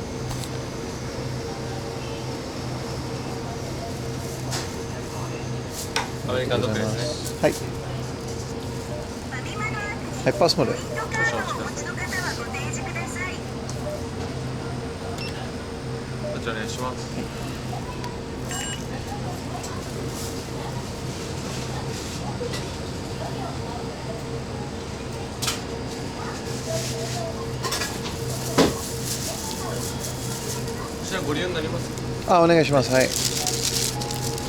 アメリカンドッグですね。はい。はい、パスまで。少々お待ちください。こちらお願いします。こちらご利用になりますか？あ、お願いします。はい。あ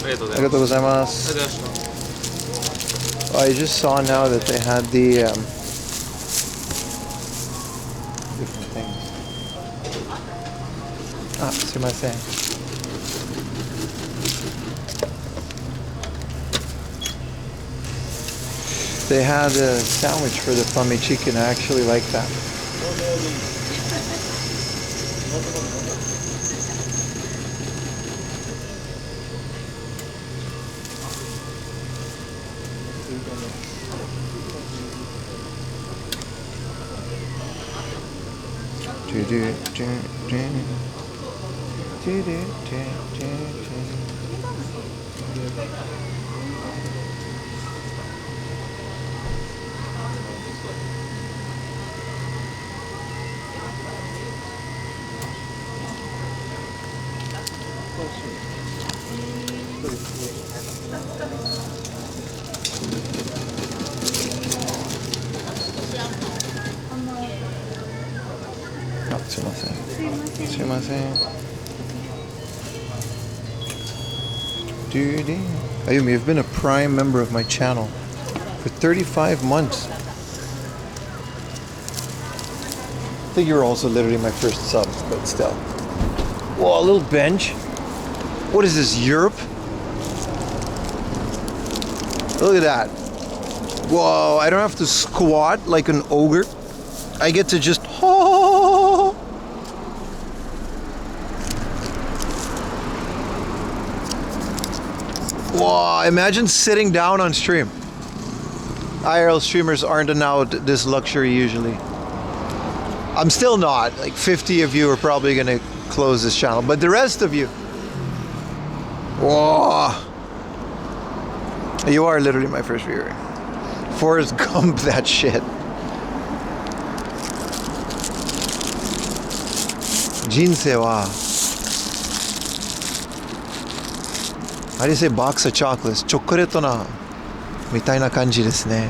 りがとうございます。ありがとうございます。ありがとうございました。I just saw now that they had the different things. あ、すいません。They had a sandwich for the fami chicken. I actually like that. Ayumi, you've been a prime member of my channel for 35 months. I think you were also literally my first sub, but still. Whoa, a little bench. What is this, Europe? Look at that. Whoa, I don't have to squat like an ogre. I get to just... Wow, imagine sitting down on stream. IRL streamers aren't allowed this luxury usually. I'm still not. Like 50 of you are probably gonna close this channel, but the rest of you, whoa, you are literally my first viewer. Forrest Gump that shit. Jinsei wa. How do you say box of chocolates? Chocolate na みたいな感じですね。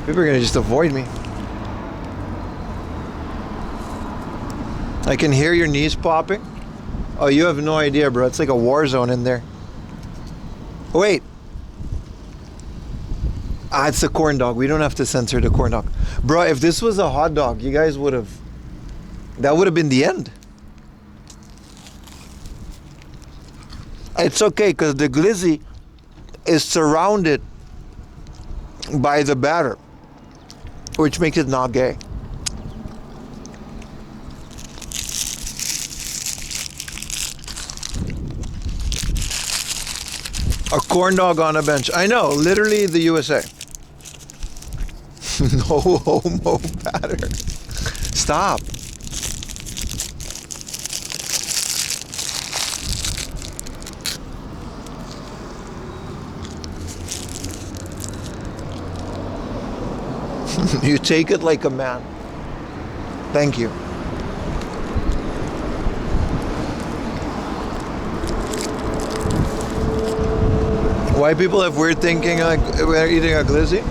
People are gonna just avoid me. I can hear your knees popping. Oh, you have no idea, bro. It's like a war zone in there. Wait. Ah, it's a corn dog. We don't have to censor the corn dog. Bro, if this was a hot dog, you guys would have... That would have been the end. It's okay, because the glizzy is surrounded by the batter, which makes it not gay. A corn dog on a bench. I know, literally the USA. No homo batter. Stop. You take it like a man. Thank you. Why people have weird thinking like we're eating a glizzy?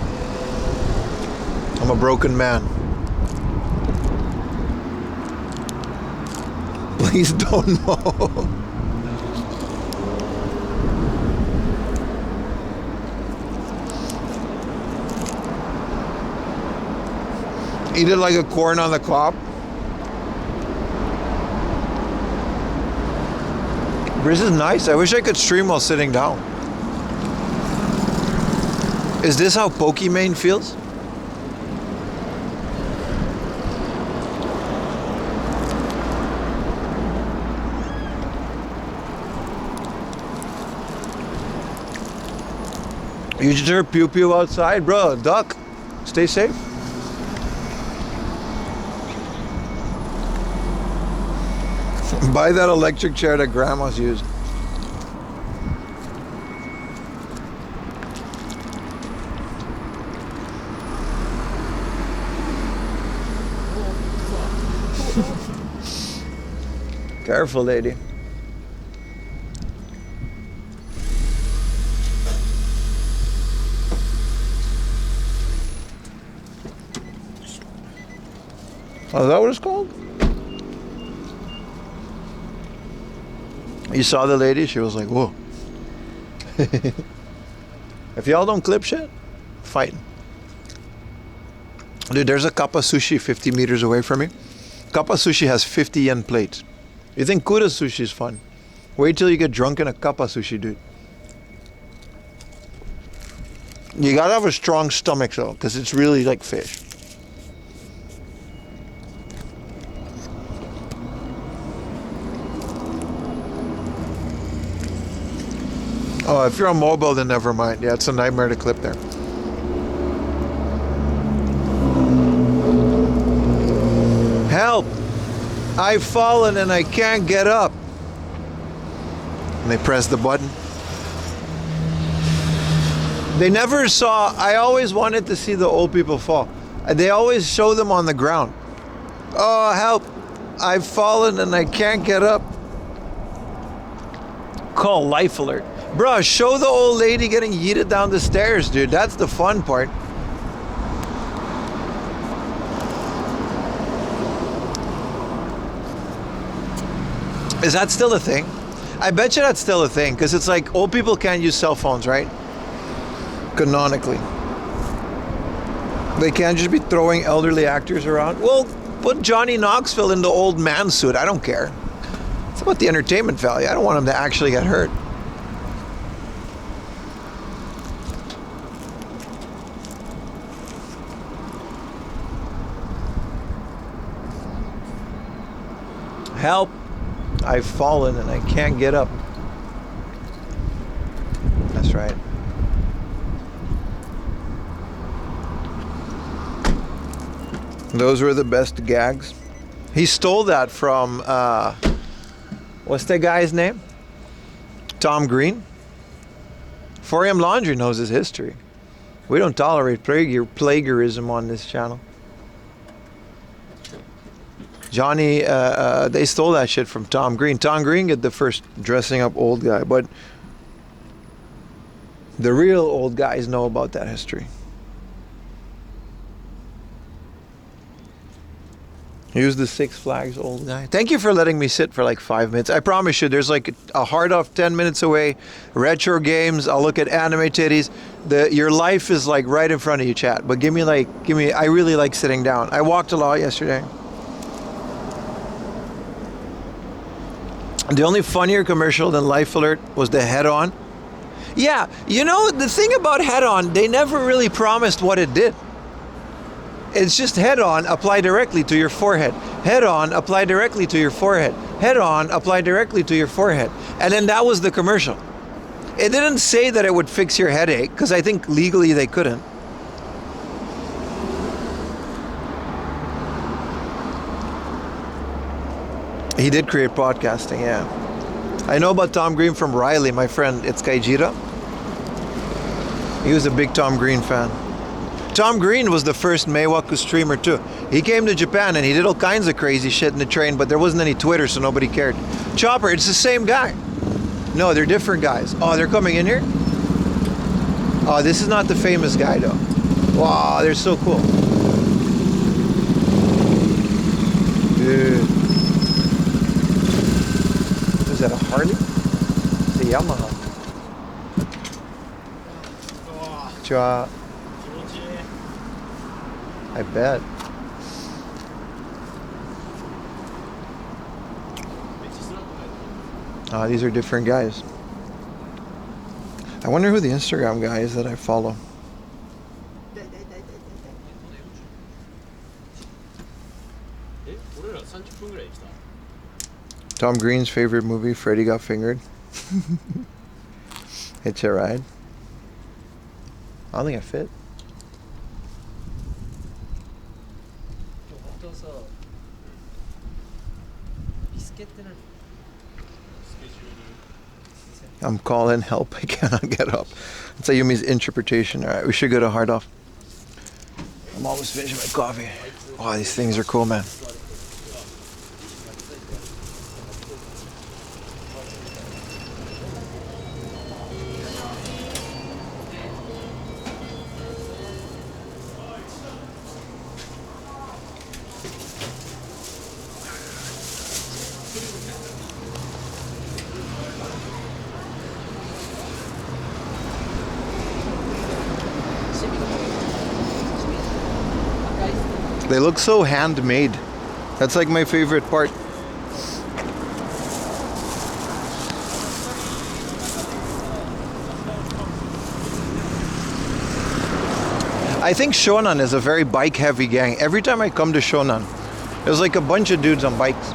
I'm a broken man. Please don't know. Eat it like a corn on the cob. This is nice. I wish I could stream while sitting down. Is this how Pokimane feels? You just heard pew pew outside? Bro, duck. Stay safe. Buy that electric chair that grandma's used. Careful, lady. Oh, is that what it's called? You saw the lady? She was like, whoa. If y'all don't clip shit, fighting. Dude, there's a Kappa Sushi 50 meters away from me. Kappa Sushi has 50 yen plates. You think Kura Sushi is fun? Wait till you get drunk in a Kappa Sushi, dude. You gotta have a strong stomach though, because it's really like fish. Oh, if you're on mobile, then never mind. Yeah, it's a nightmare to clip there. Help! I've fallen and I can't get up. And they press the button. They never saw, I always wanted to see the old people fall. They always show them on the ground. Oh, help! I've fallen and I can't get up. Call Life Alert. Bro, show the old lady getting yeeted down the stairs, dude. That's the fun part. Is that still a thing? I bet you that's still a thing, because it's like old people can't use cell phones, right? Canonically. They can't just be throwing elderly actors around. Well, put Johnny Knoxville in the old man suit. I don't care. It's about the entertainment value. I don't want him to actually get hurt. Help! I've fallen and I can't get up. That's right. Those were the best gags. He stole that from, what's that guy's name? Tom Green? 4am Laundry knows his history. We don't tolerate plagiarism on this channel. Johnny, they stole that shit from Tom Green. Tom Green get the first dressing up old guy, but the real old guys know about that history. Here's the Six Flags old guy. Thank you for letting me sit for like 5 minutes. I promise you, there's like a hard off 10 minutes away. Retro games. I'll look at anime titties. Your life is like right in front of you, chat. But give me. I really like sitting down. I walked a lot yesterday. The only funnier commercial than Life Alert was the Head On. Yeah, you know the thing about Head On, they never really promised what it did. It's just head on, apply directly to your forehead. Head on, apply directly to your forehead. Head on, apply directly to your forehead. And then that was the commercial. It didn't say that it would fix your headache, because I think legally they couldn't. He did create podcasting, yeah. I know about Tom Green from Riley, my friend. It's Kaijira. He was a big Tom Green fan. Tom Green was the first Meiwaku streamer too. He came to Japan and he did all kinds of crazy shit in the train, but there wasn't any Twitter, so nobody cared. Chopper, it's the same guy. No, they're different guys. Oh, they're coming in here? Oh, this is not the famous guy though. Wow, they're so cool. Dude. Is that a Harley? It's a Yamaha. Cha. I bet. These are different guys. I wonder who the Instagram guy is that I follow. Tom Green's favorite movie, Freddy Got Fingered. Hitch a Ride. I don't think I fit. I'm calling help. I cannot get up. That's Ayumi's interpretation. All right, we should go to Hard Off. I'm almost finishing my coffee. Oh, these things are cool, man. They look so handmade. That's like my favorite part. I think Shonan is a very bike heavy gang. Every time I come to Shonan, there's like a bunch of dudes on bikes.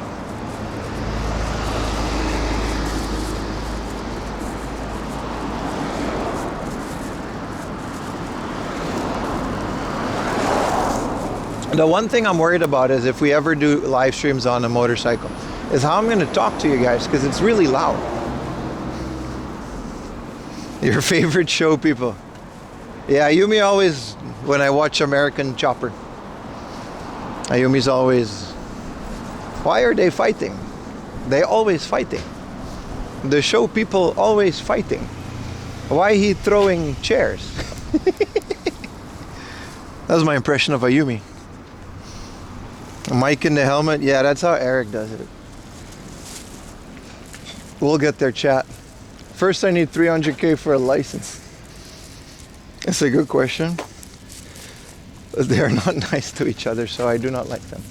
The one thing I'm worried about is if we ever do live streams on a motorcycle, is how I'm going to talk to you guys, because it's really loud. Your favorite show, people. Yeah, Ayumi always, when I watch American Chopper, Ayumi's always, why are they fighting? They always fighting. The show people always fighting. Why he throwing chairs? That was my impression of Ayumi. Mic in the helmet, yeah, that's how Eric does it. We'll get there, chat. First, I need 300K for a license. That's a good question. They are not nice to each other, so I do not like them.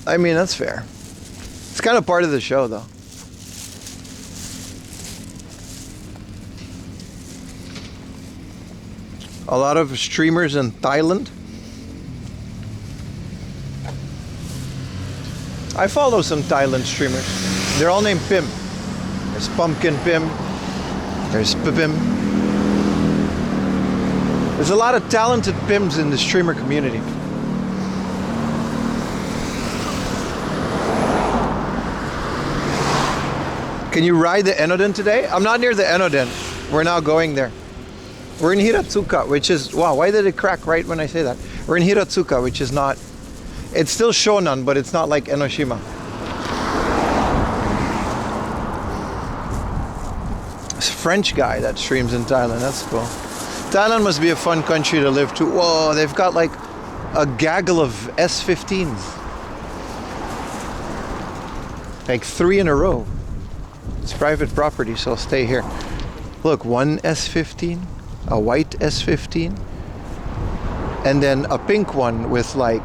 I mean, that's fair. It's kind of part of the show, though. A lot of streamers in Thailand. I follow some Thailand streamers. They're all named Pim. There's Pumpkin Pim. There's Pim. There's a lot of talented Pims in the streamer community. Can you ride the Enoden today? I'm not near the Enoden. We're now going there. We're in Hiratsuka, which is, wow, why did it crack right when I say that? We're in Hiratsuka, which is not, It's still Shonan, but it's not like Enoshima. It's a French guy that streams in Thailand. That's cool. Thailand must be a fun country to live to. Whoa, they've got like a gaggle of S15s. Like 3 in a row. It's private property, so I'll stay here. Look, one S15, a white S15, and then a pink one with like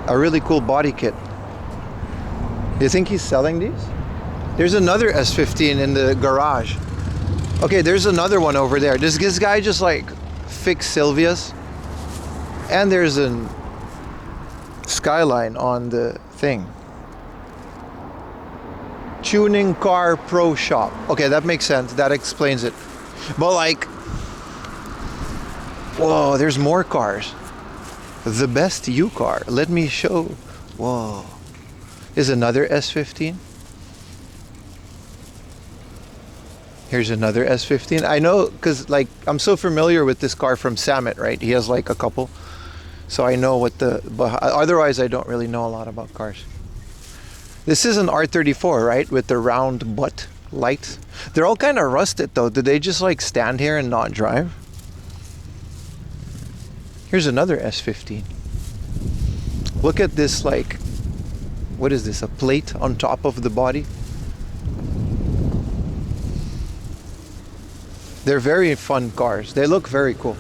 a really cool body kit. Do you think he's selling these? There's another S15 in the garage. Okay, there's another one over there. Does this guy just like fix Sylvia's? And there's a Skyline on the thing. Tuning car pro shop. Okay, that makes sense. That explains it. But like, whoa, there's more cars. The best U car. Let me show. Whoa. Is another S15. Here's another S15. I know, because like I'm so familiar with this car from Samet, right? He has like a couple. So I know what the, but otherwise I don't really know a lot about cars. This is an R34, right? With the round butt lights. They're all kind of rusted though. Did they just like stand here and not drive? Here's another S15. Look at this, like, what is this? A plate on top of the body? They're very fun cars. They look very cool.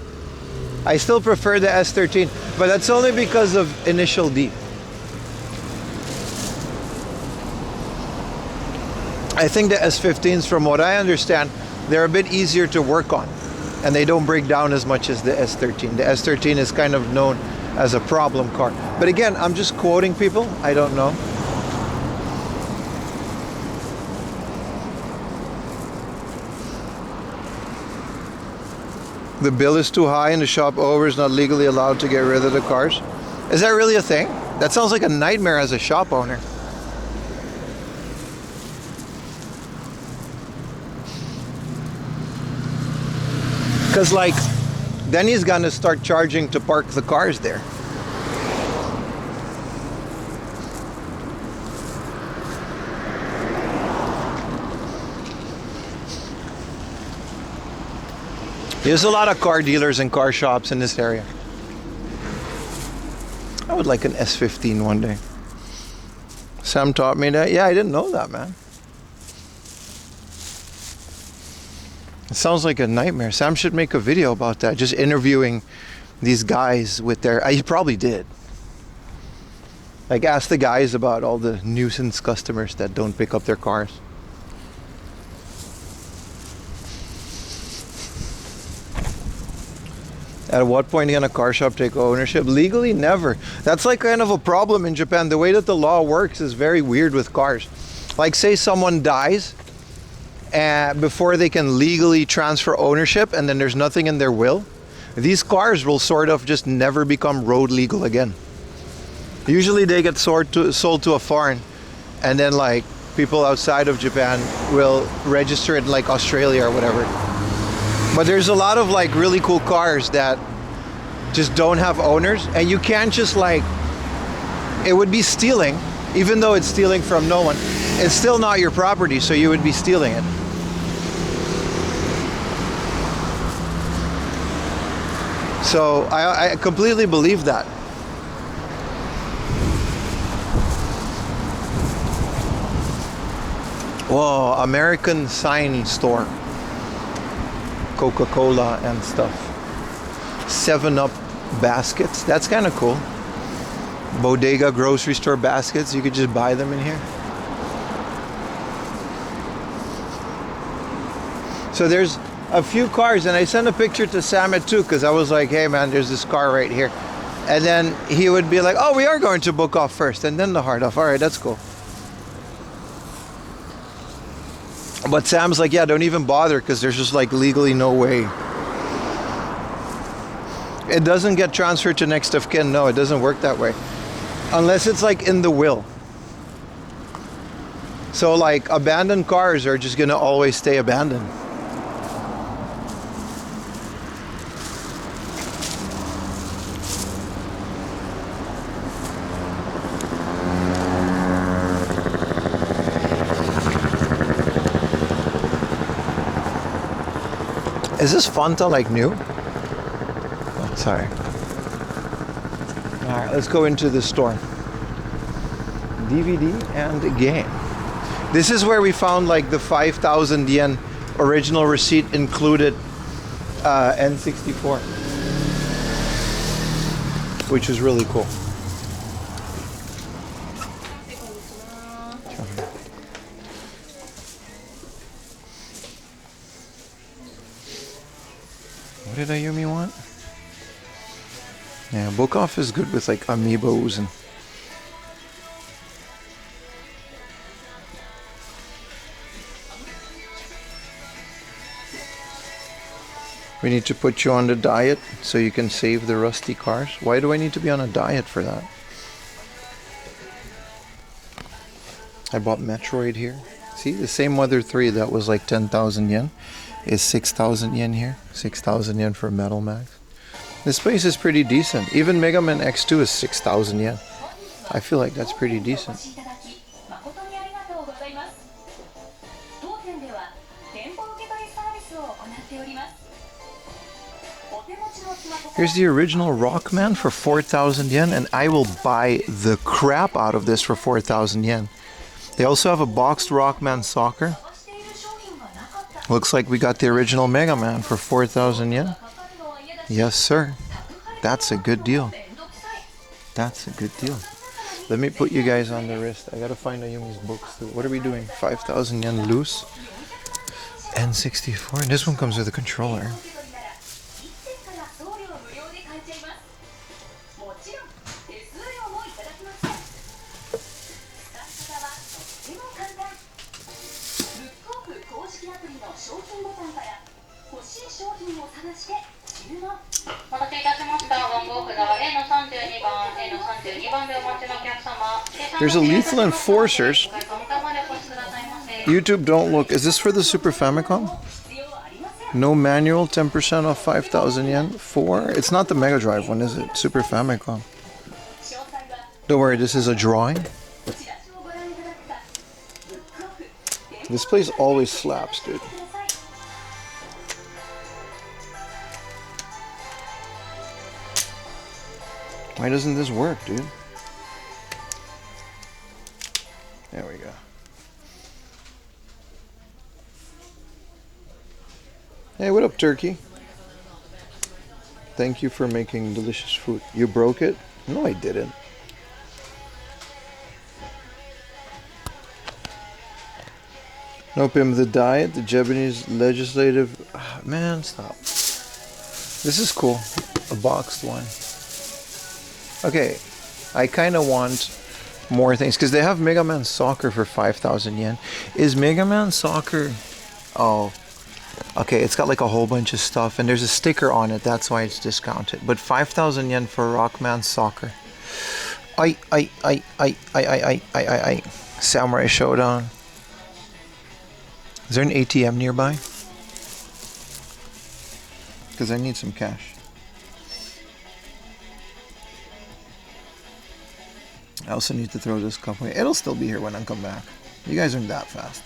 I still prefer the S13, but that's only because of Initial D. I think the S15s, from what I understand, they're a bit easier to work on and they don't break down as much as the S13. The S13 is kind of known as a problem car. But again, I'm just quoting people. I don't know. The bill is too high and the shop owner is not legally allowed to get rid of the cars. Is that really a thing? That sounds like a nightmare as a shop owner. Because like, then he's gonna start charging to park the cars there. There's a lot of car dealers and car shops in this area. I would like an S15 one day. Sam taught me that. Yeah, I didn't know that, man. It sounds like a nightmare. Sam should make a video about that, just interviewing these guys with their, he probably did. Like, ask the guys about all the nuisance customers that don't pick up their cars. At what point can a car shop take ownership? Legally, never. That's like kind of a problem in Japan. The way that the law works is very weird with cars. Like, say someone dies, and before they can legally transfer ownership, and then there's nothing in their will, these cars will sort of just never become road legal again. Usually they get sold to a foreign, and then like people outside of Japan will register it in like Australia or whatever. But there's a lot of like really cool cars that just don't have owners, and you can't just like, it would be stealing, even though it's stealing from no one. It's still not your property, so you would be stealing it. So I completely believe that. Whoa, American sign store. Coca-Cola and stuff. 7-Up baskets. That's kind of cool. Bodega grocery store baskets. You could just buy them in here. So there's a few cars, and I sent a picture to Samet too, because I was like, hey man, there's this car right here. And then he would be like, oh, we are going to book off first and then the hard off. All right, that's cool. But Sam's like, yeah, don't even bother, because there's just like legally no way. It doesn't get transferred to next of kin. No, it doesn't work that way. Unless it's like in the will. So like abandoned cars are just gonna always stay abandoned. Is this Fanta like new? Oh, sorry. Alright, let's go into the store. DVD and game. This is where we found like the 5,000 yen original receipt included N64, which is really cool. What did Ayumi want? Yeah, Book Off is good with like amiibos and we need to put you on the diet so you can save the rusty cars. Why do I need to be on a diet for that? I bought Metroid here. See, the same Mother 3 that was like 10,000 yen is 6,000 yen here. 6,000 yen for Metal Max. This place is pretty decent. Even Mega Man X2 is 6,000 yen. I feel like that's pretty decent. Here's the original Rockman for 4,000 yen, and I will buy the crap out of this for 4,000 yen. They also have a boxed Rockman Soccer. Looks like we got the original Mega Man for 4,000 yen. Yes, sir. That's a good deal. That's a good deal. Let me put you guys on the wrist. I gotta find Ayumi's books too. What are we doing? 5,000 yen loose? N64. And this one comes with a controller. There's a Lethal Enforcers. YouTube, don't look. Is this for the Super Famicom? No manual, 10% off 5,000 yen. 4? It's not the Mega Drive one, is it? Super Famicom. Don't worry, this is a drawing. This place always slaps, dude. Why doesn't this work, dude? There we go. Hey, what up, turkey? Thank you for making delicious food. You broke it? No, I didn't. Opium the diet, the Japanese legislative... man, stop. This is cool. A boxed one. Okay, I kind of want more things because they have Mega Man Soccer for 5,000 yen. Is Mega Man Soccer... oh, okay, it's got like a whole bunch of stuff and there's a sticker on it, that's why it's discounted. But 5,000 yen for Rockman Soccer. Samurai Showdown. Is there an ATM nearby? Because I need some cash. I also need to throw this cup away. It'll still be here when I come back. You guys aren't that fast.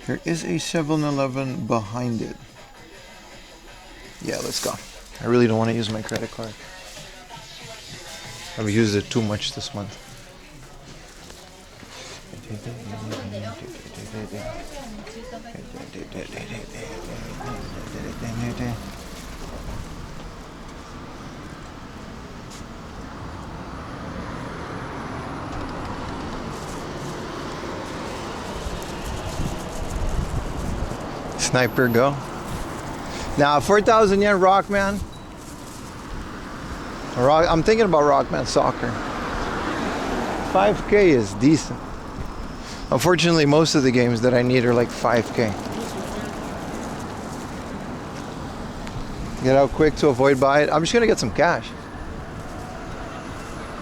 There is a 7-Eleven behind it. Yeah, let's go. I really don't want to use my credit card. I've used it too much this month. Sniper go. Now 4,000 yen Rockman. I'm thinking about Rockman Soccer. 5K is decent. Unfortunately, most of the games that I need are like 5K. Get out quick to avoid buy it. I'm just gonna get some cash.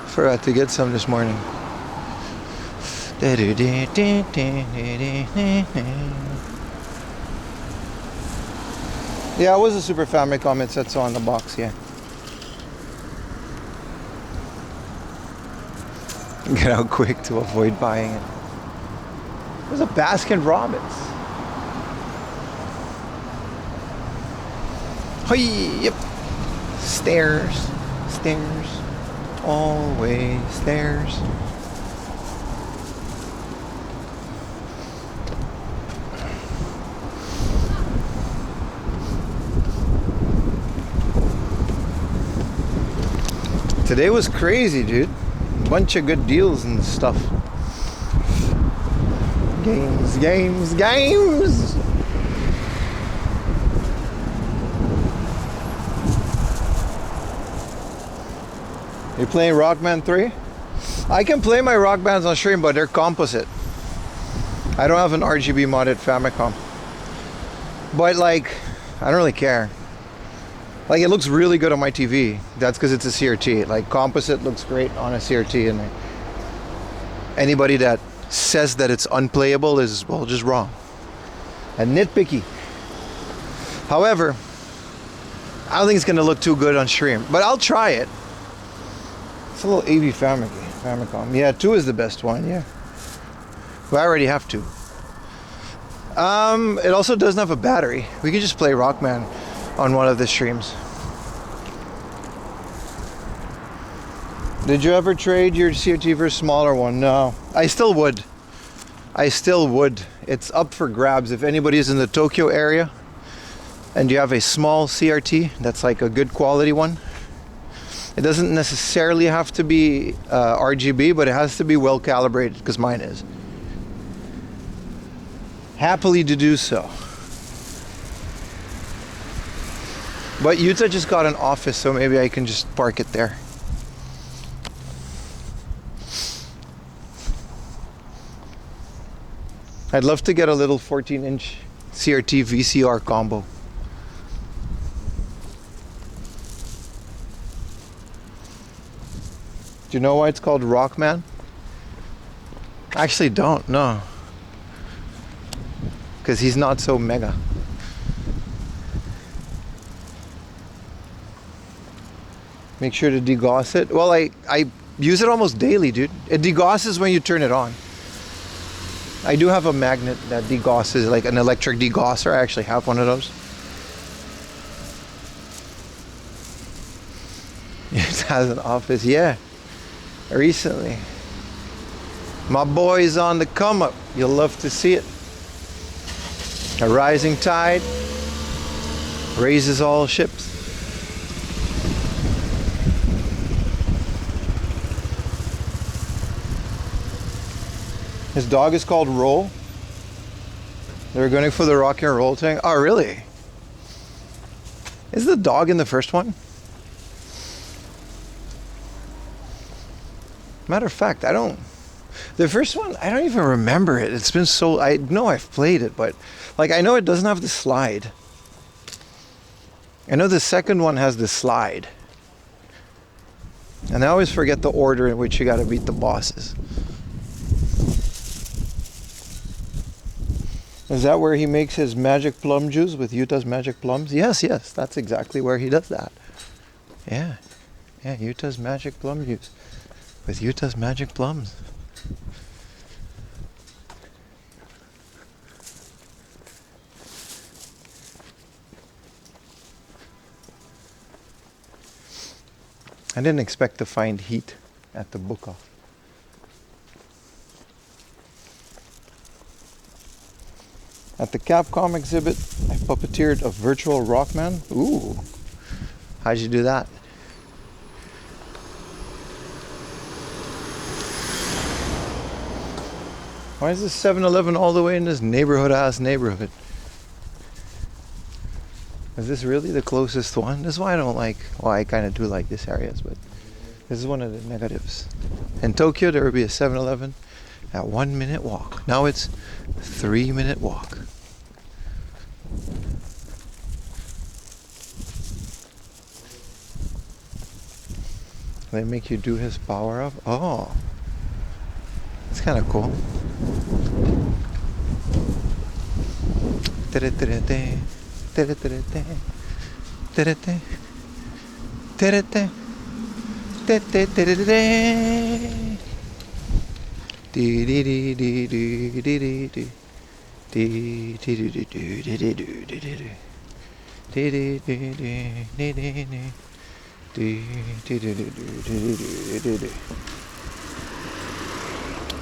Forgot to get some this morning. Yeah, it was a Super Famicom. It said so on the box, yeah. Get out quick to avoid buying it. There's a Baskin Robbins. Hey, yep. Stairs, stairs, always stairs. Today was crazy, dude. Bunch of good deals and stuff. Games, games, games! You playing Rockman 3? I can play my Rock Bands on stream, but they're composite. I don't have an RGB modded Famicom. But like, I don't really care. Like, it looks really good on my TV. That's because it's a CRT. Like, composite looks great on a CRT, and anybody that says that it's unplayable is, well, just wrong and nitpicky. However, I don't think it's gonna look too good on stream, but I'll try it. It's a little AV Famicom. Yeah, 2 is the best one. Yeah, well, I already have 2. It also doesn't have a battery. We can just play Rockman on one of the streams. Did you ever trade your CRT for a smaller one? No. I still would. It's up for grabs. If anybody is in the Tokyo area and you have a small CRT that's like a good quality one, it doesn't necessarily have to be RGB, but it has to be well calibrated, because mine is. Happily to do so. But Utah just got an office, so maybe I can just park it there. I'd love to get a little 14-inch CRT VCR combo. Do you know why it's called Rockman? I actually don't, no. Because he's not so mega. Make sure to degauss it. Well, I use it almost daily, dude. It degausses when you turn it on. I do have a magnet that degausses, like an electric degausser. I actually have one of those. It has an office, yeah. Recently. My boy's on the come up. You'll love to see it. A rising tide raises all ships. His dog is called Roll. They're going for the rock and roll thing. Oh, really? Is the dog in the first one? Matter of fact, the first one, I don't even remember it. It's been so, I know I've played it, but like, I know it doesn't have the slide. I know the second one has the slide. And I always forget the order in which you got to beat the bosses. Is that where he makes his magic plum juice with Utah's magic plums? Yes, that's exactly where he does that. Yeah, Utah's magic plum juice with Utah's magic plums. I didn't expect to find heat at the book off. At the Capcom exhibit, I puppeteered a virtual Rockman. Ooh, how'd you do that? Why is this 7-Eleven all the way in this neighborhood-ass neighborhood? Is this really the closest one? This is why I don't like, well, I kind of do like this areas, but this is one of the negatives. In Tokyo, there would be a 7-Eleven at 1 minute walk. Now it's 3-minute walk. They make you do his power up. Oh, it's kind of cool. Dee dee dee dee dee dee dee dee. Dee dee dee dee dee dee dee dee dee dee. Dee dee dee dee dee dee dee. Dee dee dee dee dee dee dee dee.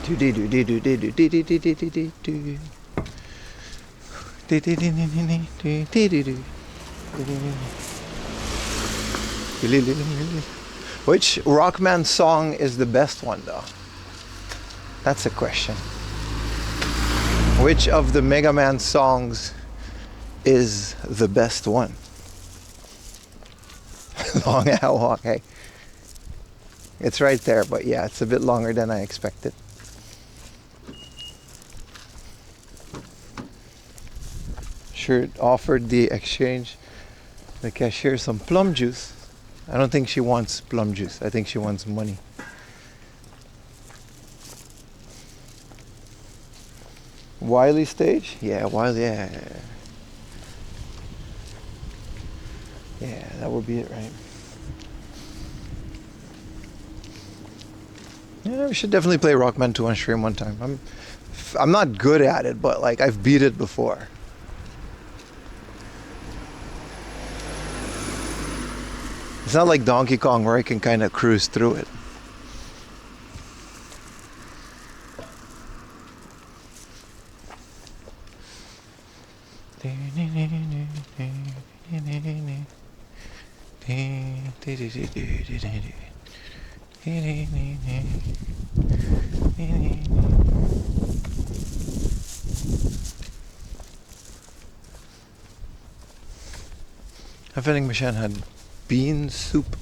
Do do do do do do do do do do do do do do. Do do do do do do do do. Which Rockman song is the best one though? That's a question. Which of the Mega Man songs is the best one? Long walk, hey. It's right there, but yeah, it's a bit longer than I expected. Sure, offered the exchange, the cashier, some plum juice. I don't think she wants plum juice. I think she wants money. Wily stage? Yeah, Wily, yeah. Yeah, that would be it, right? Yeah, we should definitely play Rockman 2 on stream one time. I'm not good at it, but like I've beat it before. It's not like Donkey Kong where I can kind of cruise through it. A vending machine had bean soup.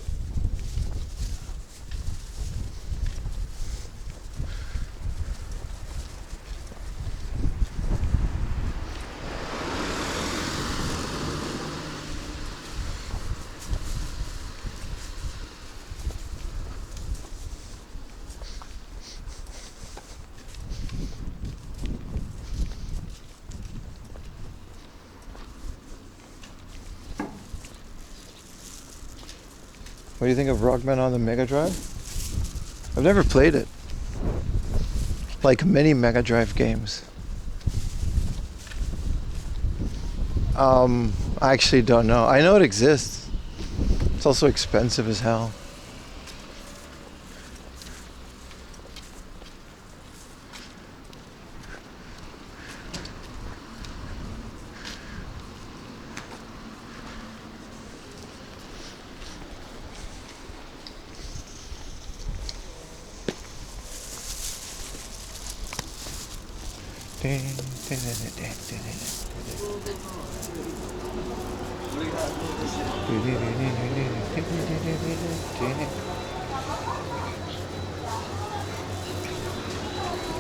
What do you think of Rockman on the Mega Drive? I've never played it. Like many Mega Drive games. I actually don't know. I know it exists. It's also expensive as hell.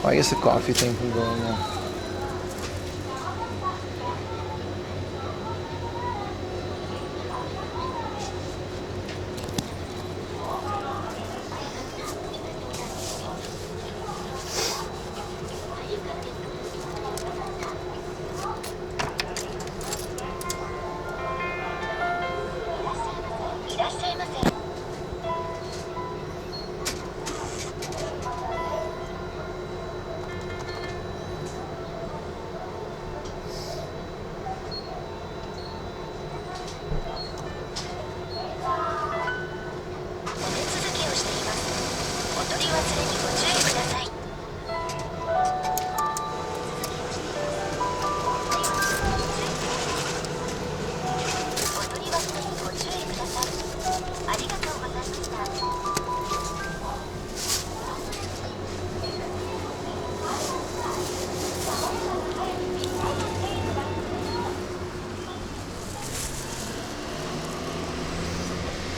I guess the coffee thing can go in there.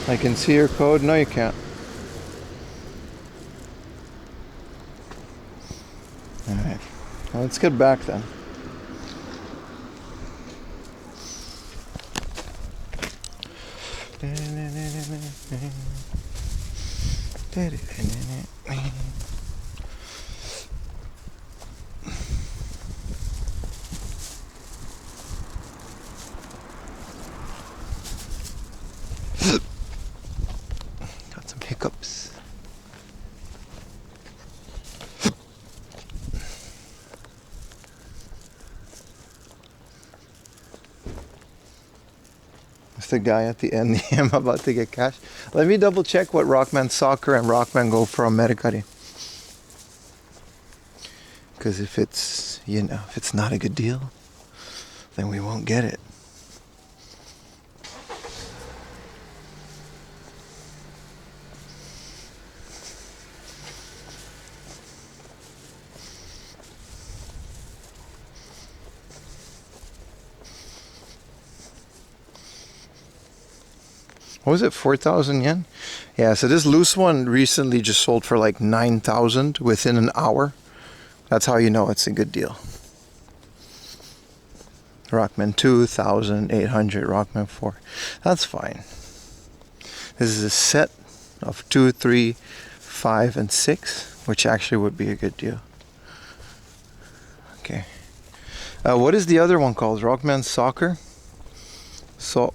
I can see your code. No, you can't. Alright. Well, let's get back then. Got some hiccups. the guy at the end. I'm about to get cash. Let me double check what Rockman Soccer and Rockman Go from Mercari. Because if it's, you know, if it's not a good deal, then we won't get it. What was it, 4,000 yen? Yeah, so this loose one recently just sold for like 9,000 within an hour. That's how you know it's a good deal. Rockman 2,800, Rockman 4. That's fine. This is a set of 2, 3, 5, and 6, which actually would be a good deal. Okay. What is the other one called? Rockman Soccer? Saka.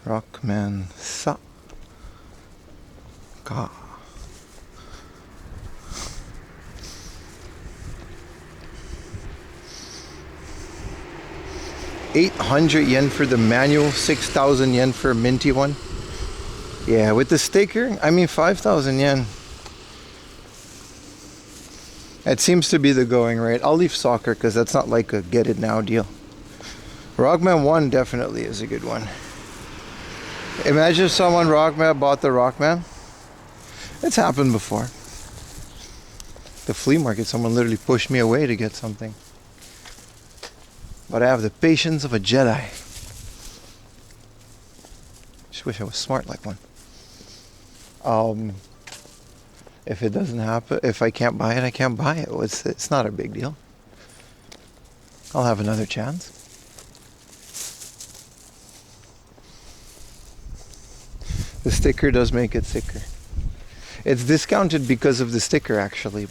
Rockman Saka. 800 yen for the manual, 6,000 yen for a minty one. Yeah, with the sticker, I mean 5,000 yen. It seems to be the going rate. I'll leave soccer because that's not like a get it now deal. Rockman 1 definitely is a good one. Imagine if someone Rockman bought the Rockman. It's happened before. The flea market, someone literally pushed me away to get something. But I have the patience of a Jedi. Just wish I was smart like one. If it doesn't happen, if I can't buy it, I can't buy it. It's not a big deal. I'll have another chance. The sticker does make it thicker. It's discounted because of the sticker actually,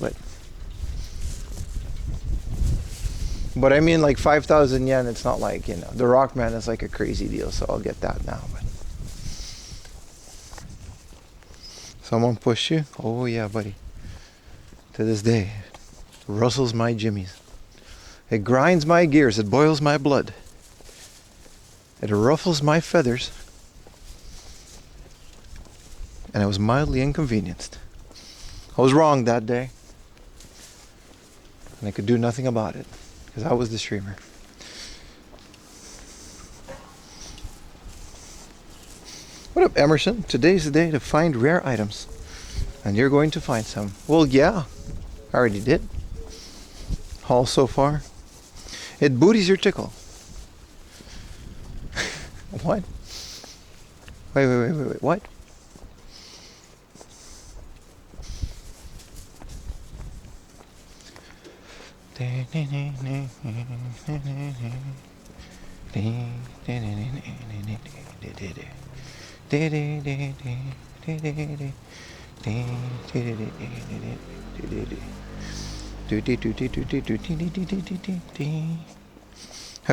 but I mean like 5,000 yen, it's not like, you know, the Rockman is like a crazy deal, so I'll get that now. But someone pushed you? Oh yeah, buddy. To this day, it rustles my jimmies. It grinds my gears, it boils my blood. It ruffles my feathers. And I was mildly inconvenienced. I was wrong that day. And I could do nothing about it. Because I was the streamer. What up, Emerson? Today's the day to find rare items. And you're going to find some. Well, yeah. I already did. Haul so far. It booties your tickle. What? Wait. What? Have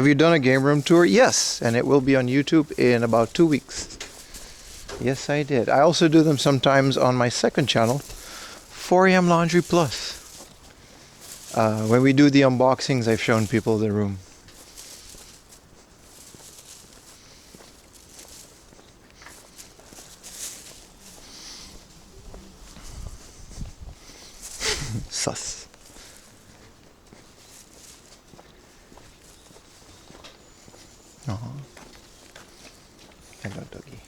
you done a game room tour? Yes, and it will be on YouTube in about 2 weeks. Yes, I did. I also do them sometimes on my second channel, 4am Laundry Plus. When we do the unboxings, I've shown people the room. Sus. Oh. Hello, doggy.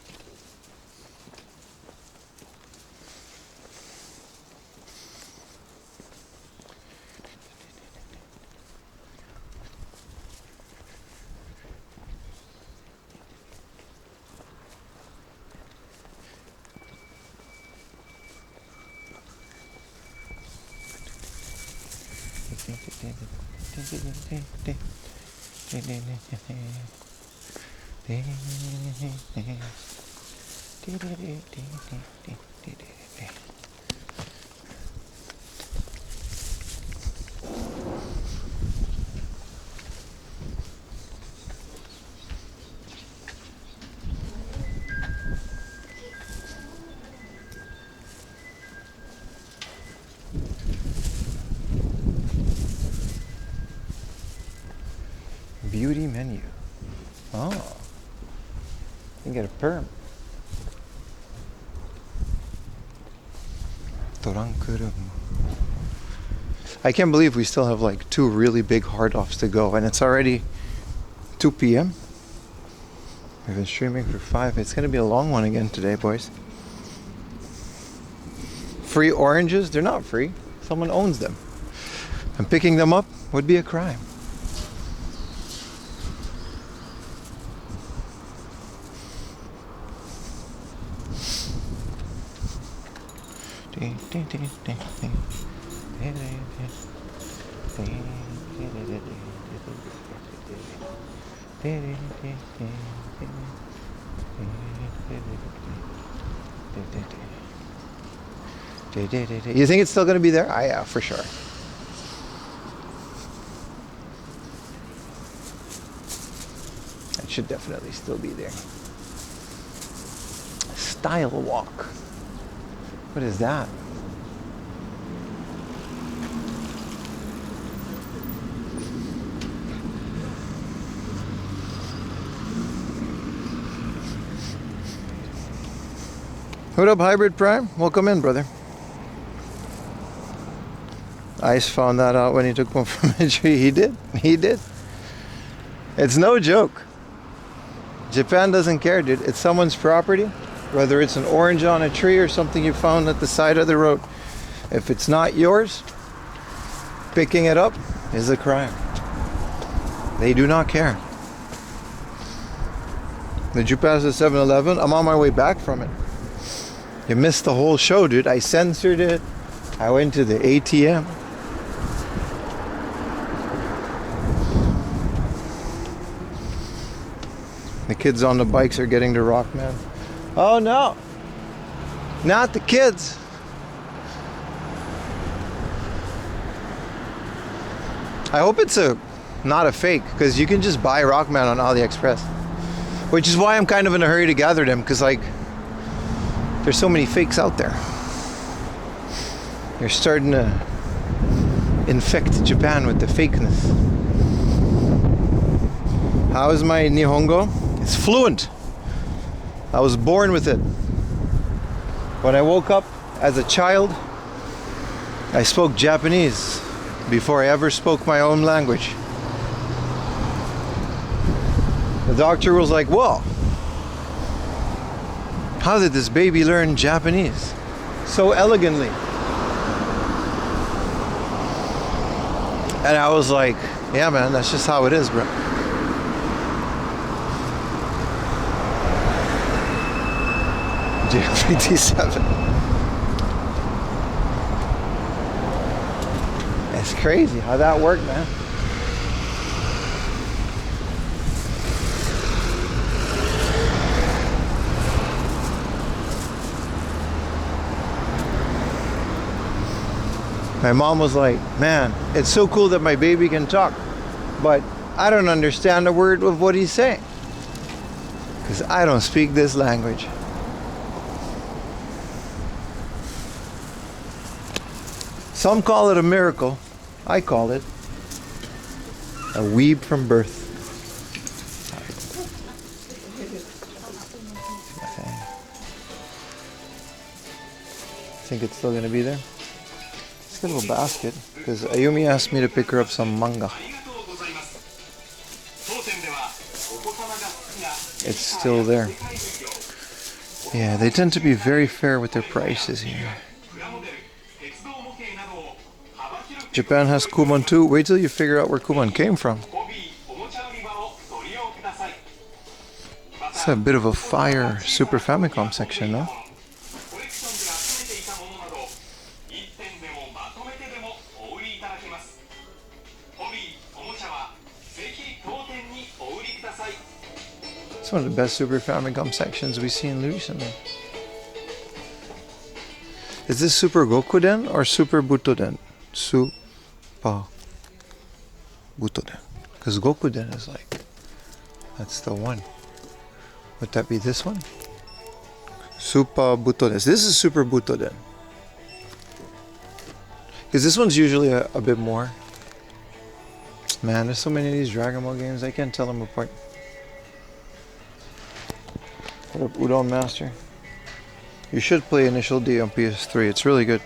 term. I can't believe we still have like 2 really big hard offs to go, and it's already 2 p.m. We've been streaming for 5. It's gonna be a long one again today, boys. Free oranges? They're not free. Someone owns them. And picking them up would be a crime. You think it's still going to be there? Yeah, for sure. It should definitely still be there. Style walk. What is that? What up, Hybrid Prime? Welcome in, brother. Ice found that out when he took one from a tree. He did. He did. It's no joke. Japan doesn't care, dude. It's someone's property. Whether it's an orange on a tree or something you found at the side of the road. If it's not yours, picking it up is a crime. They do not care. Did you pass the 7-Eleven? I'm on my way back from it. You missed the whole show, dude. I censored it. I went to the ATM. The kids on the bikes are getting to Rockman. Oh no! Not the kids! I hope it's not a fake, because you can just buy Rockman on AliExpress. Which is why I'm kind of in a hurry to gather them, because like, there's so many fakes out there. You're starting to infect Japan with the fakeness. How is my Nihongo? It's fluent. I was born with it. When I woke up as a child, I spoke Japanese before I ever spoke my own language. The doctor was like, whoa, how did this baby learn Japanese so elegantly? And I was like, yeah, man, that's just how it is, bro. JFD7. It's crazy how that worked, man. My mom was like, man, it's so cool that my baby can talk, but I don't understand a word of what he's saying because I don't speak this language. Some call it a miracle. I call it a weeb from birth. Think it's still gonna be there? Let's get a little basket because Ayumi asked me to pick her up some manga. It's still there. Yeah, they tend to be very fair with their prices here. Japan has Kumon too. Wait till you figure out where Kumon came from. It's a bit of a fire Super Famicom section, no? It's one of the best Super Famicom sections we've seen recently. Is this Super Gokuden or Super Butoden? Super Butoden. Because Gokuden is like, that's the one. Would that be this one? Super Butoden. This is Super Butoden. Because this one's usually a bit more. Man, there's so many of these Dragon Ball games, I can't tell them apart. What up, Udon Master? You should play Initial D on PS3. It's really good.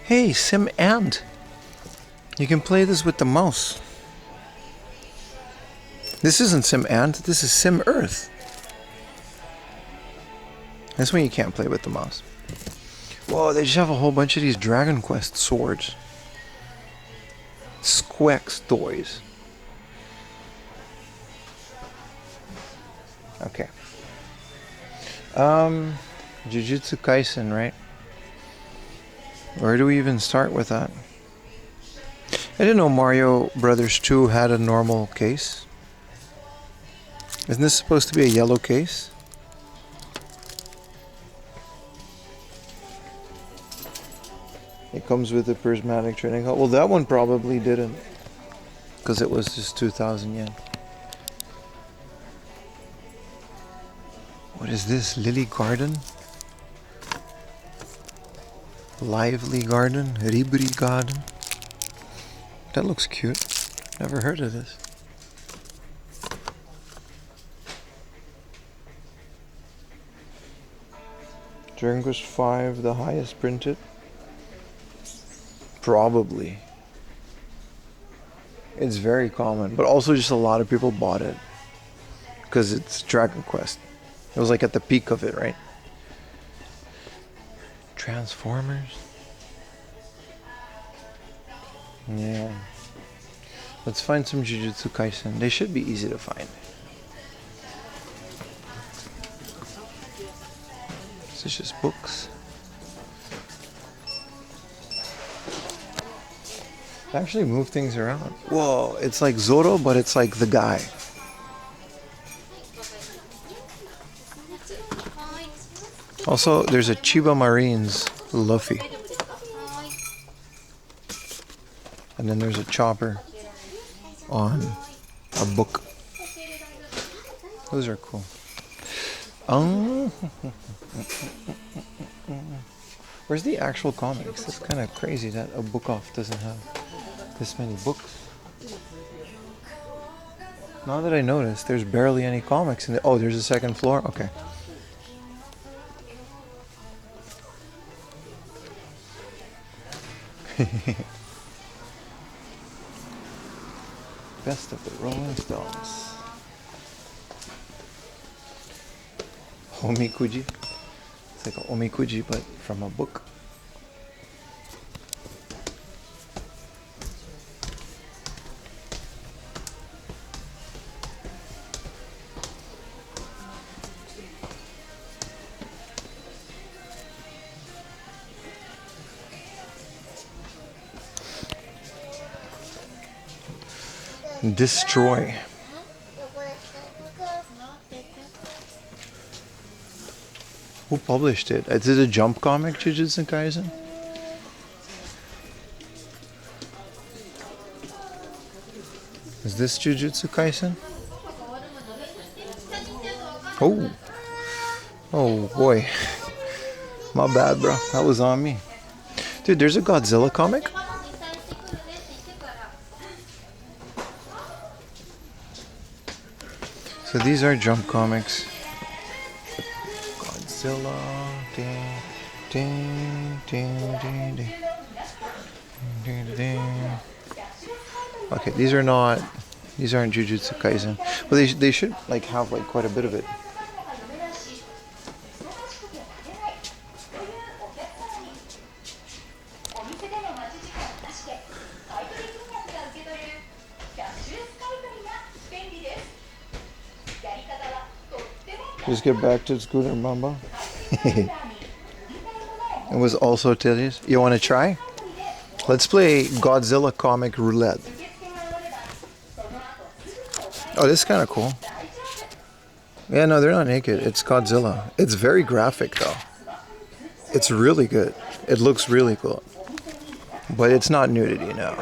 Hey, Sim and you can play this with the mouse. This isn't Sim and this is Sim Earth. This one you can't play with the mouse. Whoa, they just have a whole bunch of these Dragon Quest swords. Squex toys. Okay. Jujutsu Kaisen, right? Where do we even start with that? I didn't know Mario Brothers 2 had a normal case. Isn't this supposed to be a yellow case? It comes with a prismatic training card. Well, that one probably didn't, because it was just 2,000 yen. What is this? Lily Garden? Lively Garden? Ribri Garden? That looks cute. Never heard of this. Dragon Quest 5, the highest printed? Probably. It's very common, but also just a lot of people bought it because it's Dragon Quest. It was like at the peak of it, right? Transformers? Yeah. Let's find some Jujutsu Kaisen. They should be easy to find. This is just books. They actually move things around. Whoa, it's like Zoro, but it's like the guy. Also, there's a Chiba Marines Luffy. And then there's a chopper on a book. Those are cool. Where's the actual comics? It's kind of crazy that a book off doesn't have this many books. Now that I notice, there's barely any comics in the. Oh, there's a second floor? Okay. Best of the Rolling Stones. Omikuji. It's like an omikuji, but from a book. Destroy. Who published it? Is it a Jump comic, Jujutsu Kaisen? Is this Jujutsu Kaisen? Oh. Oh boy. My bad, bro. That was on me. Dude, there's a Godzilla comic? So these are Jump comics. Godzilla. Ding, ding, ding, ding, ding. Ding, ding. Okay, these aren't Jujutsu Kaisen. But they should like have like quite a bit of it. Just get back to Scooter Mamba. It was also tedious. You want to try? Let's play Godzilla Comic Roulette. Oh, this is kind of cool. Yeah, no, they're not naked. It's Godzilla. It's very graphic, though. It's really good. It looks really cool. But it's not nudity, no.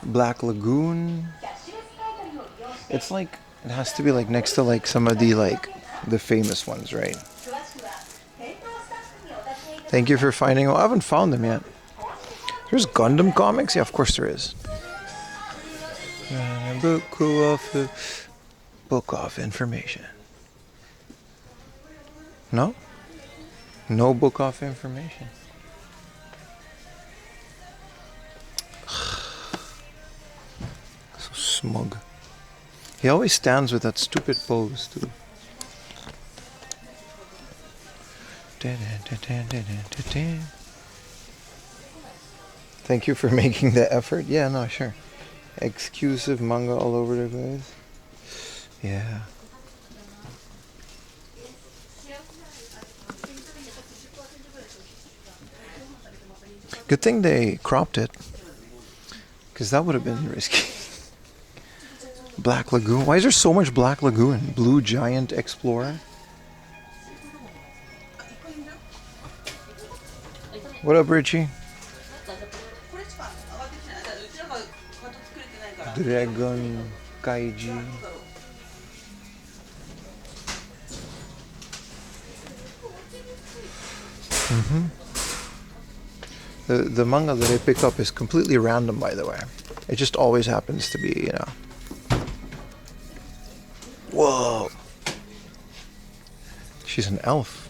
Black Lagoon. It's like, it has to be like next to like some of the famous ones, right? Thank you for finding them. I haven't found them yet. There's Gundam comics? Yeah, of course there is. Book off information. No? No book off information. So smug. He always stands with that stupid pose too. Thank you for making the effort. Yeah, no, sure. Exclusive manga all over the place. Yeah. Good thing they cropped it, because that would have been risky. Black Lagoon. Why is there so much Black Lagoon? Blue Giant Explorer. What up, Richie? Dragon Kaiji. The manga that I pick up is completely random, by the way. It just always happens to be, you know. Whoa! She's an elf.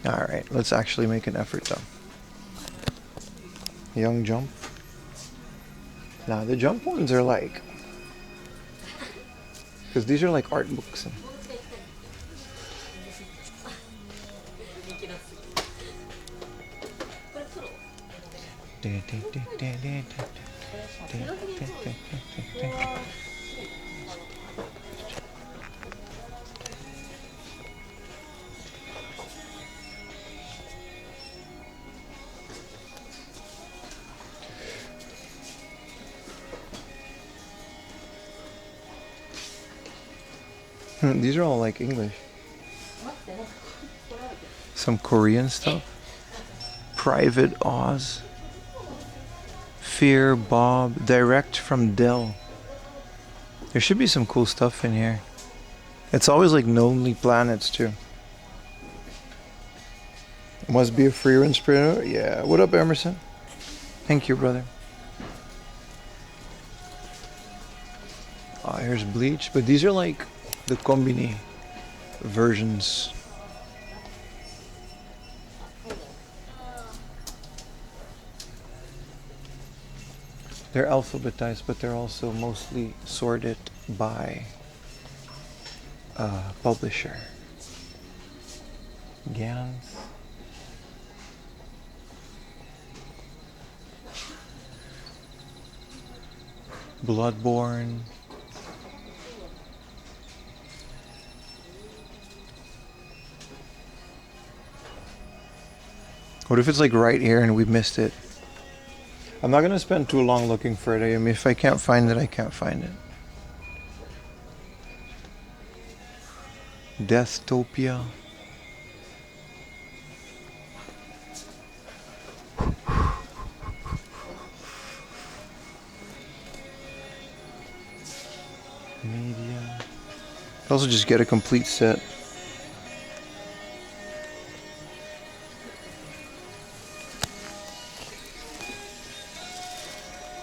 Alright, let's actually make an effort though. Young Jump. Now the Jump ones are like... because these are like art books. These are all like English. Some Korean stuff. Private Oz. Fear Bob. Direct from Dell. There should be some cool stuff in here. It's always like Lonely Planets too. Must be a free inspirator. Yeah. What up, Emerson? Thank you, brother. Oh, here's Bleach. But these are like the Kombini versions. They're alphabetized, but they're also mostly sorted by publisher. Gans. Bloodborne. What if it's like right here and we missed it? I'm not gonna spend too long looking for it. I mean, if I can't find it, I can't find it. Deathtopia. Media. Also just get a complete set.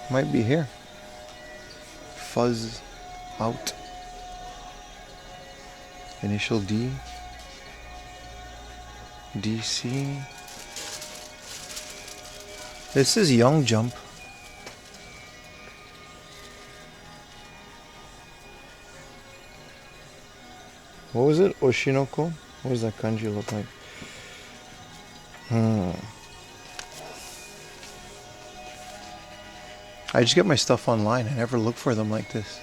Might be here. Fuzz out. Initial D. DC. This is Young Jump. What was it? Oshinoko? What does that kanji look like? I just get my stuff online. I never look for them like this.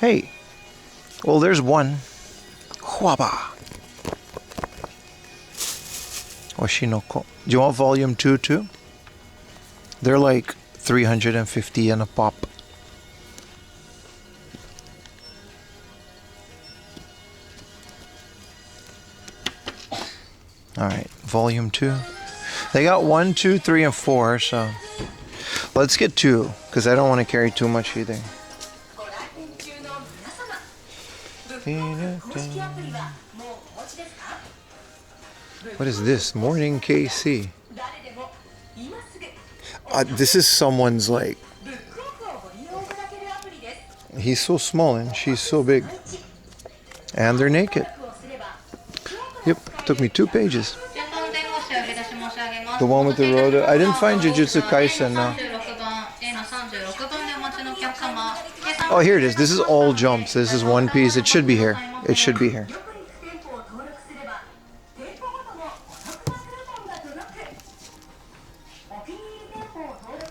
Hey. Well, there's one. Huaba. Oshinoko. Do you want volume 2 too? They're like 350 yen a pop. Alright, volume 2. They got 1, 2, 3, and 4, so let's get 2, because I don't want to carry too much either. What is this? Morning KC. This is someone's like. He's so small and she's so big. And they're naked. Yep, took me 2 pages. The one with the road. I didn't find Jujutsu Kaisen now. Oh, here it is. This is all jumps. This is One Piece. It should be here. It should be here.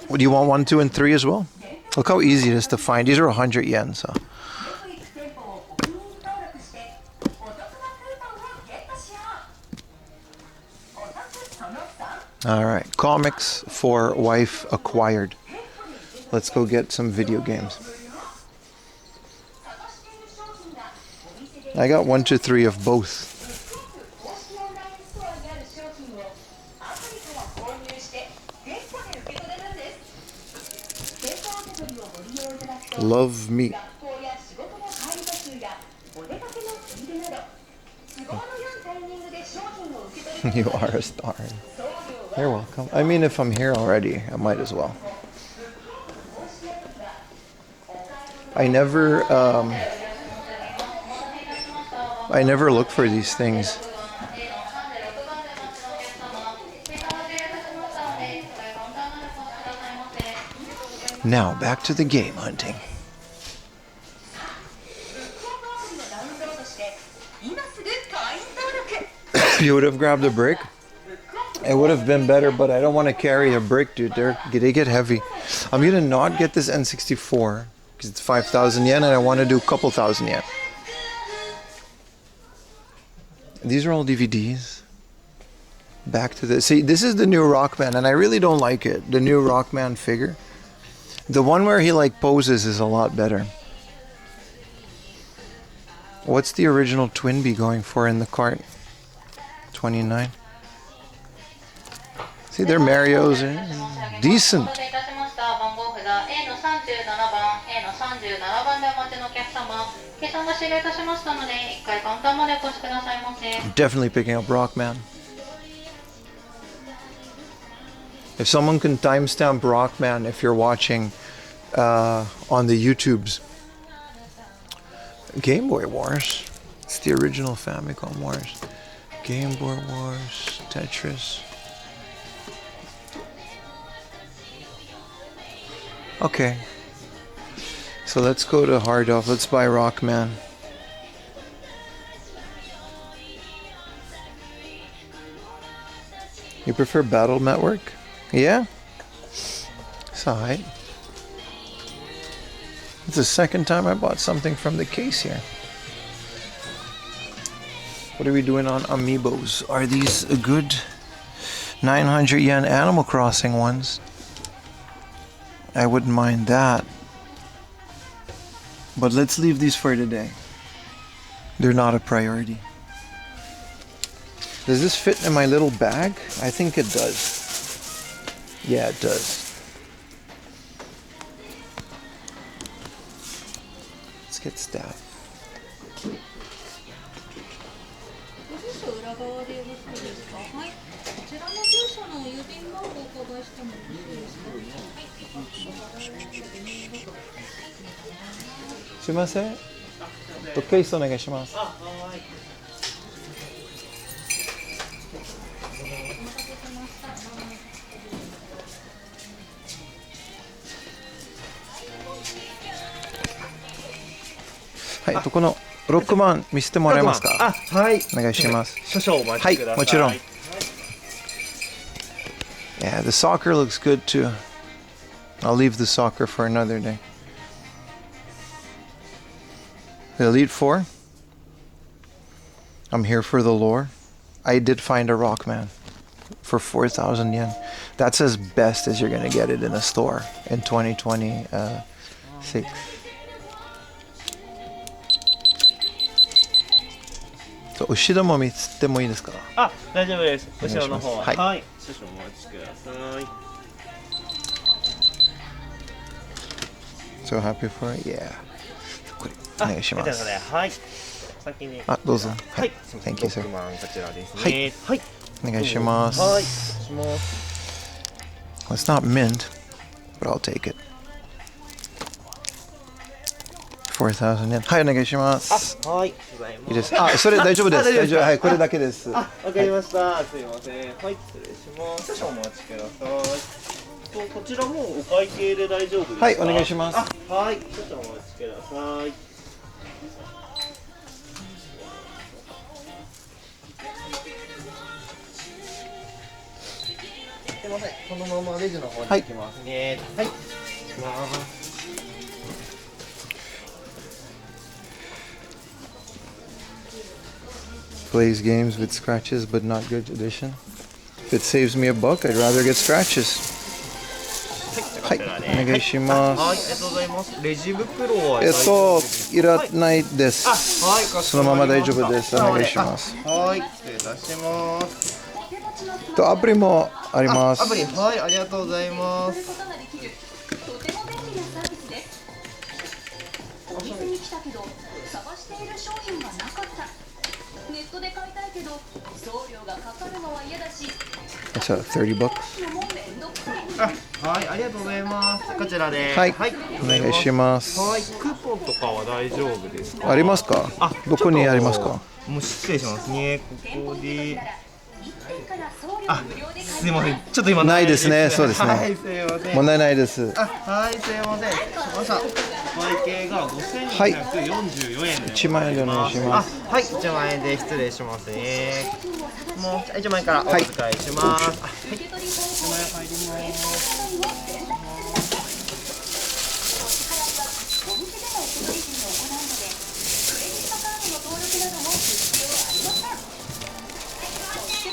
Do you want 1, 2, and 3 as well? Look how easy it is to find. These are 100 yen, so. All right, comics for wife acquired. Let's go get some video games. I got 1, 2, 3 of both. Love me. You are a star. You're welcome. I mean, if I'm here already, I might as well. I never look for these things. Now, back to the game hunting. You would have grabbed a brick. It would have been better, but I don't want to carry a brick, dude. They get heavy. I'm gonna not get this N64 because it's 5,000 yen, and I want to do a couple thousand yen. These are all DVDs. Back to this. See, this is the new Rockman, and I really don't like it. The new Rockman figure. The one where he like poses is a lot better. What's the original Twinbee going for in the cart? 29. See, their Marios are decent. I'm definitely picking up Rockman. If someone can timestamp Rockman, if you're watching on the YouTubes. Game Boy Wars. It's the original Famicom Wars. Game Boy Wars, Tetris. Okay. So let's go to Hard Off. Let's buy Rockman. You prefer Battle Network? Yeah? It's alright. It's the second time I bought something from the case here. What are we doing on Amiibos? Are these a good 900 yen Animal Crossing ones? I wouldn't mind that. But let's leave these for today. They're not a priority. Does this fit in my little bag? I think it does. Yeah, it does. Let's get staff. Sumimasen. Case お願いします。はい、このロックマン見せてもらえますか？あ、はい。お願いします。少々お待ちください。はい、もちろん。Yeah, the soccer looks good too. I'll leave the soccer for another day. The Elite Four. I'm here for the lore. I did find a Rockman for 4,000 yen. That's as best as you're gonna get it in a store in 2026. 後ろも見つってもいいですか？あ、大丈夫です。後ろの方は。はい。はい。少々お待ちください。So happy for it? Yeah. これお願いします。はい。先に。あ、どうぞ。はい。Thank you, sir. 6万こちらですね。はい。はい。Onegaishimasu. はい、します。 Well, it's not mint, but I'll take it. 4,000 yen. はい、お願いします。はい、いいです。あ、それ大丈夫です。大丈夫。はい、これだけです。あ、わかりました。すいません。はい、失礼します。少々お待ちください。こちらもお会計で大丈夫ですか？はい、お願いします。あ、はい、少々お待ちください。すいません、このままレジの方に行きますね。はい、行きます。 Plays games with scratches, but not good edition. If it saves me a buck, I'd rather get scratches. はい、お願いします。はい、ありがとうございます。レジ袋は。いらないです。はい、そのまま大丈夫です。お願いします。はい、失礼いたします。とアプリもあります。アプリ、はい、ありがとうございます。とても便利なサービスです。お店に来たけど探している商品がなかった。ネットで買いたいけど送料がかかるのは嫌だし。That's $30 bucks. あ、はい、ありがとうございます。こちらで。はい、はい、お願いします。はい、クーポンとかは大丈夫ですか？ありますか？あ、どこにありますか？もう失礼しますね。ここで。あ、すいません。ちょっと今ないですね。そうですね。はい、すいません。問題ないです。あ、はい、すいません。しました。会計が5244円で。1万円でお願いします。あ、はい、1万円で失礼しますね。もう1万円からお使いします。はい、1万円入ります。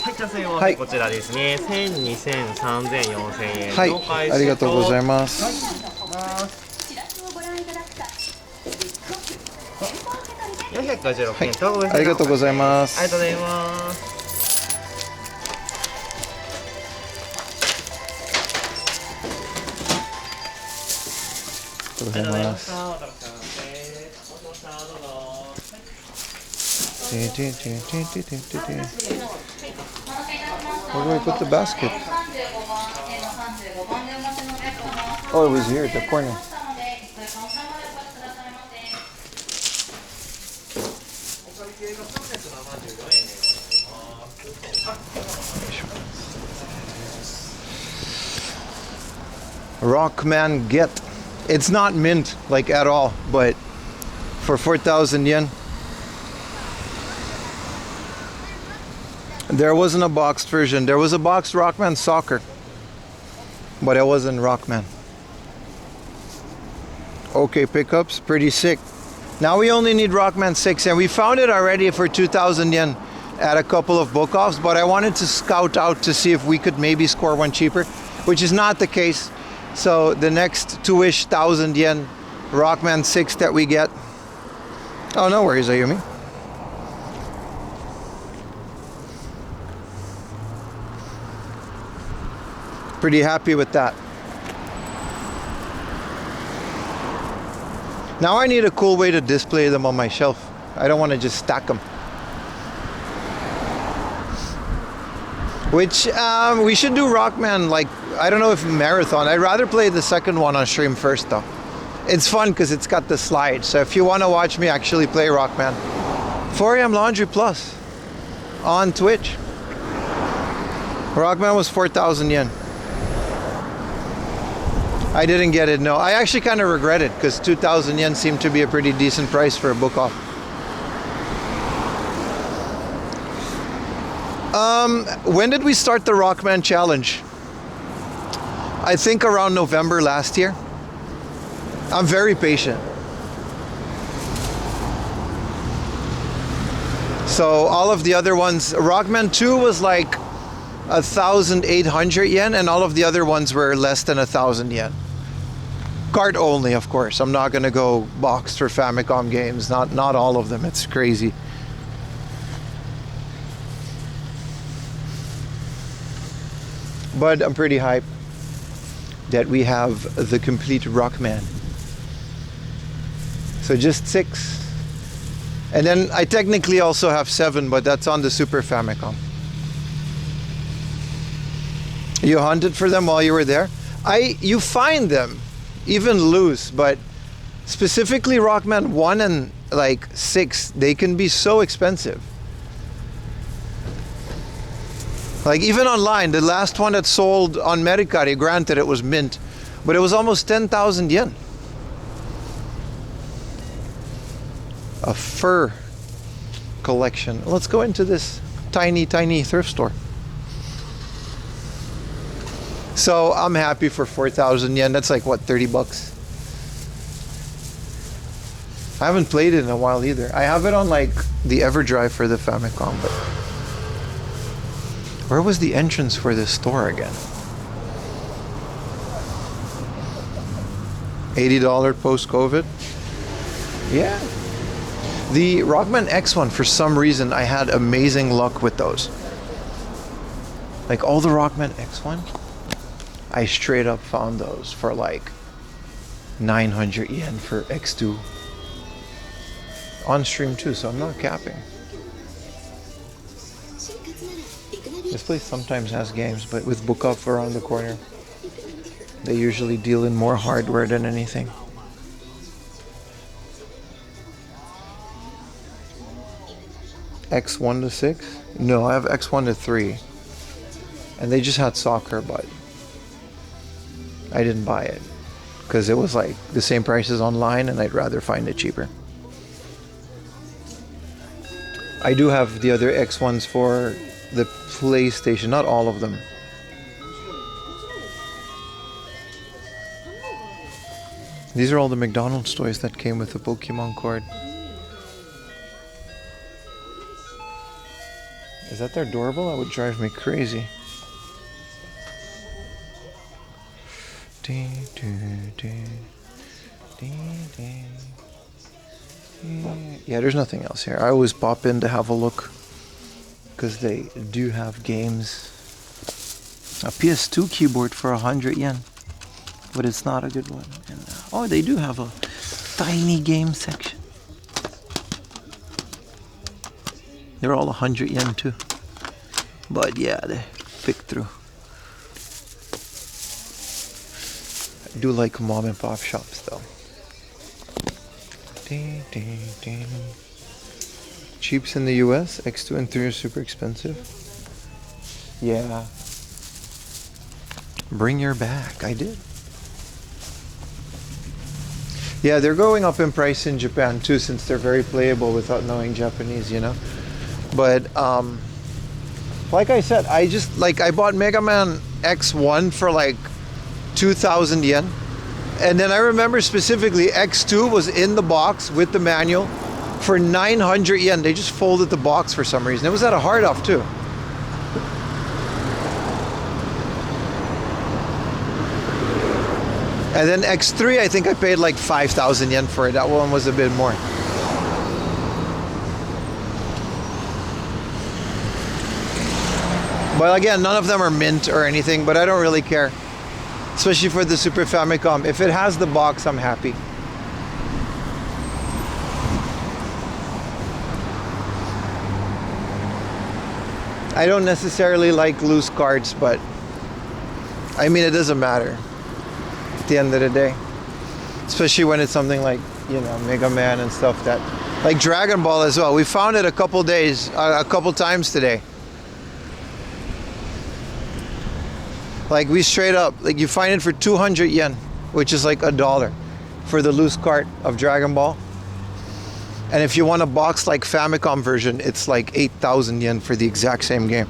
はい、じゃあすいません、はい、こちらですね。1000、2000、3000、4000円。はい、ありがとうございます。456円と、はい、ありがとうございます。ありがとうございます。ありがとうございます。Where do I put the basket? Oh, it was here at the corner. Rockman get. It's not mint like at all, but for 4,000 yen. There wasn't a boxed version. There was a boxed Rockman Soccer, but it wasn't Rockman. Okay, pickups, pretty sick. Now we only need Rockman 6, and we found it already for 2,000 yen at a couple of book offs, but I wanted to scout out to see if we could maybe score one cheaper, which is not the case. So the next 2-ish thousand yen Rockman 6 that we get. Oh, no worries, Ayumi. Pretty happy with that. Now I need a cool way to display them on my shelf. I don't want to just stack them. Which we should do Rockman, like, I don't know if marathon. I'd rather play the second one on stream first though. It's fun because it's got the slide. So if you want to watch me actually play Rockman, 4 AM Laundry Plus on Twitch. Rockman was 4,000 yen. I didn't get it, no. I actually kind of regret it because 2,000 yen seemed to be a pretty decent price for a book off. When did we start the Rockman challenge? I think around November last year. I'm very patient. So all of the other ones, Rockman 2 was like 1,800 yen, and all of the other ones were less than 1,000 yen. Cart only, of course. I'm not gonna go boxed for Famicom games. Not all of them. It's crazy. But I'm pretty hyped that we have the complete Rockman. So just 6. And then I technically also have 7, but that's on the Super Famicom. You hunted for them while you were there? You find them, even loose, but specifically Rockman 1 and like 6, they can be so expensive. Like even online, the last one that sold on Mercari, granted it was mint, but it was almost 10,000 yen. A fur collection. Let's go into this tiny thrift store. So I'm happy for 4,000 yen. That's like what, 30 bucks? I haven't played it in a while either. I have it on like the EverDrive for the Famicom, but where was the entrance for this store again? $80 post-COVID? Yeah. The Rockman X one, for some reason, I had amazing luck with those. Like all the Rockman X1, I straight up found those for like 900 yen for X2. On stream too, so I'm not capping. This place sometimes has games, but with Book Up around the corner, they usually deal in more hardware than anything. X1 to 6? No, I have X1 to 3. And they just had soccer, but I didn't buy it because it was like the same prices online and I'd rather find it cheaper. I do have the other X1s for the PlayStation, not all of them. These are all the McDonald's toys that came with the Pokemon card. Is that their doorbell? That would drive me crazy. Yeah, there's nothing else here. I always pop in to have a look because they do have games. A PS2 keyboard for 100 yen, but it's not a good one. And, oh, they do have a tiny game section. They're all 100 yen too. But yeah, they pick through. I do like mom and pop shops though. Cheaps in the US, X2 and 3 are super expensive. Yeah. Bring your back, I did. Yeah, they're going up in price in Japan too, since they're very playable without knowing Japanese, you know. But like I said, I bought Mega Man X1 for like 2,000 yen. And then I remember specifically X2 was in the box with the manual for 900 yen. They just folded the box for some reason. It was at a hard off too. And then X3, I think I paid like 5,000 yen for it. That one was a bit more. But again, none of them are mint or anything, but I don't really care. Especially for the Super Famicom. If it has the box, I'm happy. I don't necessarily like loose cards, but I mean, it doesn't matter at the end of the day. Especially when it's something like, you know, Mega Man and stuff that, like Dragon Ball as well. We found it a couple times today. Like we straight up, like you find it for 200 yen, which is like $1 for the loose cart of Dragon Ball. And if you want a box like Famicom version, it's like 8,000 yen for the exact same game.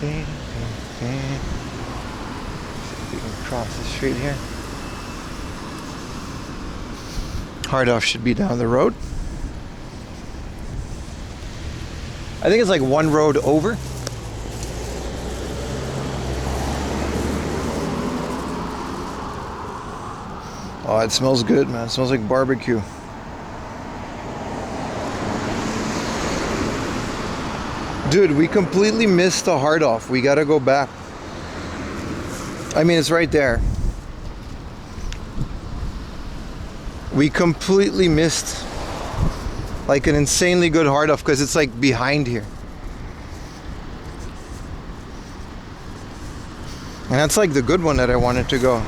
See if we can cross the street here. Hard off should be down the road. I think it's like one road over. Oh, it smells good, man. It smells like barbecue. Dude, we completely missed the hard off. We gotta go back. I mean, it's right there. We completely missed. Like an insanely good hard off because it's like behind here. And that's like the good one that I wanted to go.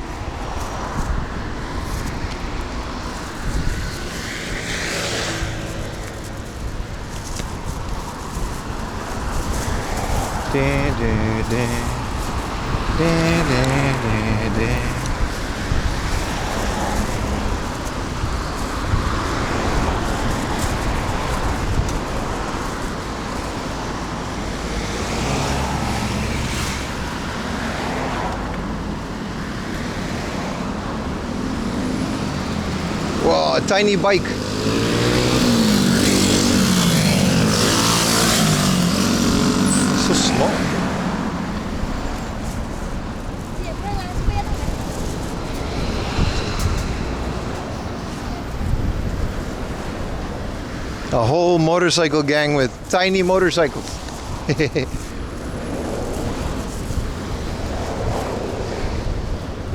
Whoa, a tiny bike. So small. A whole motorcycle gang with tiny motorcycles.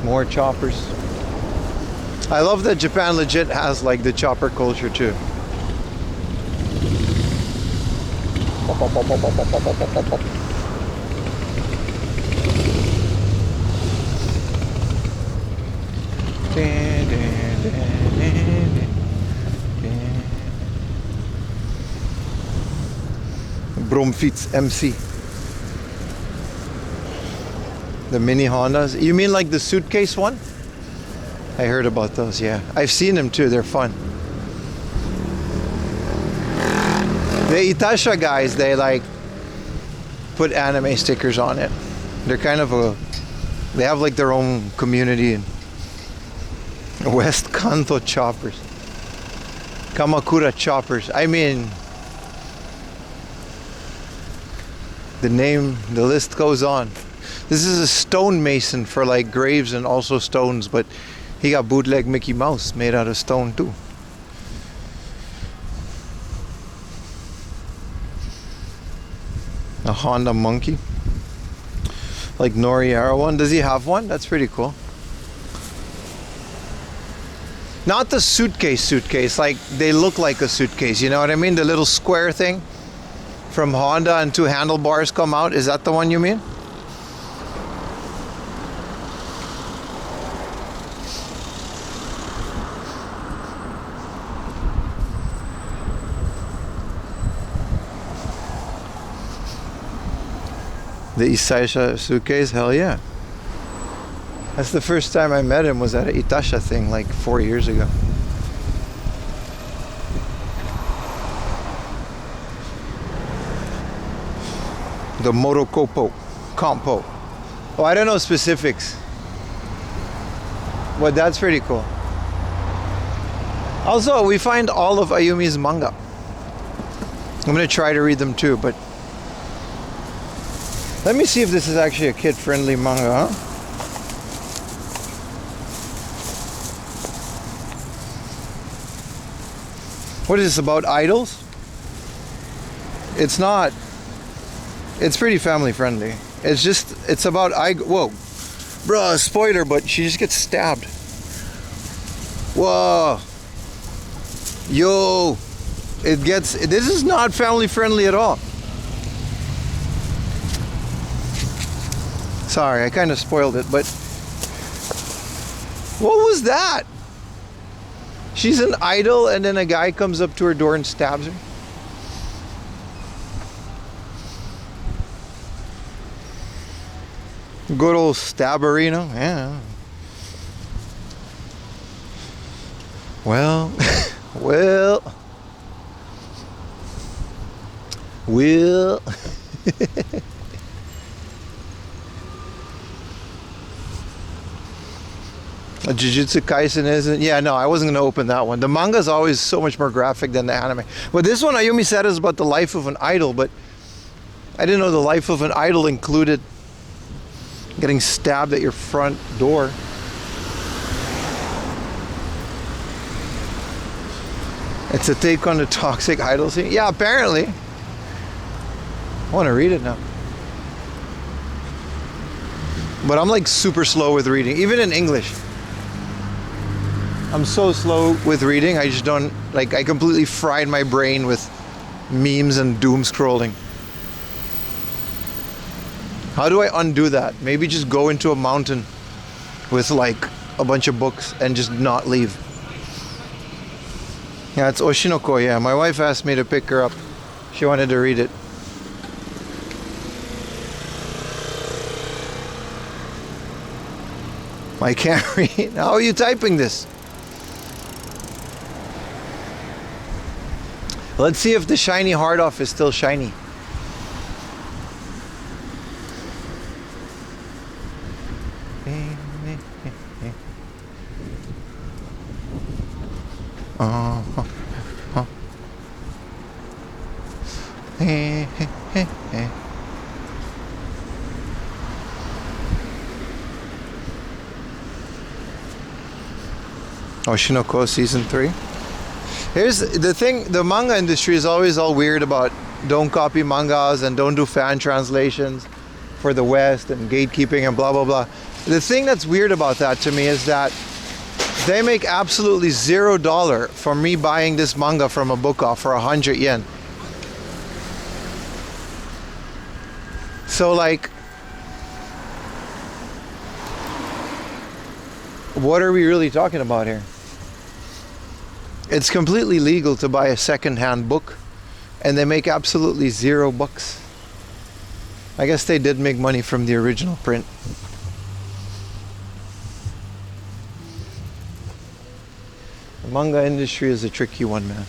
More choppers. I love that Japan legit has like the chopper culture too. Bromfiets MC. The mini Hondas. You mean like the suitcase one? I heard about those, yeah. I've seen them too, they're fun. The Itasha guys, they like put anime stickers on it. They're kind of they have like their own community. In West Kanto choppers. Kamakura choppers. I mean, the list goes on. This is a stonemason for like graves and also stones, but he got bootleg Mickey Mouse made out of stone too. A Honda Monkey. Like Noriara one. Does he have one? That's pretty cool. Not the suitcase, like they look like a suitcase, you know what I mean? The little square thing from Honda and two handlebars come out. Is that the one you mean? The Isaisha suitcase? Hell yeah. That's the first time I met him, was at an Itasha thing like 4 years ago. The Morokopo Compo. Oh, I don't know specifics. But that's pretty cool. Also, we find all of Ayumi's manga. I'm gonna try to read them too, but let me see if this is actually a kid-friendly manga, huh? What is this, about idols? It's not. It's pretty family-friendly. It's about whoa. Bruh, spoiler, but she just gets stabbed. Whoa. Yo. This is not family-friendly at all. Sorry, I kind of spoiled it, but what was that? She's an idol and then a guy comes up to her door and stabs her. Good old stabberino, yeah. Well, well. Jujutsu Kaisen isn't. Yeah, no, I wasn't gonna open that one. The manga is always so much more graphic than the anime. But this one, Ayumi said, is about the life of an idol. But I didn't know the life of an idol included getting stabbed at your front door. It's a take on the toxic idol scene. Yeah, apparently. I want to read it now. But I'm like super slow with reading, even in English. I'm so slow with reading. I just don't, like, I completely fried my brain with memes and doom scrolling. How do I undo that? Maybe just go into a mountain with like a bunch of books and just not leave. Yeah, it's Oshinoko. Yeah, my wife asked me to pick her up. She wanted to read it. I can't read. How are you typing this? Let's see if the shiny hard off is still shiny. Oshinoko season 3. Here's the thing, the manga industry is always all weird about don't copy mangas and don't do fan translations for the West and gatekeeping and blah blah blah. The thing that's weird about that to me is that they make absolutely $0 from me buying this manga from a book off for 100 yen. So like, what are we really talking about here? It's completely legal to buy a second-hand book, and they make absolutely $0. I guess they did make money from the original print. The manga industry is a tricky one, man.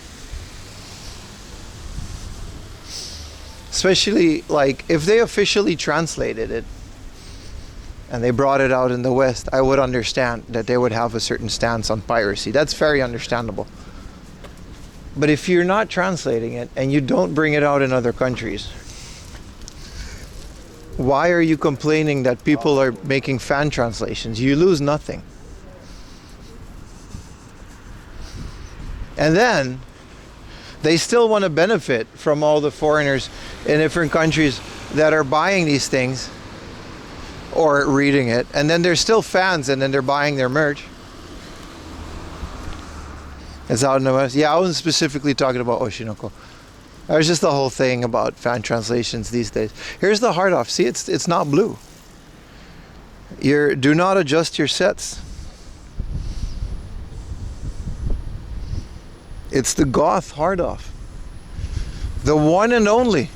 Especially, like, if they officially translated it and they brought it out in the West, I would understand that they would have a certain stance on piracy. That's very understandable. But if you're not translating it and you don't bring it out in other countries, why are you complaining that people are making fan translations? You lose nothing. And then they still want to benefit from all the foreigners in different countries that are buying these things or reading it, and then they're still fans and then they're buying their merch. It's out in the West. Yeah, I wasn't specifically talking about Oshinoko. It was just the whole thing about fan translations these days. Here's the hard off. See, it's not blue. Do not adjust your sets. It's the goth hard off. The one and only.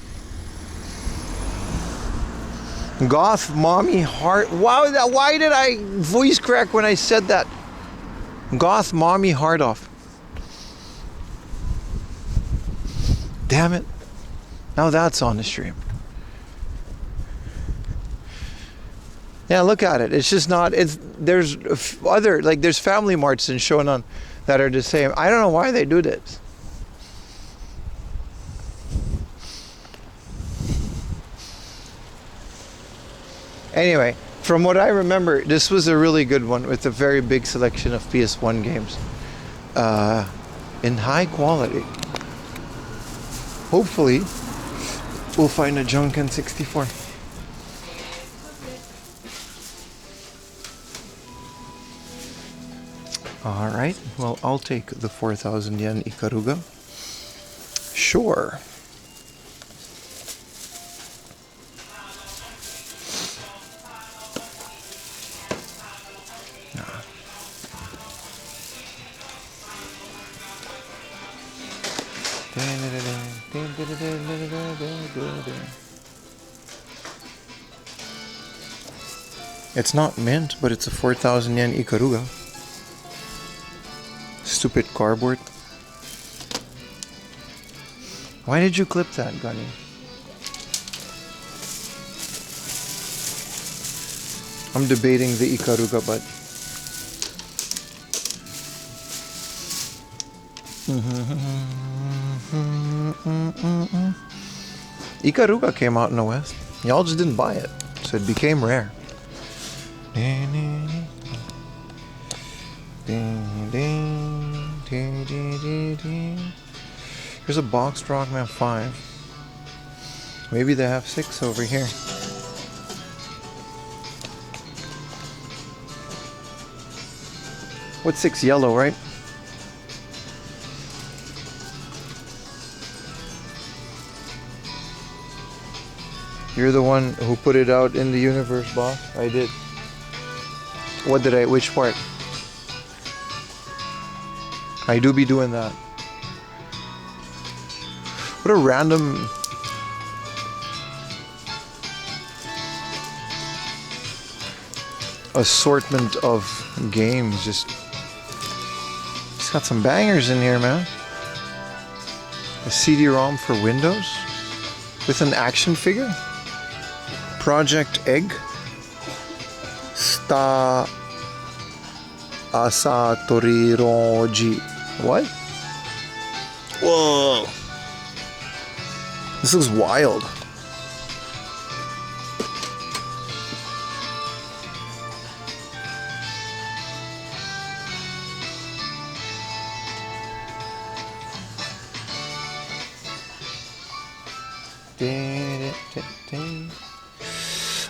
Goth mommy hard. Wow, why did I voice crack when I said that? Goth mommy hard off. Damn it. Now that's on the stream. Yeah, look at it. It's just not, there's other, like there's FamilyMarts in Shonan that are the same. I don't know why they do this. Anyway, from what I remember, this was a really good one with a very big selection of PS1 games. In high quality. Hopefully, we'll find a Junken 64. Alright, well, I'll take the 4,000 yen Ikaruga. Sure. It's not mint, but it's a 4,000 yen Ikaruga. Stupid cardboard. Why did you clip that, Gunny? I'm debating the Ikaruga, but Ikaruga came out in the West. Y'all just didn't buy it, so it became rare. Here's a boxed Rockman 5. Maybe they have 6 over here. What's 6? Yellow, right? You're the one who put it out in the universe, boss. I did. What did I? Which part? I do be doing that. What a random... assortment of games. Just got some bangers in here, man. A CD-ROM for Windows with an action figure. Project Egg. Sta Asatoriroji. What? Whoa. This looks wild.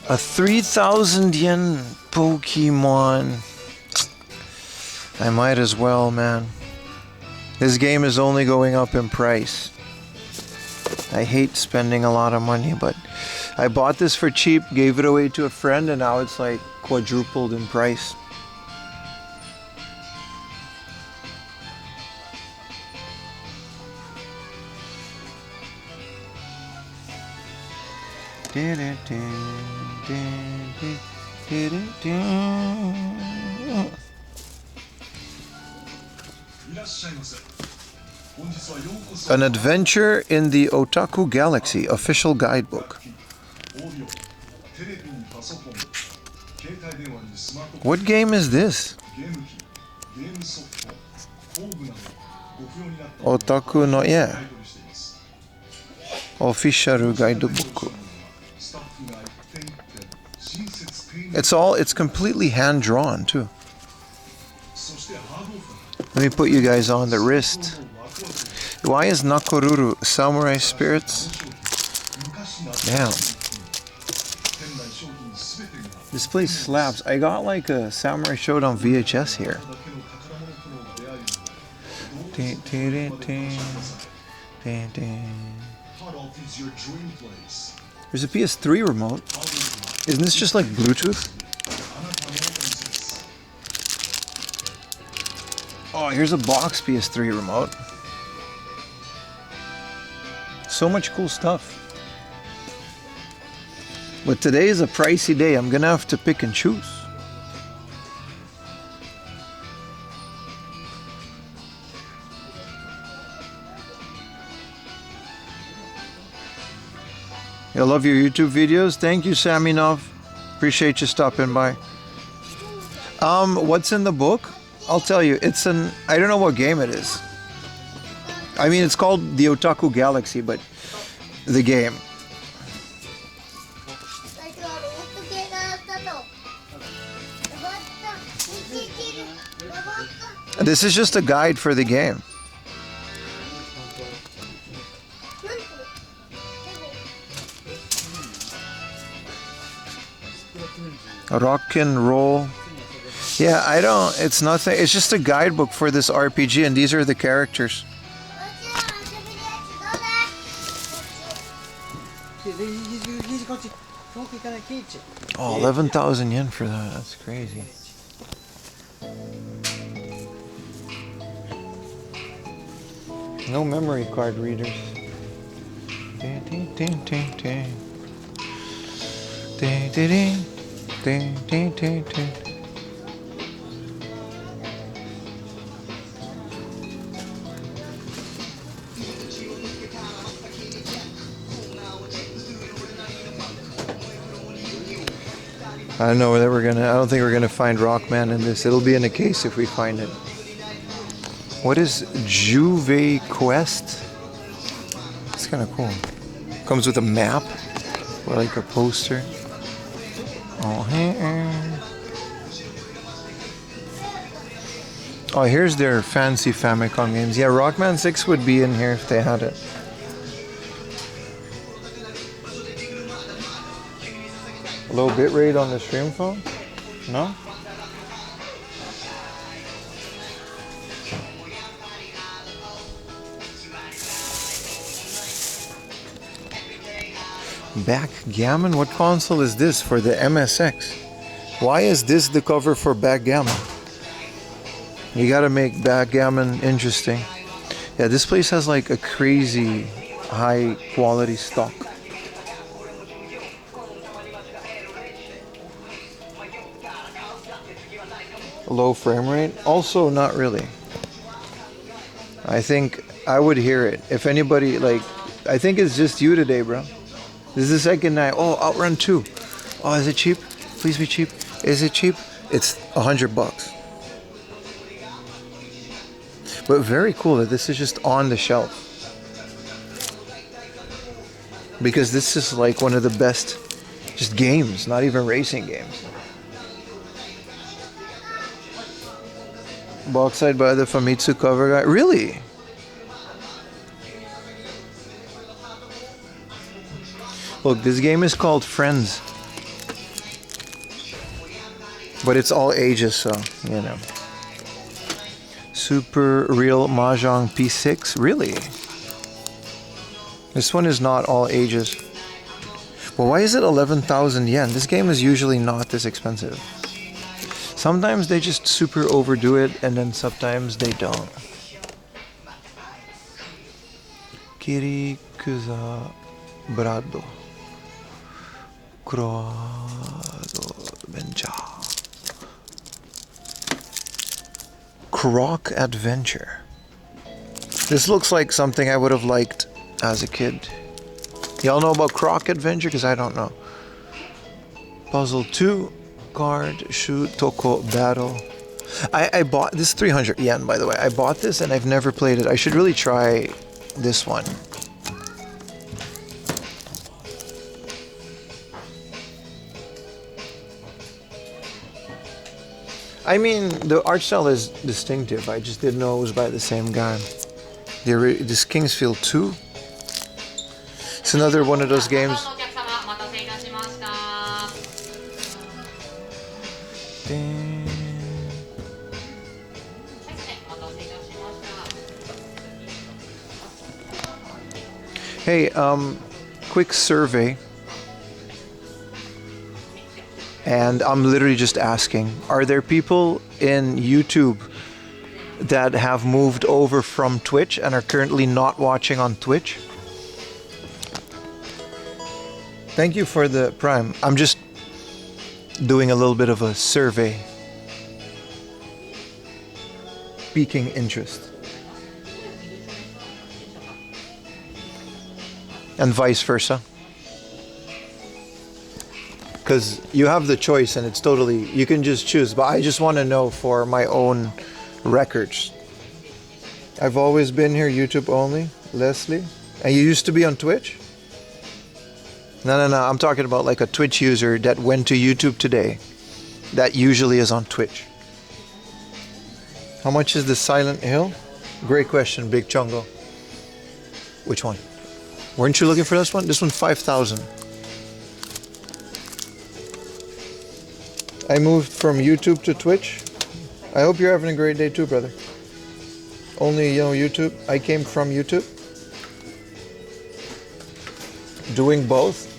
A 3,000 yen Pokemon. I might as well, man. This game is only going up in price. I hate spending a lot of money, but I bought this for cheap, gave it away to a friend, and now it's like quadrupled in price. An Adventure in the Otaku Galaxy official guidebook. What game is this? Otaku no, yeah. Official guidebook. It's completely hand drawn too. Let me put you guys on the wrist. Why is Nakoruru Samurai Spirits? Damn. This place slaps. I got like a Samurai Shodown VHS here. There's a PS3 remote. Isn't this just like Bluetooth? Oh, here's a box PS3 remote. So much cool stuff. But today is a pricey day. I'm gonna have to pick and choose. I love your YouTube videos. Thank you, Saminov. Appreciate you stopping by. What's in the book? I'll tell you. It's an... I don't know what game it is. I mean, it's called the Otaku Galaxy, but the game. This is just a guide for the game. Rock and roll. Yeah, I don't... It's nothing. It's just a guidebook for this RPG, and these are the characters. Oh, 11,000 yen for that. That's crazy. No memory card readers. I don't know whether I don't think we're gonna find Rockman in this. It'll be in a case if we find it. What is Juve Quest? It's kind of cool. Comes with a map or like a poster. Oh, oh, here's their fancy Famicom games. Yeah, Rockman 6 would be in here if they had it. Low bitrate on the stream phone? No? Backgammon? What console is this for the MSX? Why is this the cover for backgammon? You gotta make backgammon interesting. Yeah, this place has like a crazy high quality stock. Low frame rate? Also not really. I think I would hear it. If anybody, like, I think it's just you today, bro. This is the second night. Oh, Outrun 2. Oh, is it cheap? Please be cheap. Is it cheap? It's $100 bucks. But very cool that this is just on the shelf. Because this is like one of the best just games, not even racing games. Boxside by the Famitsu cover guy. Really? Look, this game is called Friends. But it's all ages, so, you know. Super Real Mahjong P6? Really? This one is not all ages. Well, why is it 11,000 yen? This game is usually not this expensive. Sometimes they just super overdo it, and then sometimes they don't. Kirikuza Brado Croado Venture Croc Adventure. This looks like something I would have liked as a kid. Y'all know about Croc Adventure? Because I don't know. Puzzle 2. Card, shoot, Toko Battle. I bought this 300 yen, by the way. I bought this and I've never played it. I should really try this one. I mean, the art style is distinctive. I just didn't know it was by the same guy. This Kingsfield 2. It's another one of those games. Hey, quick survey. And I'm literally just asking, are there people in YouTube that have moved over from Twitch and are currently not watching on Twitch? Thank you for the Prime. I'm just doing a little bit of a survey. Piquing interest. And vice versa. Because you have the choice and it's totally, you can just choose. But I just want to know for my own records. I've always been here YouTube only, Leslie. And you used to be on Twitch? No. I'm talking about like a Twitch user that went to YouTube today. That usually is on Twitch. How much is the Silent Hill? Great question, Big Chongo. Which one? Weren't you looking for this one? This one, 5,000. I moved from YouTube to Twitch. I hope you're having a great day too, brother. Only, YouTube. I came from YouTube. Doing both.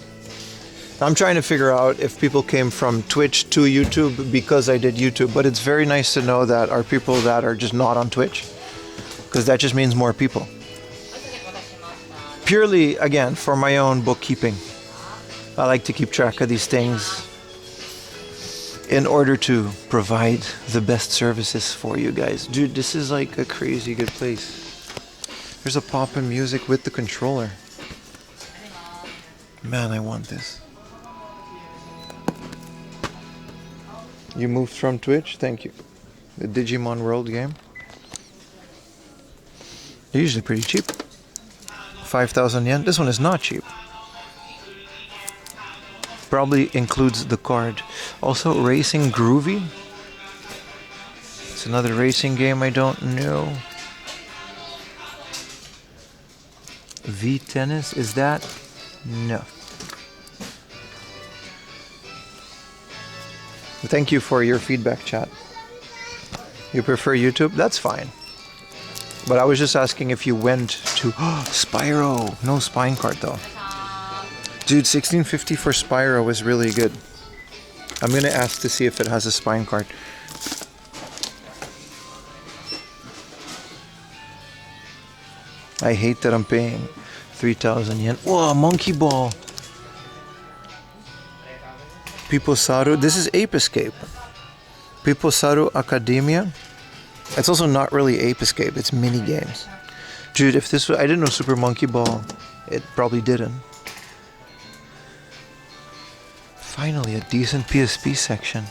I'm trying to figure out if people came from Twitch to YouTube because I did YouTube, but it's very nice to know that are people that are just not on Twitch, because that just means more people. Purely, again, for my own bookkeeping. I like to keep track of these things in order to provide the best services for you guys. Dude, this is like a crazy good place. There's a pop-in music with the controller. Man, I want this. You moved from Twitch? Thank you. The Digimon World game. They're usually pretty cheap. 5,000 yen. This one is not cheap. Probably includes the card. Also, Racing Groovy. It's another racing game I don't know. V-Tennis, is that? No. Thank you for your feedback, chat. You prefer YouTube? That's fine. But I was just asking if you went to Spyro. No spine card though. Dude, 1650 for Spyro was really good. I'm gonna ask to see if it has a spine card. I hate that I'm paying 3,000 yen. Whoa, monkey ball. People Saru. This is Ape Escape. People Saru Academia. It's also not really Ape Escape. It's mini games. Dude, if this was, I didn't know Super Monkey Ball. It probably didn't. Finally, a decent PSP section.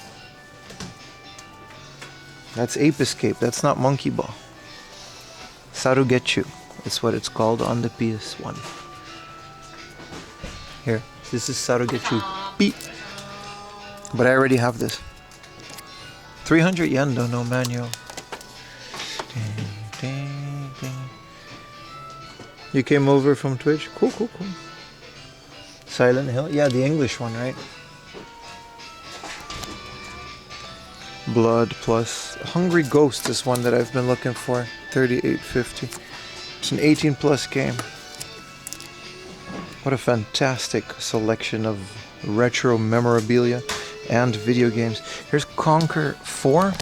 That's Ape Escape. That's not Monkey Ball. Sarugetsu. It's what it's called on the PS1. Here, this is Sarugetsu Beat. But I already have this. 300 yen though, no manual. You came over from Twitch? Cool, cool, cool. Silent Hill? Yeah, the English one, right? Blood Plus. Hungry Ghost is one that I've been looking for. 38.50. It's an 18 plus game. What a fantastic selection of retro memorabilia and video games. Here's Conquer 4.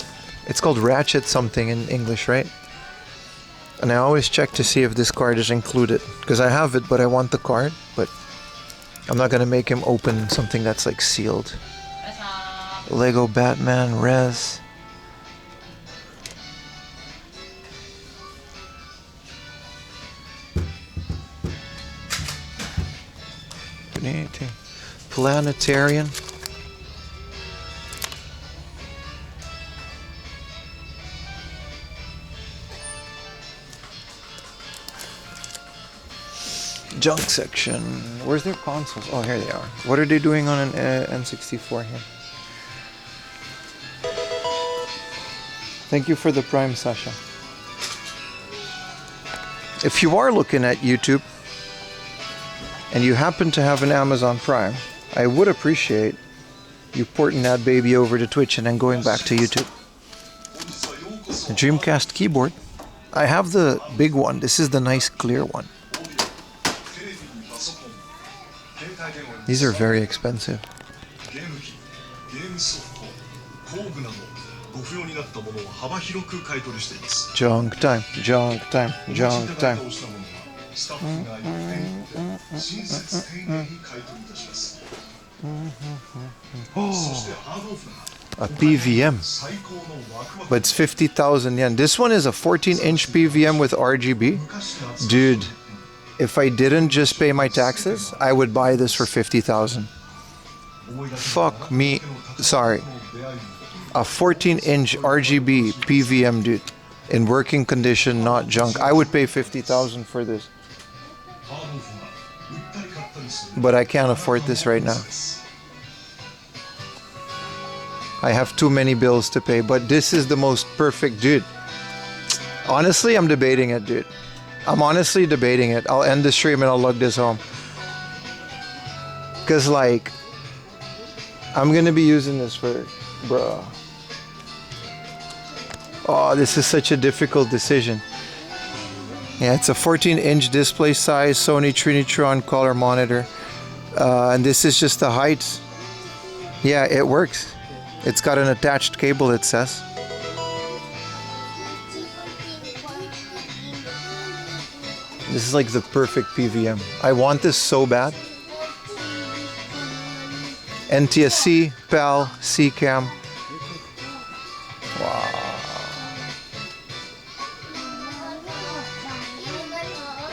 It's called Ratchet something in English, right? And I always check to see if this card is included. Because I have it, but I want the card. But I'm not going to make him open something that's like sealed. Lego Batman Res. Planetarian. Junk section. Where's their consoles? Oh, here they are. What are they doing on an N64 here? Thank you for the Prime, Sasha. If you are looking at YouTube and you happen to have an Amazon Prime, I would appreciate you porting that baby over to Twitch and then going back to YouTube. The Dreamcast keyboard. I have the big one. This is the nice clear one. These are very expensive. Junk time, junk time, junk time. A PVM, but it's 50,000 yen. This one is a 14-inch PVM with RGB. Dude, if I didn't just pay my taxes, I would buy this for 50,000. Fuck me, sorry. A 14-inch RGB PVM, dude, in working condition, not junk. I would pay 50,000 for this. But I can't afford this right now. I have too many bills to pay, but this is the most perfect, dude. Honestly, I'm debating it, dude. I'm honestly debating it. I'll end the stream and I'll lug this home. Cause like, I'm gonna be using this for, bro. Oh, this is such a difficult decision. Yeah, it's a 14-inch display size Sony Trinitron color monitor. And this is just the height. Yeah, it works. It's got an attached cable, it says. This is like the perfect PVM. I want this so bad. NTSC, PAL, CCAM. Wow.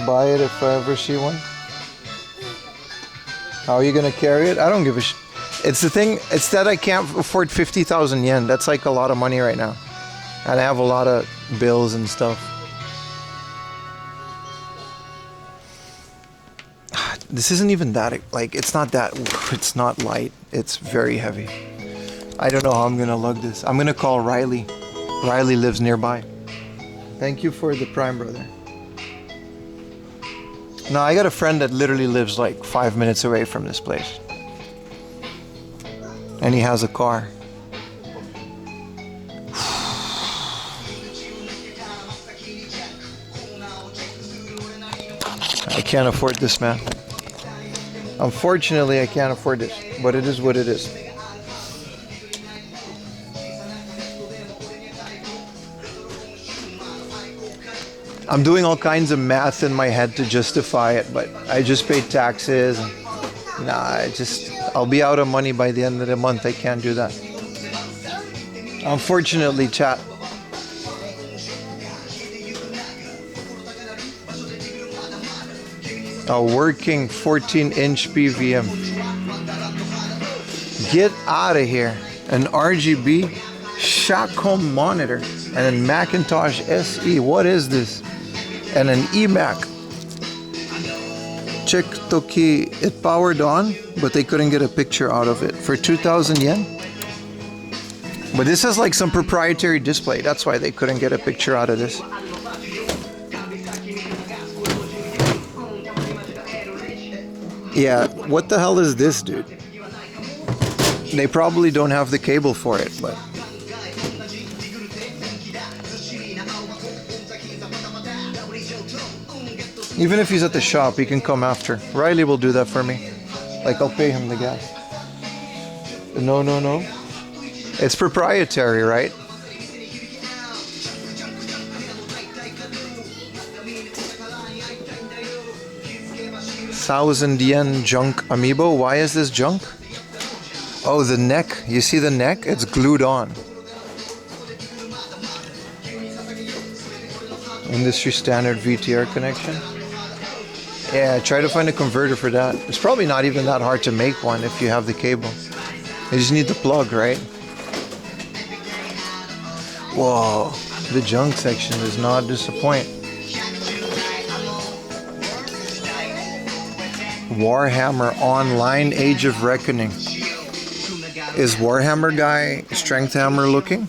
Buy it if I ever see one. How are you gonna carry it? I don't give a shit. It's the thing, it's that I can't afford 50,000 yen. That's like a lot of money right now. And I have a lot of bills and stuff. This isn't even that, like, it's not light. It's very heavy. I don't know how I'm gonna lug this. I'm gonna call Riley. Riley lives nearby. Thank you for the Prime, brother. No, I got a friend that literally lives like 5 minutes away from this place. And he has a car. I can't afford this, man. Unfortunately, I can't afford this, but it is what it is. I'm doing all kinds of math in my head to justify it, but I just paid taxes. And I'll be out of money by the end of the month. I can't do that. Unfortunately, chat. A working 14-inch PVM. Get out of here. An RGB Shacom monitor and a Macintosh SE. What is this? And an eMac. Check Toki, it powered on, but they couldn't get a picture out of it. For 2,000 yen? But this has like some proprietary display. That's why they couldn't get a picture out of this. Yeah, what the hell is this, dude? They probably don't have the cable for it, but... Even if he's at the shop, he can come after. Riley will do that for me. Like, I'll pay him the gas. No. It's proprietary, right? $1,000 junk amiibo. Why is this junk? Oh, the neck. You see the neck? It's glued on. Industry standard VTR connection. Yeah, try to find a converter for that. It's probably not even that hard to make one if you have the cable. You just need the plug, right? Whoa, the junk section does not disappoint. Warhammer Online Age of Reckoning. Is Warhammer guy Strength Hammer looking?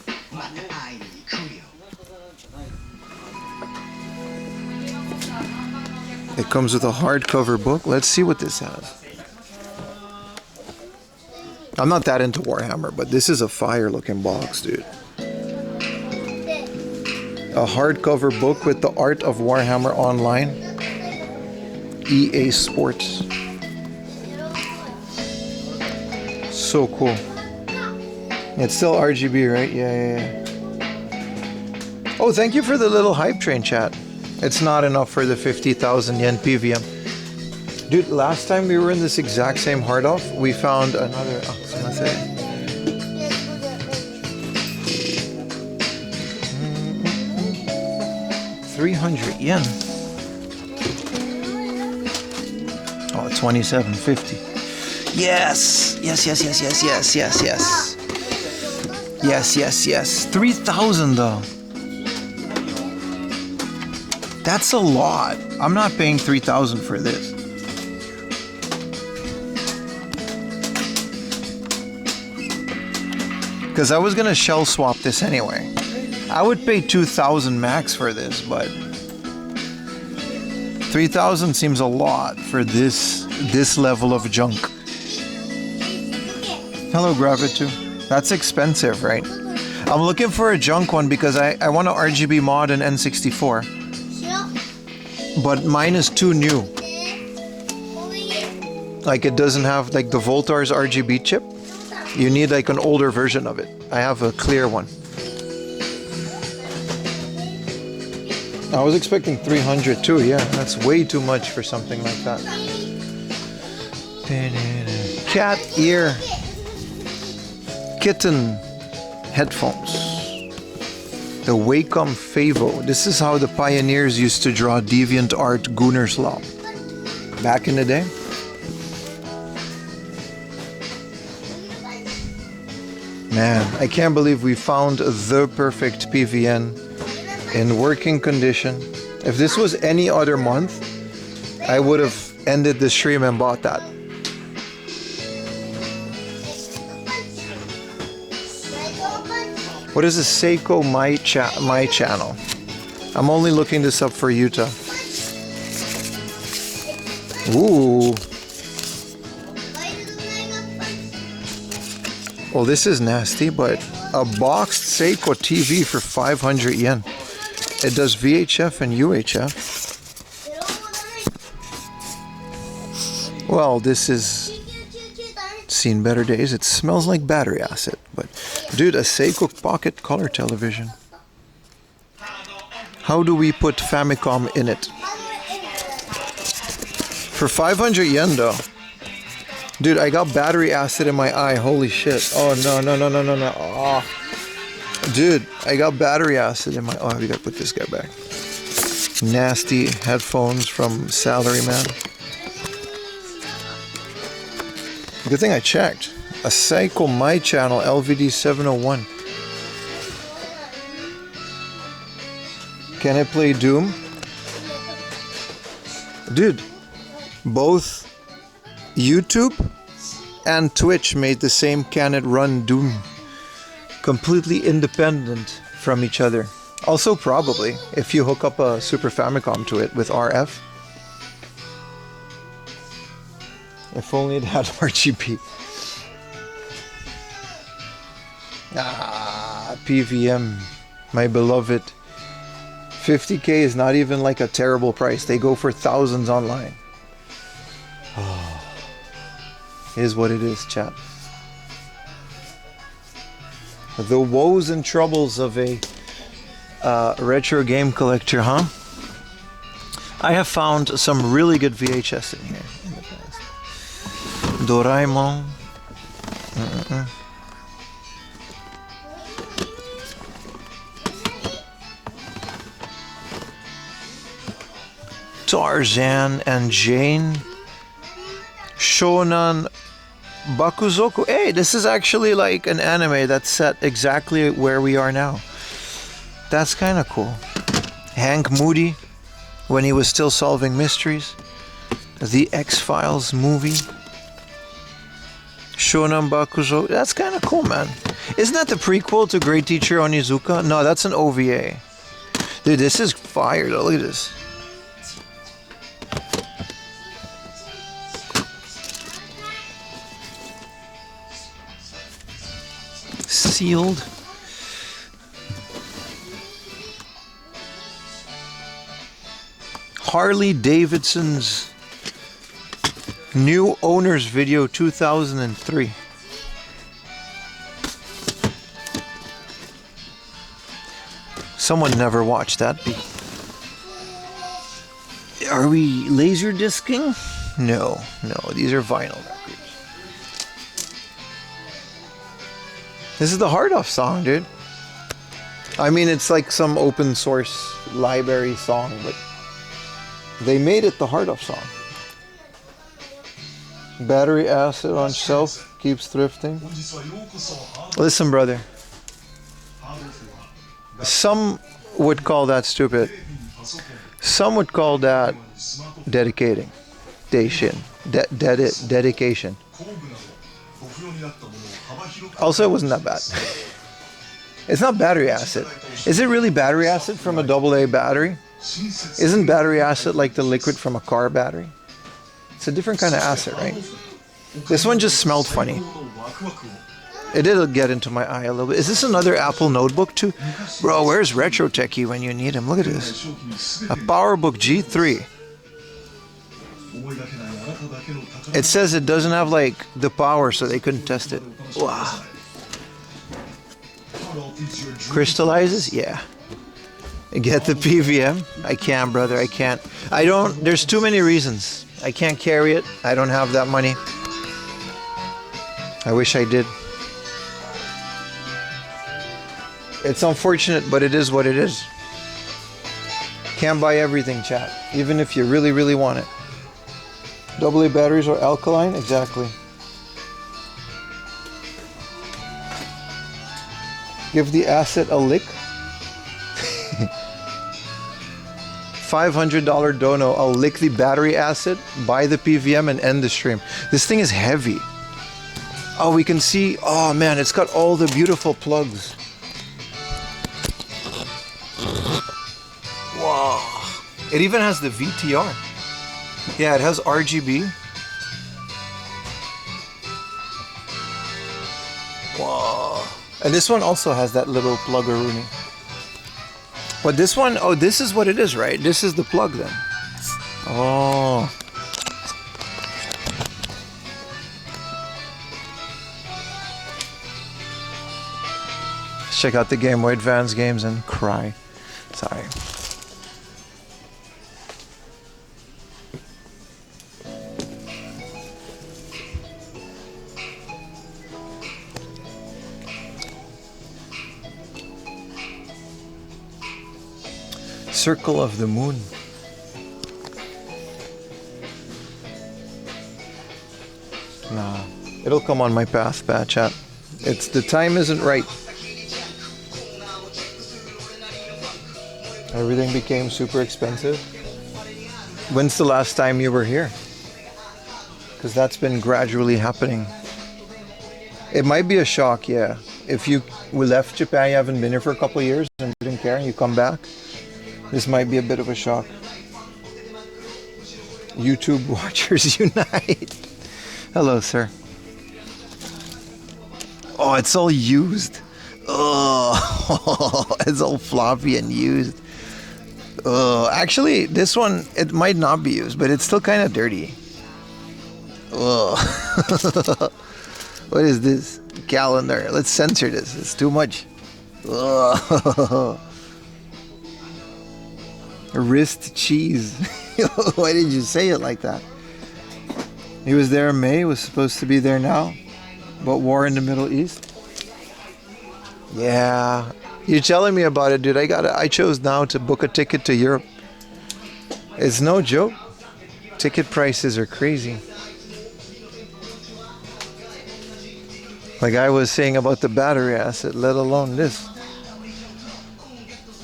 It comes with a hardcover book. Let's see what this has. I'm not that into Warhammer, but this is a fire looking box, dude. A hardcover book with the art of Warhammer Online. EA Sports. So cool. It's still RGB, right? Yeah. Oh, thank you for the little hype train chat. It's not enough for the 50,000 yen PVM. Dude, last time we were in this exact same hard off, we found another... 300 yen. Oh, 27.50. Yes. 3,000 though. That's a lot. I'm not paying 3,000 for this. Because I was gonna shell swap this anyway. I would pay 2,000 max for this, but 3,000 seems a lot for this level of junk. Hello, Gravitu. That's expensive, right? I'm looking for a junk one because I want an RGB mod in N64. But mine is too new. Like it doesn't have like the Voltar's RGB chip. You need like an older version of it. I have a clear one. I was expecting 300 too. Yeah, that's way too much for something like that. Cat ear kitten headphones. The Wacom Favo. This is how the pioneers used to draw DeviantArt Gunner's Law. Back in the day. Man, I can't believe we found the perfect PVN in working condition. If this was any other month, I would have ended the stream and bought that. What is a Seiko My Channel? I'm only looking this up for Utah. Ooh. Well, this is nasty, but a boxed Seiko TV for 500 yen. It does VHF and UHF. Well, this is seen better days. It smells like battery acid, but dude, a Seiko Pocket color television. How do we put Famicom in it? For 500 yen though. Dude, I got battery acid in my eye. Holy shit. Oh no, no, no, no, no, no. Oh. Dude, I got battery acid in my... Oh, we gotta put this guy back. Nasty headphones from Salaryman. Good thing I checked. A Seiko My Channel LVD 701. Can I play Doom? Dude, both YouTube and Twitch made the same Can It Run Doom. Completely independent from each other. Also probably, if you hook up a Super Famicom to it with RF. If only it had RGB. Ah, PVM, my beloved. 50k is not even like a terrible price. They go for thousands online. Oh, it is what it is, chat. The woes and troubles of a retro game collector, huh? I have found some really good VHS in here in the past. Doraemon. Tarzan and Jane. Shonan Bakuzoku. Hey, this is actually like an anime that's set exactly where we are now. That's kind of cool. Hank Moody, when he was still solving mysteries. The X-Files movie. Shonan Bakuzoku. That's kind of cool, man. Isn't that the prequel to Great Teacher Onizuka? No, that's an OVA. Dude, this is fire though. Look at this. Sealed. Harley Davidson's new owners video 2003. Someone never watched that. Are we laser discing? No, these are vinyl records. This is the Hard Off song, dude. I mean, it's like some open source library song, but they made it the Hard Off song. Battery acid on shelf keeps thrifting. Listen, brother. Some would call that stupid. Some would call that dedicating. Dedication. Also, it wasn't that bad. It's not battery acid. Is it really battery acid from a AA battery? Isn't battery acid like the liquid from a car battery? It's a different kind of acid, right? This one just smelled funny. It did get into my eye a little bit. Is this another Apple notebook too? Bro, where's Retro Techie when you need him? Look at this. A PowerBook G3. It says it doesn't have like the power, so they couldn't test it. Wow. Crystallizes? Yeah. Get the PVM? I can't, brother. I can't. I don't. There's too many reasons. I can't carry it. I don't have that money. I wish I did. It's unfortunate, but it is what it is. Can't buy everything, chat. Even if you really, really want it. AA batteries are alkaline? Exactly. Give the acid a lick. $500 dono. I'll lick the battery acid, buy the PVM, and end the stream. This thing is heavy. Oh, we can see. Oh man, it's got all the beautiful plugs. Wow. It even has the VTR. Yeah, it has RGB. Wow. And this one also has that little pluggeroonie. But this one, oh, this is what it is, right? This is the plug then. Oh. Let's check out the Game Boy Advance games and cry. Sorry. Circle of the Moon. Nah, it'll come on my path, bad chat. It's the time isn't right. Everything became super expensive. When's the last time you were here? Because that's been gradually happening. It might be a shock, yeah. If we left Japan, you haven't been here for a couple of years and didn't care, and you come back, this might be a bit of a shock. YouTube watchers unite. Hello, sir. Oh, it's all used. Oh, it's all floppy and used. Actually, this one, it might not be used, but it's still kind of dirty. What is this? Calendar. Let's censor this. It's too much. Wrist cheese. Why did you say it like that? He was there in May, was supposed to be there now, but war in the Middle East. Yeah, you're telling me about it, dude. I chose now to book a ticket to Europe. It's no joke. Ticket prices are crazy. Like I was saying about the battery acid, let alone this.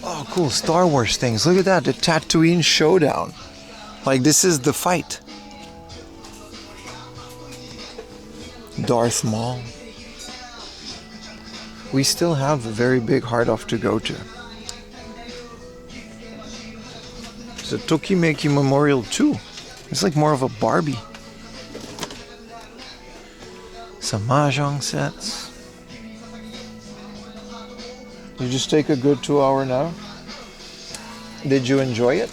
Oh, cool, Star Wars things. Look at that, the Tatooine showdown. Like this is the fight. Darth Maul. We still have a very big heart off to go to. It's a Tokimeki Memorial 2. It's like more of a Barbie. Some mahjong sets. You just take a good 2 hour now. Did you enjoy it?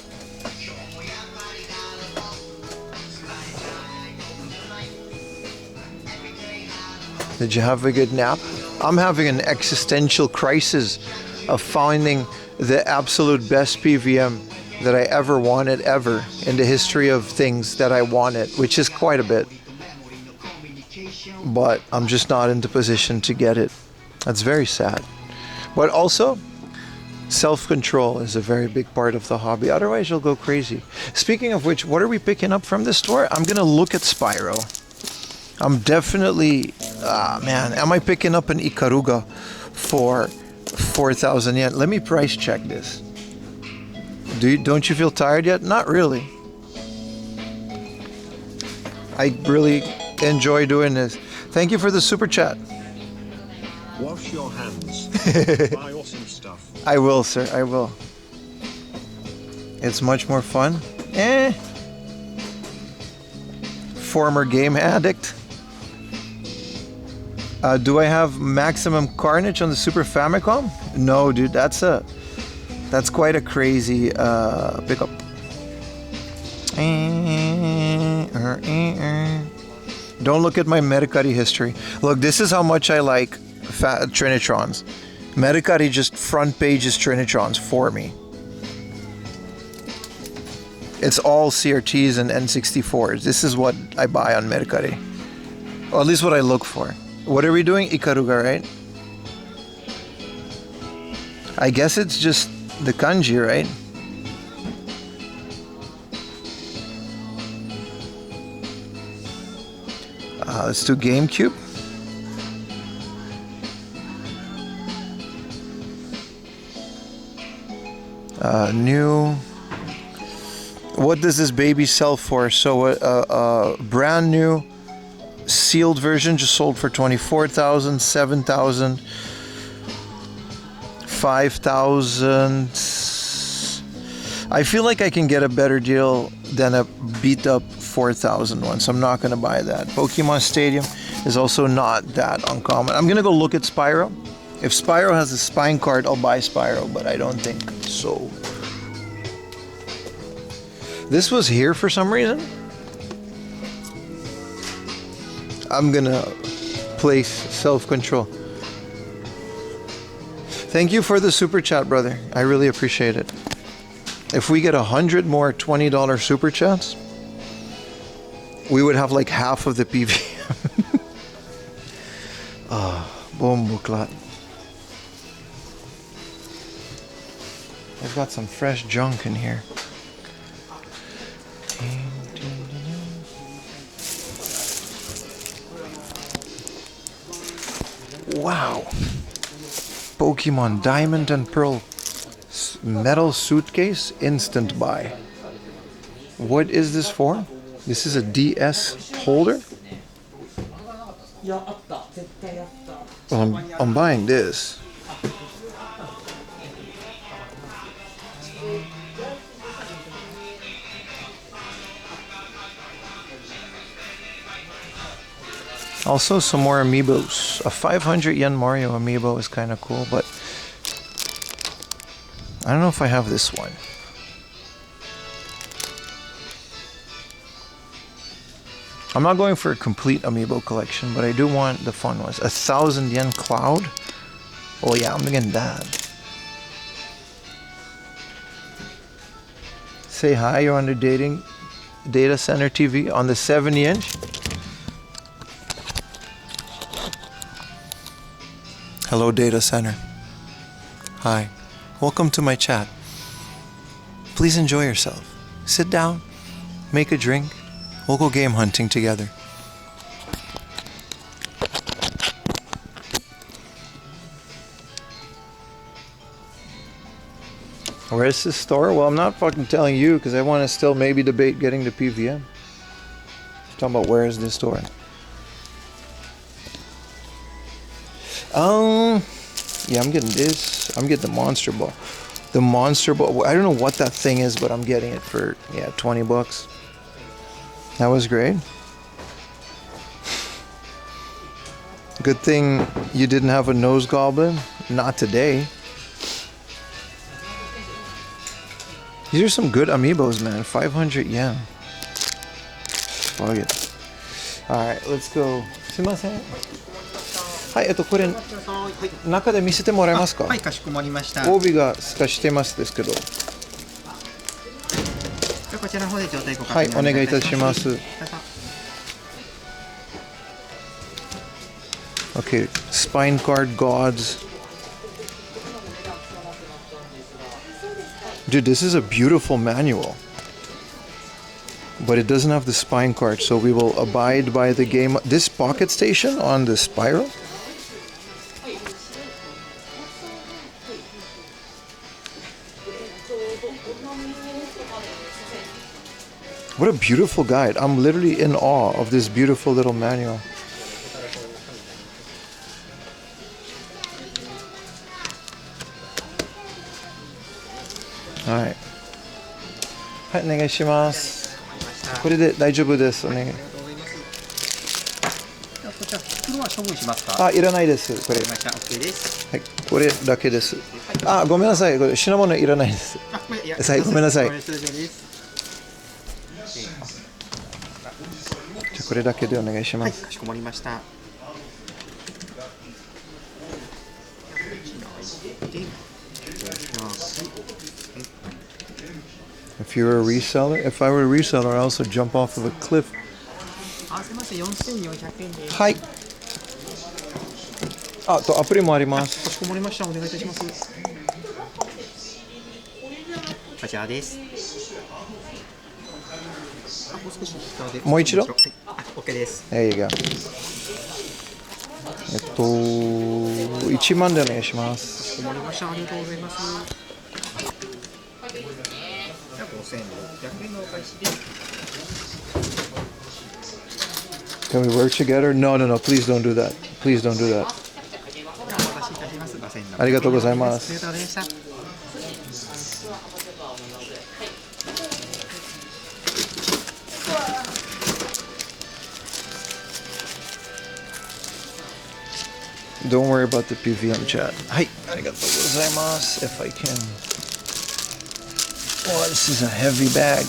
Did you have a good nap? I'm having an existential crisis of finding the absolute best PVM that I ever wanted ever in the history of things that I wanted, which is quite a bit. But I'm just not in the position to get it. That's very sad. But also, self-control is a very big part of the hobby. Otherwise, you'll go crazy. Speaking of which, what are we picking up from this store? I'm going to look at Spyro. I'm definitely... man, am I picking up an Ikaruga for 4,000 yen? Let me price check this. Don't you feel tired yet? Not really. I really enjoy doing this. Thank you for the super chat. Wash your hands. Buy awesome stuff. I will, sir. I will. It's much more fun. Former game addict. Do I have maximum carnage on the Super Famicom? No, dude. That's quite a crazy pickup. Don't look at my Mercari history. Look, this is how much I like Trinitrons. Mercari just front pages Trinitrons for me. It's all CRTs and N64s. This is what I buy on Mercari. Or at least what I look for. What are we doing? Ikaruga, right? I guess it's just the kanji, right? Let's do GameCube. New. What does this baby sell for? So a brand new sealed version just sold for 24,000, 7,000, 5,000. I feel like I can get a better deal than a beat up 4,000 one, so I'm not going to buy that. Pokemon Stadium is also not that uncommon. I'm going to go look at Spyro. If Spyro has a spine card, I'll buy Spyro, but I don't think so. This was here for some reason. I'm gonna place self-control. Thank you for the super chat, brother. I really appreciate it. If we get 100 more $20 super chats, we would have like half of the PVM. Boom buklat. I've got some fresh junk in here. Wow. Pokemon Diamond and Pearl metal suitcase instant buy. What is this for? This is a DS holder? Well, I'm buying this. Also some more amiibos. A 500 yen Mario amiibo is kind of cool, but I don't know if I have this one. I'm not going for a complete amiibo collection, but I do want the fun ones. 1,000 yen Cloud. Oh yeah, I'm getting that. Say hi, you're on the data center TV on the 70-inch. Hello, data center. Hi. Welcome to my chat. Please enjoy yourself. Sit down, make a drink. We'll go game hunting together. Where is this store? Well, I'm not fucking telling you because I want to still maybe debate getting the PVM. Talking about where is this store? Yeah, I'm getting this. I'm getting the Monster Ball. The Monster Ball. I don't know what that thing is, but I'm getting it for, yeah, 20 bucks. That was great. Good thing you didn't have a nose goblin. Not today. These are some good amiibos, man. 500 yen. Fuck it. Alright, let's go. すいません。はい、これ中で見せてもらえますか？はい、かしこまりました。帯が透かしてますですけど。こちらの方で状態ご確認はい、お願いいたします。Okay, spine card gods. Dude, this is a beautiful manual. But it doesn't have the spine card, so we will abide by the game. This pocket station on the spiral? What a beautiful guide. I'm literally in awe of this beautiful little manual. Alright. はい、お願いします。これで大丈夫です。お願い。こちら袋は処分しますか？あ、いらないです。これ。わかりました。OK です。はい、これだけです。あ、ごめんなさい。これ品物いらないです。はい、ごめんなさい。じゃこれだけでお願いします。はい、かしこまりました。If you're a reseller, if I were a reseller, I also jump off of a cliff. あ、すみません、4400円です。はい。あとアプリもあります。かしこまりました。お願いいたします。こちらです。もう少し下で。もう一度。OK です。There you go. 1万でお願いします。かしこまりました。ありがとうございます。5600円のお返しです。Can we work together? No, no, no. Please don't do that. Please don't do that. ありがとうございます。ありがとうございました。Don't worry about the PVM chat. はい、ありがとうございます。If I can. Oh, this is a heavy bag.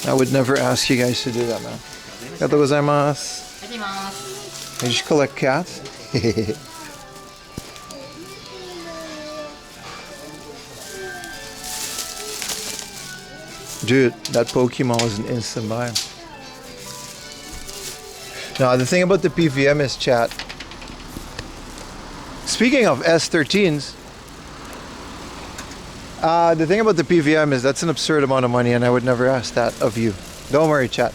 I would never ask you guys to do that, man. ありがとうございます。I just collect cats. Dude, that Pokemon was an instant buy. Now, the thing about the PVM is, chat. Speaking of S13s, the thing about the PVM is that's an absurd amount of money, and I would never ask that of you. Don't worry, chat.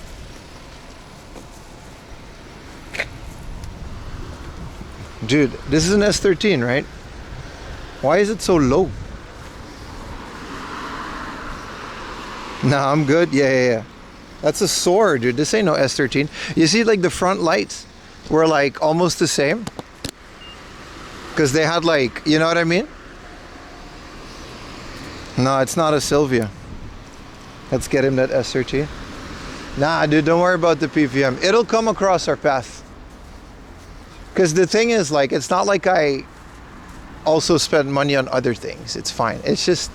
Dude, this is an S13, right? Why is it so low? Nah, I'm good. Yeah. That's a Soar, dude. This ain't no S13. You see, like, the front lights were, like, almost the same. Because they had, like, you know what I mean? No, it's not a Sylvia. Let's get him that S13. Nah, dude, don't worry about the PVM. It'll come across our path. Because the thing is, like, it's not like I also spend money on other things. It's fine. It's just,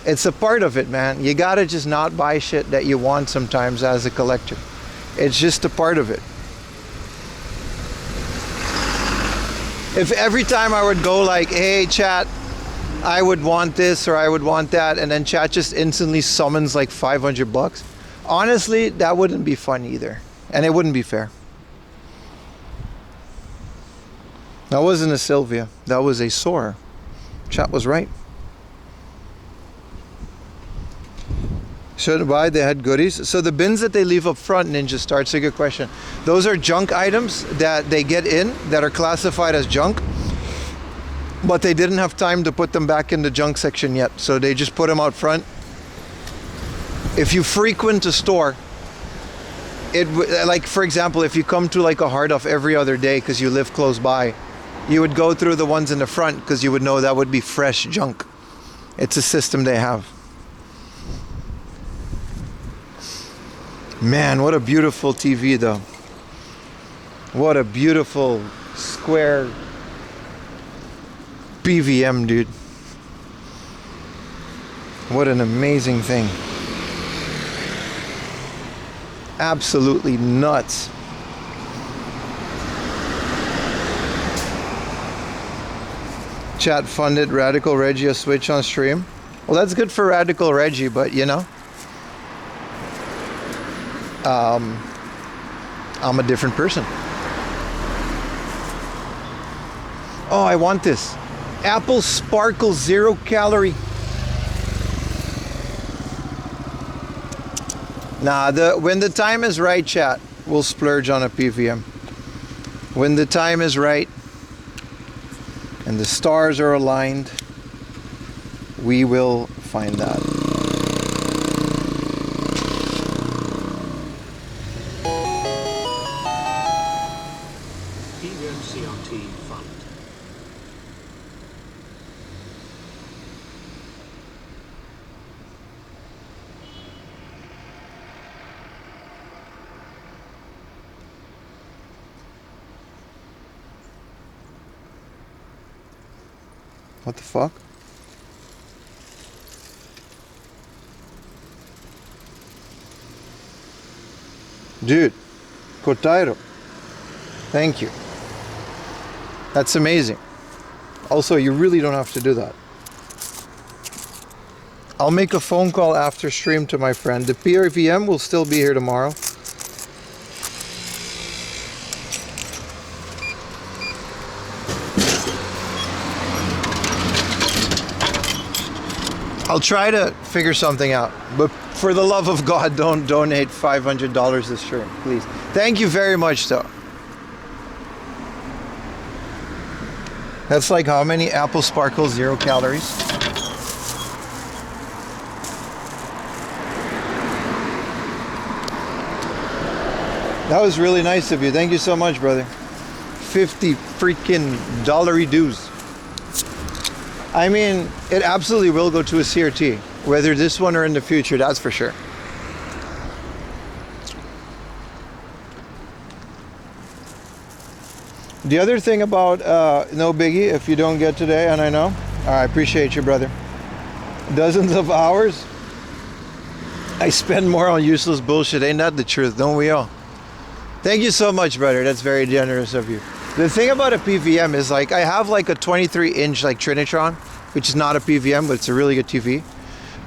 it's a part of it, man. You gotta just not buy shit that you want sometimes as a collector. It's just a part of it. If every time I would go like, hey, chat, I would want this or I would want that, and then chat just instantly summons like $500, honestly, that wouldn't be fun either. And it wouldn't be fair. That wasn't a Sylvia. That was a Soar. Chat was right. Should buy, they had goodies. So the bins that they leave up front, Ninja starts a good question. Those are junk items that they get in that are classified as junk, but they didn't have time to put them back in the junk section yet. So they just put them out front. If you frequent a store, like for example, if you come to like a Hard Off every other day because you live close by, you would go through the ones in the front because you would know that would be fresh junk. It's a system they have. Man, what a beautiful TV though. What a beautiful square PVM, dude. What an amazing thing. Absolutely nuts. Chat funded Radical Reggie a Switch on stream. Well, that's good for Radical Reggie, but you know, I'm a different person. Oh, I want this. Apple Sparkle 0 calorie. Nah, when the time is right, chat, we'll splurge on a PVM. When the time is right and the stars are aligned, we will find that. CRT Fund. What the fuck? Dude, Kotairo, thank you. That's amazing. Also, you really don't have to do that. I'll make a phone call after stream to my friend. The PRVM will still be here tomorrow. I'll try to figure something out, but for the love of God, don't donate $500 this stream, please. Thank you very much, though. That's like how many Apple Sparkle 0 calories? That was really nice of you. Thank you so much, brother. 50 freaking dollary dues. I mean, it absolutely will go to a CRT, whether this one or in the future, that's for sure. The other thing about, no biggie, if you don't get today, and I know, I appreciate you, brother. Dozens of hours, I spend more on useless bullshit. Ain't that the truth? Don't we all? Thank you so much, brother. That's very generous of you. The thing about a PVM is like I have like a 23-inch like Trinitron, which is not a PVM, but it's a really good TV.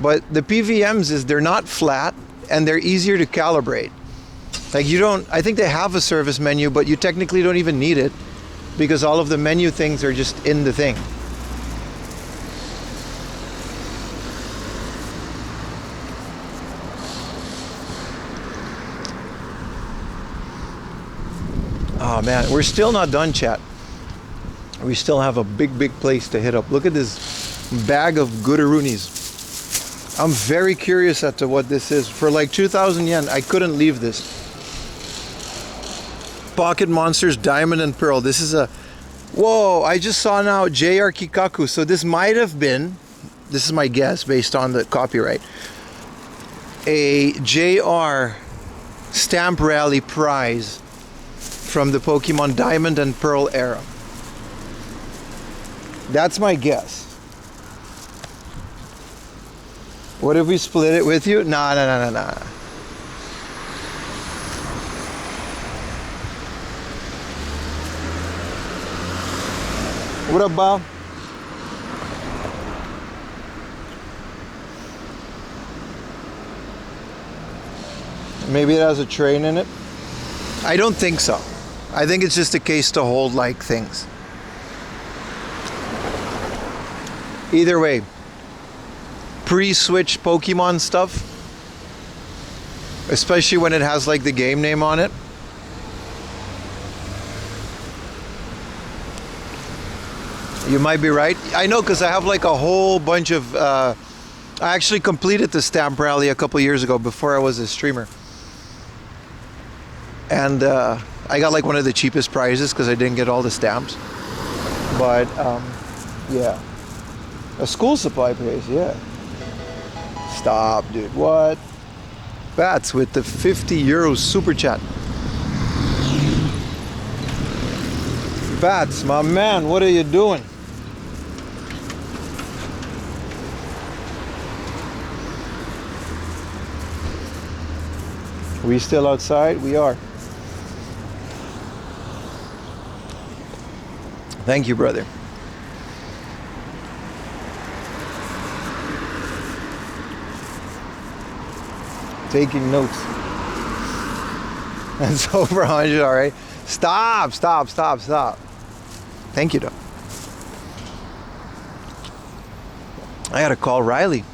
But the PVMs is they're not flat and they're easier to calibrate. Like you don't, I think they have a service menu, but you technically don't even need it because all of the menu things are just in the thing. Oh man, we're still not done, chat. We still have a big place to hit up. Look at this bag of goodaroonies. I'm very curious as to what this is. For like 2,000 yen, I couldn't leave this. Pocket Monsters Diamond and Pearl. This is a... Whoa, I just saw now JR Kikaku. So this might have been, this is my guess based on the copyright, a JR Stamp Rally prize from the Pokemon Diamond and Pearl era. That's my guess. What if we split it with you? Nah. What up, Bob? Maybe it has a train in it. I don't think so. I think it's just a case to hold like things. Either way, pre-Switch Pokemon stuff, especially when it has like the game name on it. You might be right. I know because I have like a whole bunch of... I actually completed the stamp rally a couple years ago before I was a streamer. And I got like one of the cheapest prizes because I didn't get all the stamps. But yeah. A school supply prize, yeah. Stop, dude. What? Bats with the 50 euros super chat. Bats, my man, what are you doing? We still outside? We are. Thank you, brother. Taking notes. That's over 100, all right? Stop. Thank you, though. I gotta call Riley.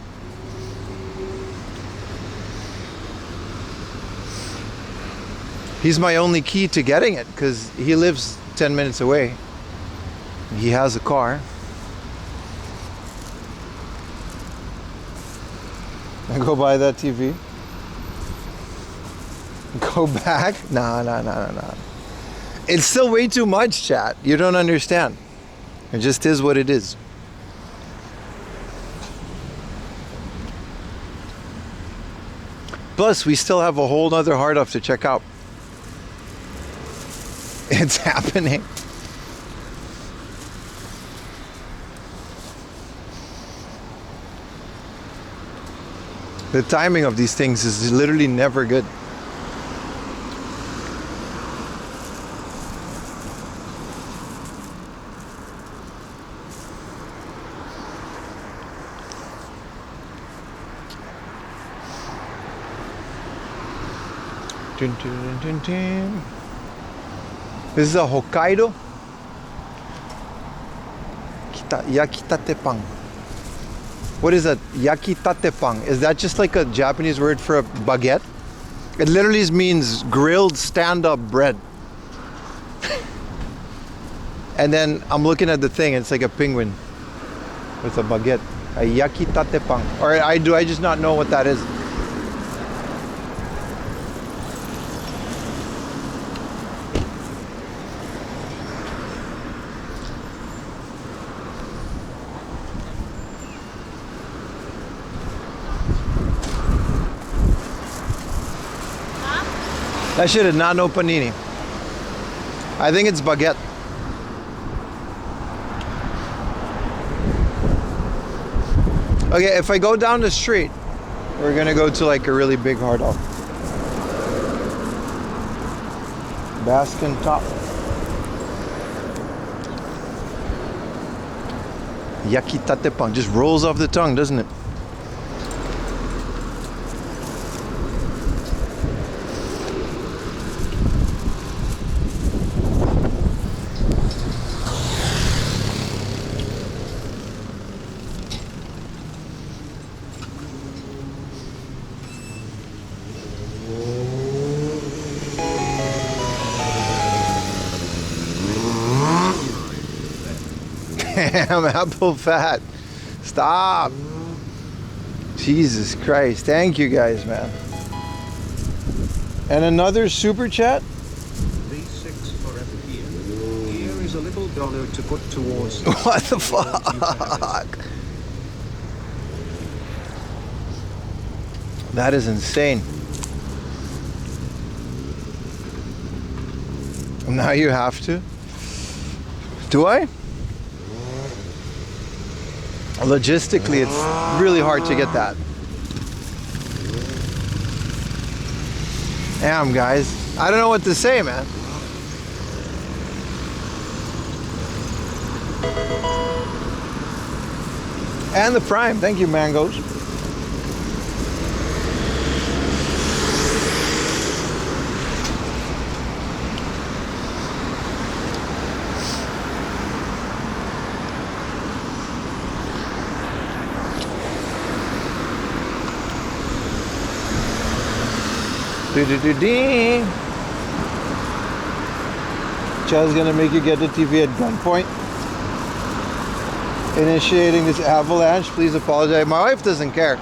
He's my only key to getting it because he lives 10 minutes away. He has a car. I go buy that TV. Go back? Nah. It's still way too much, chat. You don't understand. It just is what it is. Plus, we still have a whole nother hard off to check out. It's happening. The timing of these things is literally never good. This is a Hokkaido yakitate pan. What is a yakitate pan? Is that just like a Japanese word for a baguette? It literally means grilled stand-up bread. And then I'm looking at the thing, it's like a penguin with a baguette. A yakitate pan. Or I just not know what that is? That shit is not no panini. I think it's baguette. Okay, if I go down the street, we're gonna go to like a really big hard off. Baskin top. Yakitate just rolls off the tongue, doesn't it? Damn, apple fat. Stop. Jesus Christ. Thank you guys, man. And another super chat? V6 forever here. Here is a little dollar to put towards... What the fuck? That is insane. Now you have to? Do I? Logistically, it's really hard to get that. Damn, guys. I don't know what to say, man. And the Prime. Thank you, Mangoes. Do-do-do-ding. Chad's gonna make you get the TV at gunpoint. Initiating this avalanche. Please apologize. My wife doesn't care.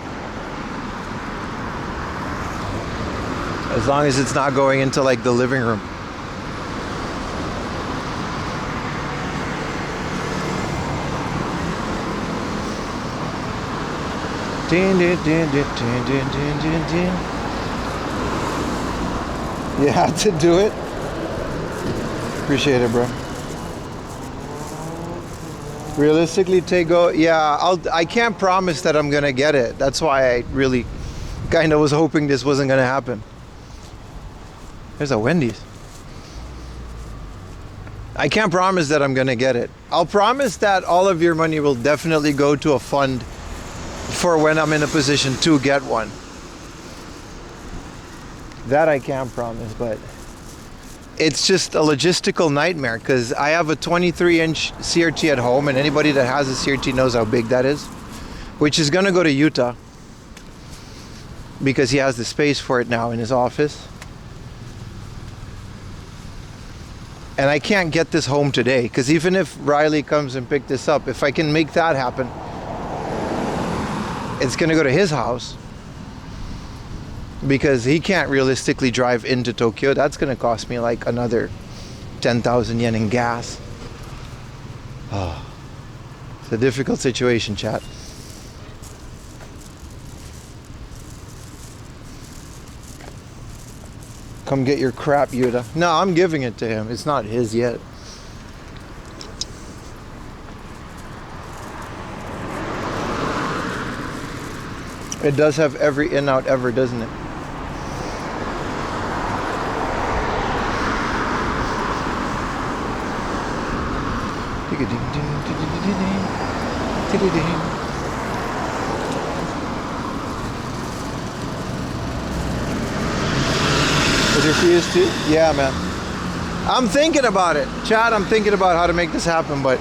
As long as it's not going into like the living room. Din, din, din, din, din, din, din, din. You had to do it. Appreciate it, bro. Realistically, Tego, yeah, I can't promise that I'm gonna get it. That's why I really kind of was hoping this wasn't gonna happen. There's a Wendy's. I can't promise that I'm gonna get it. I'll promise that all of your money will definitely go to a fund for when I'm in a position to get one. That I can't promise, but it's just a logistical nightmare because I have a 23-inch CRT at home, and anybody that has a CRT knows how big that is, which is gonna go to Utah because he has the space for it now in his office. And I can't get this home today because even if Riley comes and pick this up, if I can make that happen, it's gonna go to his house because he can't realistically drive into Tokyo. That's gonna cost me like another 10,000 yen in gas. Oh, it's a difficult situation, chat. Come get your crap, Yuta. No, I'm giving it to him. It's not his yet. It does have every in-out ever, doesn't it? Is your fuse too? Yeah, man. I'm thinking about it. Chad, I'm thinking about how to make this happen, but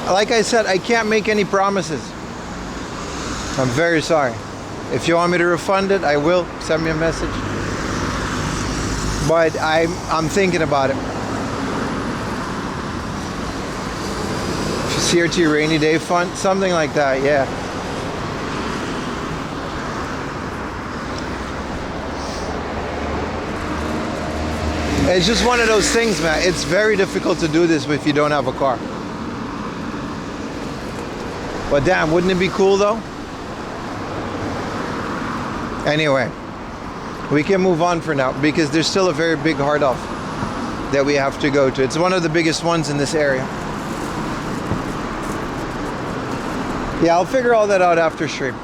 like I said, I can't make any promises. I'm very sorry. If you want me to refund it, I will. Send me a message. But I'm thinking about it. CRT rainy day fund, something like that, yeah. It's just one of those things, man. It's very difficult to do this if you don't have a car. But damn, wouldn't it be cool though? Anyway, we can move on for now because there's still a very big hard off that we have to go to. It's one of the biggest ones in this area. Yeah, I'll figure all that out after stream.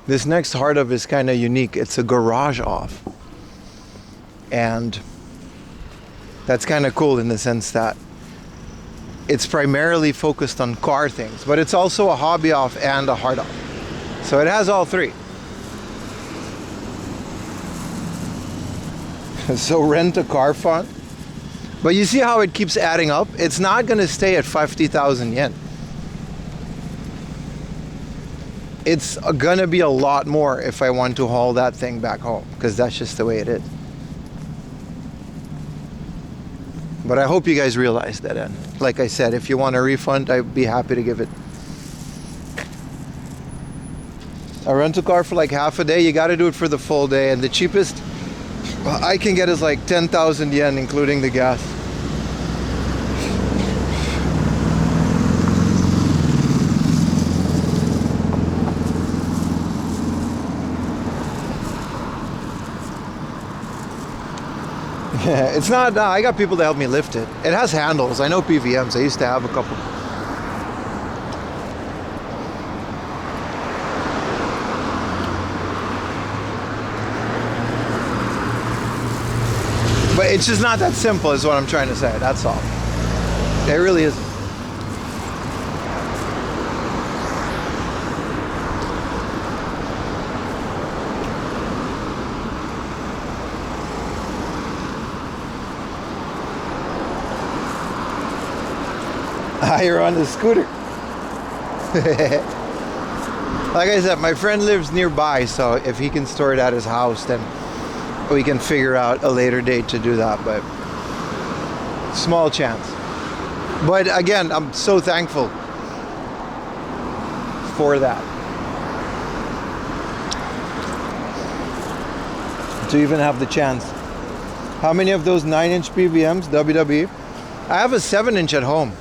This next hard off is kind of unique. It's a garage off. And that's kind of cool in the sense that it's primarily focused on car things, but it's also a hobby off and a hard off. So it has all three. So rent a car font. But you see how it keeps adding up? It's not going to stay at 50,000 yen. It's going to be a lot more if I want to haul that thing back home, because that's just the way it is. But I hope you guys realize that. And like I said, if you want a refund, I'd be happy to give it. I rent a car for like half a day. You got to do it for the full day. And the cheapest I can get is like 10,000 yen, including the gas. Yeah, it's not, I got people to help me lift it. It has handles. I know PVMs. I used to have a couple. But it's just not that simple is what I'm trying to say. That's all. It really isn't. You're on the scooter. Like I said, my friend lives nearby, so if he can store it at his house, then we can figure out a later date to do that, but small chance. But again, I'm so thankful for that. To even have the chance. How many of those 9-inch PVMs, WWE? I have a 7-inch at home.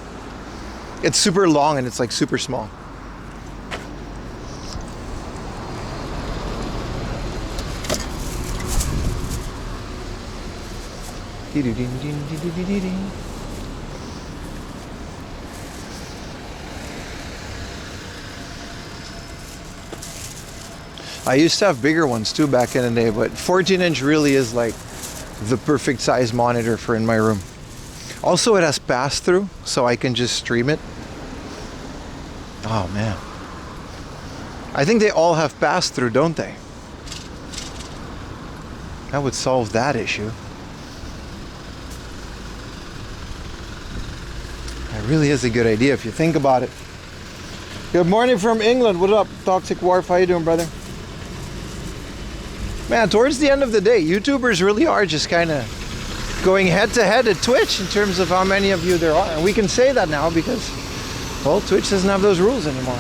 It's super long and it's like super small. I used to have bigger ones too back in the day, but 14-inch really is like the perfect size monitor for in my room. Also, it has pass-through, so I can just stream it. Oh man. I think they all have pass-through, don't they? That would solve that issue. It really is a good idea if you think about it. Good morning from England. What up, Toxic Wharf? How you doing, brother? Man, towards the end of the day, YouTubers really are just kind of going head-to-head at Twitch in terms of how many of you there are. And we can say that now because, well, Twitch doesn't have those rules anymore.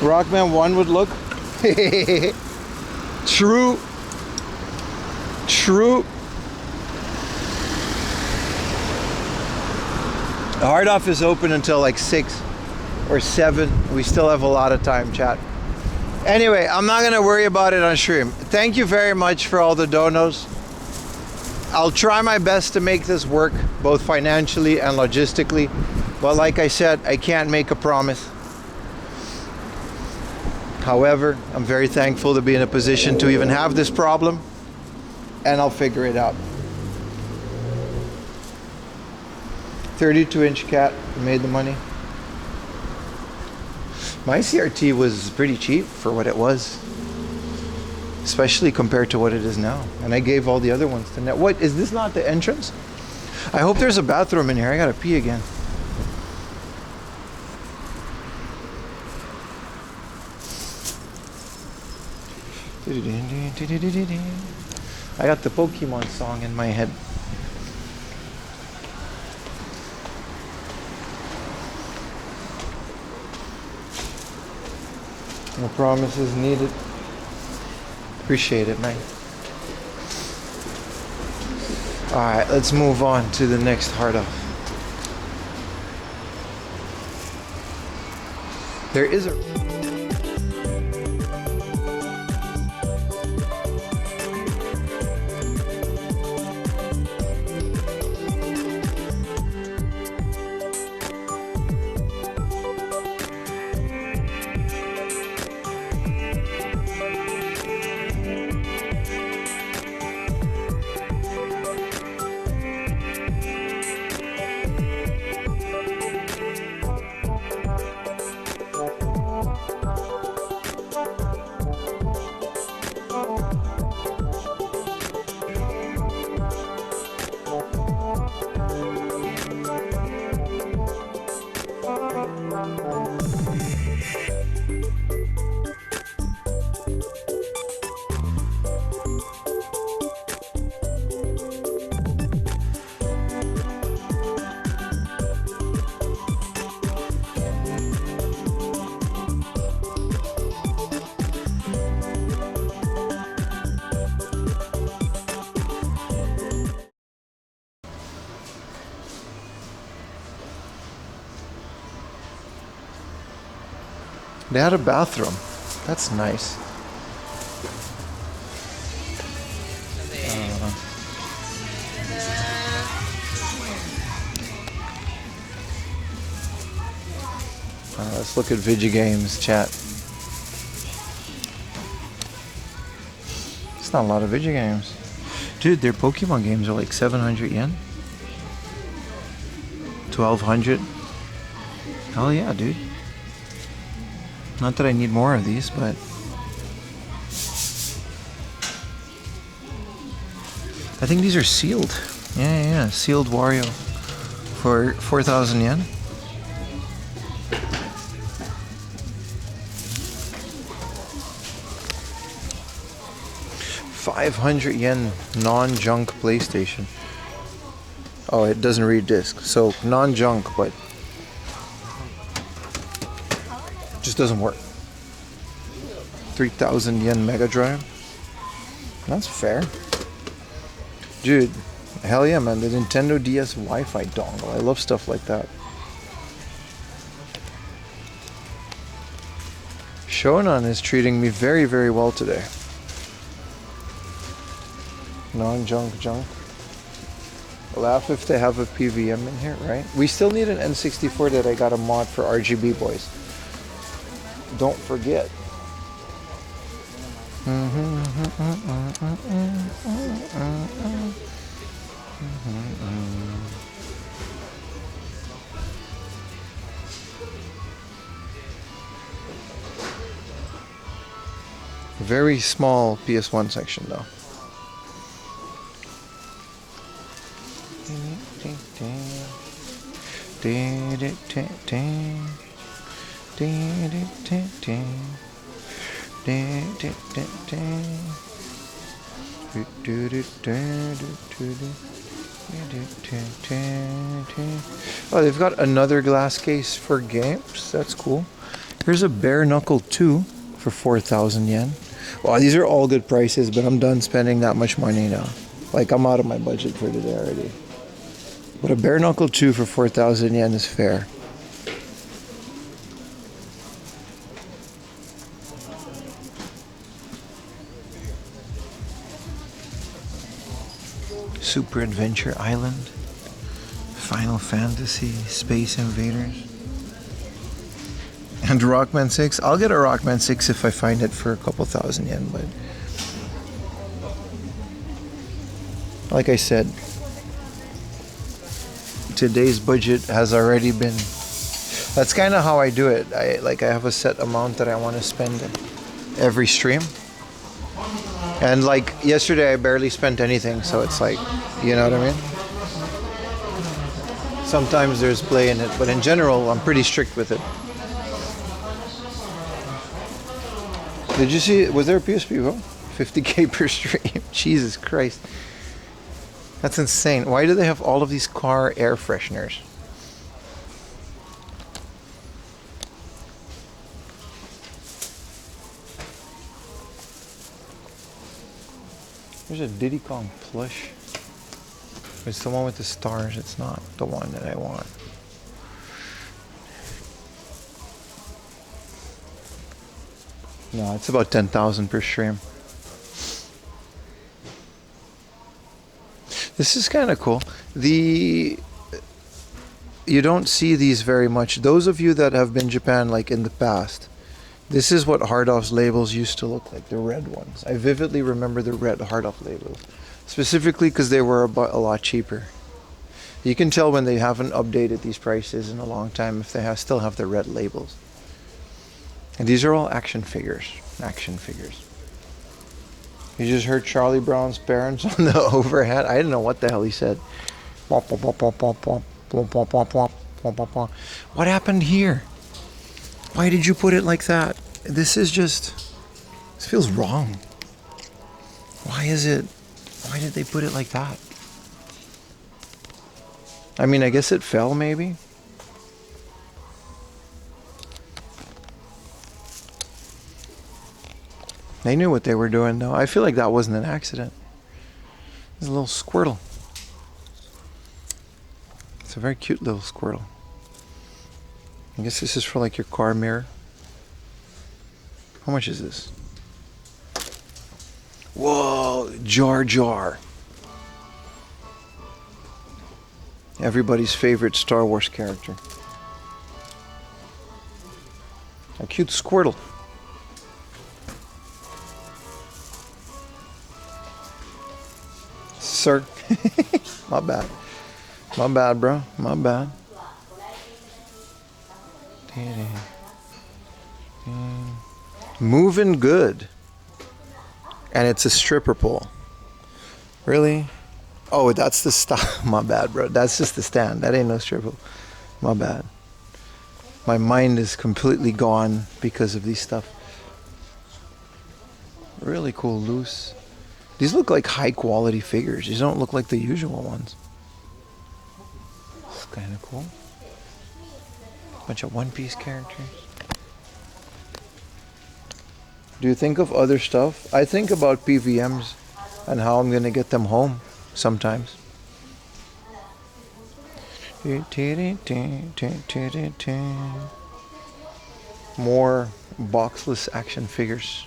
Rockman 1 would look. True. True. The hard off is open until like 6 or 7. We still have a lot of time, chat. Anyway, I'm not going to worry about it on stream. Thank you very much for all the donos. I'll try my best to make this work, both financially and logistically. But like I said, I can't make a promise. However, I'm very thankful to be in a position to even have this problem. And I'll figure it out. 32-inch cat made the money. My CRT was pretty cheap for what it was. Especially compared to what it is now. And I gave all the other ones to net. What, is this not the entrance? I hope there's a bathroom in here. I gotta pee again. I got the Pokemon song in my head. No promises needed. Appreciate it, man. Alright, let's move on to the next hard off. There is a... They had a bathroom. That's nice. Let's look at Vigi Games chat. It's not a lot of Vigi Games. Dude, their Pokemon games are like 700 yen. 1200. Hell yeah, dude. Not that I need more of these, but I think these are sealed. Yeah. Sealed Wario for 4,000 yen. $500 non-junk PlayStation. Oh, it doesn't read disc, so non-junk, but just doesn't work. 3,000 yen Mega Drive. That's fair. Dude, hell yeah, man. The Nintendo DS Wi-Fi dongle. I love stuff like that. Shonan is treating me very, very well today. Non-junk junk. Laugh if they have a PVM in here, right? We still need an N64 that I got a mod for RGB boys. Don't forget. Very small PS1 section though. Oh, they've got another glass case for games. That's cool. Here's a Bare Knuckle 2 for 4,000 yen. Well, these are all good prices, but I'm done spending that much money now. Like, I'm out of my budget for today already. But a Bare Knuckle 2 for 4,000 yen is fair. Super Adventure Island, Final Fantasy, Space Invaders, and Rockman 6. I'll get a Rockman 6 if I find it for a couple thousand yen, but like I said, today's budget has already been, that's kind of how I do it. I have a set amount that I want to spend every stream. And like yesterday I barely spent anything, so it's like, you know what I mean? Sometimes there's play in it, but in general I'm pretty strict with it. Did you see, was there a PSP vote? 50k per stream. Jesus Christ. That's insane. Why do they have all of these car air fresheners? There's a Diddy Kong plush. It's the one with the stars. It's not the one that I want. No, it's about 10,000 per stream. This is kind of cool. You don't see these very much. Those of you that have been Japan like in the past, this is what hard-offs labels used to look like, the red ones. I vividly remember the red hard-off labels, specifically because they were a lot cheaper. You can tell when they haven't updated these prices in a long time if they still have the red labels. And these are all action figures. Action figures. You just heard Charlie Brown's parents on the overhead. I didn't know what the hell he said. What happened here? Why did you put it like that? This feels wrong. Why did they put it like that? I mean, I guess it fell maybe. They knew what they were doing though. I feel like that wasn't an accident. It's a little Squirtle. It's a very cute little Squirtle. I guess this is for like your car mirror. How much is this? Whoa, Jar Jar. Everybody's favorite Star Wars character. A cute Squirtle. Sir. My bad. My bad, bro. My bad. Moving good. And it's a stripper pole. Really? Oh, that's the stop. My bad, bro. That's just the stand. That ain't no stripper. My bad. My mind is completely gone because of these stuff. Really cool, loose. These look like high quality figures. These don't look like the usual ones. It's kind of cool. Bunch of One Piece characters. Do you think of other stuff? I think about PVMs and how I'm gonna get them home sometimes. More boxless action figures.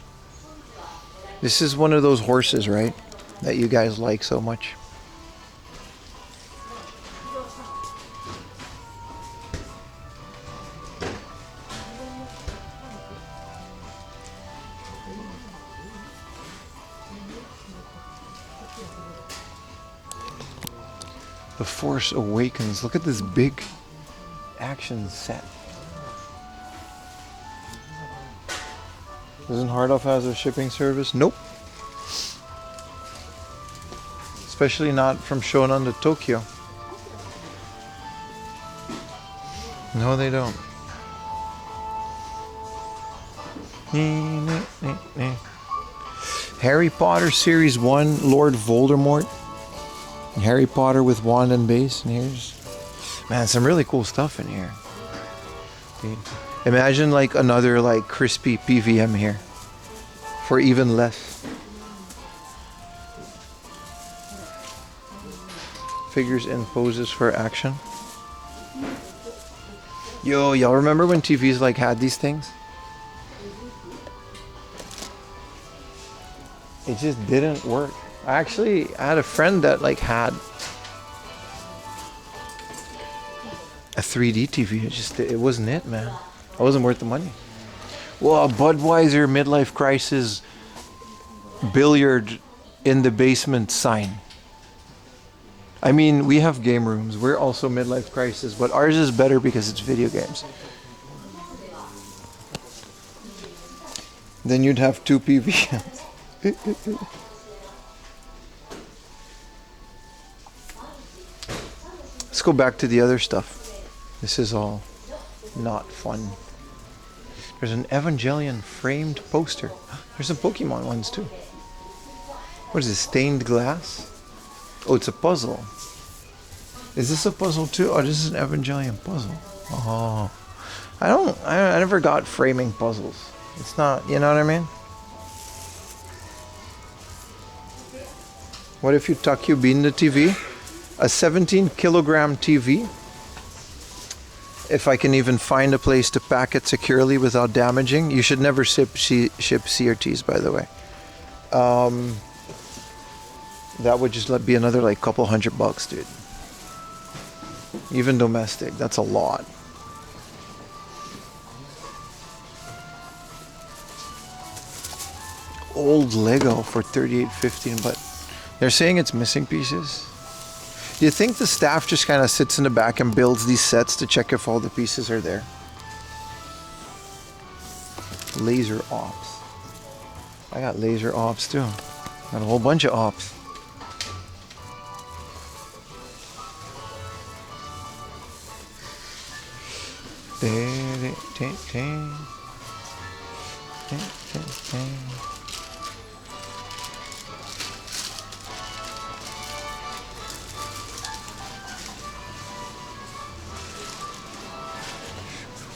This is one of those horses, right? That you guys like so much. The Force Awakens. Look at this big action set. Doesn't Hardoff has a shipping service? Nope. Especially not from Shonan to Tokyo. No, they don't. Harry Potter Series 1, Lord Voldemort. Harry Potter with wand and base, and here's, man, some really cool stuff in here. Dude. Imagine like another like crispy PVM here for even less. Figures and poses for action. Yo, y'all remember when TVs like had these things? It just didn't work. I actually had a friend that like had a 3D TV. It wasn't it, man. It wasn't worth the money. Well, a Budweiser midlife crisis billiard in the basement sign. I mean, we have game rooms. We're also midlife crisis, but ours is better because it's video games. Then you'd have two PVMs. Let's go back to the other stuff. This is all not fun. There's an Evangelion framed poster. There's some Pokemon ones too. What is this? Stained glass? Oh, it's a puzzle. Is this a puzzle too? Oh, this is an Evangelion puzzle. Oh, I never got framing puzzles. It's not, you know what I mean? What if you Takyu-bin the TV? A 17 kilogram TV. If I can even find a place to pack it securely without damaging. You should never ship CRTs, by the way. That would just be another like couple $100, dude. Even domestic, that's a lot. Old Lego for $38.15, but they're saying it's missing pieces. Do you think the staff just kind of sits in the back and builds these sets to check if all the pieces are there? Laser ops. I got laser ops too. Got a whole bunch of ops.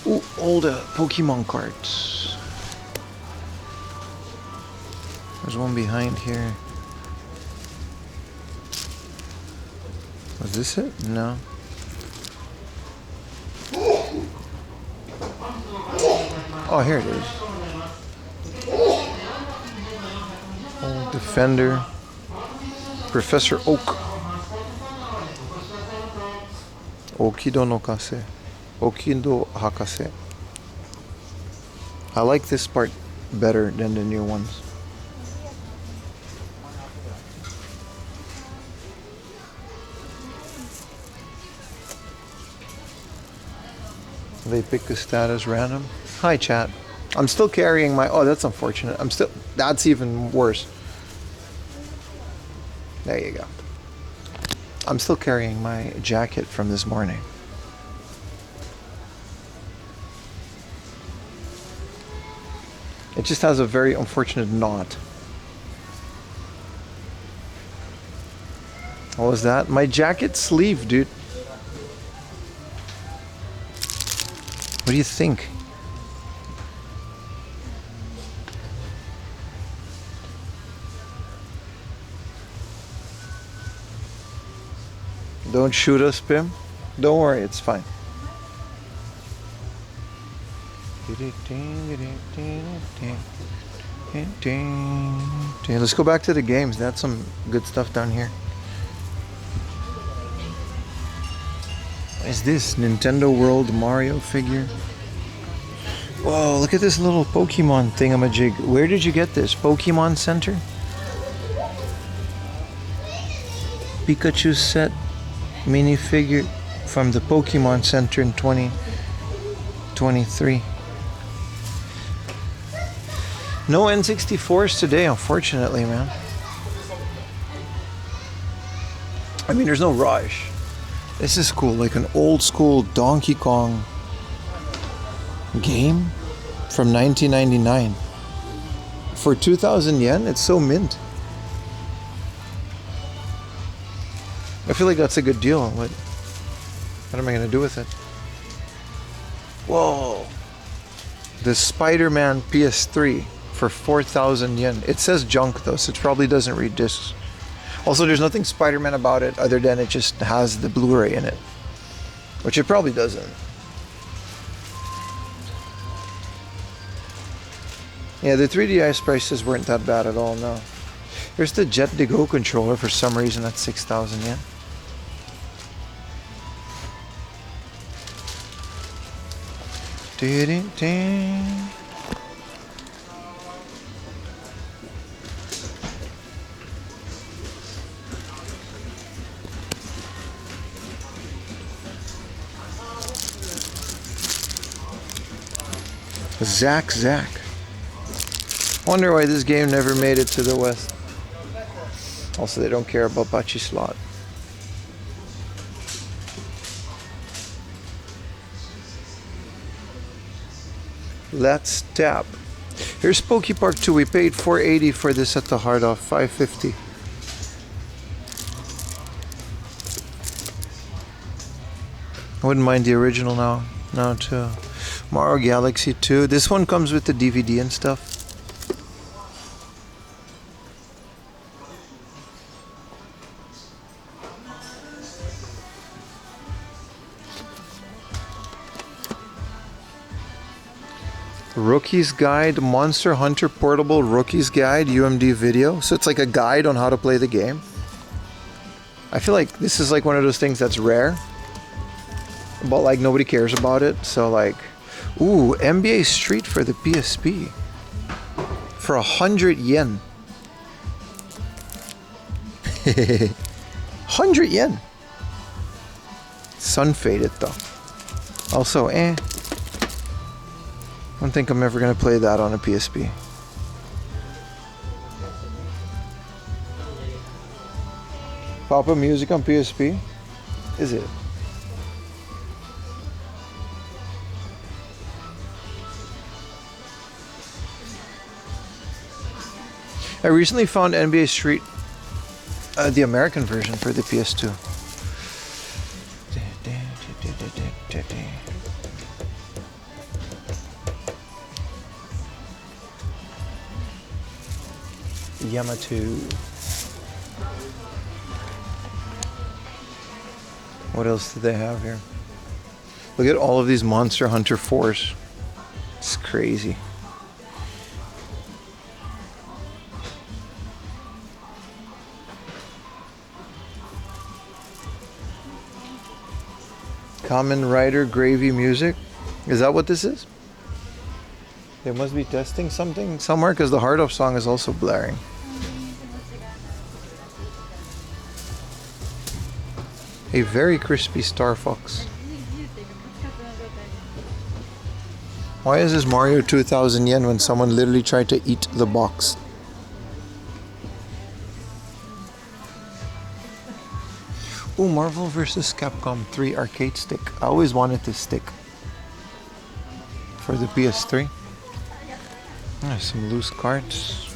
Ooh, old Pokemon cards. There's one behind here. Was this it? No. Oh, here it is. Oh, Defender. Professor Oak. Okido no Kase. Okido Hakase. I like this part better than the new ones. They pick a status random. Hi chat. I'm still carrying my, oh that's unfortunate. That's even worse. There you go. I'm still carrying my jacket from this morning. It just has a very unfortunate knot. What was that? My jacket sleeve, dude. What do you think? Don't shoot us, Pim. Don't worry, it's fine. Let's go back to the games. That's some good stuff down here. What is this? Nintendo World Mario figure? Whoa, look at this little Pokemon thingamajig. Where did you get this? Pokemon Center? Pikachu set minifigure from the Pokemon Center in 2023. No N64s today, unfortunately, man. I mean, there's no rush. This is cool, like an old school Donkey Kong game from 1999. For 2,000 yen, it's so mint. I feel like that's a good deal. What am I going to do with it? Whoa. The Spider-Man PS3 for 4,000 yen. It says junk though, so it probably doesn't read discs. Also, there's nothing Spider-Man about it other than it just has the Blu-ray in it. Which it probably doesn't. Yeah, the 3DS prices weren't that bad at all, no. Here's the Jet to Go controller. For some reason, that's 6,000 yen. Zack. Wonder why this game never made it to the West. Also, they don't care about Bachi slot. Let's tap. Here's Poke Park 2. We paid $480 for this at the hard off, $550. I wouldn't mind the original now too. Mario Galaxy 2. This one comes with the DVD and stuff. Rookie's Guide, Monster Hunter Portable Rookie's Guide, UMD video. So it's like a guide on how to play the game. I feel like this is like one of those things that's rare, but like nobody cares about it. So like, ooh, NBA Street for the PSP for 100 yen. 100 yen. Sun faded though. Also, I don't think I'm ever gonna play that on a PSP. Pop-up music on PSP? Is it? I recently found NBA Street, the American version for the PS2. Yamato. What else do they have here? Look at all of these Monster Hunter 4s. It's crazy. Kamen Rider Gravy Music. Is that what this is? They must be testing something somewhere because the Heart of song is also blaring. A very crispy Star Fox. Why is this Mario 2000 yen when someone literally tried to eat the box? Oh, Marvel vs. Capcom 3 arcade stick. I always wanted this stick for the PS3. Some loose cards.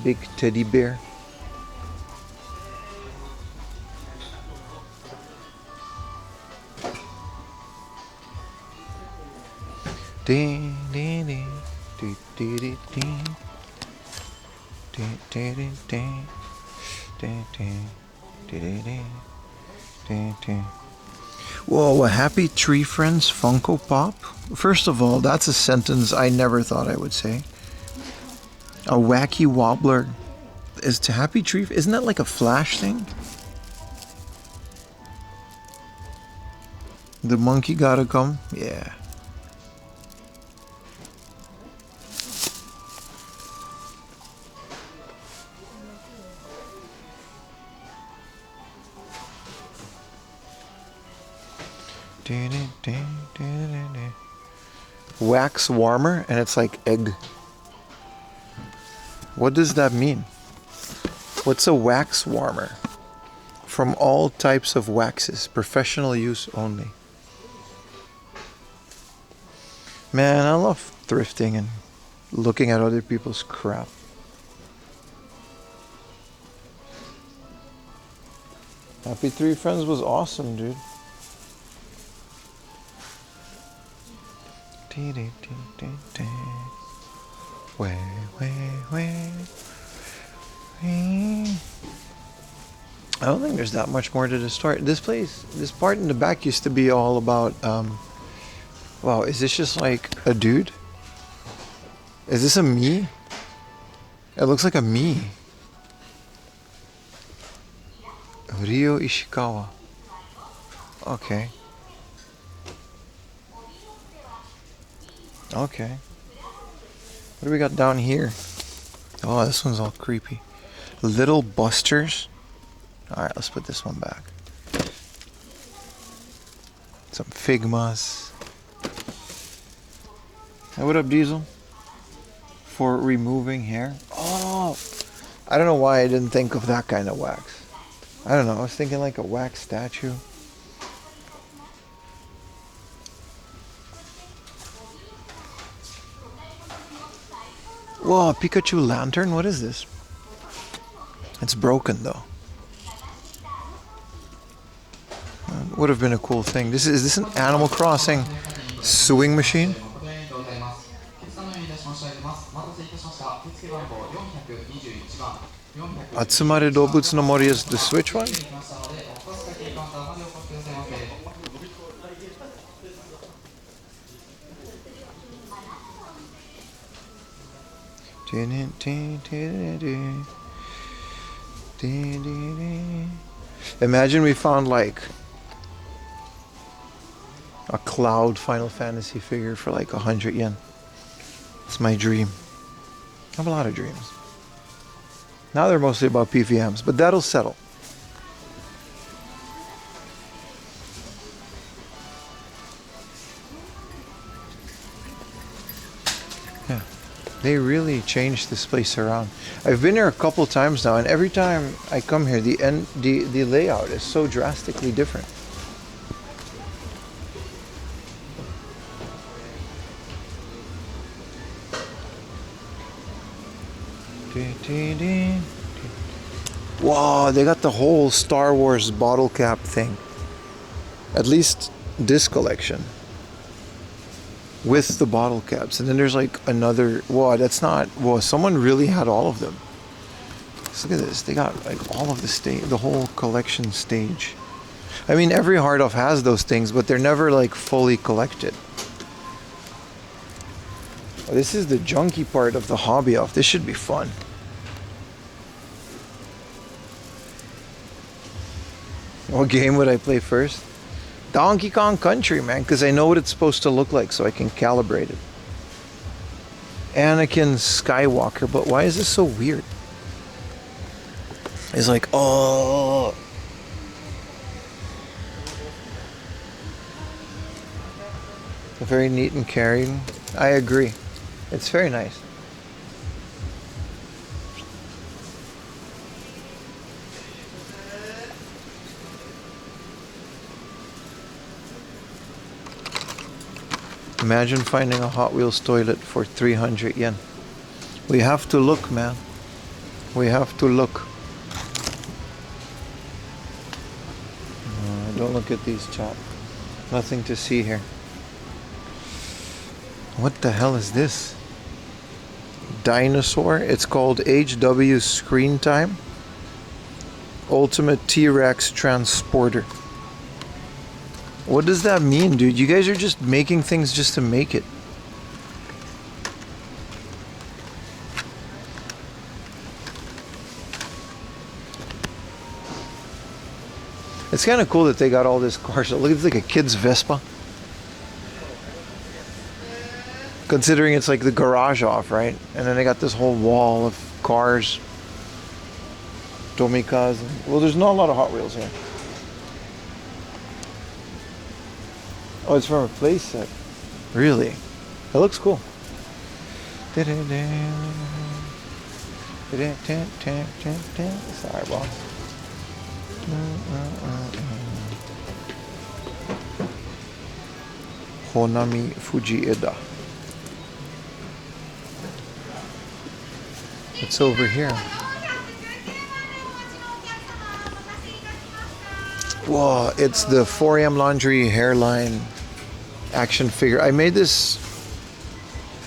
Big teddy bear. Ding ding ding ding ding ding ding ding ding ding ding ding ding. Whoa, a Happy Tree Friends Funko Pop? First of all, that's a sentence I never thought I would say. A wacky wobbler is to Happy Tree. Isn't that like a Flash thing? The monkey gotta come? Yeah. Wax warmer, and it's like egg. What does that mean? What's a wax warmer? From all types of waxes, professional use only. Man, I love thrifting and looking at other people's crap. Happy Tree Friends was awesome, dude. Way. I don't think there's that much more to the story. This part in the back used to be all about, wow, is this just like a dude? Is this a me? It looks like a me. Ryo Ishikawa. Okay. Okay. What do we got down here? Oh, this one's all creepy. Little Busters. Alright, let's put this one back. Some Figmas. Hey, what up, Diesel? For removing hair. Oh! I don't know why I didn't think of that kind of wax. I don't know, I was thinking like a wax statue. Whoa, Pikachu lantern? What is this? It's broken though. Would have been a cool thing. Is this an Animal Crossing sewing machine? Atsumare Dobutsu no Mori is the Switch one? Imagine we found like a Cloud Final Fantasy figure for like 100 yen. It's my dream. I have a lot of dreams. Now they're mostly about PVMs, but that'll settle. Yeah, they really changed this place around. I've been here a couple times now, and every time I come here, the layout is so drastically different. Wow, they got the whole Star Wars bottle cap thing. At least this collection. With the bottle caps. And then there's like another... Wow, that's not... Wow, someone really had all of them. Let's look at this. They got like all of the whole collection stage. I mean, every hard off has those things, but they're never like fully collected. This is the junky part of the hobby off. This should be fun. What game would I play first? Donkey Kong Country, man, because I know what it's supposed to look like, so I can calibrate it. Anakin Skywalker, but why is this so weird? It's like, oh. Very neat and caring. I agree. It's very nice. Imagine finding a Hot Wheels toilet for 300 yen. We have to look, man. We have to look. Don't look at these, chat. Nothing to see here. What the hell is this? Dinosaur? It's called HW Screen Time. Ultimate T-Rex Transporter. What does that mean, dude? You guys are just making things just to make it. It's kind of cool that they got all this car stuff. Look, it's like a kid's Vespa. Considering it's like the garage off, right? And then they got this whole wall of cars. Tomikas. Well, there's not a lot of Hot Wheels here. Oh, it's from a play set. Really? That looks cool. Sorry, boss. Honami Fujieda. It's over here. Whoa, it's the 4am Laundry hairline action figure. I made this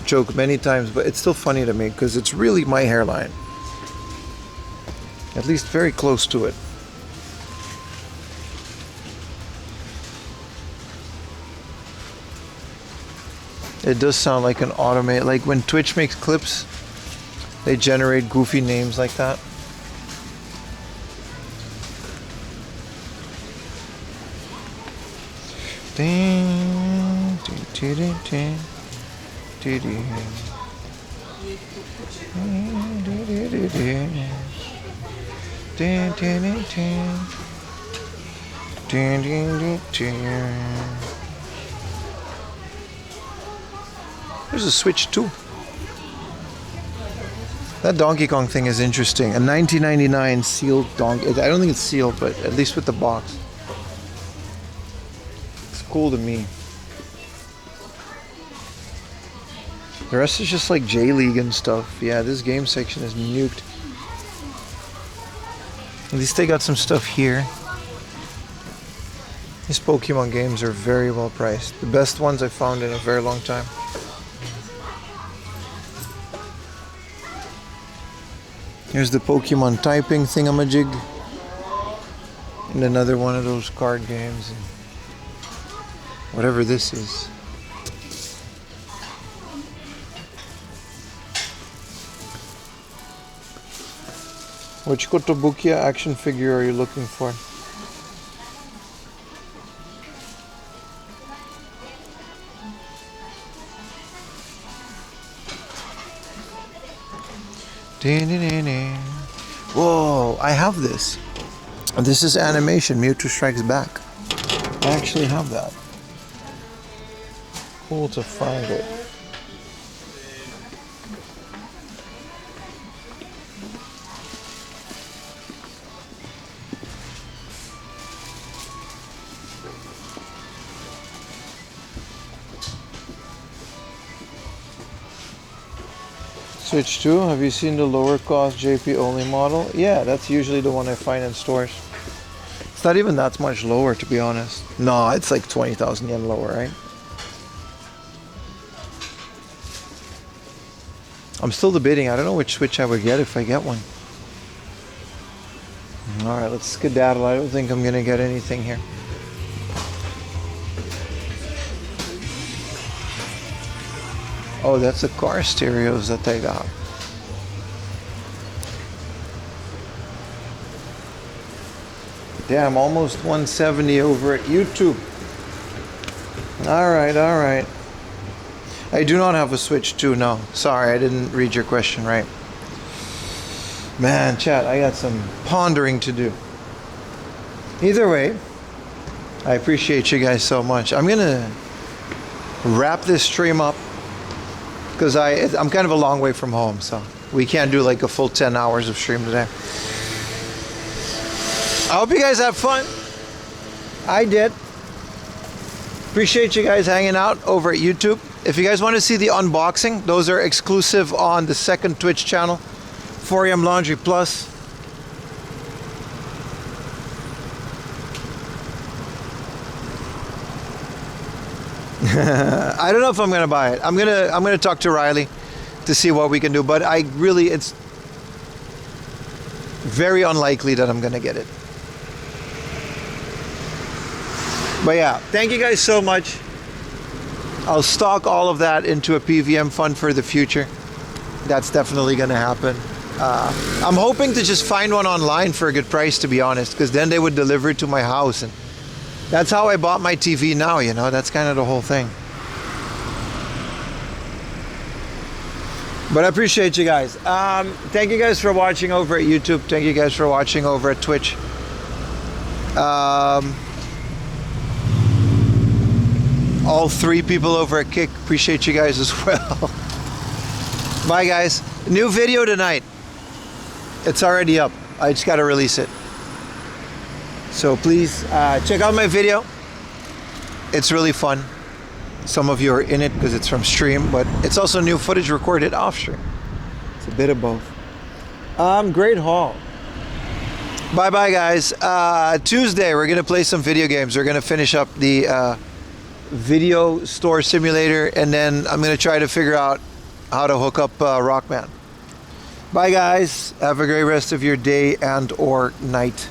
joke many times, but it's still funny to me because it's really my hairline. At least very close to it. It does sound like an automate, like when Twitch makes clips, they generate goofy names like that. There's a Switch too. That Donkey Kong thing is interesting. A 1999 sealed Donkey. I don't think it's sealed, but at least with the box. It's cool to me. The rest is just like J-League and stuff. Yeah, this game section is nuked. At least they got some stuff here. These Pokemon games are very well priced. The best ones I've found in a very long time. Here's the Pokemon typing thingamajig. And another one of those card games. And whatever this is. Which Kotobukiya action figure are you looking for? Whoa, I have this. This is animation, Mewtwo Strikes Back. I actually have that. Cool to find it. Switch 2, have you seen the lower cost JP only model? Yeah, that's usually the one I find in stores. It's not even that much lower, to be honest. No, it's like 20,000 yen lower, right? I'm still debating. I don't know which Switch I would get if I get one. Alright, let's skedaddle. I don't think I'm going to get anything here. Oh, that's the car stereos that they got. Damn, almost 170 over at YouTube. All right. I do not have a Switch 2, no. Sorry, I didn't read your question right. Man, chat, I got some pondering to do. Either way, I appreciate you guys so much. I'm gonna wrap this stream up because I'm kind of a long way from home, so we can't do like a full 10 hours of stream today. I hope you guys have fun. I did. Appreciate you guys hanging out over at YouTube. If you guys want to see the unboxing, those are exclusive on the second Twitch channel, 4am Laundry Plus. I don't know if I'm gonna buy it. I'm gonna talk to Riley to see what we can do, but it's very unlikely that I'm gonna get it. But yeah, thank you guys so much. I'll stock all of that into a PVM fund for the future. That's definitely gonna happen. I'm hoping to just find one online for a good price, to be honest, because then they would deliver it to my house, and that's how I bought my TV now, you know, that's kind of the whole thing. But I appreciate you guys. Thank you guys for watching over at YouTube. Thank you guys for watching over at Twitch. All 3 people over at Kick, appreciate you guys as well. Bye guys. New video tonight. It's already up. I just gotta release it. So please check out my video. It's really fun. Some of you are in it because it's from stream, but it's also new footage recorded off stream. It's a bit of both. Great haul. Bye bye guys. Tuesday we're gonna play some video games. We're gonna finish up the video store simulator, and then I'm gonna try to figure out how to hook up Rockman. Bye guys. Have a great rest of your day and or night.